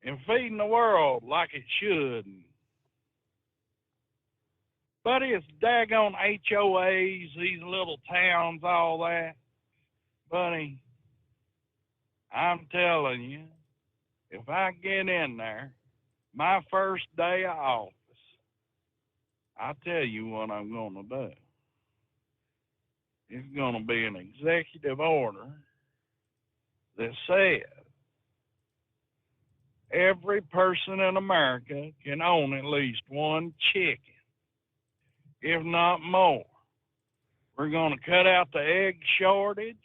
and feeding the world like it should? Buddy, it's daggone HOAs, these little towns, all that. Buddy, I'm telling you, if I get in there, my first day of office, I'll tell you what I'm going to do. It's going to be an executive order that says every person in America can own at least one chicken, if not more. We're going to cut out the egg shortage.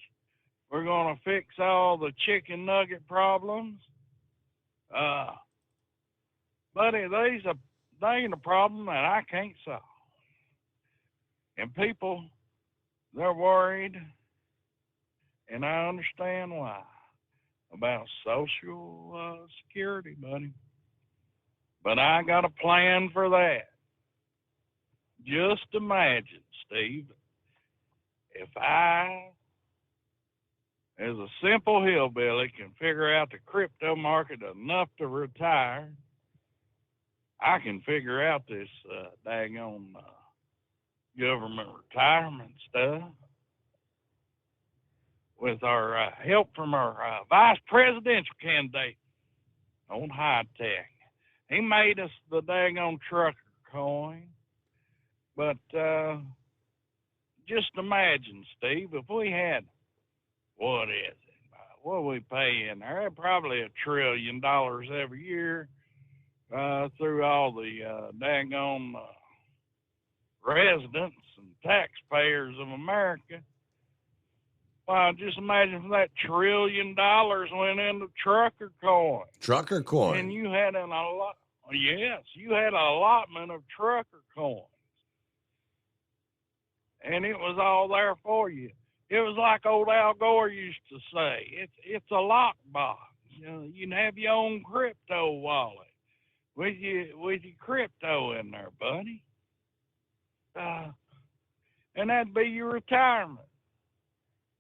We're going to fix all the chicken nugget problems. Buddy, they ain't a problem that I can't solve. And people, they're worried, and I understand why, about Social Security, buddy. But I got a plan for that. Just imagine, Steve, if I, as a simple hillbilly, can figure out the crypto market enough to retire, I can figure out this daggone government retirement stuff with our help from our vice presidential candidate on high tech. He made us the daggone trucker coin. But just imagine, Steve, if we had, what is it? What we pay in there? Probably $1 trillion every year through all the daggone residents and taxpayers of America. Well, just imagine if that $1 trillion went into trucker coin. Trucker coin. And you had you had an allotment of trucker coins. And it was all there for you. It was like old Al Gore used to say, it's a lockbox. You know, you can have your own crypto wallet with your crypto in there, buddy. And that'd be your retirement.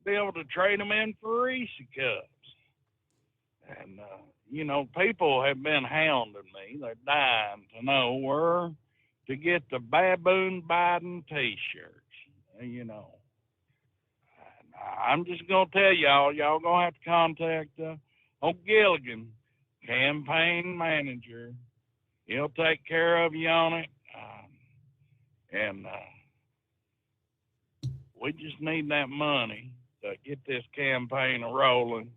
Be able to trade them in for Reese cups. And, you know, people have been hounding me. They're dying to know where to get the Baboon Biden t-shirts, you know. And I'm just going to tell y'all going to have to contact O'Gilligan, campaign manager. He'll take care of you on it. And we just need that money to get this campaign rolling.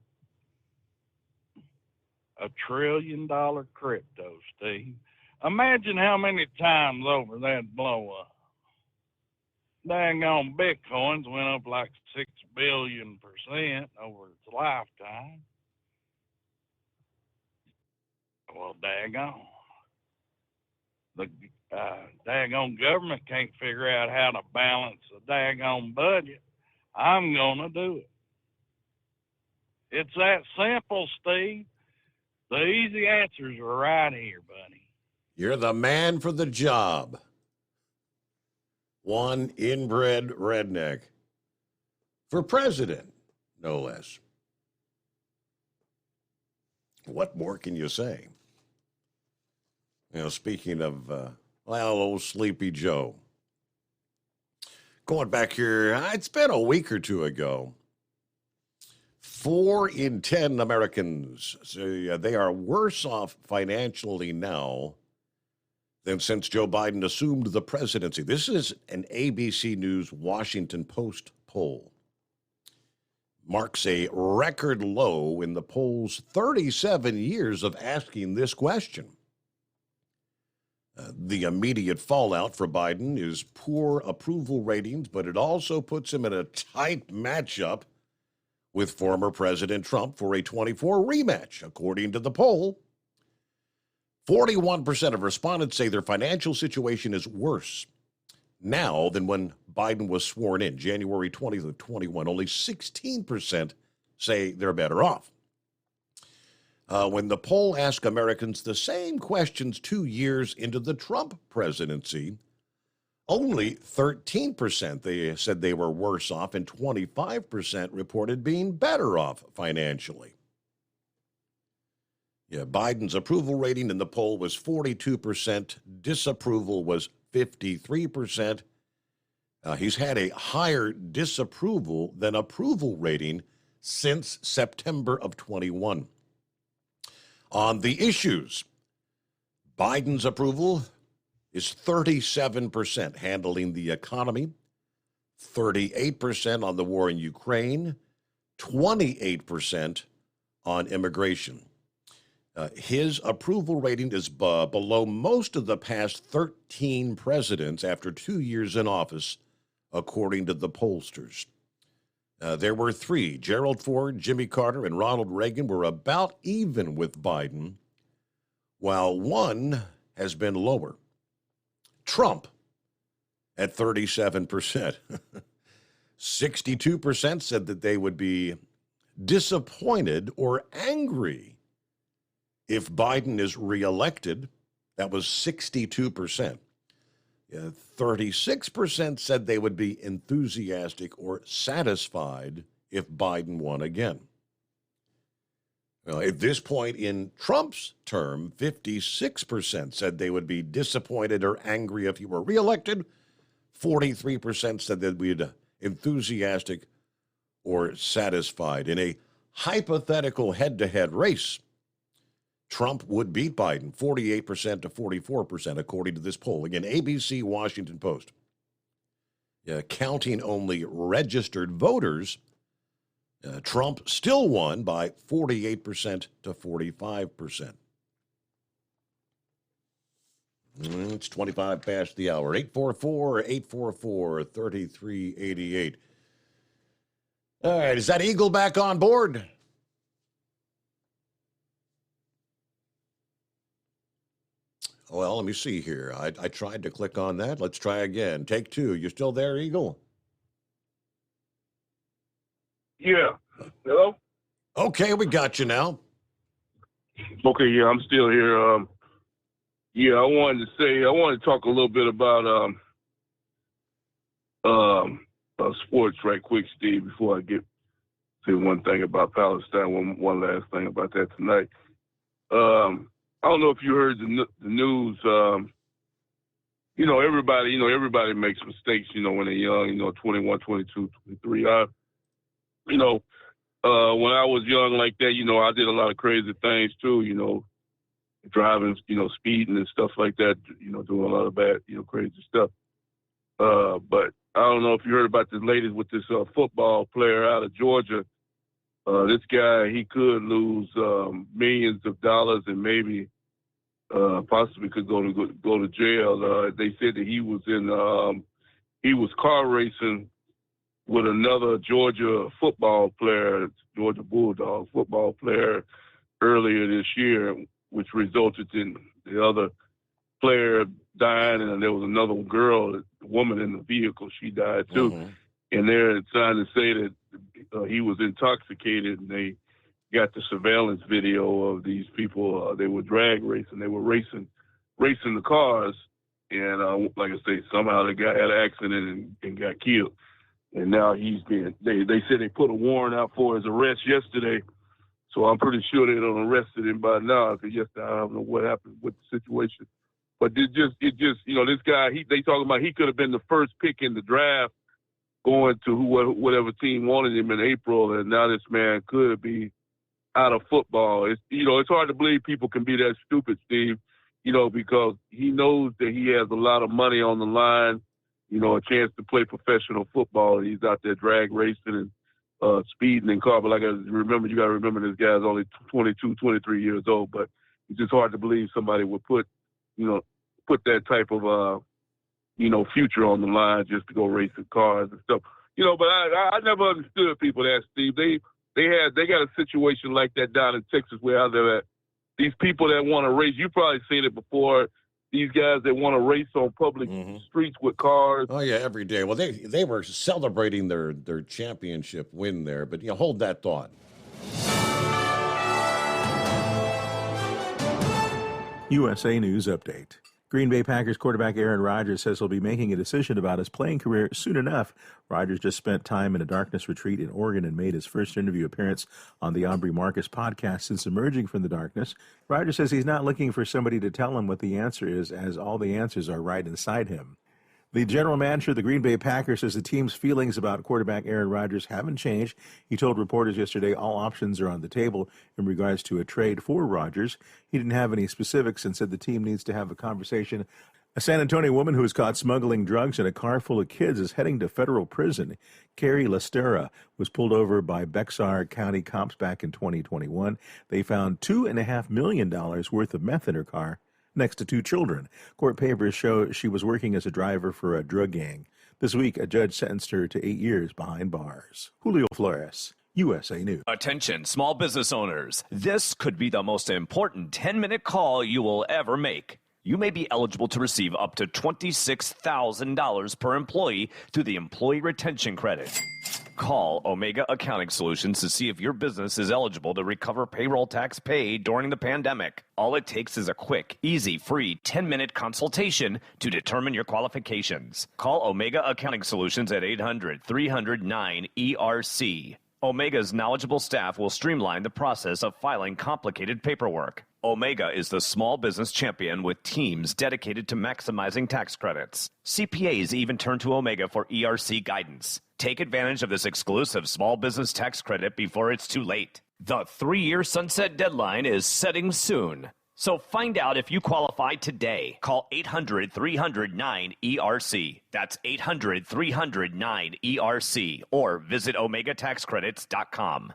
$1 trillion crypto, Steve. Imagine how many times over that'd blow up. Dang on, Bitcoins went up like 6 billion% over its lifetime. Well, daggone. The daggone government can't figure out how to balance the daggone budget. I'm going to do it. It's that simple, Steve. The easy answers are right here, buddy. You're the man for the job. One inbred redneck. For president, no less. What more can you say? You know, speaking of, old Sleepy Joe. Going back here, it's been a week or two ago. 4 in 10 Americans say they are worse off financially now than since Joe Biden assumed the presidency. This is an ABC News Washington Post poll. Marks a record low in the poll's 37 years of asking this question. The immediate fallout for Biden is poor approval ratings, but it also puts him in a tight matchup with former President Trump for a 24 rematch. According to the poll, 41% of respondents say their financial situation is worse now than when Biden was sworn in, January 20th of 21. Only 16% say they're better off. When the poll asked Americans the same questions 2 years into the Trump presidency, only 13% they said they were worse off, and 25% reported being better off financially. Yeah, Biden's approval rating in the poll was 42%. Disapproval was 53%. He's had a higher disapproval than approval rating since September of 21. On the issues, Biden's approval is 37%, handling the economy, 38% on the war in Ukraine, 28% on immigration. His approval rating is below most of the past 13 presidents after 2 years in office, according to the pollsters. There were three. Gerald Ford, Jimmy Carter, and Ronald Reagan were about even with Biden, while one has been lower. Trump at 37%. 62% said that they would be disappointed or angry if Biden is reelected. That was 62%. 36% said they would be enthusiastic or satisfied if Biden won again. At this point in Trump's term, 56% said they would be disappointed or angry if he were reelected. 43% said they'd be enthusiastic or satisfied. In a hypothetical head-to-head race, Trump would beat Biden 48% to 44%, according to this poll. Again, ABC, Washington Post. Counting only registered voters, Trump still won by 48% to 45%. It's 25 past the hour. 844-844-3388. All right, is that Eagle back on board? Well, let me see here. I tried to click on that. Let's try again. Take two. You still there, Eagle? Yeah. Hello? Okay, we got you now. Okay, yeah, I'm still here. I wanted to talk a little bit about sports right quick, Steve, before I say one thing about Palestine, one last thing about that tonight. I don't know if you heard the news. Everybody makes mistakes, when they're young, 21, 22, 23. When I was young like that, I did a lot of crazy things too, driving, speeding and stuff like that, doing a lot of bad, crazy stuff. But I don't know if you heard about this latest with this football player out of Georgia. This guy, he could lose millions of dollars and maybe possibly could go to jail. They said that he was car racing with another Georgia football player, Georgia Bulldog football player, earlier this year, which resulted in the other player dying, and there was another woman in the vehicle. She died too. Mm-hmm. And they're trying to say that he was intoxicated, and they got the surveillance video of these people. They were drag racing. They were racing the cars, and like I say, somehow the guy had an accident and got killed. And now they said they put a warrant out for his arrest yesterday, so I'm pretty sure they done arrested him by now, because yesterday I don't know what happened with the situation. But this guy, they talking about he could have been the first pick in the draft, going to whatever team wanted him in April, and now this man could be out of football. It's hard to believe people can be that stupid, Steve, because he knows that he has a lot of money on the line, a chance to play professional football, and he's out there drag racing and speeding in car. But you got to remember this guy's only 22, 23 years old, but it's just hard to believe somebody would put that type of future on the line just to go racing cars and stuff. But I never understood people that, Steve. They got a situation like that down in Texas where they're at. These people that want to race, you've probably seen it before. These guys that want to race on public streets with cars. Oh yeah, every day. Well, they were celebrating their championship win there, but hold that thought. USA News Update. Green Bay Packers quarterback Aaron Rodgers says he'll be making a decision about his playing career soon enough. Rodgers just spent time in a darkness retreat in Oregon and made his first interview appearance on the Aubrey Marcus podcast since emerging from the darkness. Rodgers says he's not looking for somebody to tell him what the answer is, as all the answers are right inside him. The general manager of the Green Bay Packers says the team's feelings about quarterback Aaron Rodgers haven't changed. He told reporters yesterday all options are on the table in regards to a trade for Rodgers. He didn't have any specifics and said the team needs to have a conversation. A San Antonio woman who was caught smuggling drugs in a car full of kids is heading to federal prison. Carrie Lestera was pulled over by Bexar County cops back in 2021. They found $2.5 million worth of meth in her car next to 2 children. Court papers show she was working as a driver for a drug gang. This week, a judge sentenced her to 8 years behind bars. Julio Flores, USA News. Attention, small business owners. This could be the most important 10-minute call you will ever make. You may be eligible to receive up to $26,000 per employee through the Employee Retention Credit. Call Omega Accounting Solutions to see if your business is eligible to recover payroll tax paid during the pandemic. All it takes is a quick, easy, free 10-minute consultation to determine your qualifications. Call Omega Accounting Solutions at 800-300-9ERC. Omega's knowledgeable staff will streamline the process of filing complicated paperwork. Omega is the small business champion with teams dedicated to maximizing tax credits. CPAs even turn to Omega for ERC guidance. Take advantage of this exclusive small business tax credit before it's too late. The 3-year sunset deadline is setting soon. So find out if you qualify today. Call 800-300-9ERC. That's 800-300-9ERC. Or visit OmegaTaxCredits.com.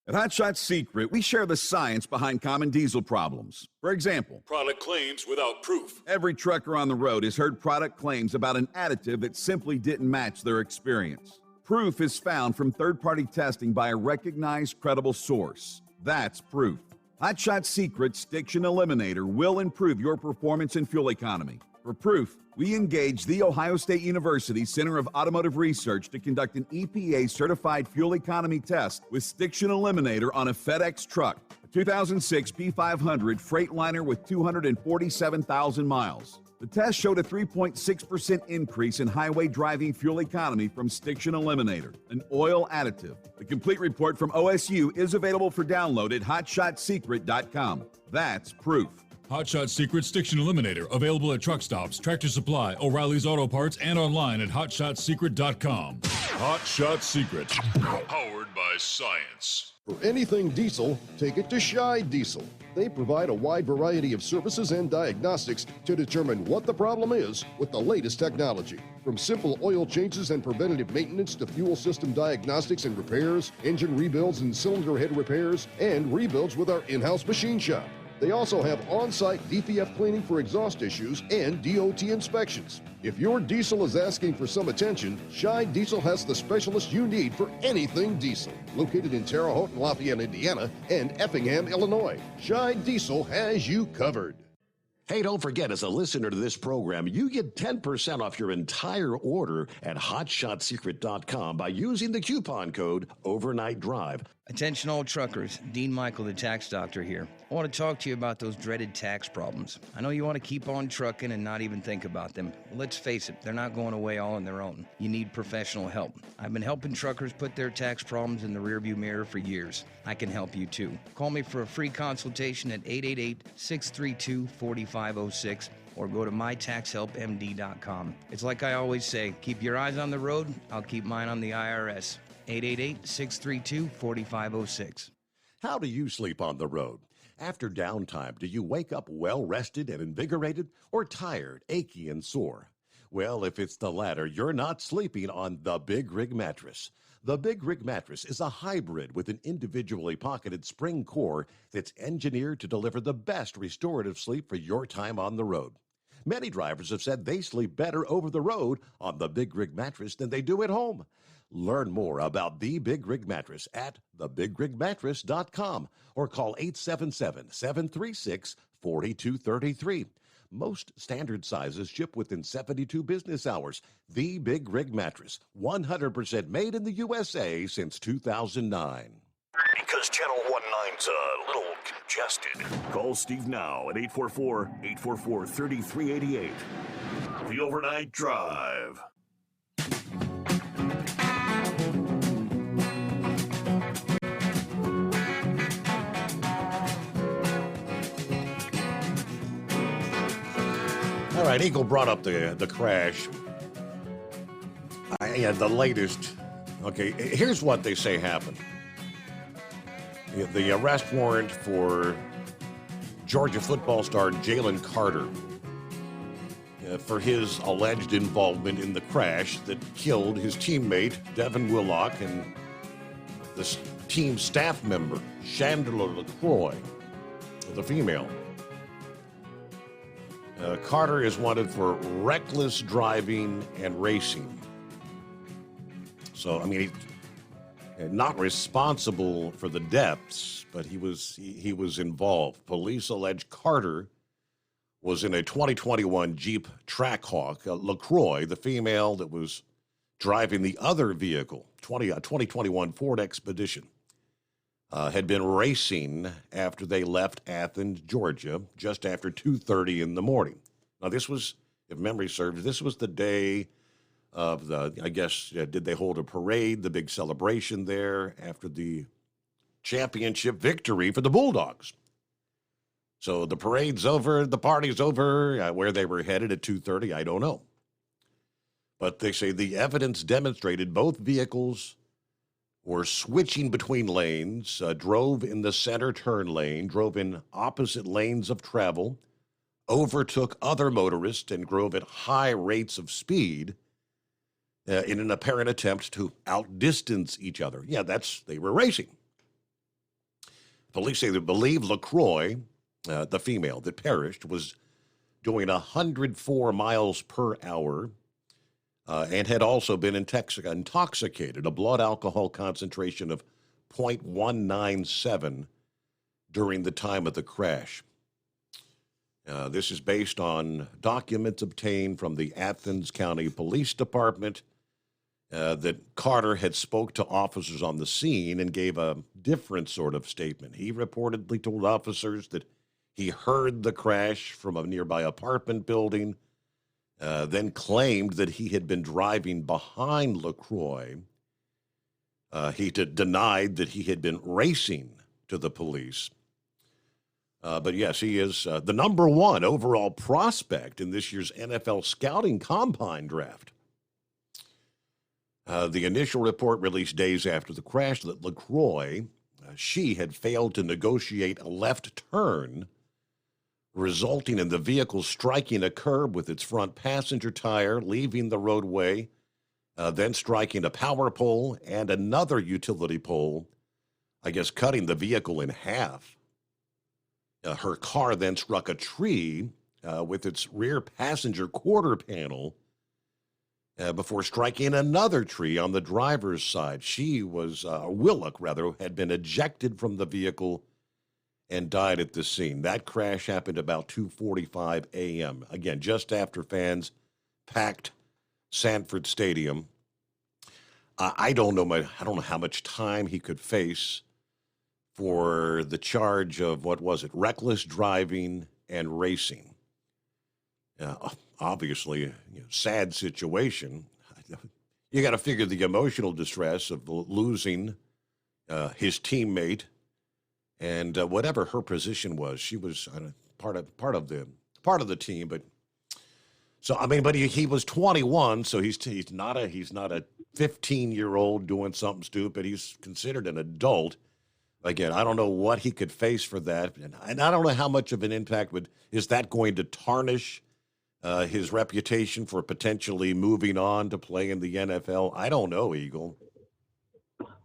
At Hot Shot Secret, we share the science behind common diesel problems. For example, Product claims without proof. every trucker on the road has heard product claims about an additive that simply didn't match their experience. Proof is found from third-party testing by a recognized, credible source. That's proof. Hot Shot Secret's Stiction Eliminator will improve your performance and fuel economy. For proof, we engaged the Ohio State University Center of Automotive Research to conduct an EPA-certified fuel economy test with Stiction Eliminator on a FedEx truck, a 2006 P500 Freightliner with 247,000 miles. The test showed a 3.6% increase in highway driving fuel economy from Stiction Eliminator, an oil additive. The complete report from OSU is available for download at hotshotsecret.com. That's proof. Hot Shot Secret Stiction Eliminator, available at truck stops, Tractor Supply, O'Reilly's Auto Parts, and online at hotshotsecret.com. Hot Shot Secret, powered by science. For anything diesel, take it to Scheid Diesel. They provide a wide variety of services and diagnostics to determine what the problem is with the latest technology. From simple oil changes and preventative maintenance to fuel system diagnostics and repairs, engine rebuilds and cylinder head repairs, and rebuilds with our in-house machine shop. They also have on-site DPF cleaning for exhaust issues and DOT inspections. If your diesel is asking for some attention, Scheid Diesel has the specialist you need for anything diesel. Located in Terre Haute and Lafayette, Indiana, and Effingham, Illinois, Scheid Diesel has you covered. Hey, don't forget, as a listener to this program, you get 10% off your entire order at hotshotsecret.com by using the coupon code Overnight Drive. Attention all truckers, Dean Michael, the tax doctor here. I want to talk to you about those dreaded tax problems. I know you want to keep on trucking and not even think about them. Well, let's face it, they're not going away all on their own. You need professional help. I've been helping truckers put their tax problems in the rearview mirror for years. I can help you too. Call me for a free consultation at 888-632-4506 or go to mytaxhelpmd.com. It's like I always say, keep your eyes on the road, I'll keep mine on the IRS. 888-632-4506. How do you sleep on the road? After downtime, do you wake up well-rested and invigorated, or tired, achy, and sore? Well, if it's the latter, you're not sleeping on the Big Rig Mattress. The Big Rig Mattress is a hybrid with an individually pocketed spring core that's engineered to deliver the best restorative sleep for your time on the road. Many drivers have said they sleep better over the road on the Big Rig Mattress than they do at home. Learn more about the Big Rig Mattress at thebigrigmattress.com or call 877-736-4233. Most standard sizes ship within 72 business hours. The Big Rig Mattress, 100% made in the USA since 2009. Because Channel 19's a little congested. Call Steve now at 844-844-3388. The Overnight Drive. All right, Eagle brought up the crash Yeah, the latest. Okay, here's what they say happened. The arrest warrant for Georgia football star Jalen Carter for his alleged involvement in the crash that killed his teammate, Devin Willock, and the team staff member, Chandler LaCroix, the female. Carter is wanted for reckless driving and racing. So, I mean, he's not responsible for the deaths, but he was involved. Police allege Carter was in a 2021 Jeep Trackhawk. LaCroix, the female that was driving the other vehicle, 2021 Ford Expedition, had been racing after they left Athens, Georgia, just after 2:30 in the morning. Now, this was, if memory serves, this was the day of the, I guess, did they hold a parade, the big celebration there after the championship victory for the Bulldogs? So the parade's over, the party's over. Where they were headed at 2:30, I don't know. But they say the evidence demonstrated both vehicles were switching between lanes, drove in the center turn lane, drove in opposite lanes of travel, overtook other motorists, and drove at high rates of speed in an apparent attempt to outdistance each other. Yeah, they were racing. Police say they believe LaCroix, the female that perished, was doing 104 miles per hour and had also been intoxicated, a blood alcohol concentration of 0.197 during the time of the crash. This is based on documents obtained from the Athens County Police Department that Carter had spoke to officers on the scene and gave a different sort of statement. He reportedly told officers that he heard the crash from a nearby apartment building, then claimed that he had been driving behind LaCroix. He denied that he had been racing to the police. But yes, he is the number one overall prospect in this year's NFL Scouting Combine Draft. The initial report released days after the crash that LaCroix, she had failed to negotiate a left turn, resulting in the vehicle striking a curb with its front passenger tire, leaving the roadway, then striking a power pole and another utility pole, I guess cutting the vehicle in half. Her car then struck a tree with its rear passenger quarter panel before striking another tree on the driver's side. She was, Willock rather, had been ejected from the vehicle and died at the scene. That crash happened about 2:45 a.m. Again, just after fans packed Sanford Stadium. I don't know how much time he could face for the charge of, what was it, reckless driving and racing. Obviously, sad situation. You got to figure the emotional distress of losing his teammate, and whatever her position was, she was part of the team. But so I mean, but he was 21, so he's not a 15-year-old doing something stupid. He's considered an adult. Again, I don't know what he could face for that, and I don't know how much of an impact is that going to tarnish his reputation for potentially moving on to play in the NFL. I don't know, Eagle.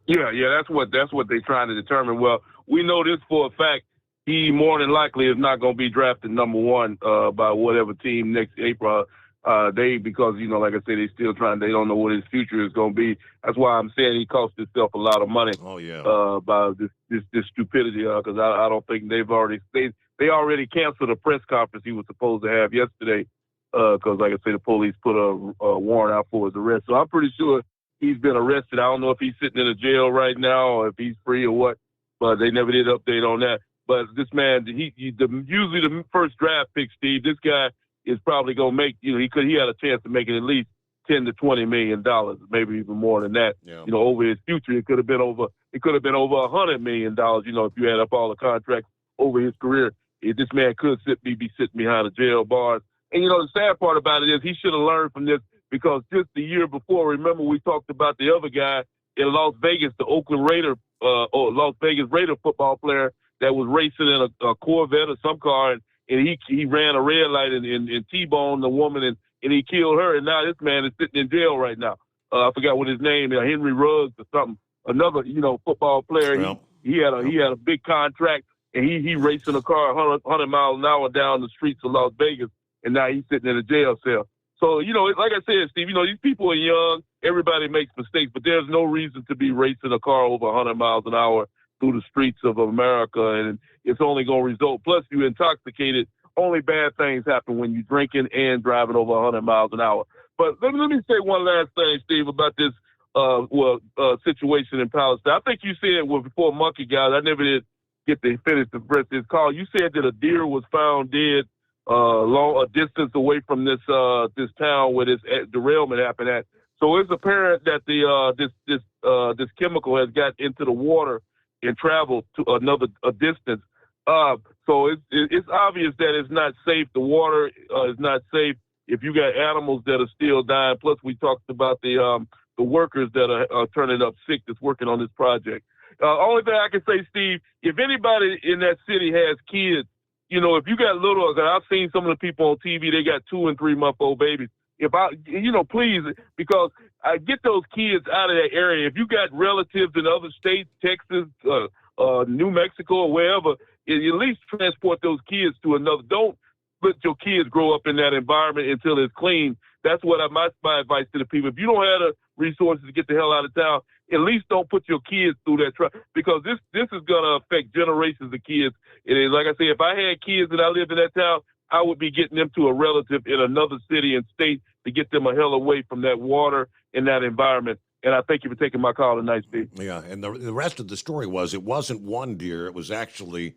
Yeah, that's what they're trying to determine. Well, we know this for a fact. He more than likely is not going to be drafted number one by whatever team next April. Because like I said, they don't know what his future is going to be. That's why I'm saying he cost himself a lot of money. Oh yeah. By this stupidity. Because I don't think they already canceled a press conference he was supposed to have yesterday. Because like I said, the police put a warrant out for his arrest. So I'm pretty sure he's been arrested. I don't know if he's sitting in a jail right now or if he's free or what. But they never did update on that. But this man, usually the first draft pick, Steve, this guy is probably going to make, he had a chance to make it at least $10 to $20 million, maybe even more than that. Yeah. Over his future, it could have been over $100 million, if you add up all the contracts over his career. This man could be sitting behind the jail bars. And, the sad part about it is he should have learned from this because just the year before, remember we talked about the other guy in Las Vegas, the Oakland Raider, or Las Vegas Raider football player that was racing in a Corvette or some car, and he ran a red light and T-boned the woman and he killed her, and now this man is sitting in jail right now. I forgot what his name is, Henry Ruggs or something. Another, football player. Well, he had a big contract, and he racing a car 100 miles an hour down the streets of Las Vegas, and now he's sitting in a jail cell. So, like I said, Steve, these people are young. Everybody makes mistakes, but there's no reason to be racing a car over 100 miles an hour through the streets of America, and it's only going to result. Plus, you're intoxicated. Only bad things happen when you're drinking and driving over 100 miles an hour. But let me say one last thing, Steve, about this situation in Palestine. I think you said before Monkey Guys, I never did get to finish the rest of this call. You said that a deer was found dead a distance away from this town where this derailment happened at. So it's apparent that this chemical has got into the water and traveled to a distance. So it's obvious that it's not safe. The water is not safe if you got animals that are still dying. Plus, we talked about the workers that are turning up sick that's working on this project. Only thing I can say, Steve, if anybody in that city has kids, if you got little, I've seen some of the people on TV, they got 2 and 3 month old babies. Please, because I get those kids out of that area. If you got relatives in other states, Texas, New Mexico, or wherever, at least transport those kids to another. Don't let your kids grow up in that environment until it's clean. That's what my advice to the people. If you don't have the resources to get the hell out of town, at least don't put your kids through that because this is going to affect generations of kids. And like I say, if I had kids and I lived in that town, I would be getting them to a relative in another city and state to get them a hell away from that water and that environment. And I thank you for taking my call tonight, Steve. Yeah, and the rest of the story was it wasn't one deer. It was actually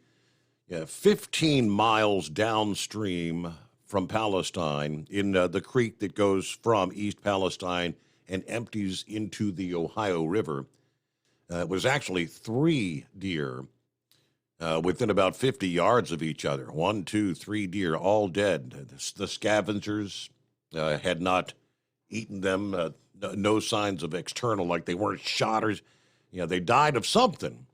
15 miles downstream from Palestine in the creek that goes from East Palestine and empties into the Ohio River. It was actually 3 deer within about 50 yards of each other. 1, 2, 3 deer, all dead. The scavengers had not eaten them. No signs of external, like they weren't shot or, they died of something.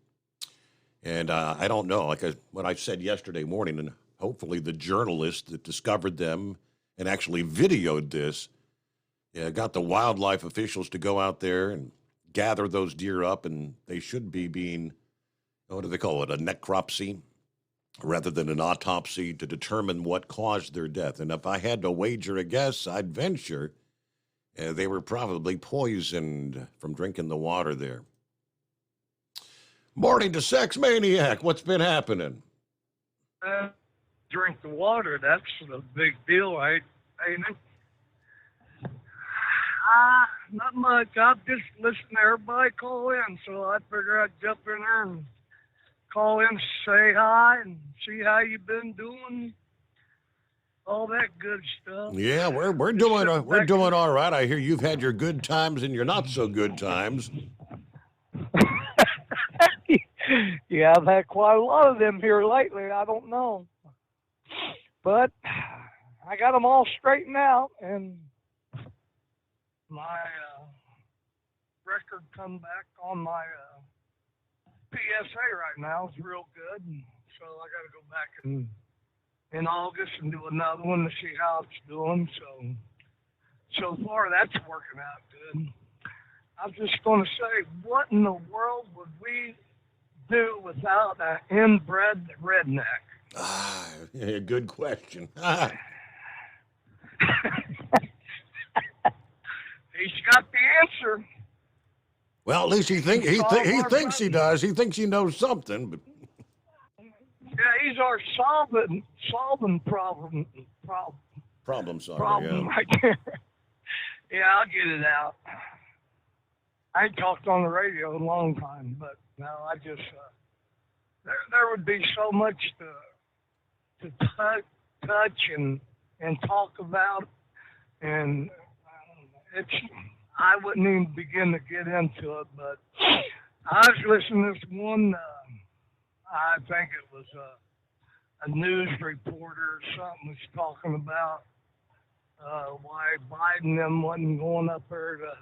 And I don't know, like what I said yesterday morning, and hopefully the journalist that discovered them and actually videoed this got the wildlife officials to go out there and gather those deer up, and they should be being, what do they call it, a necropsy rather than an autopsy to determine what caused their death. And if I had to wager a guess, I'd venture they were probably poisoned from drinking the water there. Morning to Sex Maniac. What's been happening? Drink the water. That's the big deal, right? Ain't it? Not much. I'm just listening to everybody call in, so I figured I'd jump in there and call in, say hi, and see how you've been doing. All that good stuff. Yeah, we're doing all right. I hear you've had your good times and your not so good times. Yeah, I've had quite a lot of them here lately. I don't know, but I got them all straightened out, and my record come back on my PSA right now is real good, so I got to go back in August and do another one to see how it's doing. So far, that's working out good. I was just going to say, what in the world would we do without an inbred redneck? Yeah, good question. He's got the answer. Well, at least he thinks he does. He thinks he knows something. But yeah, he's our solving problem solver. right there. Yeah, I'll get it out. I ain't talked on the radio in a long time, but no, I just there would be so much to touch and talk about, and I wouldn't even begin to get into it. But I was listening to this one. I think it was a news reporter or something was talking about why Biden them wasn't going up there to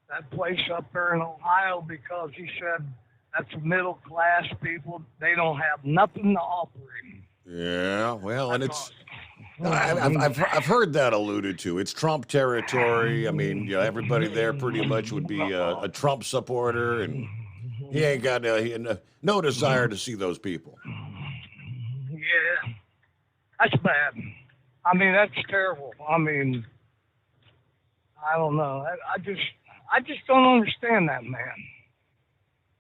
that place up there in Ohio, because he said that's middle class people. They don't have nothing to offer him. Yeah, well, and it's I've heard that alluded to. It's Trump territory. I mean, everybody there pretty much would be a Trump supporter, and he ain't got no desire to see those people. Yeah, that's bad. I mean, that's terrible. I mean, I don't know. I just don't understand that man.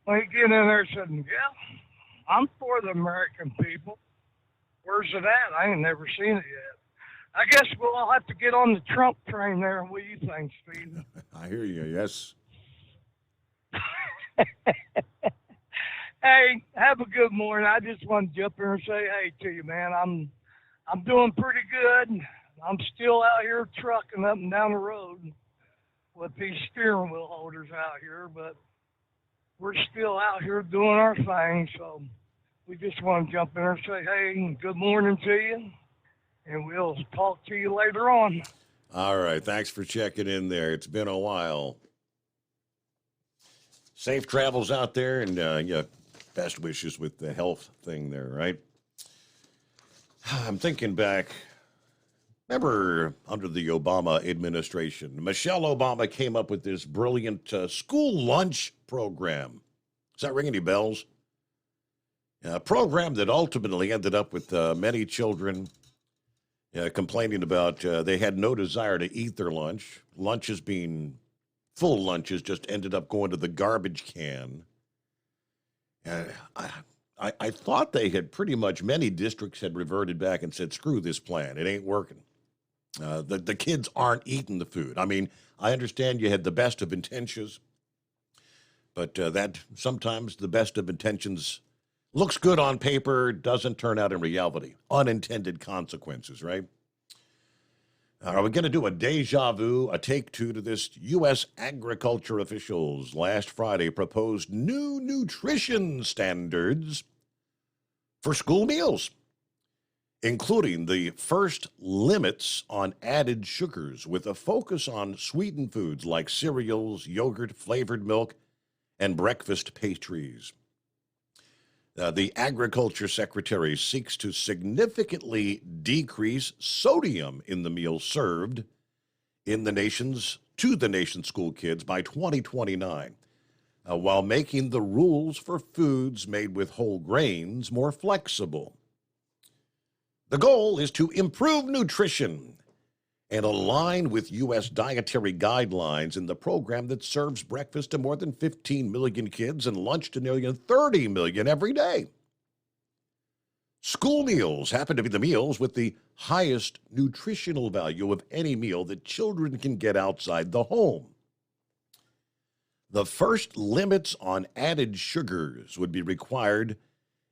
When he get in there and said, yeah, I'm for the American people. Where's it at? I ain't never seen it yet. I guess we'll all have to get on the Trump train there. What do you think, Steve? I hear you, yes. Hey, have a good morning. I just want to jump in and say hey to you, man. I'm doing pretty good. I'm still out here trucking up and down the road with these steering wheel holders out here, but we're still out here doing our thing. So we just want to jump in and say hey, good morning to you, and we'll talk to you later on. All right. Thanks for checking in there. It's been a while. Safe travels out there, and best wishes with the health thing there, right? I'm thinking back. Remember, under the Obama administration, Michelle Obama came up with this brilliant school lunch program. Does that ring any bells? A program that ultimately ended up with many children complaining about they had no desire to eat their lunch. Lunches being full lunches just ended up going to the garbage can. I thought they had pretty much, many districts had reverted back and said, screw this plan. It ain't working. The kids aren't eating the food. I mean, I understand you had the best of intentions, but that sometimes the best of intentions looks good on paper, doesn't turn out in reality. Unintended consequences, right? Are we going to do a deja vu, a take two to this? U.S. agriculture officials last Friday proposed new nutrition standards for school meals, including the first limits on added sugars with a focus on sweetened foods like cereals, yogurt, flavored milk, and breakfast pastries. The Agriculture Secretary seeks to significantly decrease sodium in the meals served to the nation's school kids by 2029, while making the rules for foods made with whole grains more flexible. The goal is to improve nutrition and align with U.S. dietary guidelines in the program that serves breakfast to more than 15 million kids and lunch to nearly 30 million every day. School meals happen to be the meals with the highest nutritional value of any meal that children can get outside the home. The first limits on added sugars would be required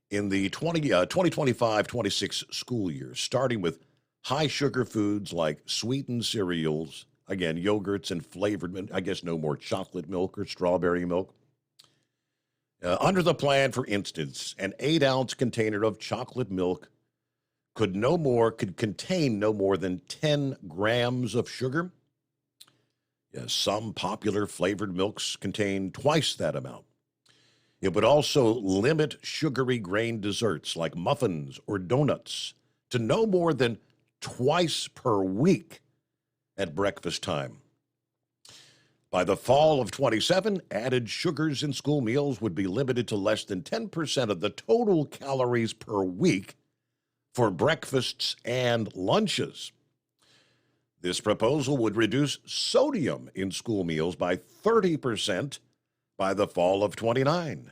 in the 2025-26 school year, starting with high sugar foods like sweetened cereals, again, yogurts and flavored milk. I guess no more chocolate milk or strawberry milk. Under the plan, for instance, an 8-ounce container of chocolate milk could contain no more than 10 grams of sugar. Some popular flavored milks contain twice that amount. It would also limit sugary grain desserts like muffins or donuts to no more than twice per week at breakfast time. By the fall of 27, added sugars in school meals would be limited to less than 10% of the total calories per week for breakfasts and lunches. This proposal would reduce sodium in school meals by 30% by the fall of 29,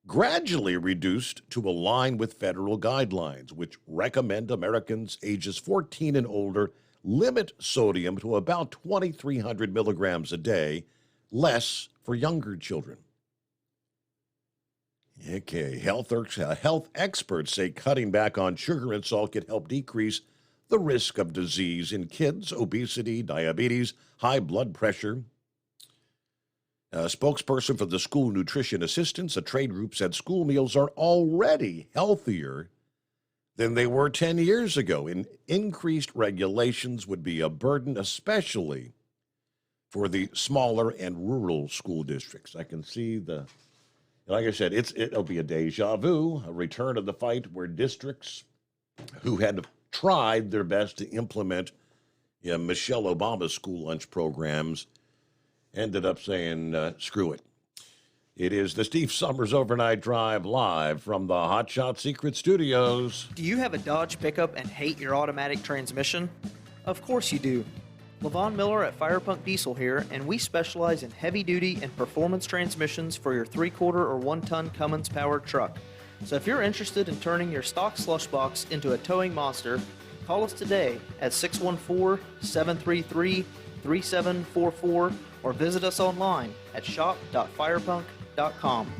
gradually reduced to align with federal guidelines, which recommend Americans ages 14 and older limit sodium to about 2,300 milligrams a day, less for younger children. Okay, health experts say cutting back on sugar and salt can help decrease the risk of disease in kids, obesity, diabetes, high blood pressure. A spokesperson for the School Nutrition Assistants, a trade group, said school meals are already healthier than they were 10 years ago. And increased regulations would be a burden, especially for the smaller and rural school districts. I can see like I said, it'll be a deja vu, a return of the fight where districts who had tried their best to implement Michelle Obama's school lunch programs ended up saying, screw it. It is the Steve Summers Overnight Drive live from the Hot Shot Secret Studios. Do you have a Dodge pickup and hate your automatic transmission? Of course you do. LaVon Miller at Firepunk Diesel here, and we specialize in heavy-duty and performance transmissions for your 3/4 or 1-ton Cummins-powered truck. So if you're interested in turning your stock slush box into a towing monster, call us today at 614-733-3744 or visit us online at shop.firepunk.com.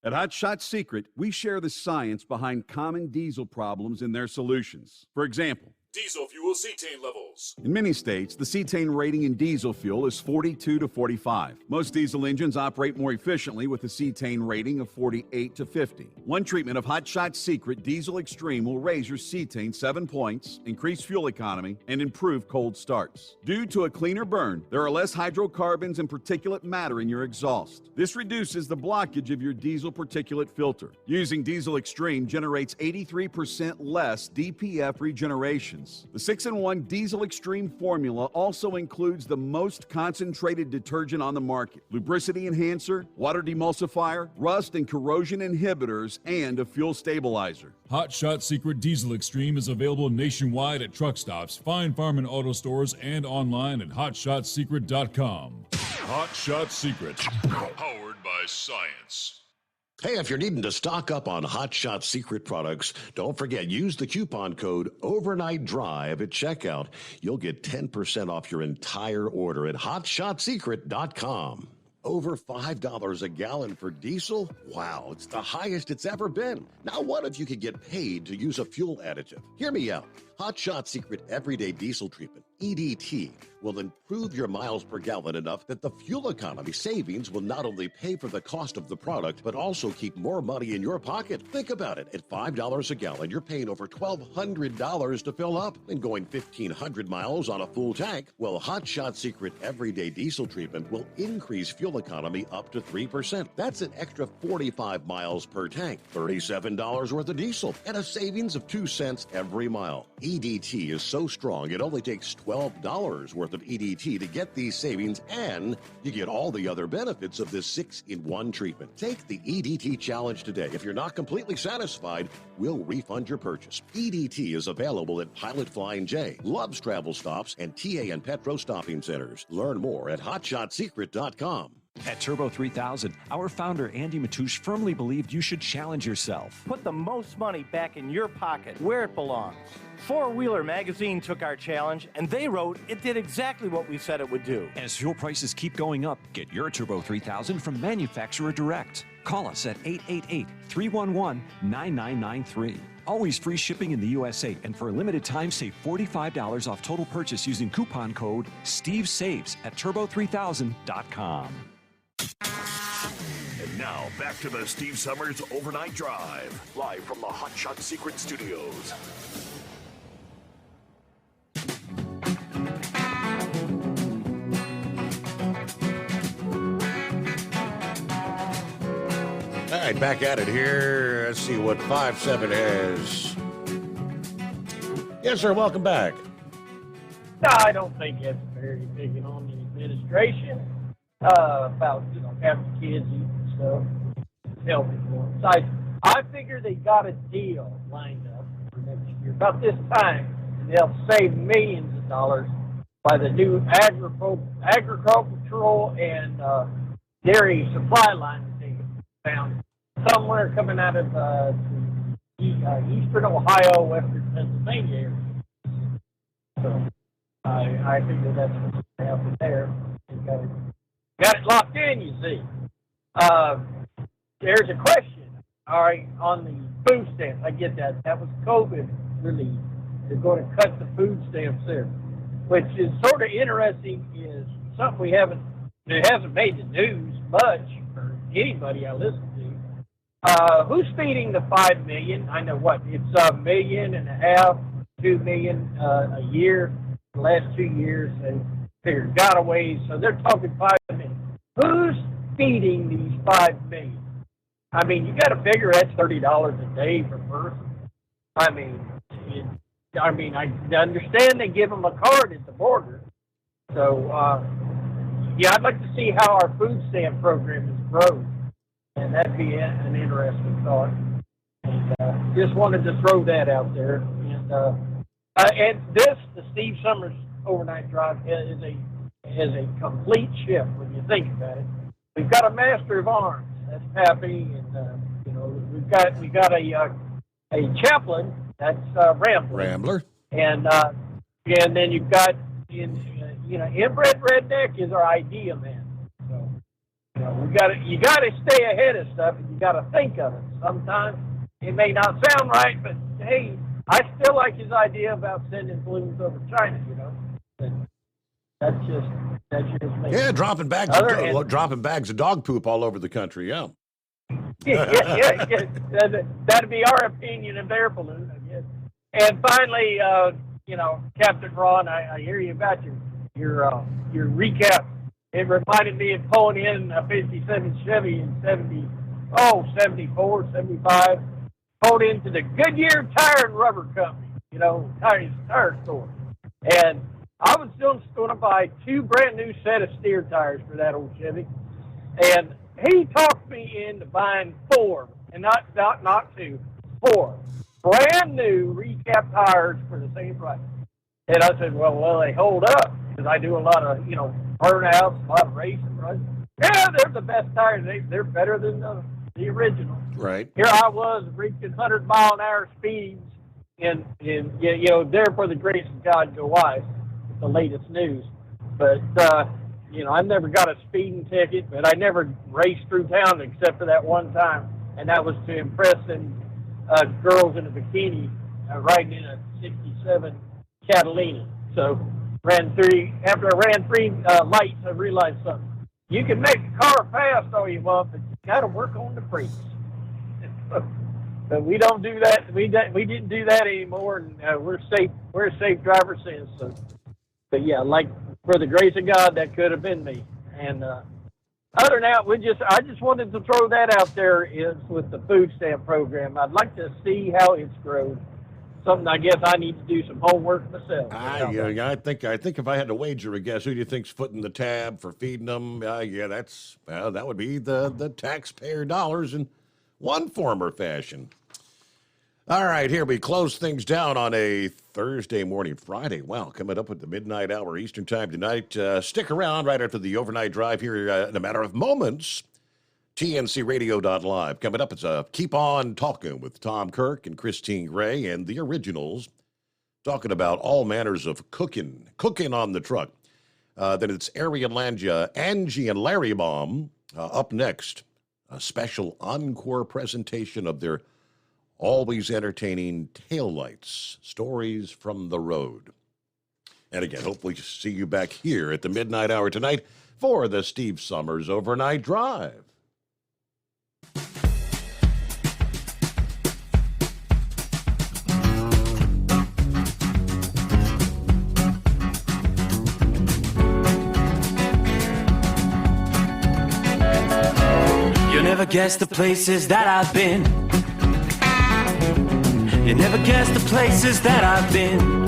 At Hot Shot Secret, we share the science behind common diesel problems and their solutions. For example, Diesel fuel cetane levels. in many states, the cetane rating in diesel fuel is 42 to 45. Most diesel engines operate more efficiently with a cetane rating of 48 to 50. One treatment of Hot Shot Secret Diesel Extreme will raise your cetane 7 points, increase fuel economy, and improve cold starts. Due to a cleaner burn, there are less hydrocarbons and particulate matter in your exhaust. This reduces the blockage of your diesel particulate filter. Using Diesel Extreme generates 83% less DPF regeneration. The 6-in-1 Diesel Extreme formula also includes the most concentrated detergent on the market, lubricity enhancer, water demulsifier, rust and corrosion inhibitors, and a fuel stabilizer. Hot Shot Secret Diesel Extreme is available nationwide at truck stops, Fine Farm and auto stores, and online at hotshotsecret.com. Hot Shot Secret, powered by science. Hey, if you're needing to stock up on Hot Shot Secret products, don't forget, use the coupon code Overnight Drive at checkout. You'll get 10% off your entire order at hotshotsecret.com. Over $5 a gallon for diesel? Wow, it's the highest it's ever been. Now, what if you could get paid to use a fuel additive? Hear me out. Hot Shot Secret Everyday Diesel Treatment, EDT, will improve your miles per gallon enough that the fuel economy savings will not only pay for the cost of the product, but also keep more money in your pocket. Think about it. At $5 a gallon, you're paying over $1,200 to fill up and going 1,500 miles on a full tank. Well, Hot Shot Secret Everyday Diesel Treatment will increase fuel economy up to 3%. That's an extra 45 miles per tank, $37 worth of diesel, and a savings of 2 cents every mile. EDT is so strong, it only takes $12 worth of EDT to get these savings, and you get all the other benefits of this 6-in-1 treatment. Take the EDT challenge today. If you're not completely satisfied, we'll refund your purchase. EDT is available at Pilot Flying J, Love's Travel Stops, and TA and Petro Stopping Centers. Learn more at hotshotsecret.com. At Turbo 3000, our founder Andy Matouche firmly believed you should challenge yourself. Put the most money back in your pocket, where it belongs. Four Wheeler magazine took our challenge, and they wrote it did exactly what we said it would do. As fuel prices keep going up, get your Turbo 3000 from manufacturer direct. Call us at 888-311-9993. Always free shipping in the USA, and for a limited time, save $45 off total purchase using coupon code STEVESAVES at turbo3000.com. And now, back to the Steve Summers Overnight Drive, live from the Hot Shot Secret Studios. All right, back at it here. Let's see what 5-7 has. Yes, sir, welcome back. No, I don't think that's very big on the administration about, having kids eating stuff, healthy for them. I figure they got a deal lined up for next year about this time, and they'll save millions of dollars by the new agricultural and dairy supply line that they found somewhere coming out of eastern Ohio, western Pennsylvania area. So I figure that's what's happening there. Got it locked in, you see. There's a question, all right, on the food stamps. I get that. That was COVID relief. They're going to cut the food stamps there, which is sort of interesting, is something it hasn't made the news much for anybody I listen to. Who's feeding the 5 million? I know what it's $1.5 million, $2 million a year, the last 2 years, and they're gotaways. So they're talking 5 million. Who's feeding these 5 million? I mean, you got to figure that's $30 a day per person. I mean, I understand they give them a card at the border. So, yeah, I'd like to see how our food stamp program is grown. And that'd be an interesting thought. And just wanted to throw that out there. And the Steve Summers Overnight Drive is a complete shift when you think about it. We've got a Master of Arms, that's Pappy, and we got a chaplain, that's Rambler. And then you've got inbred redneck is our idea man. So you gotta stay ahead of stuff, and you gotta think of it. Sometimes it may not sound right, but hey, I still like his idea about sending balloons over China. But that's just me. Yeah, dropping bags of dog poop all over the country. Yeah. yeah. That'd be our opinion of their balloon, I guess. And finally, Captain Ron, I hear you about your recap. It reminded me of pulling in a 57 Chevy in 74, 75. Pulled into the Goodyear Tire and Rubber Company, tire store. And I was going to buy 2 brand new set of steer tires for that old Chevy. And he talked me into buying 4, and not 2, 4 brand new recap tires for the same price. And I said, well, they hold up because I do a lot of, burnouts, a lot of racing runs. Yeah, they're the best tires. They're better than the original. Right. Here I was reaching 100-mile-an-hour speeds, and there for the grace of God go I, with the latest news. But I've never got a speeding ticket, but I never raced through town except for that one time, and that was to impress them girls in a bikini riding in a '67 Catalina. So after I ran 3 lights, I realized something. You can make a car fast all you want, but you got to work on the brakes. But we don't do that. We didn't do that anymore, and we're safe. We're a safe driver since. So, but yeah, like for the grace of God, that could have been me. And other than that, I just wanted to throw that out there is with the food stamp program. I'd like to see how it's grown. Something I guess I need to do some homework myself. I think if I had to wager a guess, who do you think's footing the tab for feeding them? That would be the taxpayer dollars in one form or fashion. All right, here we close things down on a Thursday morning, Friday. Wow, coming up at the midnight hour Eastern time tonight. Stick around right after the overnight drive here in a matter of moments. TNCRadio.live. Coming up, it's Keep On Talking with Tom Kirk and Christine Gray and the Originals, talking about all manners of cooking on the truck. Then it's Arian Langia, Angie, and Larry Baum. Up next, a special encore presentation of their always entertaining taillights, stories from the road. And again, hopefully see you back here at the midnight hour tonight for the Steve Summers Overnight Drive. Never guess the places that I've been. You never guess the places that I've been.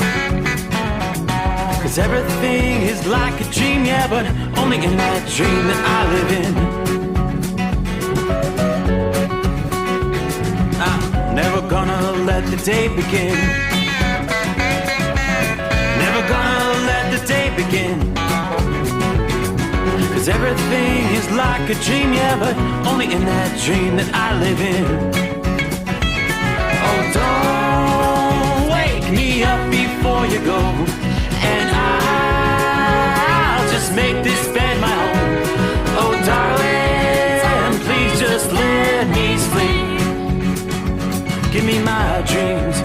'Cause everything is like a dream, yeah, but only in that dream that I live in. I'm never gonna let the day begin. Never gonna let the day begin. 'Cause everything is like a dream, yeah, but only in that dream that I live in. Oh, don't wake me up before you go, and I'll just make this bed my home. Oh, darling, please just let me sleep. Give me my dreams.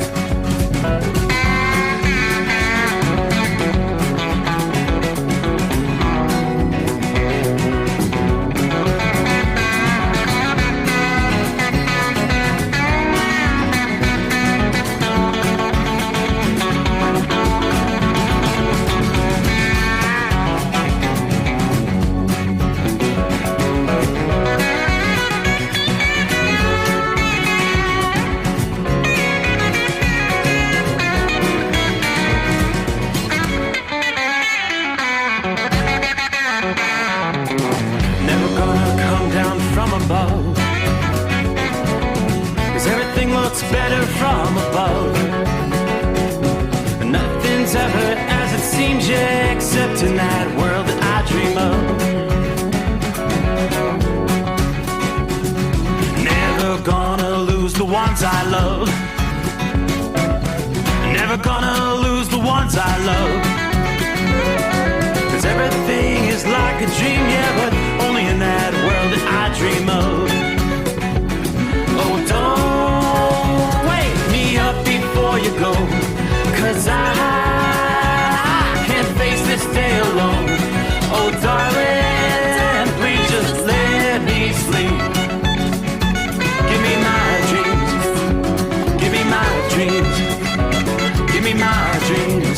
nothing's ever as it seems, yeah, except in that world that I dream of. Never gonna lose the ones I love. Never gonna lose the ones I love. 'Cause everything is like a dream, yeah, but only in that world that I dream of. Oh, don't wake me up before you go, 'cause I can't face this day alone. Oh, darling, please just let me sleep. Give me my dreams. Give me my dreams. Give me my dreams.